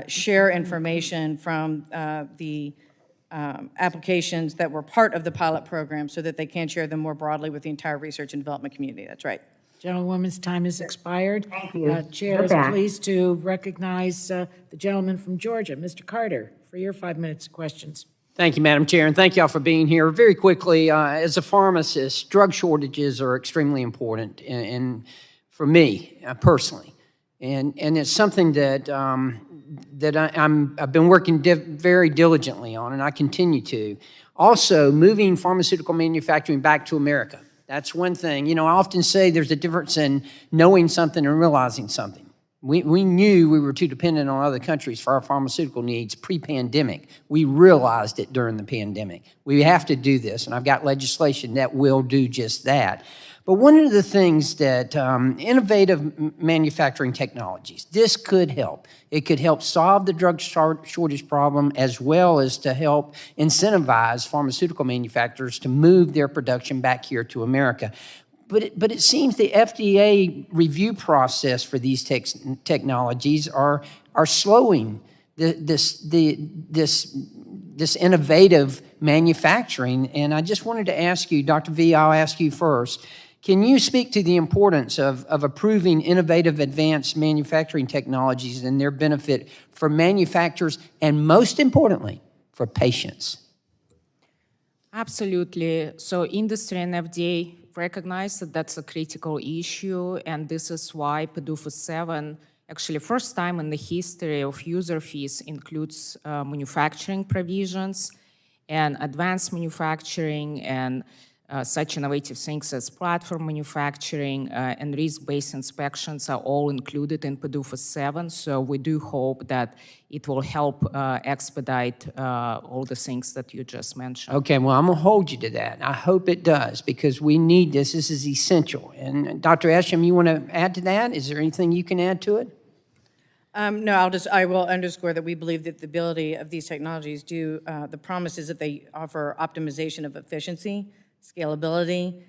share information from the applications that were part of the pilot program so that they can share them more broadly with the entire research and development community. That's right. Gentlewoman's time has expired. Thank you. Chair is You're back. pleased to recognize the gentleman from Georgia, Mr. Carter, for your 5 minutes of questions. Thank you, Madam Chair, and thank y'all for being here. Very quickly, as a pharmacist, drug shortages are extremely important, and for me personally, and it's something that I've been working very diligently on, and I continue to. Also, moving pharmaceutical manufacturing back to America. That's one thing. You know, I often say there's a difference in knowing something and realizing something. We knew we were too dependent on other countries for our pharmaceutical needs pre-pandemic. We realized it during the pandemic. We have to do this, and I've got legislation that will do just that. But one of the things that innovative manufacturing technologies, this could help. It could help solve the drug shortage problem as well as to help incentivize pharmaceutical manufacturers to move their production back here to America. But it seems the FDA review process for these technologies are slowing this innovative manufacturing. And I just wanted to ask you, Dr. V, I'll ask you first. Can you speak to the importance of approving innovative advanced manufacturing technologies and their benefit for manufacturers and, most importantly, for patients? Absolutely. So industry and FDA recognize that that's a critical issue, and this is why PDUFA 7, actually first time in the history of user fees, includes manufacturing provisions, and advanced manufacturing and such innovative things as platform manufacturing and risk-based inspections are all included in PDUFA 7. So we do hope that it will help expedite all the things that you just mentioned. Okay, well, I'm going to hold you to that. I hope it does, because we need this. This is essential. And Dr. Esham, you want to add to that? Is there anything you can add to it? No, I will underscore that we believe that the ability of these technologies the promise is that they offer optimization of efficiency scalability,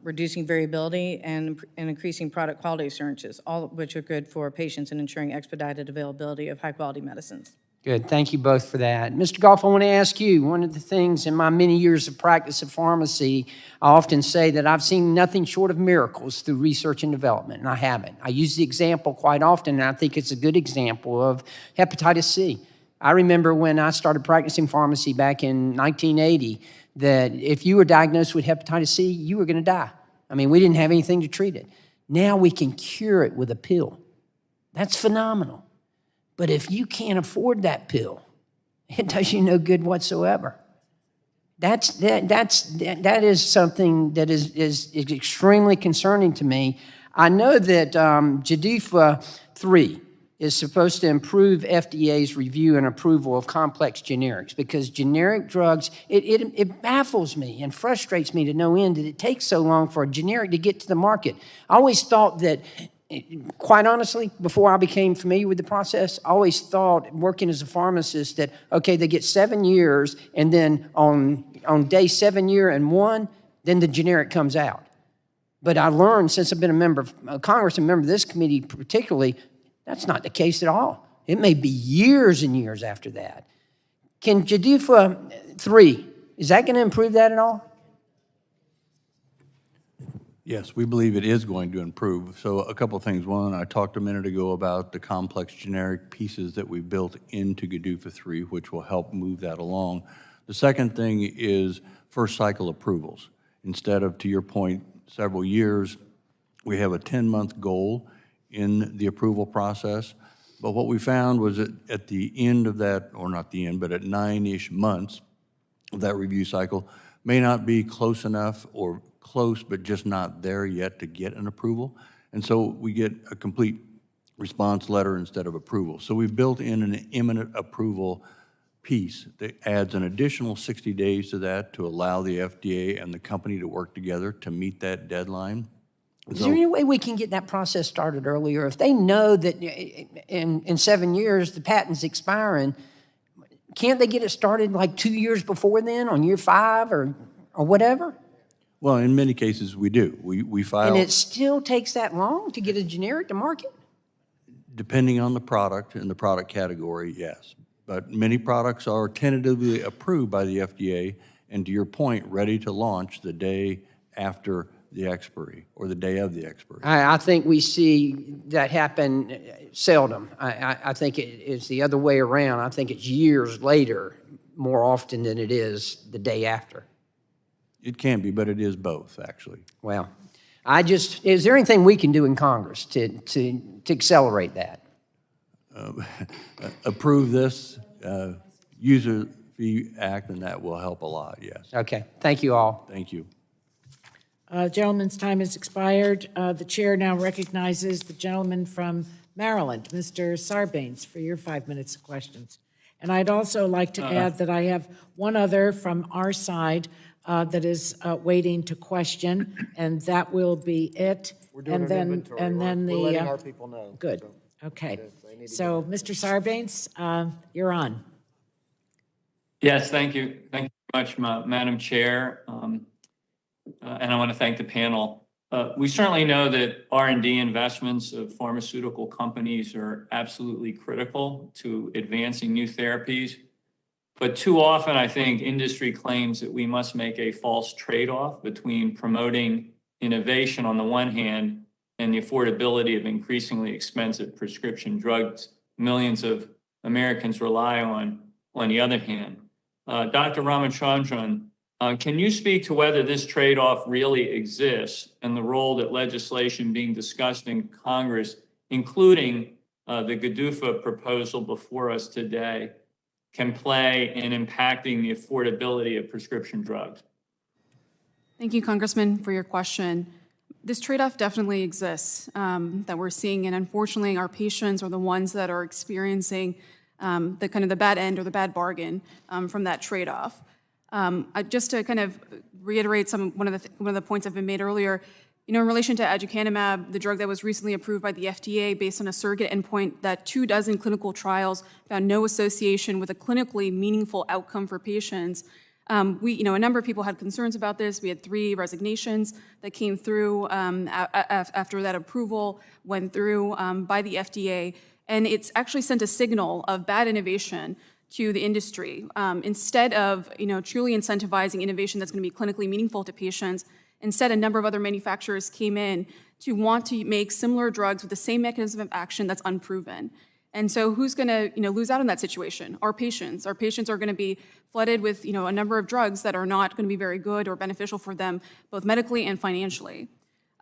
reducing variability, and increasing product quality assurances, all of which are good for patients and ensuring expedited availability of high-quality medicines. Good. Thank you both for that. Mr. Goff, I want to ask you, one of the things in my many years of practice of pharmacy, I often say that I've seen nothing short of miracles through research and development, and I haven't. I use the example quite often, and I think it's a good example of hepatitis C. I remember when I started practicing pharmacy back in 1980, that if you were diagnosed with hepatitis C, you were going to die. I mean, we didn't have anything to treat it. Now we can cure it with a pill. That's phenomenal. But if you can't afford that pill, it does you no good whatsoever. That is something that is extremely concerning to me. I know that GDUFA 3 is supposed to improve FDA's review and approval of complex generics, because generic drugs, it baffles me and frustrates me to no end that it takes so long for a generic to get to the market. I always thought that, quite honestly, before I became familiar with the process, I always thought, working as a pharmacist, that, okay, they get 7 years, and then on day 7 year and 1, then the generic comes out. But I learned, since I've been a member of Congress and a member of this committee particularly, that's not the case at all. It may be years and years after that. Can GDUFA 3, is that going to improve that at all? Yes, we believe it is going to improve. So a couple of things. One, I talked a minute ago about the complex generic pieces that we built into GDUFA 3, which will help move that along. The second thing is first cycle approvals. Instead of, to your point, several years, we have a 10-month goal in the approval process. But what we found was that at the end of that, or not the end, but at 9-ish months of that review cycle, may not be close enough or close, but just not there yet to get an approval. And so we get a complete response letter instead of approval. So we've built in an imminent approval piece that adds an additional 60 days to that to allow the FDA and the company to work together to meet that deadline. Is there any way we can get that process started earlier? If they know that in 7 years the patent's expiring, can't they get it started like 2 years before then, on year 5 or whatever? Well, in many cases we do. We file. And it still takes that long to get a generic to market? Depending on the product and the product category, yes. But many products are tentatively approved by the FDA, and to your point, ready to launch the day after the expiry or the day of the expiry. I think we see that happen seldom. I think it is the other way around. I think it's years later more often than it is the day after. It can be, but it is both, actually. Well, is there anything we can do in Congress to accelerate that? Approve this User Fee Act, and that will help a lot, yes. Okay, thank you all. Thank you. Gentleman's time has expired. The chair now recognizes the gentleman from Maryland, Mr. Sarbanes, for your 5 minutes of questions. And I'd also like to add that I have one other from our side that is waiting to question, and that will be it. We're doing and an then, inventory. and then We're letting our people know. Good. So, Okay. they need to So, Mr. Sarbanes, you're on. Yes, thank you. Thank you very much, Madam Chair. And I want to thank the panel. We certainly know that R&D investments of pharmaceutical companies are absolutely critical to advancing new therapies. But too often, I think industry claims that we must make a false trade-off between promoting innovation on the one hand and the affordability of increasingly expensive prescription drugs millions of Americans rely on the other hand. Dr. Ramachandran, can you speak to whether this trade-off really exists and the role that legislation being discussed in Congress, including the GDUFA proposal before us today, can play in impacting the affordability of prescription drugs? Thank you, Congressman, for your question. This trade-off definitely exists that we're seeing, and unfortunately, our patients are the ones that are experiencing the bad end or the bad bargain from that trade-off. Just to kind of reiterate one of the points that have been made earlier, in relation to aducanumab, the drug that was recently approved by the FDA based on a surrogate endpoint that 24 clinical trials found no association with a clinically meaningful outcome for patients, A number of people had concerns about this. We had 3 resignations that came through after that approval went through by the FDA, and it's actually sent a signal of bad innovation to the industry. Instead of truly incentivizing innovation that's going to be clinically meaningful to patients, instead a number of other manufacturers came in to want to make similar drugs with the same mechanism of action that's unproven. And so who's going to lose out in that situation? Our patients. Our patients are going to be flooded with a number of drugs that are not going to be very good or beneficial for them, both medically and financially.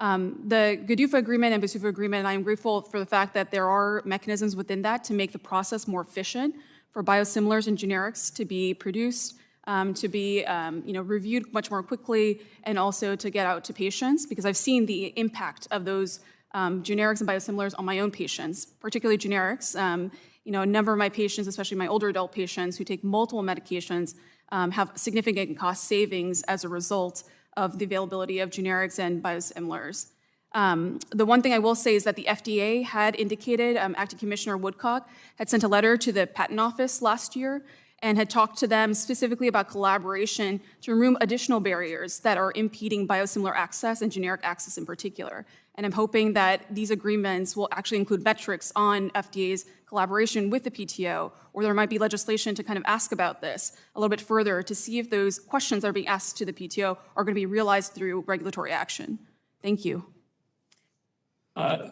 The GDUFA agreement and BsUFA agreement, I am grateful for the fact that there are mechanisms within that to make the process more efficient for biosimilars and generics to be produced, to be reviewed much more quickly, and also to get out to patients, because I've seen the impact of those generics and biosimilars on my own patients, particularly generics. A number of my patients, especially my older adult patients who take multiple medications, have significant cost savings as a result of the availability of generics and biosimilars. The one thing I will say is that the FDA had indicated, Acting Commissioner Woodcock had sent a letter to the Patent Office last year and had talked to them specifically about collaboration to remove additional barriers that are impeding biosimilar access and generic access in particular. And I'm hoping that these agreements will actually include metrics on FDA's collaboration with the PTO, or there might be legislation to kind of ask about this a little bit further to see if those questions that are being asked to the PTO are going to be realized through regulatory action. Thank you.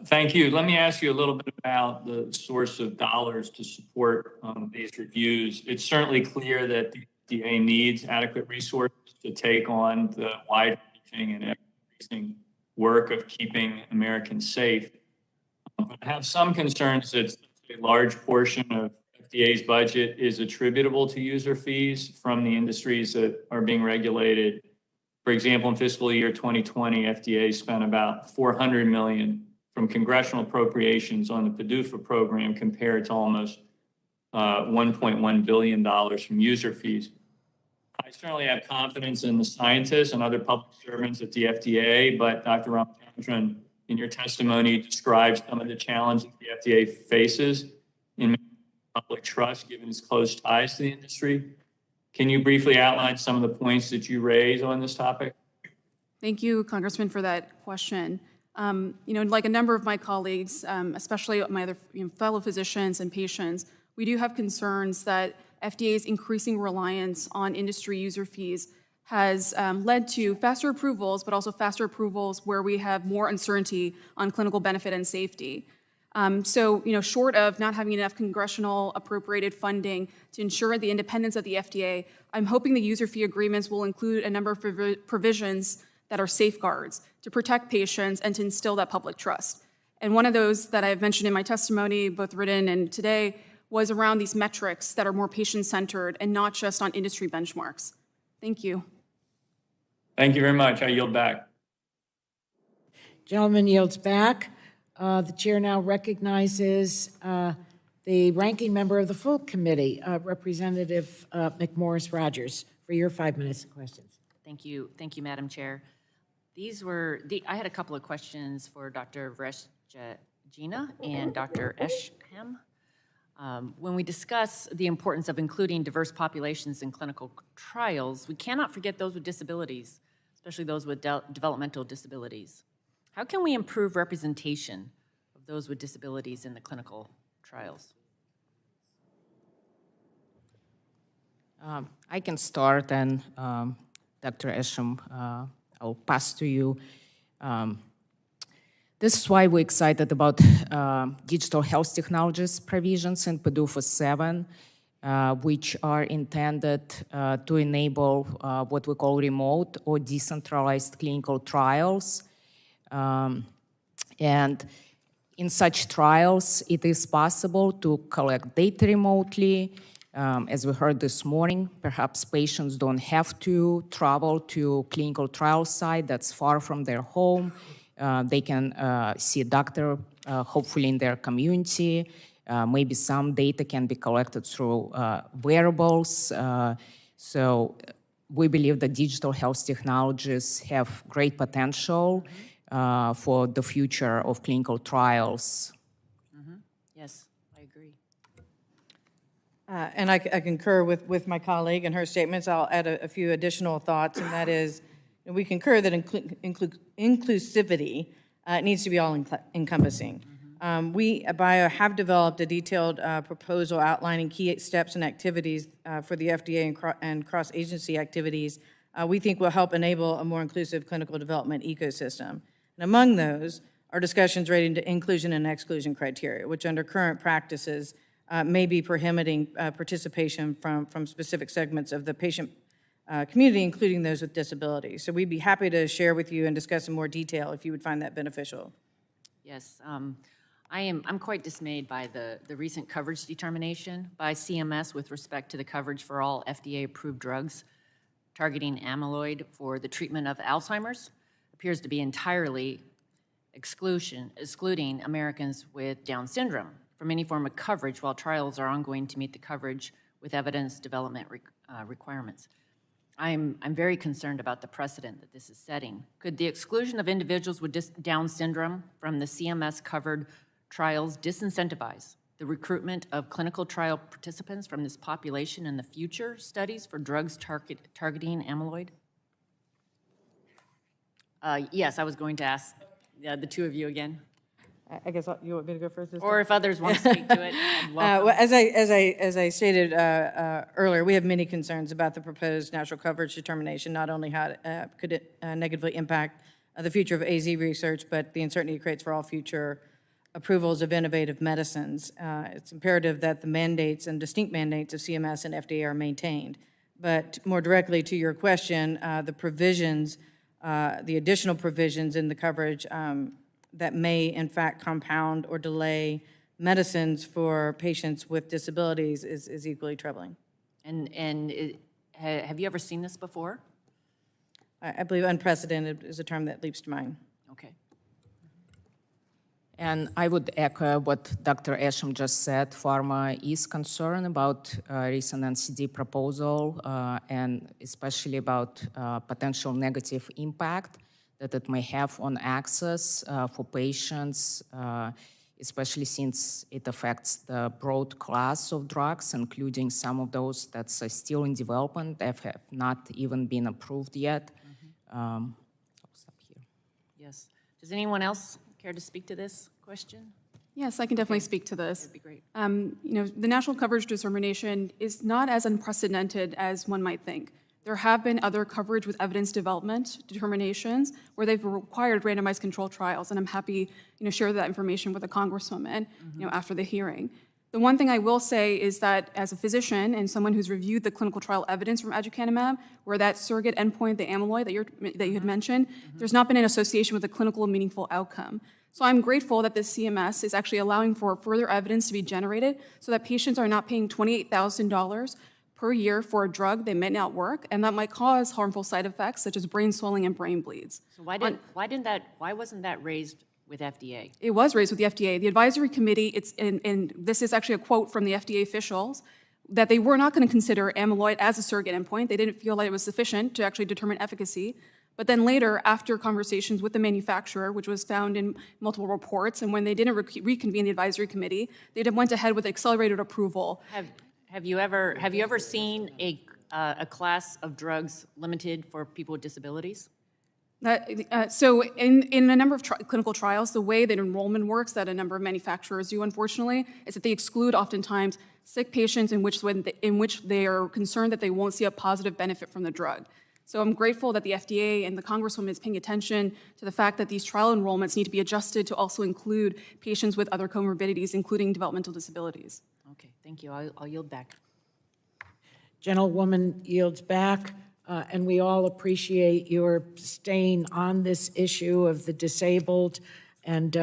Thank you. Let me ask you a little bit about the source of dollars to support these reviews. It's certainly clear that the FDA needs adequate resources to take on the wide-reaching and ever-increasing work of keeping Americans safe. But I have some concerns that a large portion of FDA's budget is attributable to user fees from the industries that are being regulated. For example, in fiscal year 2020, FDA spent about $400 million from congressional appropriations on the PDUFA program compared to almost $1.1 billion from user fees. I certainly have confidence in the scientists and other public servants at the FDA, but Dr. Ramachandran, in your testimony, described some of the challenges the FDA faces in public trust given its close ties to the industry. Can you briefly outline some of the points that you raise on this topic? Thank you, Congressman, for that question. Like a number of my colleagues, especially my other fellow physicians and patients, we do have concerns that FDA's increasing reliance on industry user fees has led to faster approvals, but also faster approvals where we have more uncertainty on clinical benefit and safety. Short of not having enough congressional appropriated funding to ensure the independence of the FDA, I'm hoping the user fee agreements will include a number of provisions that are safeguards to protect patients and to instill that public trust. And one of those that I've mentioned in my testimony, both written and today, was around these metrics that are more patient-centered and not just on industry benchmarks. Thank you. Thank you very much. I yield back. Gentleman yields back. The chair now recognizes the ranking member of the full committee, Representative McMorris Rodgers, for your 5 minutes of questions. Thank you, Madam Chair. I had a couple of questions for Dr. Vreshjina and Dr. Esham. When we discuss the importance of including diverse populations in clinical trials, we cannot forget those with disabilities, especially those with developmental disabilities. How can we improve representation of those with disabilities in the clinical trials? I can start, and Dr. Esham, I'll pass to you. This is why we're excited about digital health technologies provisions in PDUFA 7, which are intended to enable what we call remote or decentralized clinical trials. And in such trials, it is possible to collect data remotely. As we heard this morning, perhaps patients don't have to travel to clinical trial site that's far from their home. They can see a doctor, hopefully in their community. Maybe some data can be collected through wearables. So we believe that digital health technologies have great potential for the future of clinical trials. Mm-hmm. Yes, I agree. And I concur with my colleague and her statements. I'll add a few additional thoughts, and that is, we concur that inclusivity needs to be all-encompassing. We at BIO have developed a detailed proposal outlining key steps and activities for the FDA and cross-agency activities we think will help enable a more inclusive clinical development ecosystem. And among those are discussions relating to inclusion and exclusion criteria, which under current practices may be prohibiting participation from specific segments of the patient community, including those with disabilities. So we'd be happy to share with you and discuss in more detail if you would find that beneficial. Yes, I'm quite dismayed by the recent coverage determination by CMS with respect to the coverage for all FDA-approved drugs targeting amyloid for the treatment of Alzheimer's. Appears to be entirely excluding Americans with Down syndrome from any form of coverage while trials are ongoing to meet the coverage with evidence development requirements. I'm very concerned about the precedent that this is setting. Could the exclusion of individuals with Down syndrome from the CMS-covered trials disincentivize the recruitment of clinical trial participants from this population in the future studies for drugs targeting amyloid? Yes, I was going to ask the two of you again. I guess you want me to go first? Or if others want to speak to it, I'd welcome. Well, as I stated earlier, we have many concerns about the proposed national coverage determination, not only how could it negatively impact the future of AZ research, but the uncertainty it creates for all future approvals of innovative medicines. It's imperative that the mandates and distinct mandates of CMS and FDA are maintained. But more directly to your question, the provisions, the additional provisions in the coverage that may in fact compound or delay medicines for patients with disabilities is equally troubling. Have you ever seen this before? I believe unprecedented is a term that leaps to mind. Okay. And I would echo what Dr. Esham just said. Pharma is concerned about recent NCD proposal and especially about potential negative impact that it may have on access for patients, especially since it affects the broad class of drugs, including some of those that are still in development that have not even been approved yet. I'll stop here. Yes. Does anyone else care to speak to this question? Yes, I can definitely speak to this. That'd be great. The national coverage determination is not as unprecedented as one might think. There have been other coverage with evidence development determinations where they've required randomized controlled trials, and I'm happy, share that information with the Congresswoman, after the hearing. The one thing I will say is that as a physician and someone who's reviewed the clinical trial evidence from aducanumab, where that surrogate endpoint, the amyloid that you had mentioned, there's not been an association with a clinical and meaningful outcome. So I'm grateful that the CMS is actually allowing for further evidence to be generated so that patients are not paying $28,000 per year for a drug that may not work, and that might cause harmful side effects such as brain swelling and brain bleeds. So why wasn't that raised with FDA? It was raised with the FDA. The advisory committee, and this is actually a quote from the FDA officials, that they were not going to consider amyloid as a surrogate endpoint. They didn't feel like it was sufficient to actually determine efficacy. But then later, after conversations with the manufacturer, which was found in multiple reports, and when they didn't reconvene the advisory committee, they went ahead with accelerated approval. Have you ever seen a class of drugs limited for people with disabilities? So in a number of clinical trials, the way that enrollment works that a number of manufacturers do, unfortunately, is that they exclude oftentimes sick patients in which they are concerned that they won't see a positive benefit from the drug. So I'm grateful that the FDA and the Congresswoman is paying attention to the fact that these trial enrollments need to be adjusted to also include patients with other comorbidities, including developmental disabilities. Okay, thank you. I'll yield back. Gentlewoman yields back, and we all appreciate your staying on this issue of the disabled. And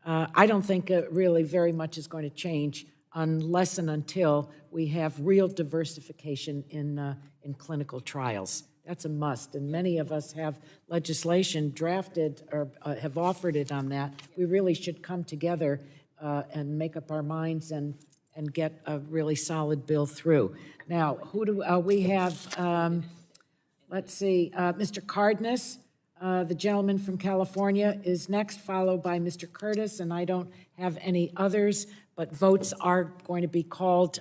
I don't think really very much is going to change unless and until we have real diversification in clinical trials. That's a must, and many of us have legislation drafted or have offered it on that. We really should come together and make up our minds and get a really solid bill through. Now, who do we have? Let's see, Mr. Cardenas, the gentleman from California, is next, followed by Mr. Curtis, and I don't have any others, but votes are going to be called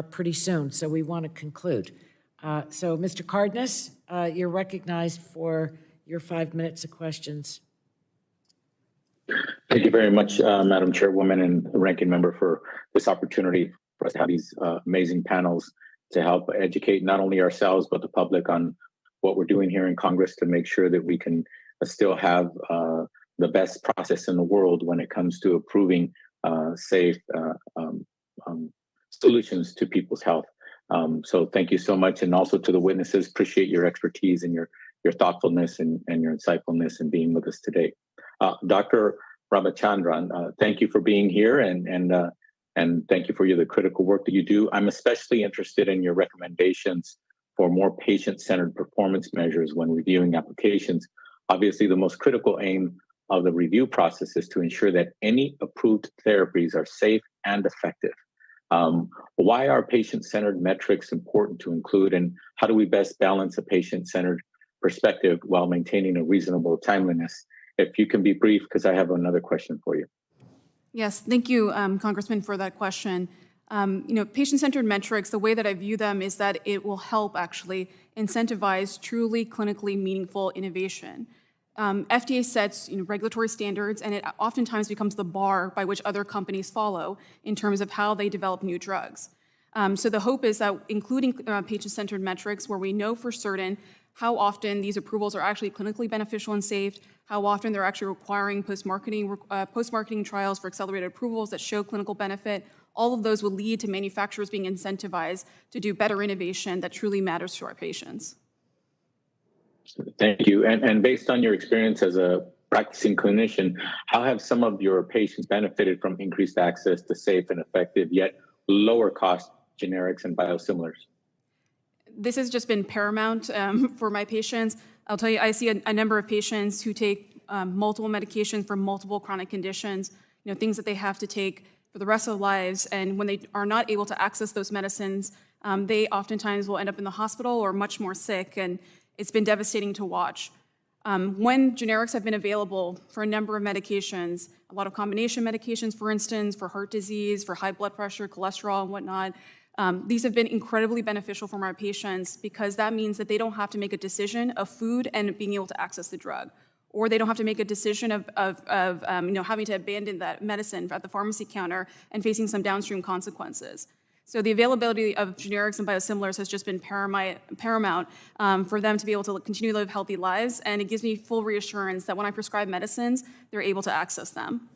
pretty soon, so we want to conclude. So, Mr. Cardenas, you're recognized for your 5 minutes of questions. Thank you very much, Madam Chairwoman and Ranking Member, for this opportunity for us to have these amazing panels to help educate not only ourselves, but the public on what we're doing here in Congress to make sure that we can still have the best process in the world when it comes to approving safe solutions to people's health. So thank you so much. And also to the witnesses, appreciate your expertise and your thoughtfulness and your insightfulness in being with us today. Dr. Ramachandran, thank you for being here and thank you for the critical work that you do. I'm especially interested in your recommendations for more patient-centered performance measures when reviewing applications. Obviously, the most critical aim of the review process is to ensure that any approved therapies are safe and effective. Why are patient-centered metrics important to include, and how do we best balance a patient-centered perspective while maintaining a reasonable timeliness? If you can be brief, because I have another question for you. Yes, thank you, Congressman, for that question. Patient-centered metrics, the way that I view them is that it will help actually incentivize truly clinically meaningful innovation. FDA sets regulatory standards, and it oftentimes becomes the bar by which other companies follow in terms of how they develop new drugs. So the hope is that including patient-centered metrics where we know for certain how often these approvals are actually clinically beneficial and safe, how often they're actually requiring post-marketing trials for accelerated approvals that show clinical benefit, all of those will lead to manufacturers being incentivized to do better innovation that truly matters to our patients. Thank you. And based on your experience as a practicing clinician, how have some of your patients benefited from increased access to safe and effective yet lower cost generics and biosimilars? This has just been paramount for my patients. I'll tell you, I see a number of patients who take multiple medications for multiple chronic conditions, things that they have to take for the rest of their lives. And when they are not able to access those medicines, they oftentimes will end up in the hospital or much more sick. And it's been devastating to watch. When generics have been available for a number of medications, a lot of combination medications, for instance, for heart disease, for high blood pressure, cholesterol, and whatnot, these have been incredibly beneficial for our patients because that means that they don't have to make a decision of food and being able to access the drug, or they don't have to make a decision of having to abandon that medicine at the pharmacy counter and facing some downstream consequences. So the availability of generics and biosimilars has just been paramount for them to be able to continue to live healthy lives, and it gives me full reassurance that when I prescribe medicines, they're able to access them.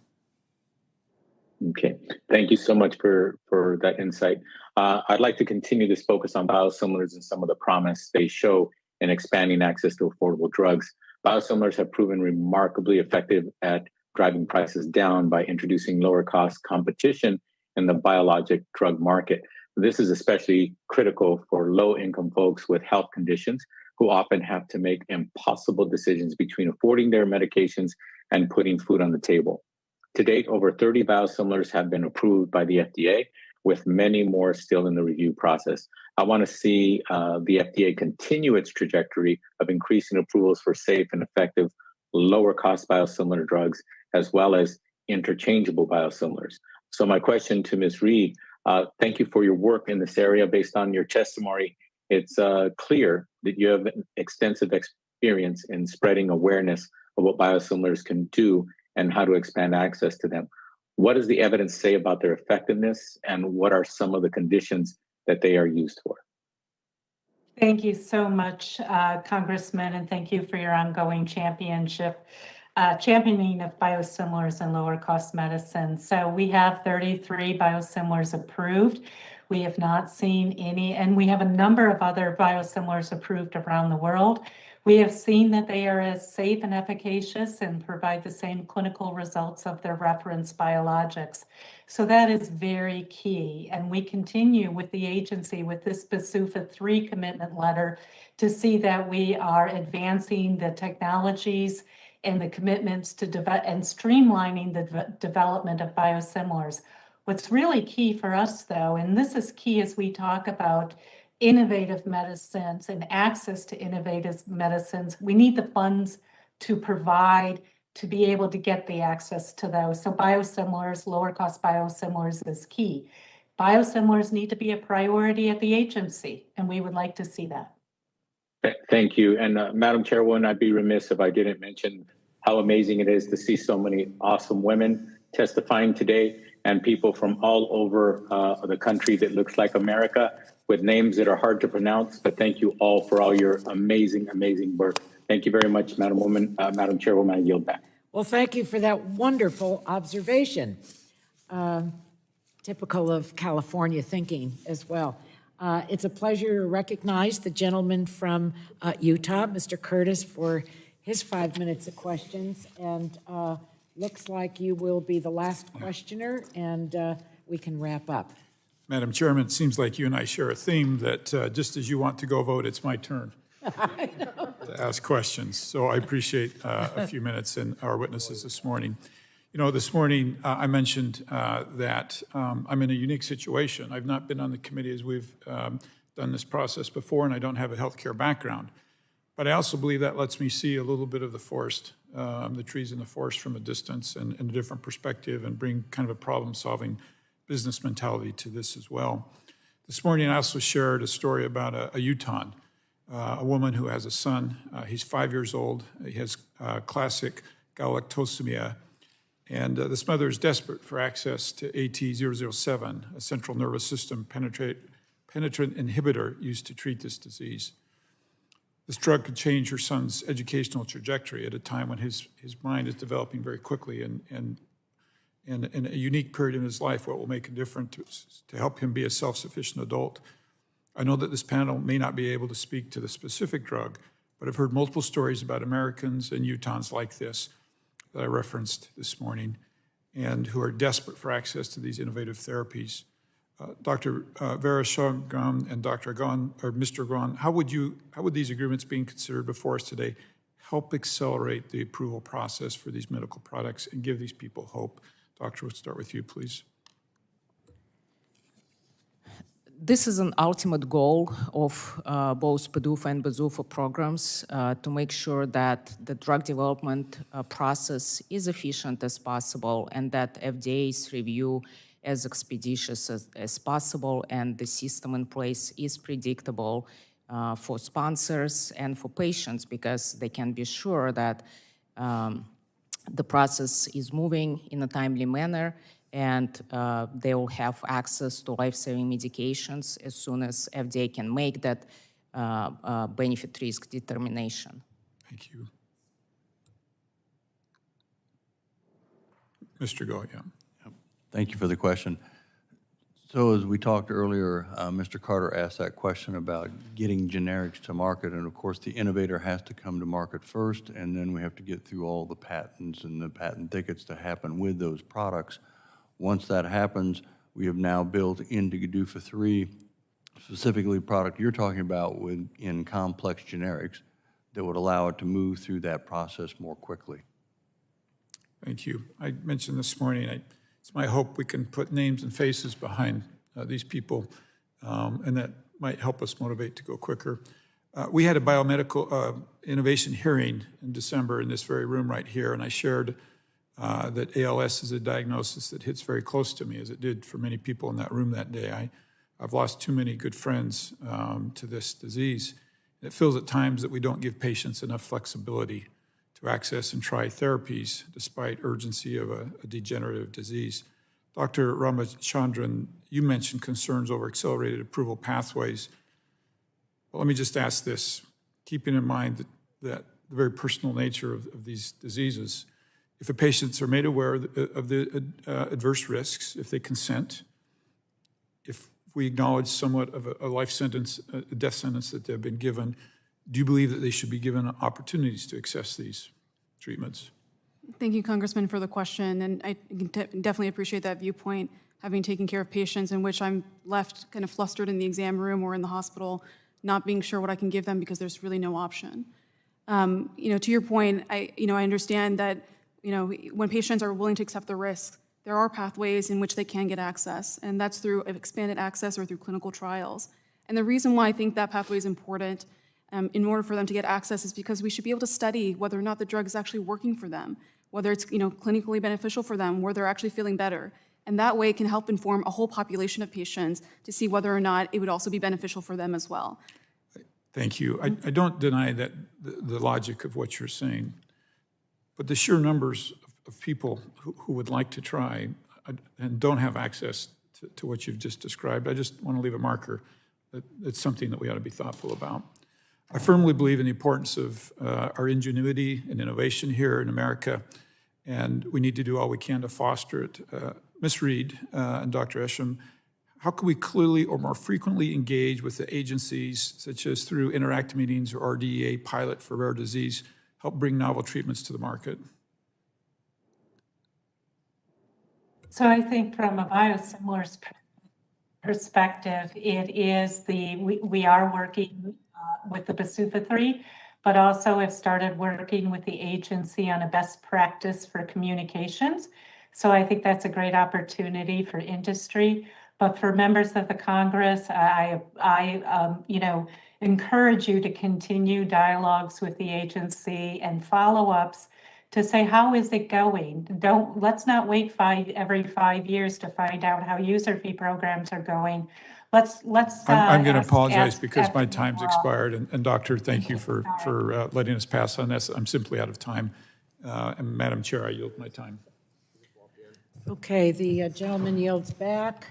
Okay, thank you so much for that insight. I'd like to continue this focus on biosimilars and some of the promise they show in expanding access to affordable drugs. Biosimilars have proven remarkably effective at driving prices down by introducing lower cost competition in the biologic drug market. This is especially critical for low-income folks with health conditions who often have to make impossible decisions between affording their medications and putting food on the table. To date, over 30 biosimilars have been approved by the FDA, with many more still in the review process. I want to see the FDA continue its trajectory of increasing approvals for safe and effective, lower-cost biosimilar drugs, as well as interchangeable biosimilars. So my question to Ms. Reed, thank you for your work in this area. Based on your testimony, it's clear that you have extensive experience in spreading awareness of what biosimilars can do and how to expand access to them. What does the evidence say about their effectiveness, and what are some of the conditions that they are used for? Thank you so much, Congressman, and thank you for your ongoing championing of biosimilars and lower cost medicine. So we have 33 biosimilars approved. We have not seen any, and we have a number of other biosimilars approved around the world. We have seen that they are as safe and efficacious and provide the same clinical results of their reference biologics. So that is very key. And we continue with the agency with this BsUFA 3 commitment letter to see that we are advancing the technologies and the commitments to and streamlining the development of biosimilars. What's really key for us, though, and this is key as we talk about innovative medicines and access to innovative medicines, we need the funds to provide to be able to get the access to those. So biosimilars, lower cost biosimilars is key. Biosimilars need to be a priority at the agency, and we would like to see that. Thank you. And Madam Chairwoman, I'd be remiss if I didn't mention how amazing it is to see so many awesome women testifying today and people from all over the country that looks like America with names that are hard to pronounce. But thank you all for all your amazing, amazing work. Thank you very much, Madam Chairwoman. I yield back. Well, thank you for that wonderful observation. Typical of California thinking as well. It's a pleasure to recognize the gentleman from Utah, Mr. Curtis, for his 5 minutes of questions. And looks like you will be the last questioner, and we can wrap up. Madam Chairman, it seems like you and I share a theme that just as you want to go vote, it's my turn to ask questions. So I appreciate a few minutes and our witnesses this morning. You know, this morning I mentioned that I'm in a unique situation. I've not been on the committee as we've done this process before, and I don't have a healthcare background. But I also believe that lets me see a little bit of the forest, the trees in the forest from a distance and a different perspective, and bring kind of a problem-solving business mentality to this as well. This morning I also shared a story about a Utahn, a woman who has a son. He's 5 years old. He has classic galactosemia. And this mother is desperate for access to AT-007, a central nervous system penetrant inhibitor used to treat this disease. This drug could change her son's educational trajectory at a time when his mind is developing very quickly and in a unique period in his life, what will make a difference to help him be a self-sufficient adult. I know that this panel may not be able to speak to the specific drug, but I've heard multiple stories about Americans and Utahns like this that I referenced this morning, and who are desperate for access to these innovative therapies. Dr. Vera Shogam and Dr. Agon, or Mr. Agon, how would these agreements being considered before us today help accelerate the approval process for these medical products and give these people hope? Doctor, we'll start with you, please. This is an ultimate goal of both PDUFA and BZUFA programs to make sure that the drug development process is efficient as possible and that FDA's review as expeditious as possible and the system in place is predictable for sponsors and for patients, because they can be sure that the process is moving in a timely manner, and they will have access to life-saving medications as soon as FDA can make that benefit-risk determination. Thank you. Mr. Goya. Thank you for the question. So as we talked earlier, Mr. Carter asked that question about getting generics to market, and of course the innovator has to come to market first, and then we have to get through all the patents and the patent thickets to happen with those products. Once that happens, we have now built into GDUFA 3, specifically the product you're talking about in complex generics that would allow it to move through that process more quickly. Thank you. I mentioned this morning, it's my hope we can put names and faces behind these people, and that might help us motivate to go quicker. We had a biomedical innovation hearing in December in this very room right here, and I shared that ALS is a diagnosis that hits very close to me, as it did for many people in that room that day. I've lost too many good friends to this disease. It feels at times that we don't give patients enough flexibility to access and try therapies despite urgency of a degenerative disease. Dr. Ramachandran, you mentioned concerns over accelerated approval pathways. Well, let me just ask this, keeping in mind that the very personal nature of these diseases. If the patients are made aware of the adverse risks, if they consent, if we acknowledge somewhat of a life sentence, a death sentence that they've been given, do you believe that they should be given opportunities to access these treatments? Thank you, Congressman, for the question. And I definitely appreciate that viewpoint, having taken care of patients in which I'm left kind of flustered in the exam room or in the hospital, not being sure what I can give them because there's really no option. To your point, I understand that, when patients are willing to accept the risks, there are pathways in which they can get access, and that's through expanded access or through clinical trials. And the reason why I think that pathway is important in order for them to get access is because we should be able to study whether or not the drug is actually working for them, whether it's clinically beneficial for them, where they're actually feeling better. And that way it can help inform a whole population of patients to see whether or not it would also be beneficial for them as well. Thank you. I don't deny that the logic of what you're saying, but the sheer numbers of people who would like to try and don't have access to what you've just described, I just want to leave a marker that it's something that we ought to be thoughtful about. I firmly believe in the importance of our ingenuity and innovation here in America, and we need to do all we can to foster it. Ms. Reed and Dr. Esham, how can we clearly or more frequently engage with the agencies, such as through Interact meetings or RDEA pilot for rare disease, help bring novel treatments to the market? So I think from a biosimilars perspective, it is we are working with the BsUFA 3, but also have started working with the agency on a best practice for communications. So I think that's a great opportunity for industry. But for members of the Congress, I encourage you to continue dialogues with the agency and follow-ups to say, how is it going? Let's not wait every 5 years to find out how user fee programs are going. Let's. I'm going to apologize because my time's expired. And Doctor, thank you for letting us pass on this. I'm simply out of time. And Madam Chair, I yield my time. Okay, the gentleman yields back.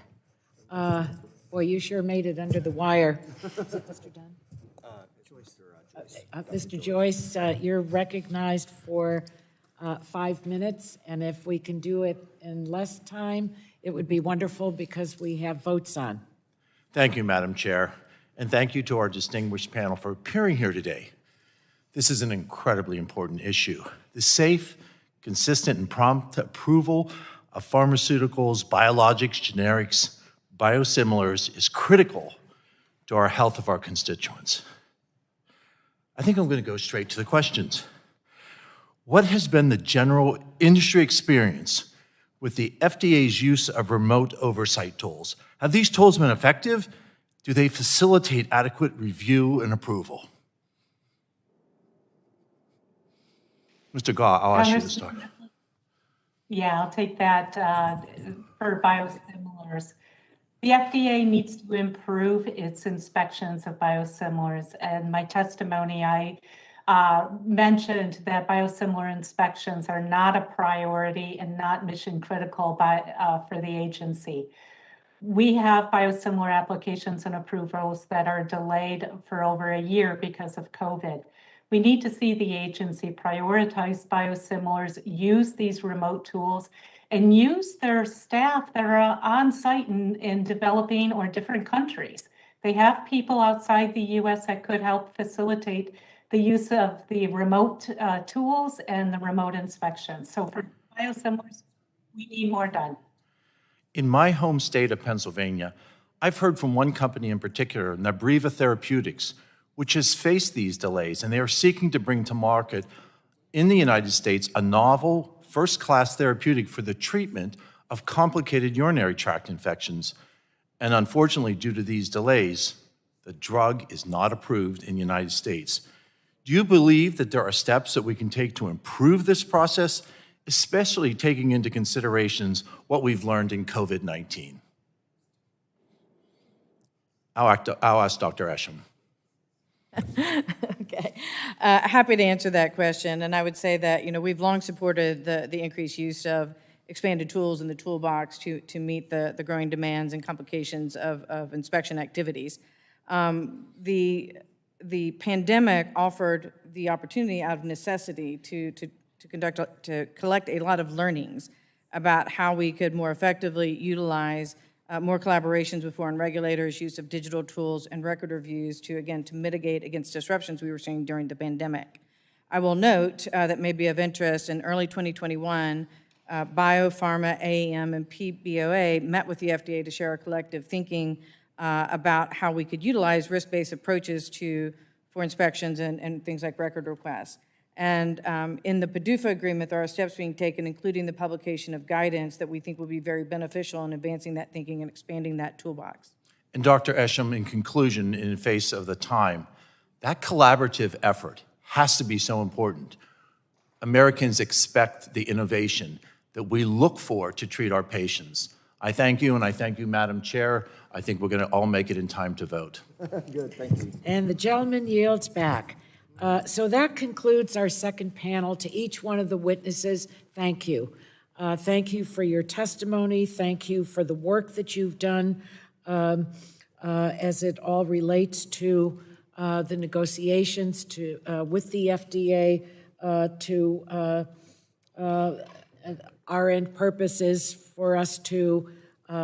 Boy, you sure made it under the wire. Is it Mr. Dunn? Mr. Joyce, you're recognized for 5 minutes, and if we can do it in less time, it would be wonderful because we have votes on. Thank you, Madam Chair, and thank you to our distinguished panel for appearing here today. This is an incredibly important issue. The safe, consistent, and prompt approval of pharmaceuticals, biologics, generics, biosimilars is critical to our health of our constituents. I think I'm going to go straight to the questions. What has been the general industry experience with the FDA's use of remote oversight tools? Have these tools been effective? Do they facilitate adequate review and approval? Mr. Gaw, I'll ask you to start. Yeah, I'll take that for biosimilars. The FDA needs to improve its inspections of biosimilars. And my testimony, I mentioned that biosimilar inspections are not a priority and not mission critical for the agency. We have biosimilar applications and approvals that are delayed for over a year because of COVID. We need to see the agency prioritize biosimilars, use these remote tools, and use their staff that are on site in developing or different countries. They have people outside the US that could help facilitate the use of the remote tools and the remote inspections. So for biosimilars, we need more done. In my home state of Pennsylvania, I've heard from one company in particular, Nabriva Therapeutics, which has faced these delays, and they are seeking to bring to market in the United States a novel, first-class therapeutic for the treatment of complicated urinary tract infections. And unfortunately, due to these delays, the drug is not approved in the United States. Do you believe that there are steps that we can take to improve this process, especially taking into considerations what we've learned in COVID-19? I'll ask Dr. Esham. Okay. Happy to answer that question. And I would say that, we've long supported the increased use of expanded tools in the toolbox to meet the growing demands and complications of inspection activities. The pandemic offered the opportunity out of necessity to collect a lot of learnings about how we could more effectively utilize more collaborations with foreign regulators, use of digital tools and record reviews to mitigate against disruptions we were seeing during the pandemic. I will note that may be of interest, in early 2021, Biopharma, AEM, and PBOA met with the FDA to share our collective thinking about how we could utilize risk-based approaches for inspections and things like record requests. And in the PDUFA agreement, there are steps being taken, including the publication of guidance that we think will be very beneficial in advancing that thinking and expanding that toolbox. And Dr. Esham, in conclusion, in the face of the time, that collaborative effort has to be so important. Americans expect the innovation that we look for to treat our patients. I thank you, and I thank you, Madam Chair. I think we're going to all make it in time to vote. Good, thank you. And the gentleman yields back. So that concludes our second panel. To each one of the witnesses, thank you. Thank you for your testimony. Thank you for the work that you've done as it all relates to the negotiations with the FDA to our end purpose is for us to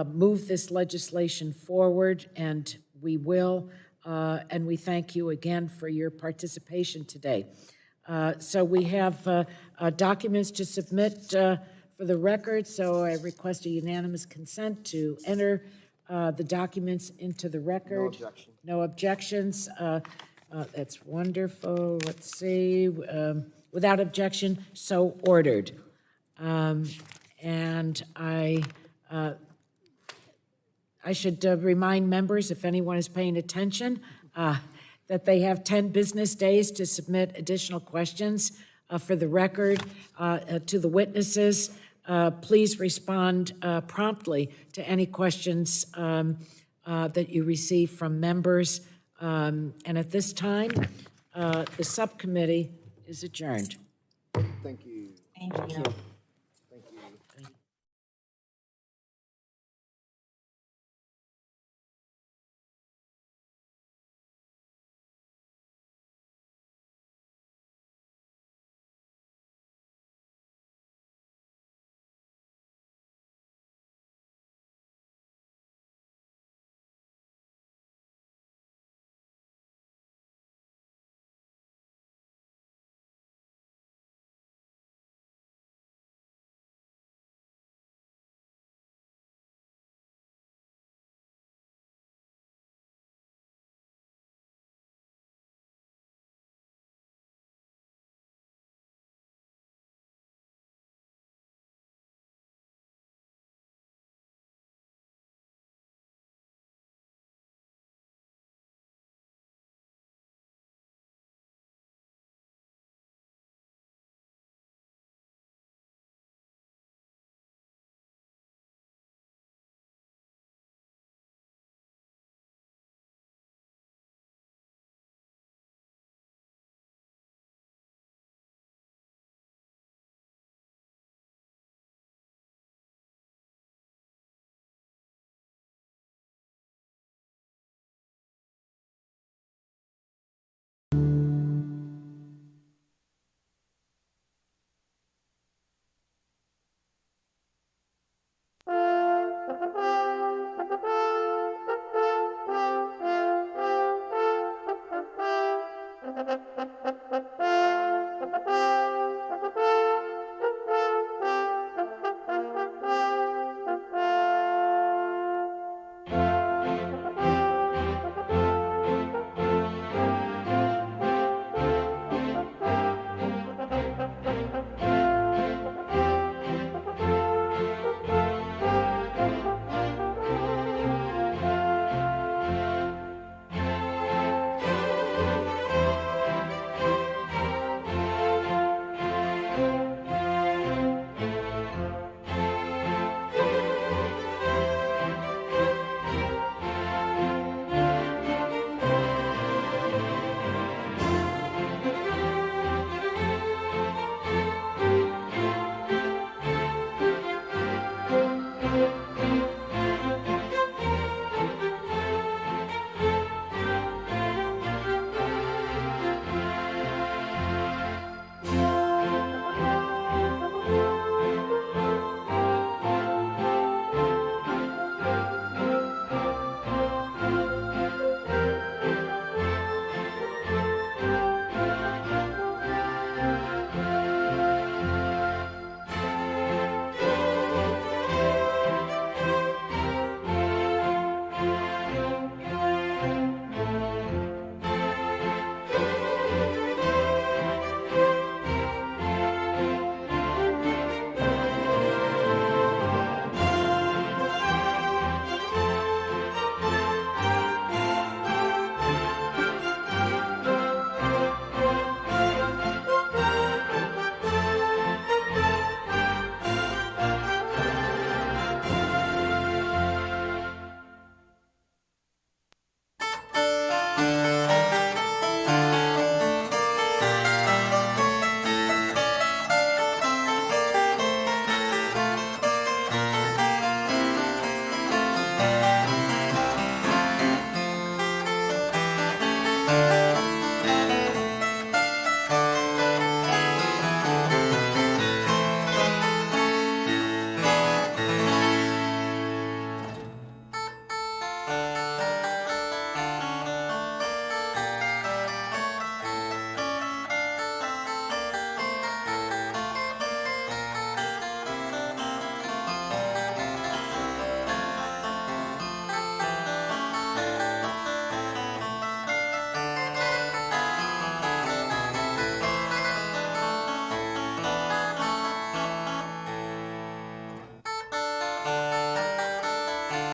move this legislation forward, and we will. And we thank you again for your participation today. So we have documents to submit for the record, so I request a unanimous consent to enter the documents into the record. No objection. No objections. That's wonderful. Let's see. Without objection, so ordered. And I should remind members, if anyone is paying attention, that they have 10 business days to submit additional questions for the record to the witnesses. Please respond promptly to any questions that you receive from members. And at this time, the subcommittee is adjourned. Thank you. Thank you.